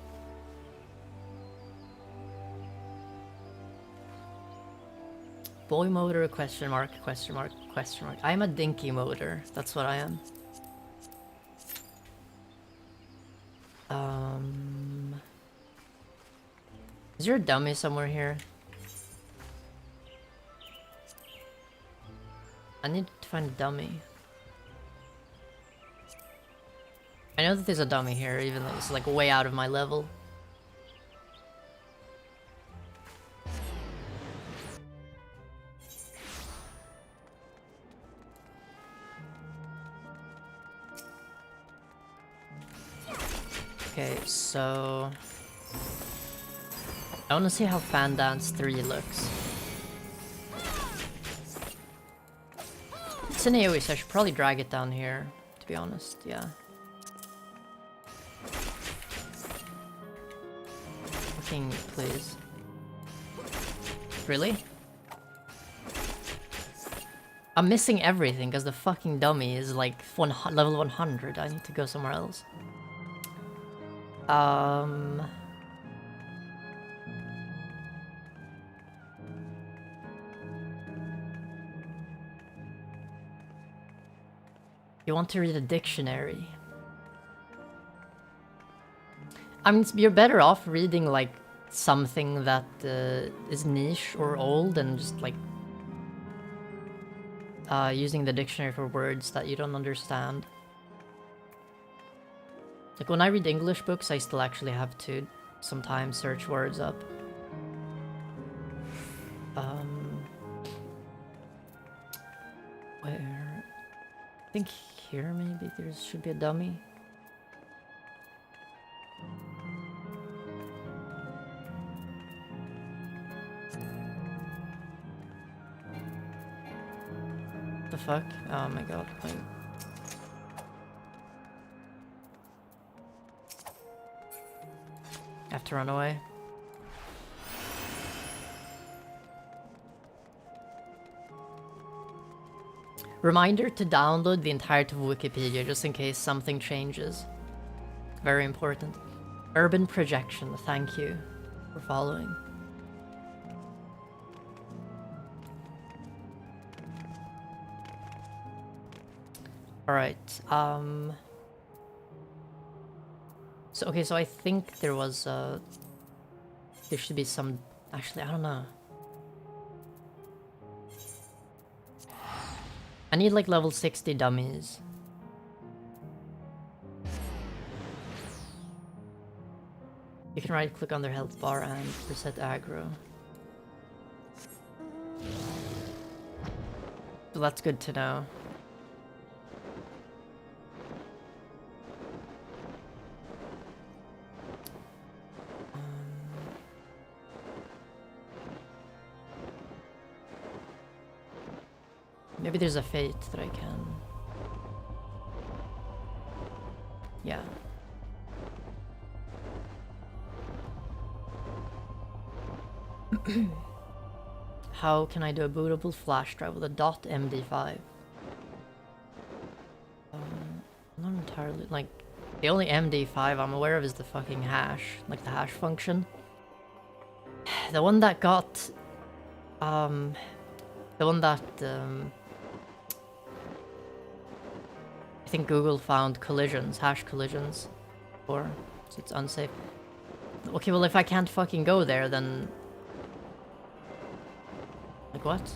Boy motor, question mark, question mark, question mark. I'm a dinky motor. That's what I am. Is there a dummy somewhere here? I need to find a dummy. I know that there's a dummy here, even though it's like way out of my level. Okay, so... I wanna see how Fan Dance 3 looks. It's an AoE, so I should probably drag it down here, to be honest, yeah. Fucking please. Really? I'm missing everything because the fucking dummy is like level 100. I need to go somewhere else. You want to read a dictionary? I mean, you're better off reading like something that is niche or old and just like using the dictionary for words that you don't understand. Like when I read English books, I still actually have to sometimes search words up. Where? I think here maybe there should be a dummy. The fuck? Oh my god, wait. I have to run away. Reminder to download the entirety of Wikipedia just in case something changes. Very important. Urban projection, thank you for following. Alright, so, okay, so I think there was, there should be some, actually, I don't know. I need like level 60 dummies. You can right click on their health bar and reset aggro. So that's good to know. Maybe there's a fate that I can... Yeah. How can I do a bootable flash drive with a .md5? I'm not entirely, like, the only MD5 I'm aware of is the fucking hash, like the hash function. The one that got, the one that, I think Google found collisions, hash collisions, for, so it's unsafe. Okay, well if I can't fucking go there, then... Like what?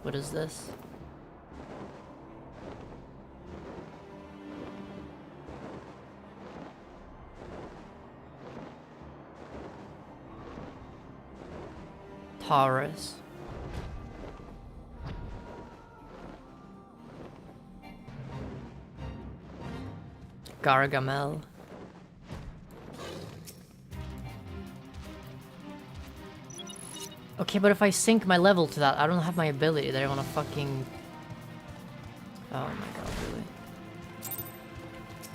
What is this? Taurus. Gargamel. Okay, but if I sync my level to that, I don't have my ability. They want to fucking... Oh my god, really?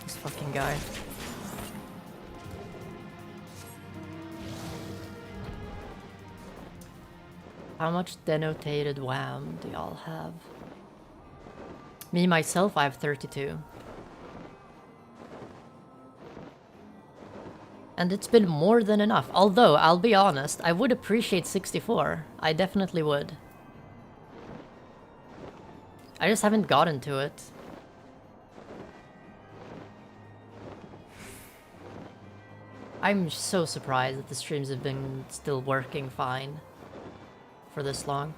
This fucking guy. How much denotated WAM do y'all have? Me, myself, I have 32. And it's been more than enough. Although, I'll be honest, I would appreciate 64. I definitely would. I just haven't gotten to it. I'm so surprised that the streams have been still working fine for this long.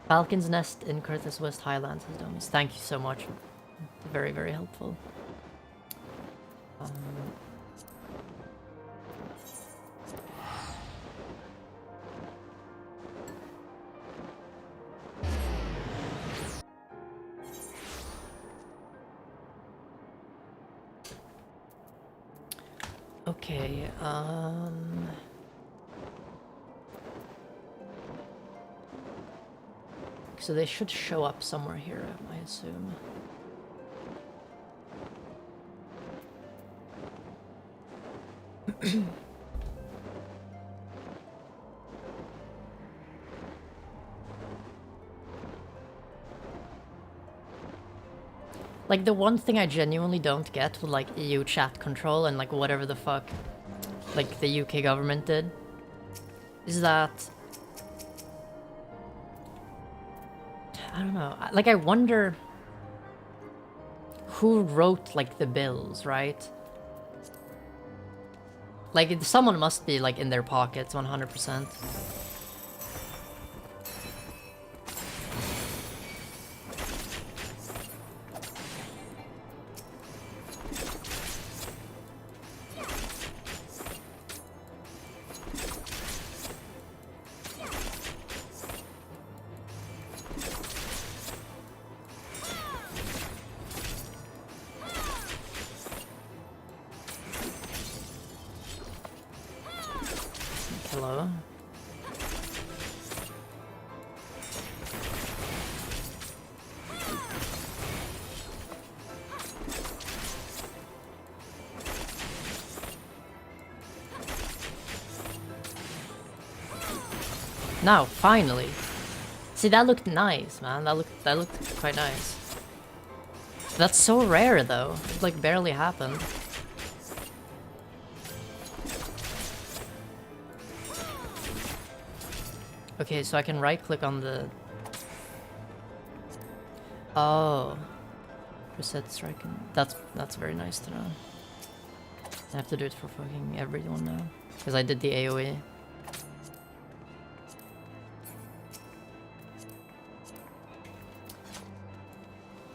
Falcon's Nest in Curtis West Highlands has done this. Thank you so much. Very, very helpful. Okay, so they should show up somewhere here, I assume. Like, the one thing I genuinely don't get with, like, EU chat control and, like, whatever the fuck, like, the UK government did, is that... I don't know. Like, I wonder who wrote, like, the bills, right? Like, someone must be, like, in their pockets, 100%. Hello? Now, finally. See, that looked nice, man. That looked quite nice. That's so rare, though. It, like, barely happened. Okay, so I can right-click on the... Oh. Reset striking. That's very nice to know. I have to do it for fucking everyone now. Because I did the AoE.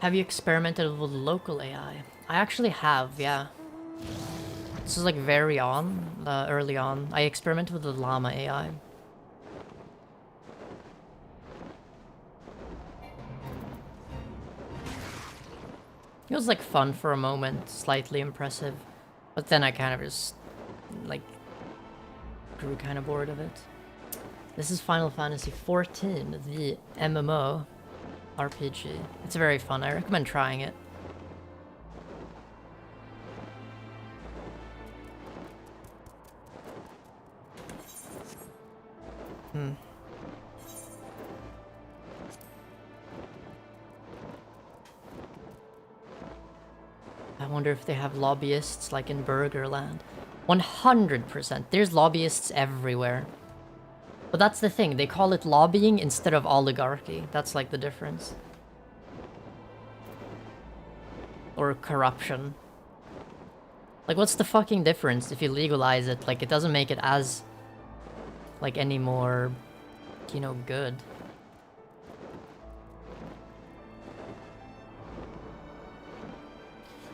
Have you experimented with local AI? I actually have, yeah. This is like very early on. I experimented with the llama AI. It was like fun for a moment, slightly impressive. But then I kind of just, like, grew kind of bored of it. This is Final Fantasy XIV, the MMO RPG. It's very fun, I recommend trying it. Hmm. I wonder if they have lobbyists like in Burgerland. 100%. There's lobbyists everywhere. But that's the thing, they call it lobbying instead of oligarchy. That's like the difference. Or corruption. Like, what's the fucking difference if you legalize it? Like, it doesn't make it as, like, any more, you know, good.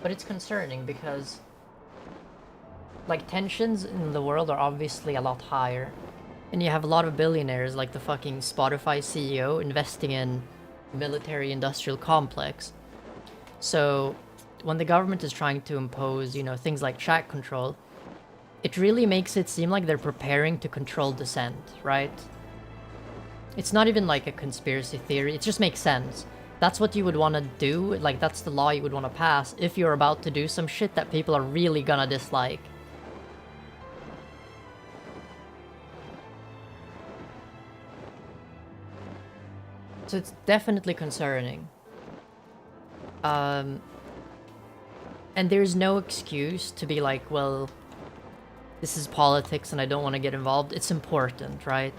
But it's concerning because, like, tensions in the world are obviously a lot higher. And you have a lot of billionaires, like the fucking Spotify CEO, investing in military-industrial complex. So, when the government is trying to impose, you know, things like chat control, it really makes it seem like they're preparing to control dissent, right? It's not even like a conspiracy theory, it just makes sense. That's what you would want to do, like that's the law you would want to pass if you're about to do some shit that people are really gonna dislike. So it's definitely concerning. And there's no excuse to be like, well, this is politics and I don't want to get involved. It's important, right?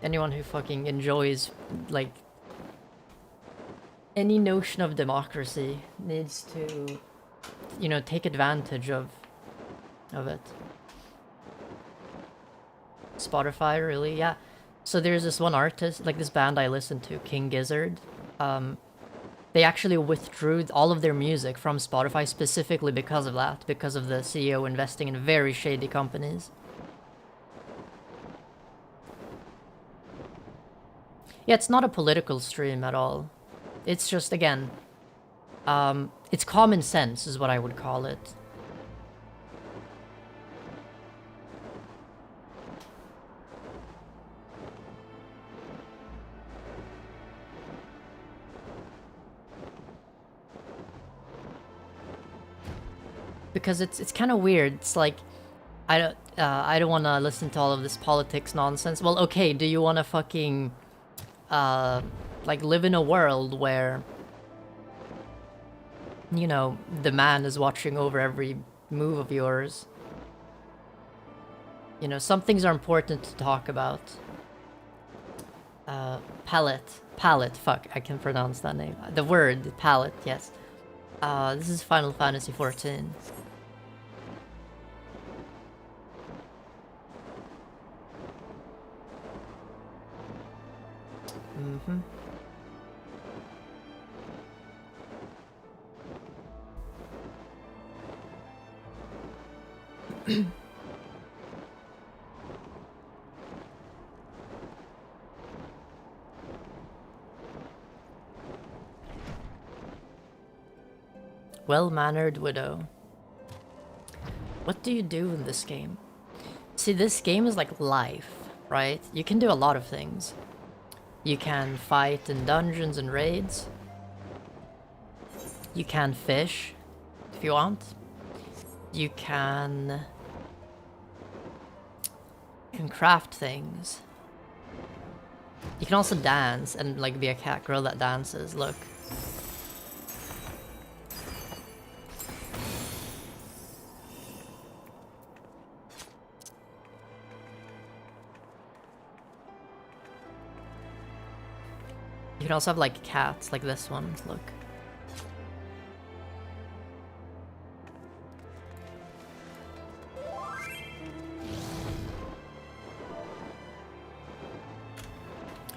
Anyone who fucking enjoys, like, any notion of democracy needs to, you know, take advantage of it. Spotify, really? Yeah. So there's this one artist, like this band I listen to, King Gizzard. They actually withdrew all of their music from Spotify specifically because of that, because of the CEO investing in very shady companies. Yeah, it's not a political stream at all. It's just, again, it's common sense is what I would call it. Because it's kind of weird. It's like, I don't want to listen to all of this politics nonsense. Well, okay, do you want to fucking, like, live in a world where, you know, the man is watching over every move of yours? You know, some things are important to talk about. Palette, fuck, I can pronounce that name. The word, palette, yes. This is Final Fantasy XIV. Mm-hmm. Well-mannered widow. What do you do in this game? See, this game is like life, right? You can do a lot of things. You can fight in dungeons and raids. You can fish, if you want. You can craft things. You can also dance and like be a cat girl that dances, look. You can also have like cats, like this one, look.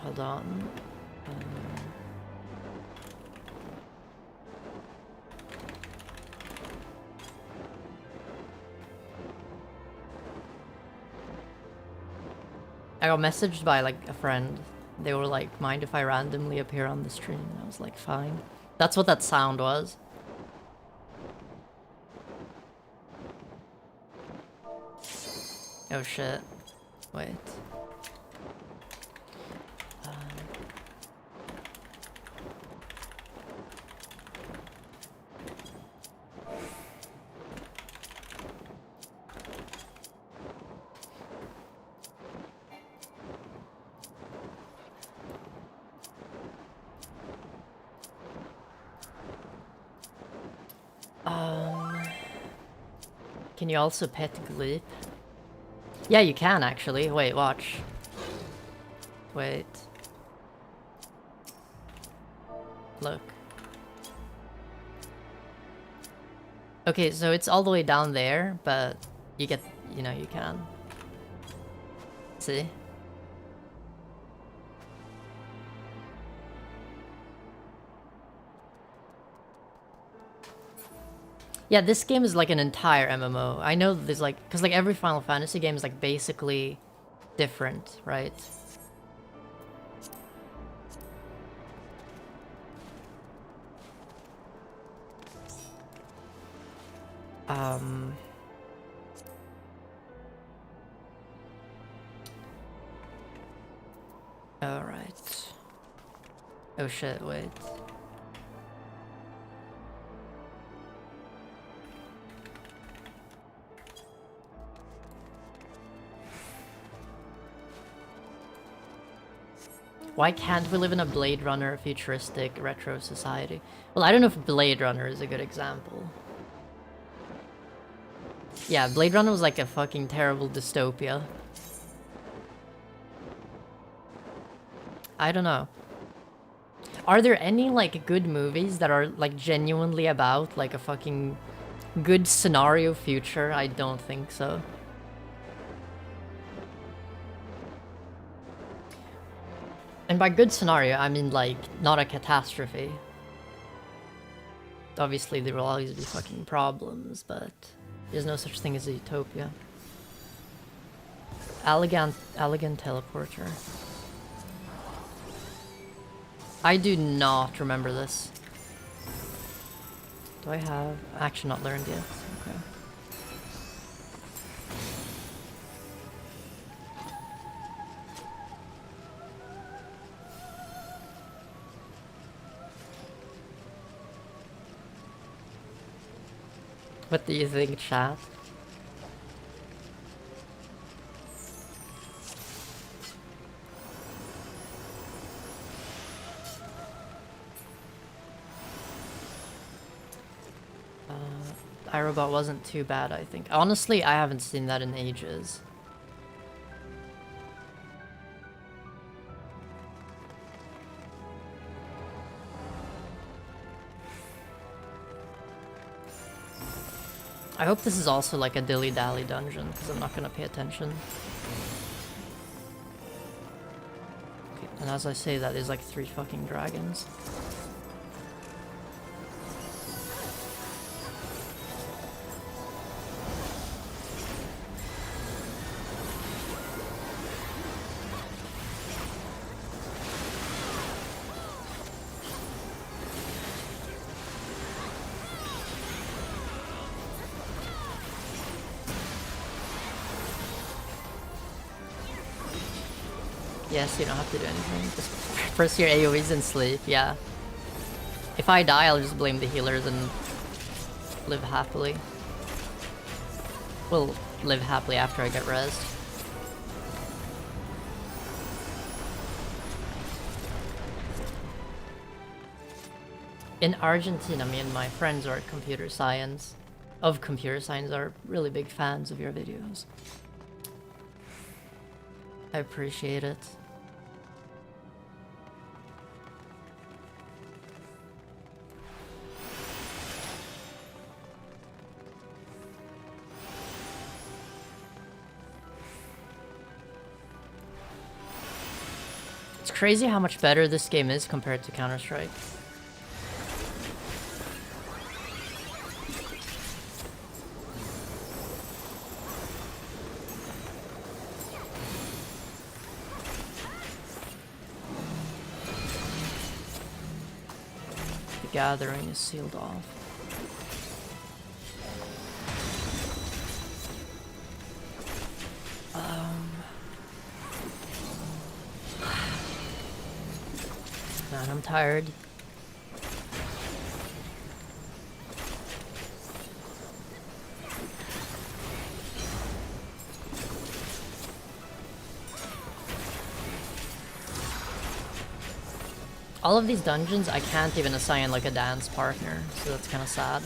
Hold on. I got messaged by like a friend. They were like, mind if I randomly appear on the stream? And I was like, fine. That's what that sound was. Oh shit. Wait. Can you also pet Gleep? Yeah, you can actually. Wait, watch. Wait. Look. Okay, so it's all the way down there, but you get, you know, you can. See? Yeah, this game is like an entire MMO. I know there's like, because like every Final Fantasy game is like basically different, right? Alright. Oh shit, wait. Why can't we live in a Blade Runner futuristic retro society? Well, I don't know if Blade Runner is a good example. Yeah, Blade Runner was like a fucking terrible dystopia. I don't know. Are there any like good movies that are like genuinely about like a fucking good scenario future? I don't think so. And by good scenario, I mean like not a catastrophe. Obviously there will always be fucking problems, but there's no such thing as a utopia. Elegant teleporter. I do not remember this. Do I have... Actually not learned yet. Okay. What do you think, chat? iRobot wasn't too bad, I think. Honestly, I haven't seen that in ages. I hope this is also like a dilly-dally dungeon, because I'm not gonna pay attention. Okay, and as I say that, there's like 3 fucking dragons. Yes, you don't have to do anything. Just press your AoEs and sleep, yeah. If I die, I'll just blame the healers and live happily. Well, live happily after I get rezzed. In Argentina, me and my friends are computer science, are really big fans of your videos. I appreciate it. It's crazy how much better this game is compared to Counterstrike. The gathering is sealed off. Man, I'm tired. All of these dungeons, I can't even assign like a dance partner, so that's kind of sad.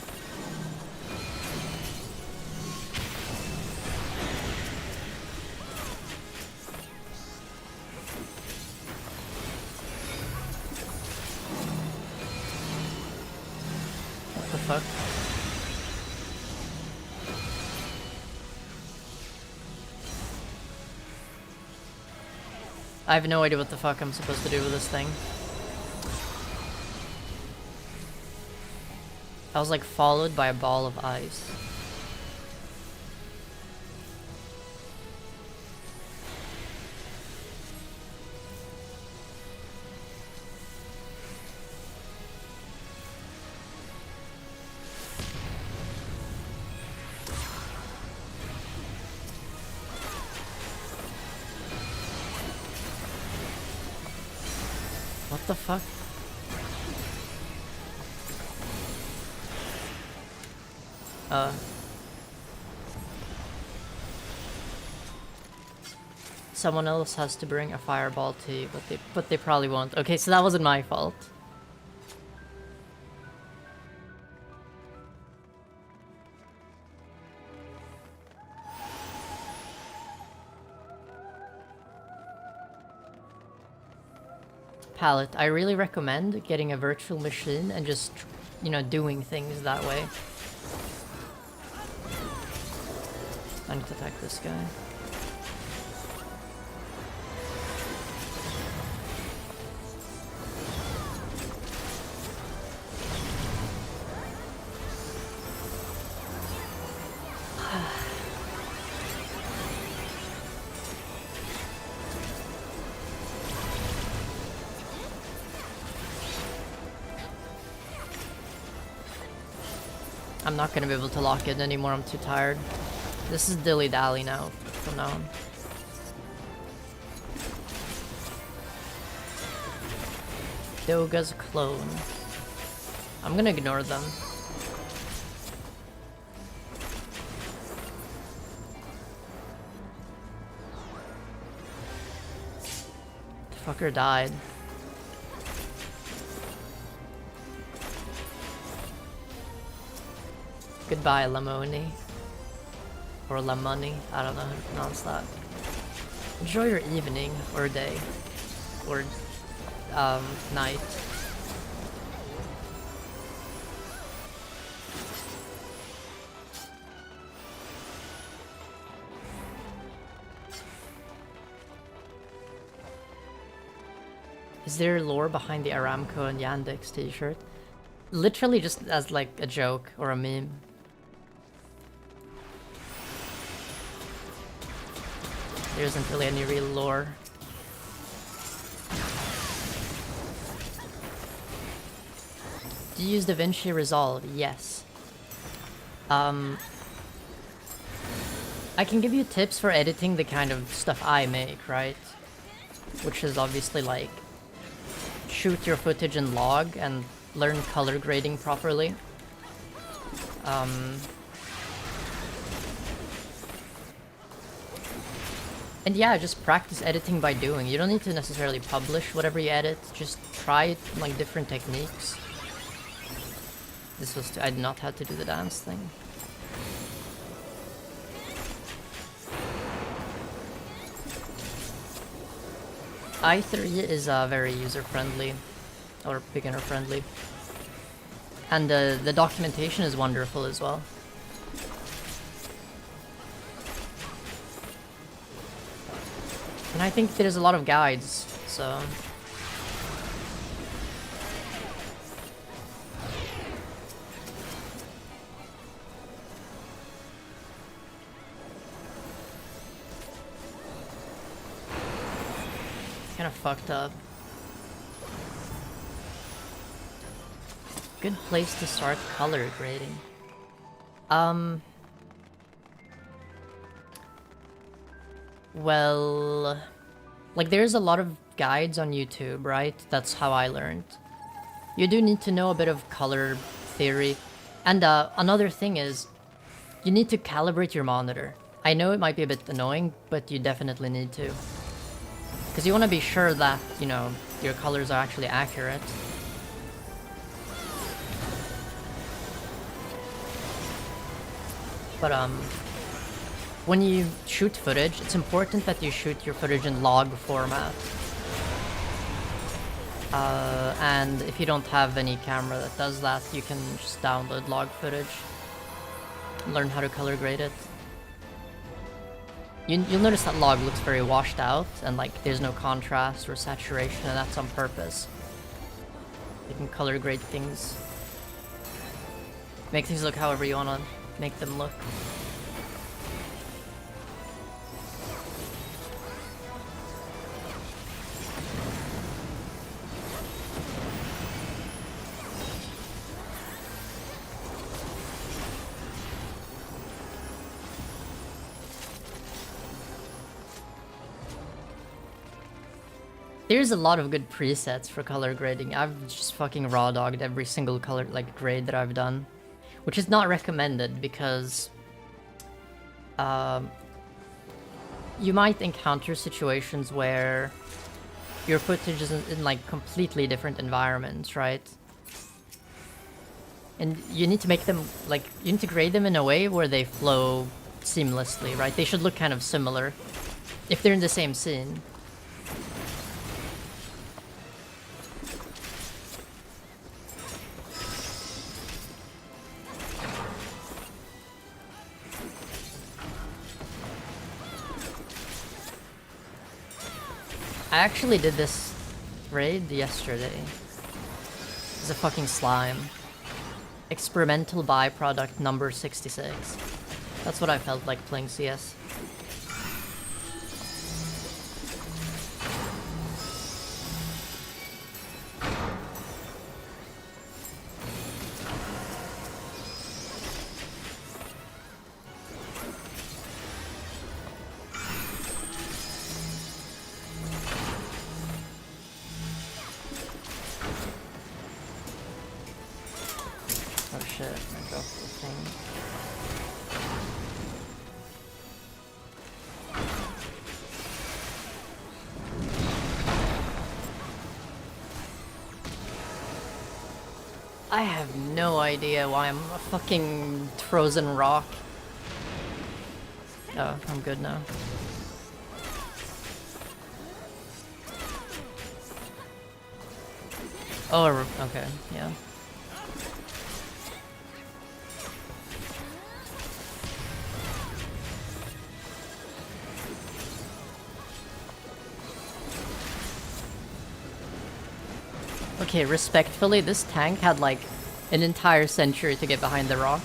fuck? I have no idea what the fuck I'm supposed to do with this thing. I was like followed by a ball of ice. What the fuck? Someone else has to bring a fireball to you, but they probably won't. Okay, so that wasn't my fault. Palette, I really recommend getting a virtual machine and just, you know, doing things that way. I need to attack this guy. I'm not gonna be able to lock in anymore, I'm too tired. This is dilly-dally now, from now on. Doga's clone. I'm gonna ignore them. The fucker died. Goodbye, Lamoni. Or Lamoni, I don't know how to pronounce that. Enjoy your evening, or day. Or, night. Is there lore behind the Aramco and Yandex t-shirt? Literally just as like a joke or a meme. There isn't really any real lore. Do you use DaVinci Resolve? Yes. I can give you tips for editing the kind of stuff I make, right? Which is obviously like shoot your footage in log and learn color grading properly. And yeah, just practice editing by doing. You don't need to necessarily publish whatever you edit. Just try like different techniques. This was I did not have to do the dance thing. i3 is very user-friendly, or beginner-friendly. And the documentation is wonderful as well. And I think there's a lot of guides, so... Kind of fucked up. Good place to start color grading. Well, like there's a lot of guides on YouTube, right? That's how I learned. You do need to know a bit of color theory. And another thing is, you need to calibrate your monitor. I know it might be a bit annoying, but you definitely need to. Because you want to be sure that, you know, your colors are actually accurate. But when you shoot footage, it's important that you shoot your footage in log format. And if you don't have any camera that does that, you can just download log footage. Learn how to color grade it. You'll notice that log looks very washed out, and like there's no contrast or saturation, and that's on purpose. You can color grade things. Make things look however you want to make them look. There's a lot of good presets for color grading. I've just fucking raw dogged every single color like grade that I've done, which is not recommended because you might encounter situations where your footage is in like completely different environments, right? And you need to make them like, you need to grade them in a way where they flow seamlessly, right? They should look kind of similar if they're in the same scene. I actually did this raid yesterday. It's a fucking slime. Experimental byproduct number 66. That's what I felt like playing CS. Oh shit, I dropped the thing. I have no idea why I'm a fucking frozen rock. Oh, I'm good now. Oh, okay, yeah. Okay, respectfully, this tank had like an entire century to get behind the rock.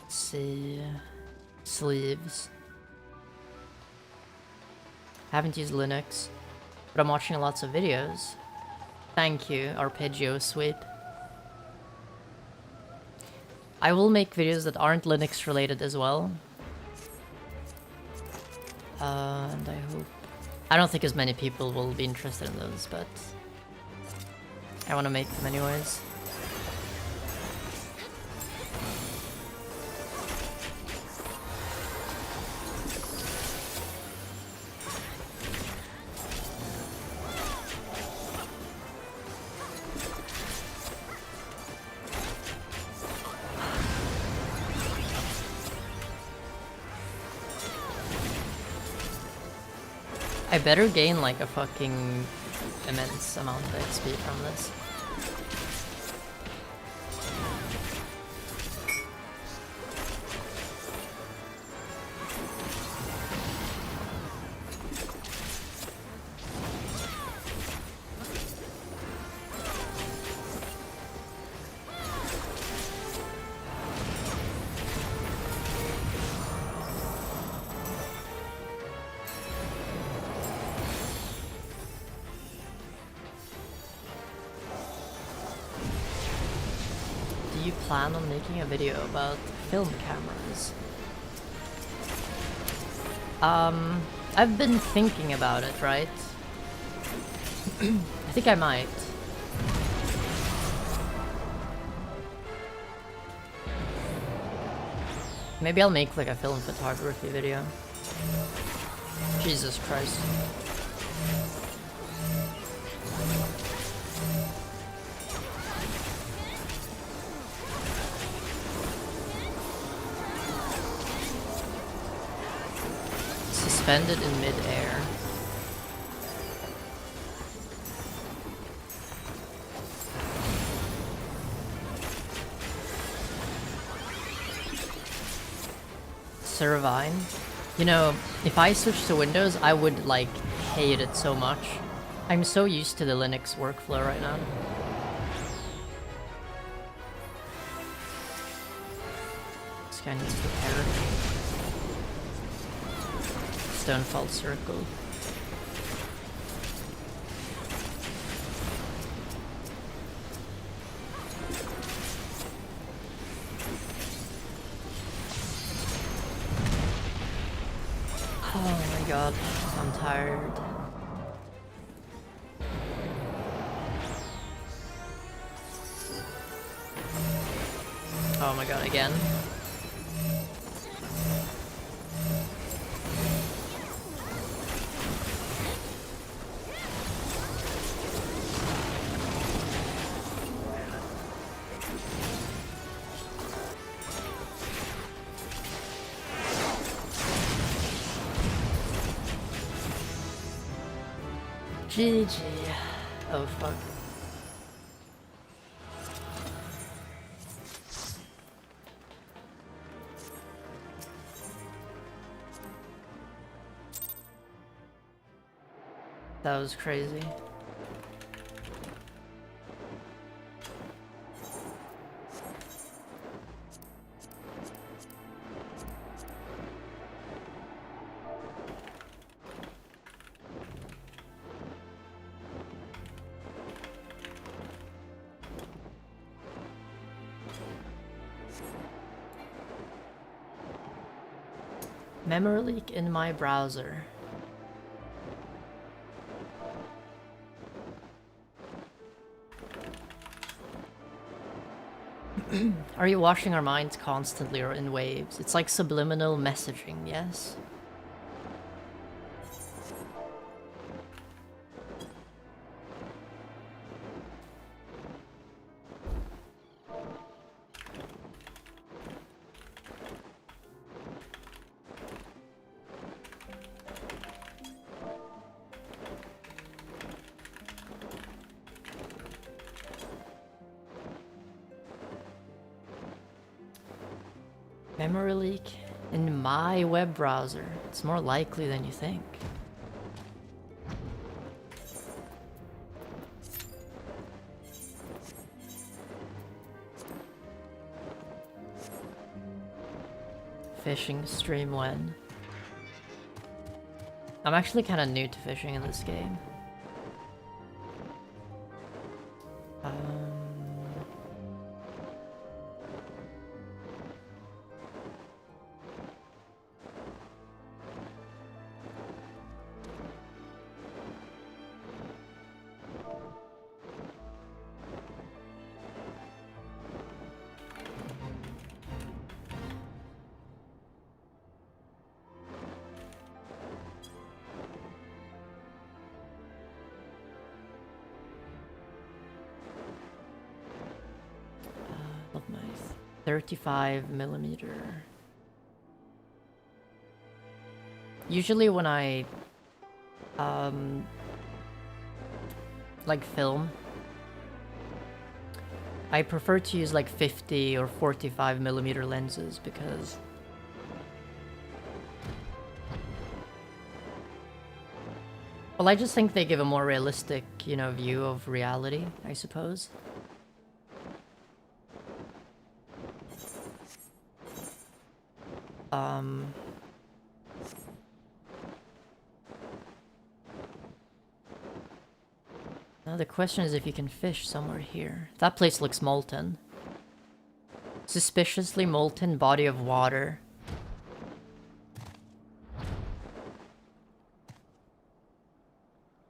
Let's see. Sleeves. Haven't used Linux, but I'm watching lots of videos. Thank you, Arpeggio Sweep. I will make videos that aren't Linux related as well. And I hope... I don't think as many people will be interested in those, but... I want to make them anyways. I better gain like a fucking immense amount of XP from this. Do you plan on making a video about film cameras? I've been thinking about it, right? I think I might. Maybe I'll make like a film photography video. Jesus Christ. suspended in mid-air. Servine. You know, if I switched to Windows, I would, like, hate it so much. I'm so used to the Linux workflow right now. This guy needs to perish. Stonefall Circle. Oh my god, I'm tired. Oh my god, again. GG. Oh fuck. That was crazy. Memory leak in my browser. Are you washing our minds constantly or in waves? It's like subliminal messaging, yes? Memory leak in my web browser. It's more likely than you think. Fishing stream when? I'm actually kind of new to fishing in this game. Nice. 35mm. Usually when I like film, I prefer to use like 50 or 45mm lenses because well, I just think they give a more realistic, you know, view of reality, I suppose. Now the question is if you can fish somewhere here. That place looks molten. Suspiciously molten body of water.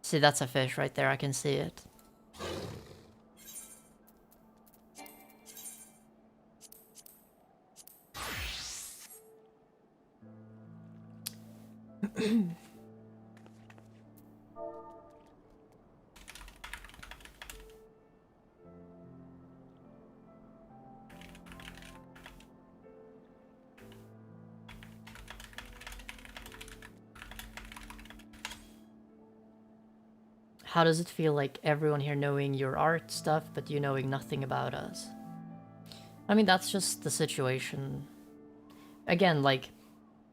See, that's a fish right there, I can see it. How does it feel like everyone here knowing your art stuff, but you knowing nothing about us? I mean, that's just the situation. Again, like,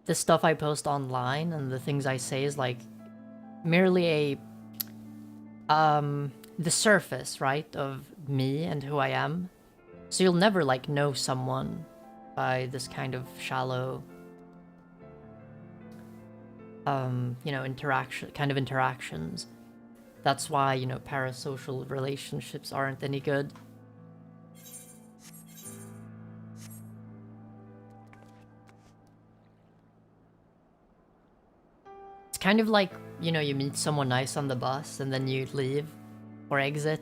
the stuff I post online and the things I say is like merely a the surface, right, of me and who I am. So you'll never like know someone by this kind of shallow you know, interactions. That's why, you know, parasocial relationships aren't any good. It's kind of like, you know, you meet someone nice on the bus and then you leave or exit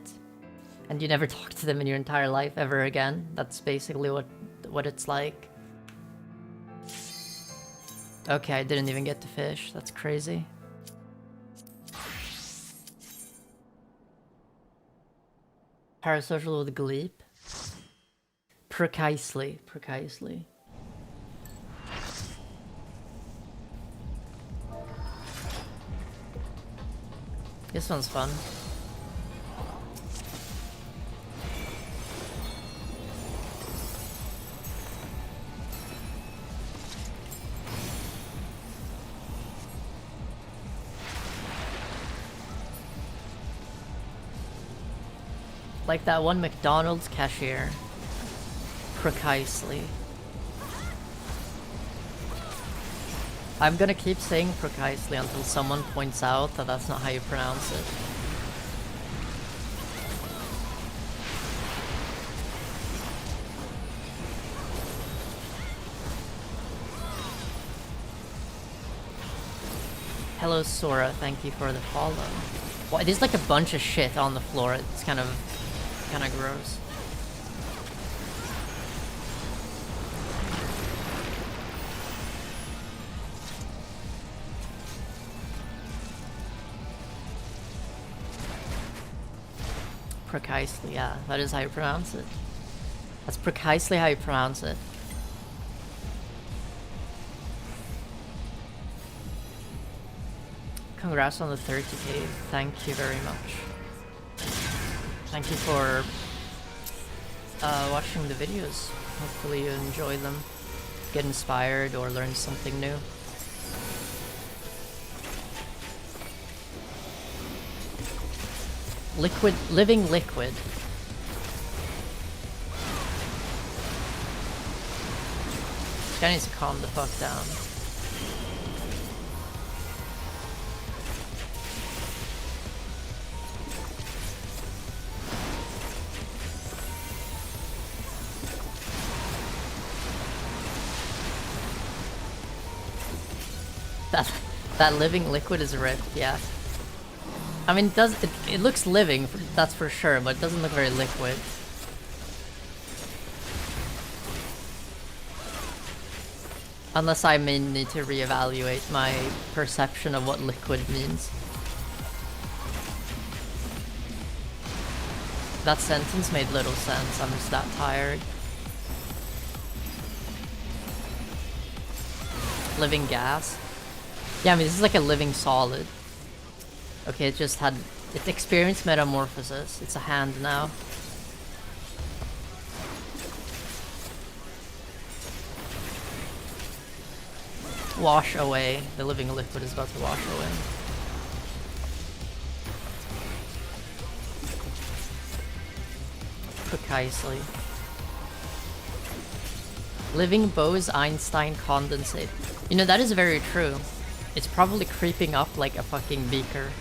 and you never talk to them in your entire life ever again. That's basically what it's like. Okay, I didn't even get to fish. That's crazy. Parasocial with Gleep. Precisely. This one's fun. Like that one McDonald's cashier. Precisely. I'm gonna keep saying precisely until someone points out that that's not how you pronounce it. Hello Sora, thank you for the follow. Well, there's like a bunch of shit on the floor. It's kind of gross. Precisely, yeah, that is how you pronounce it. That's precisely how you pronounce it. Congrats on the 30k, thank you very much. Thank you for watching the videos. Hopefully you enjoy them, get inspired, or learn something new. Living liquid. This guy needs to calm the fuck down. That living liquid is ripped, yeah. I mean, it looks living, that's for sure, but it doesn't look very liquid. Unless I may need to reevaluate my perception of what liquid means. That sentence made little sense, I'm just that tired. Living gas? Yeah, I mean, this is like a living solid. Okay, it experienced metamorphosis. It's a hand now. Wash away. The living liquid is about to wash away. Precisely. Living Bose-Einstein condensate. You know, that is very true. It's probably creeping up like a fucking beaker.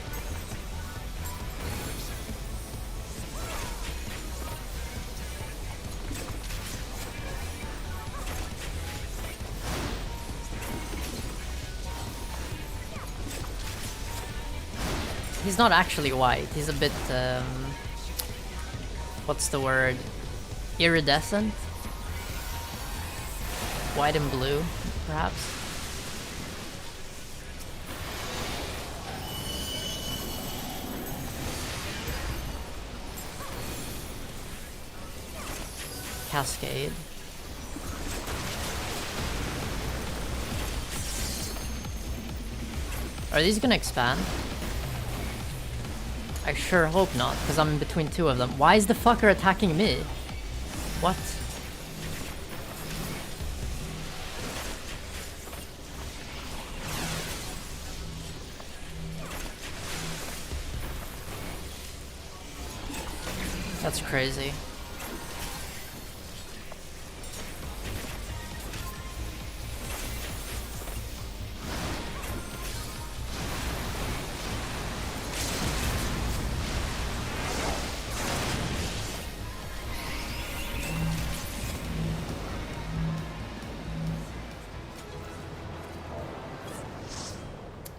He's not actually white. He's a bit, what's the word? Iridescent? White and blue, perhaps? Cascade. Are these gonna expand? I sure hope not, because I'm in between two of them. Why is the fucker attacking me? What? That's crazy.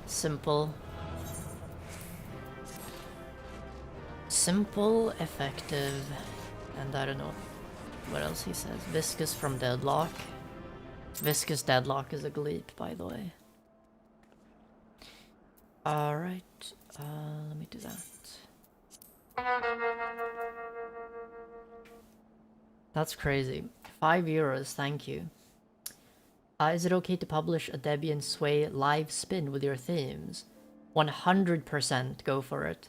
Simple. Simple, effective, and I don't know what else he says. Viscous from Deadlock. Viscous Deadlock is a gleep, by the way. Alright, let me do that. That's crazy. €5, thank you. Is it okay to publish a Debian Sway live spin with your themes? 100% go for it.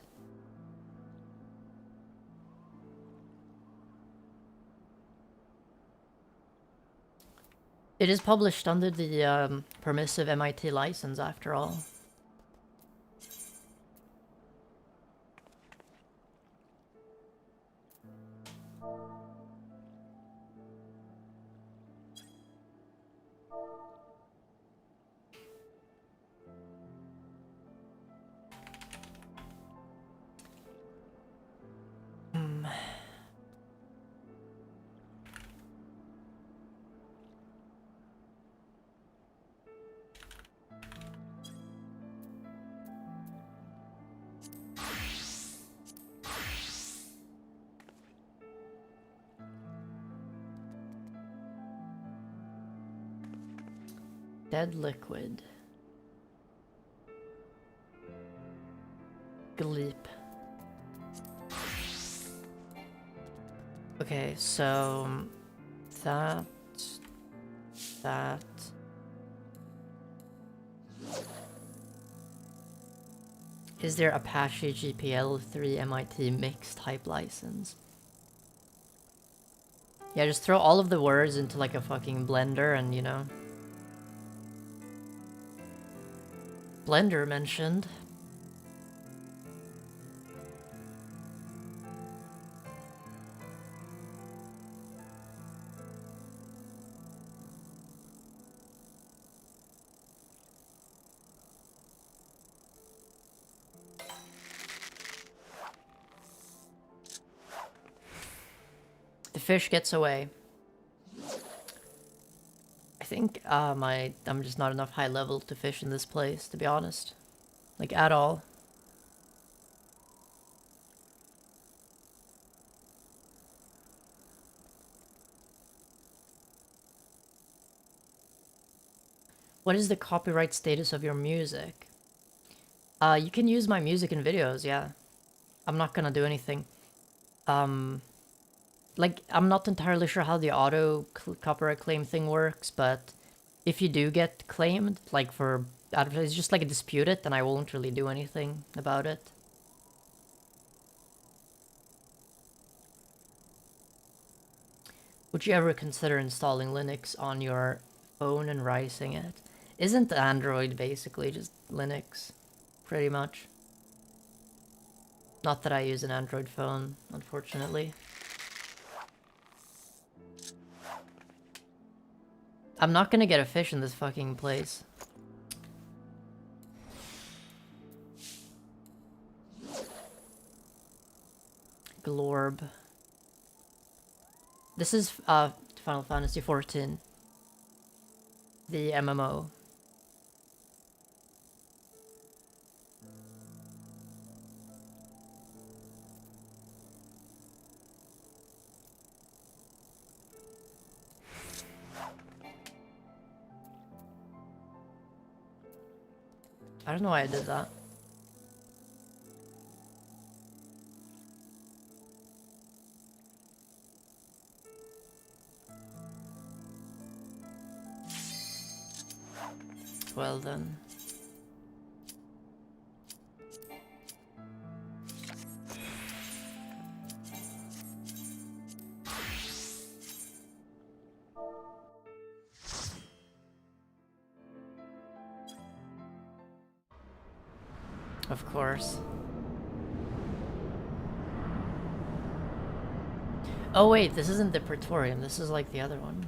It is published under the permissive MIT license after all. Dead liquid. Gleep. Okay, so that. Is there Apache GPL3 MIT mixed type license? Yeah, just throw all of the words into like a fucking blender and, you know. Blender mentioned. The fish gets away. I think I'm just not enough high level to fish in this place, to be honest. Like, at all. What is the copyright status of your music? You can use my music in videos, yeah. I'm not gonna do anything. Like, I'm not entirely sure how the auto copyright claim thing works, but if you do get claimed, like for advertising, it's just like dispute it, and I won't really do anything about it. Would you ever consider installing Linux on your phone and rising it? Isn't Android basically just Linux? Pretty much. Not that I use an Android phone, unfortunately. I'm not gonna get a fish in this fucking place. Glorb. This is Final Fantasy XIV. The MMO. I don't know why I did that. Well then. Of course. Oh wait, this isn't the Praetorium, this is like the other one.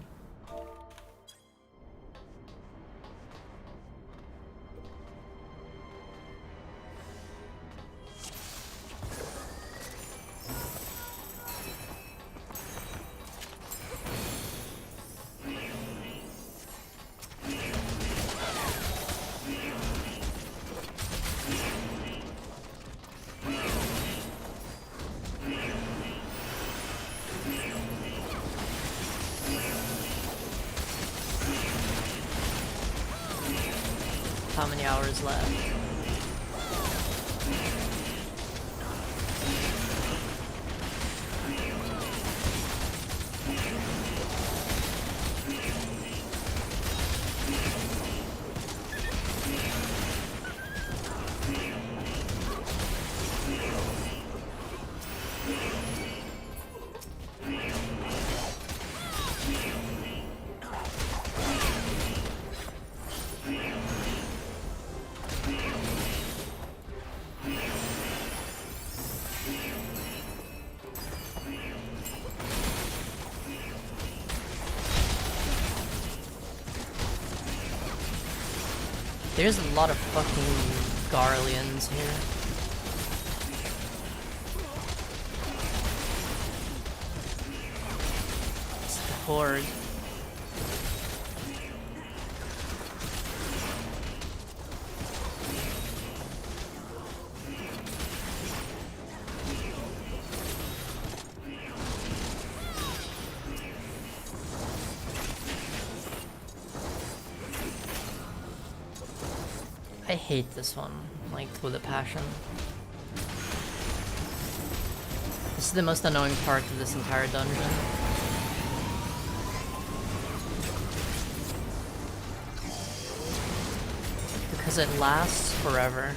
How many hours left? There's a lot of fucking Garleans here. It's the Horde. I hate this one, like, with a passion. This is the most annoying part of this entire dungeon. Because it lasts forever.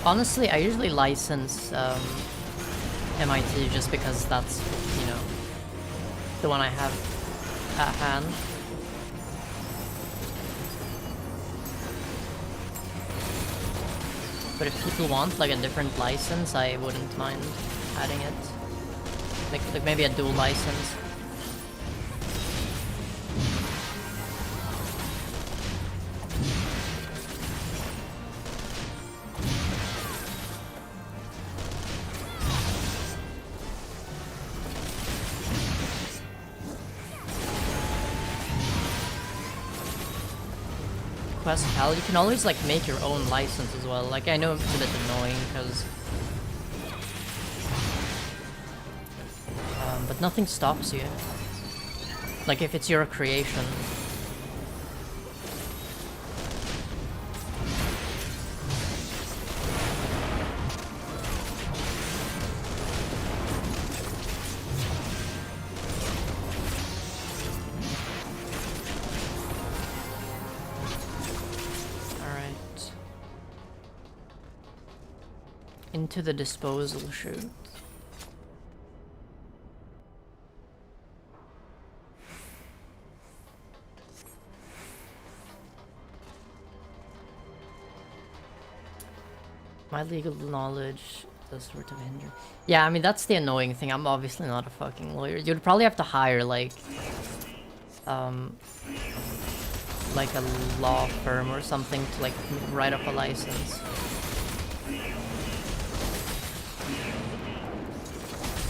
Honestly, I usually license MIT just because that's, you know, the one I have at hand. But if people want like a different license, I wouldn't mind adding it. Like maybe a dual license. Hell, you can always like make your own license as well. Like I know it's a bit annoying because, but nothing stops you. Like if it's your creation. Into the disposal chute. My legal knowledge does sort of hinder. Yeah, I mean that's the annoying thing. I'm obviously not a fucking lawyer. You'd probably have to hire like a law firm or something to like write up a license.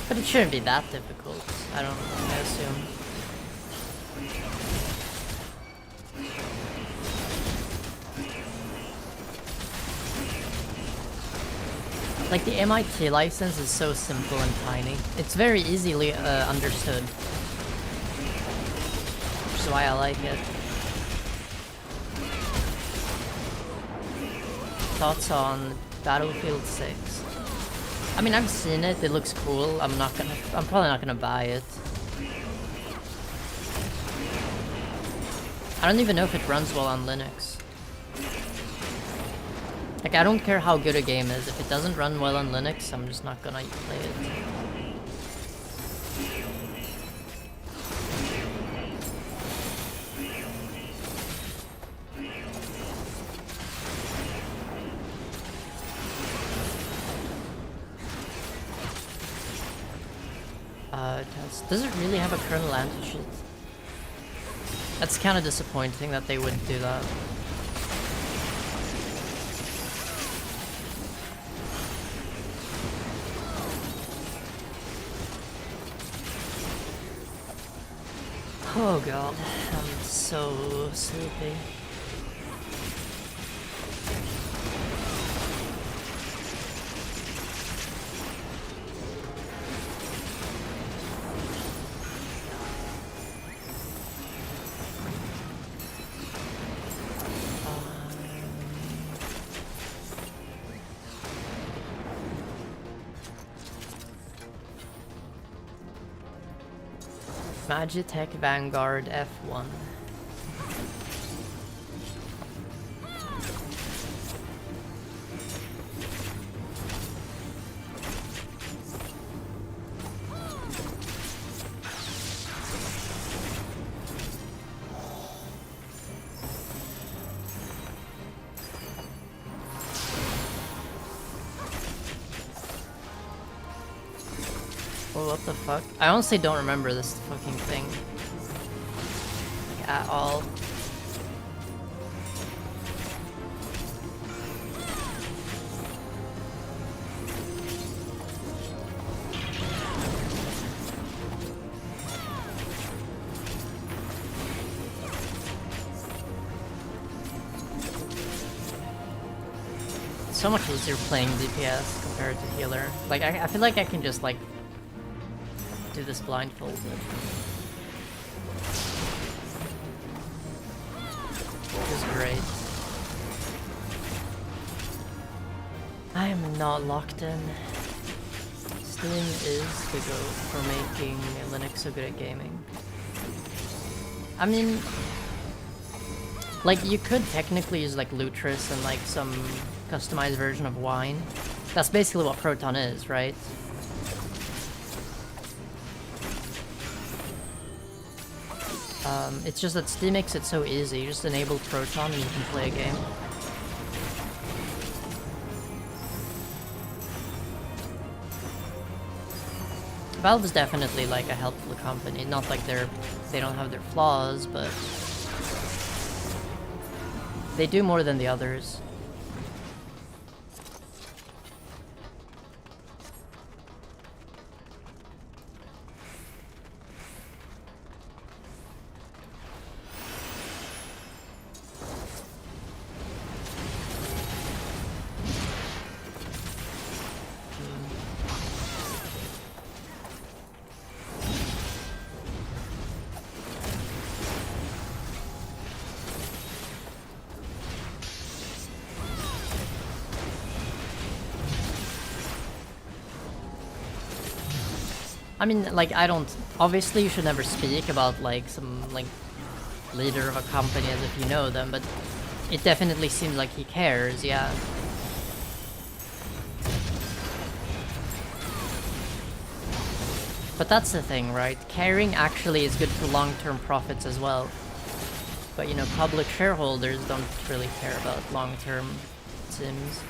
But it shouldn't be that difficult, I assume. Like the MIT license is so simple and tiny. It's very easily understood. Which is why I like it. Thoughts on Battlefield 6? I mean, I've seen it, it looks cool. I'm probably not gonna buy it. I don't even know if it runs well on Linux. Like, I don't care how good a game is. If it doesn't run well on Linux, I'm just not gonna play it. Does it really have a kernel anti-cheat? That's kind of disappointing that they wouldn't do that. Oh god, I'm so sleepy. Magitech Vanguard F1. Oh, what the fuck? I honestly don't remember this fucking thing. Like, at all. It's so much easier playing DPS compared to healer. Like, I feel like I can just, like, do this blindfolded. Which is great. I am not locked in. Steam is the go for making Linux so good at gaming. I mean, like, you could technically use like Lutris and like some customized version of Wine. That's basically what Proton is, right? It's just that Steam makes it so easy. You just enable Proton and you can play a game. Valve is definitely like a helpful company. Not like they don't have their flaws, but they do more than the others. I mean, like, I don't... Obviously, you should never speak about, like, some, like, leader of a company as if you know them, but it definitely seems like he cares, yeah. But that's the thing, right? Caring actually is good for long-term profits as well. But, you know, public shareholders don't really care about long-term, it seems.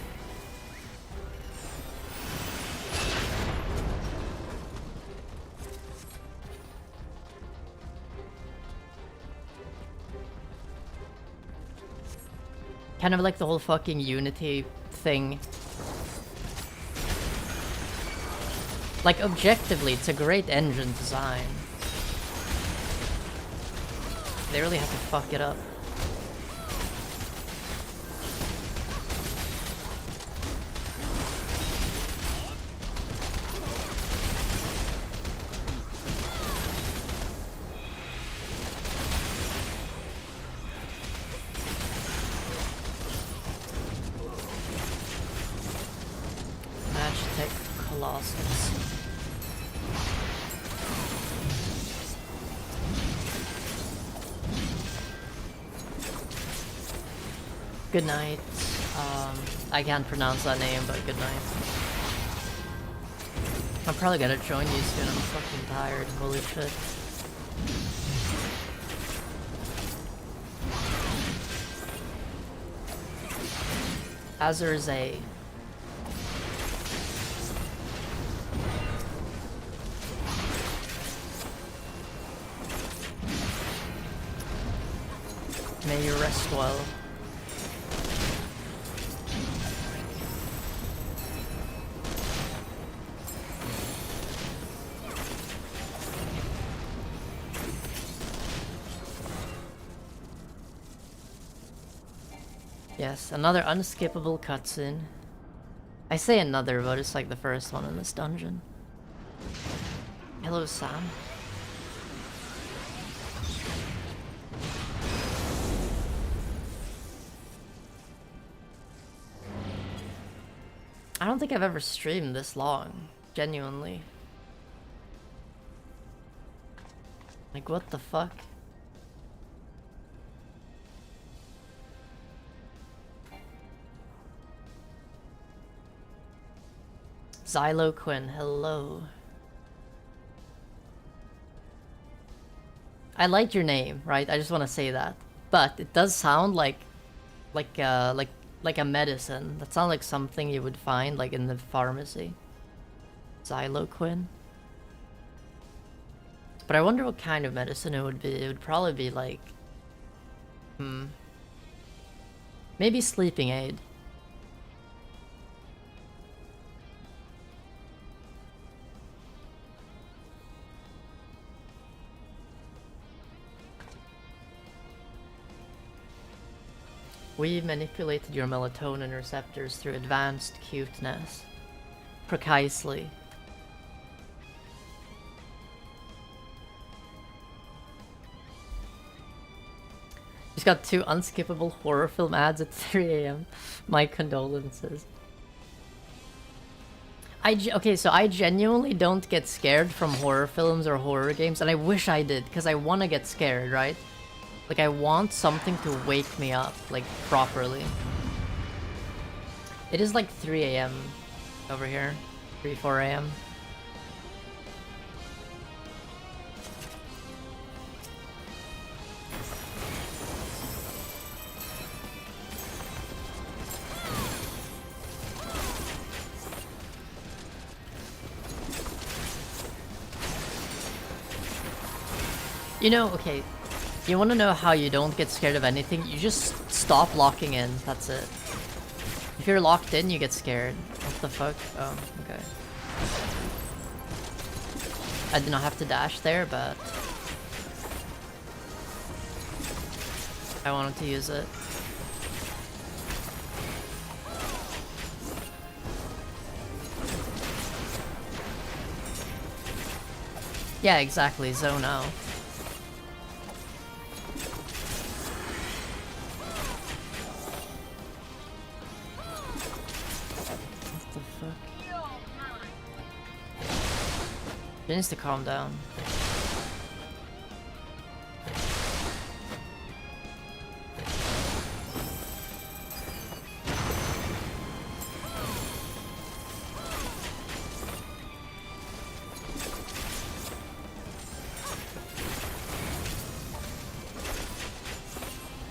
Kind of like the whole fucking Unity thing. Like, objectively, it's a great engine design. They really have to fuck it up. Good night. I can't pronounce that name, but good night. I'm probably gonna join you soon, I'm fucking tired, holy shit. Azur's A. May you rest well. Yes, another unskippable cutscene. I say another, but it's like the first one in this dungeon. Hello, Sam. I don't think I've ever streamed this long, genuinely. Like, what the fuck? Xyloquin, hello. I like your name, right? I just want to say that. But it does sound like a medicine. That sounds like something you would find like in the pharmacy. Xyloquin. But I wonder what kind of medicine it would be. It would probably be like maybe sleeping aid. We manipulated your melatonin receptors through advanced cuteness. Precisely. Just got 2 unskippable horror film ads at 3 AM. My condolences. Okay, so I genuinely don't get scared from horror films or horror games, and I wish I did, because I want to get scared, right? Like, I want something to wake me up, like, properly. It is like 3 AM over here. 3, 4 AM. You know, okay. You want to know how you don't get scared of anything? You just stop locking in. That's it. If you're locked in, you get scared. What the fuck? Oh, okay. I did not have to dash there, but I wanted to use it. Yeah, exactly. Zone out. She needs to calm down.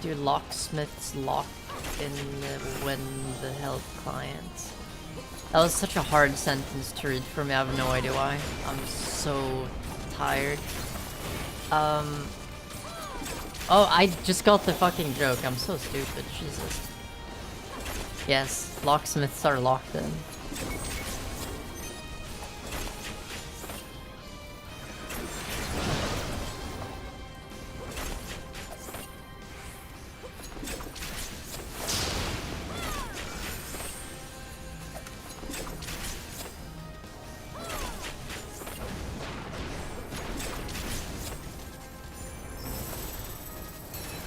Dude, locksmiths lock in when the help clients. That was such a hard sentence to read for me, I have no idea why. I'm so tired. Oh, I just got the fucking joke. I'm so stupid, Jesus. Yes, locksmiths are locked in.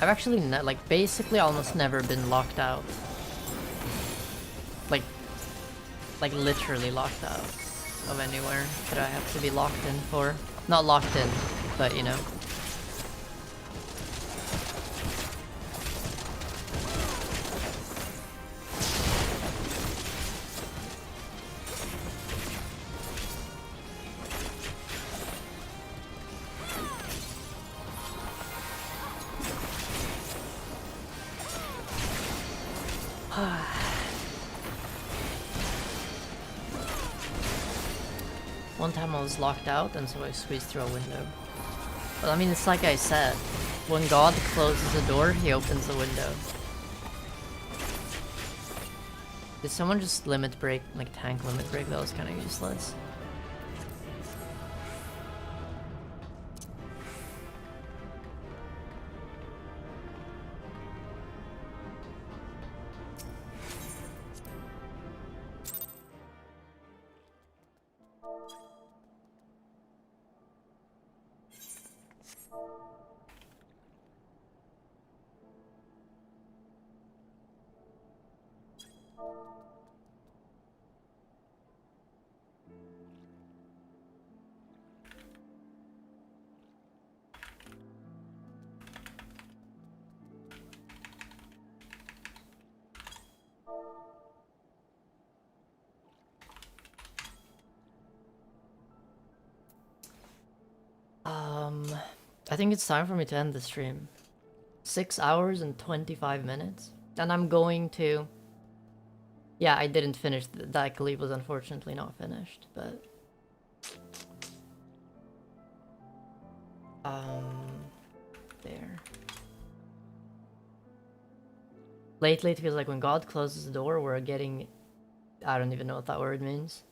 I've actually like basically almost never been locked out. Like literally locked out of anywhere that I have to be locked in for. Not locked in, but you know. One time I was locked out and so I squeezed through a window. But I mean, it's like I said, when God closes a door, he opens the window. Did someone just limit break, like tank limit break? That was kind of useless. I think it's time for me to end the stream. 6 hours and 25 minutes. And I'm going to... Yeah, I didn't finish. That leap was unfortunately not finished, but... There. Lately it feels like when God closes the door, we're getting... I don't even know what that word means.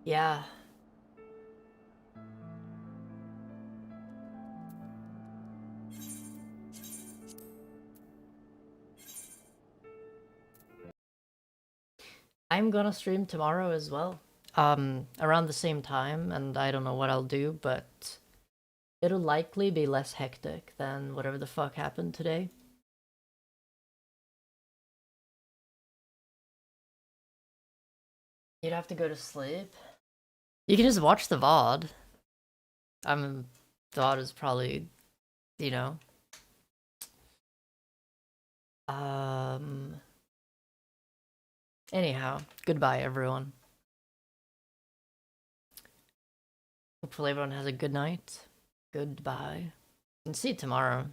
Yeah. I'm gonna stream tomorrow as well. Around the same time, and I don't know what I'll do, but it'll likely be less hectic than whatever the fuck happened today. You'd have to go to sleep. You can just watch the VOD. The VOD is probably, you know. Anyhow, goodbye everyone. Hopefully everyone has a good night. Goodbye. And see you tomorrow.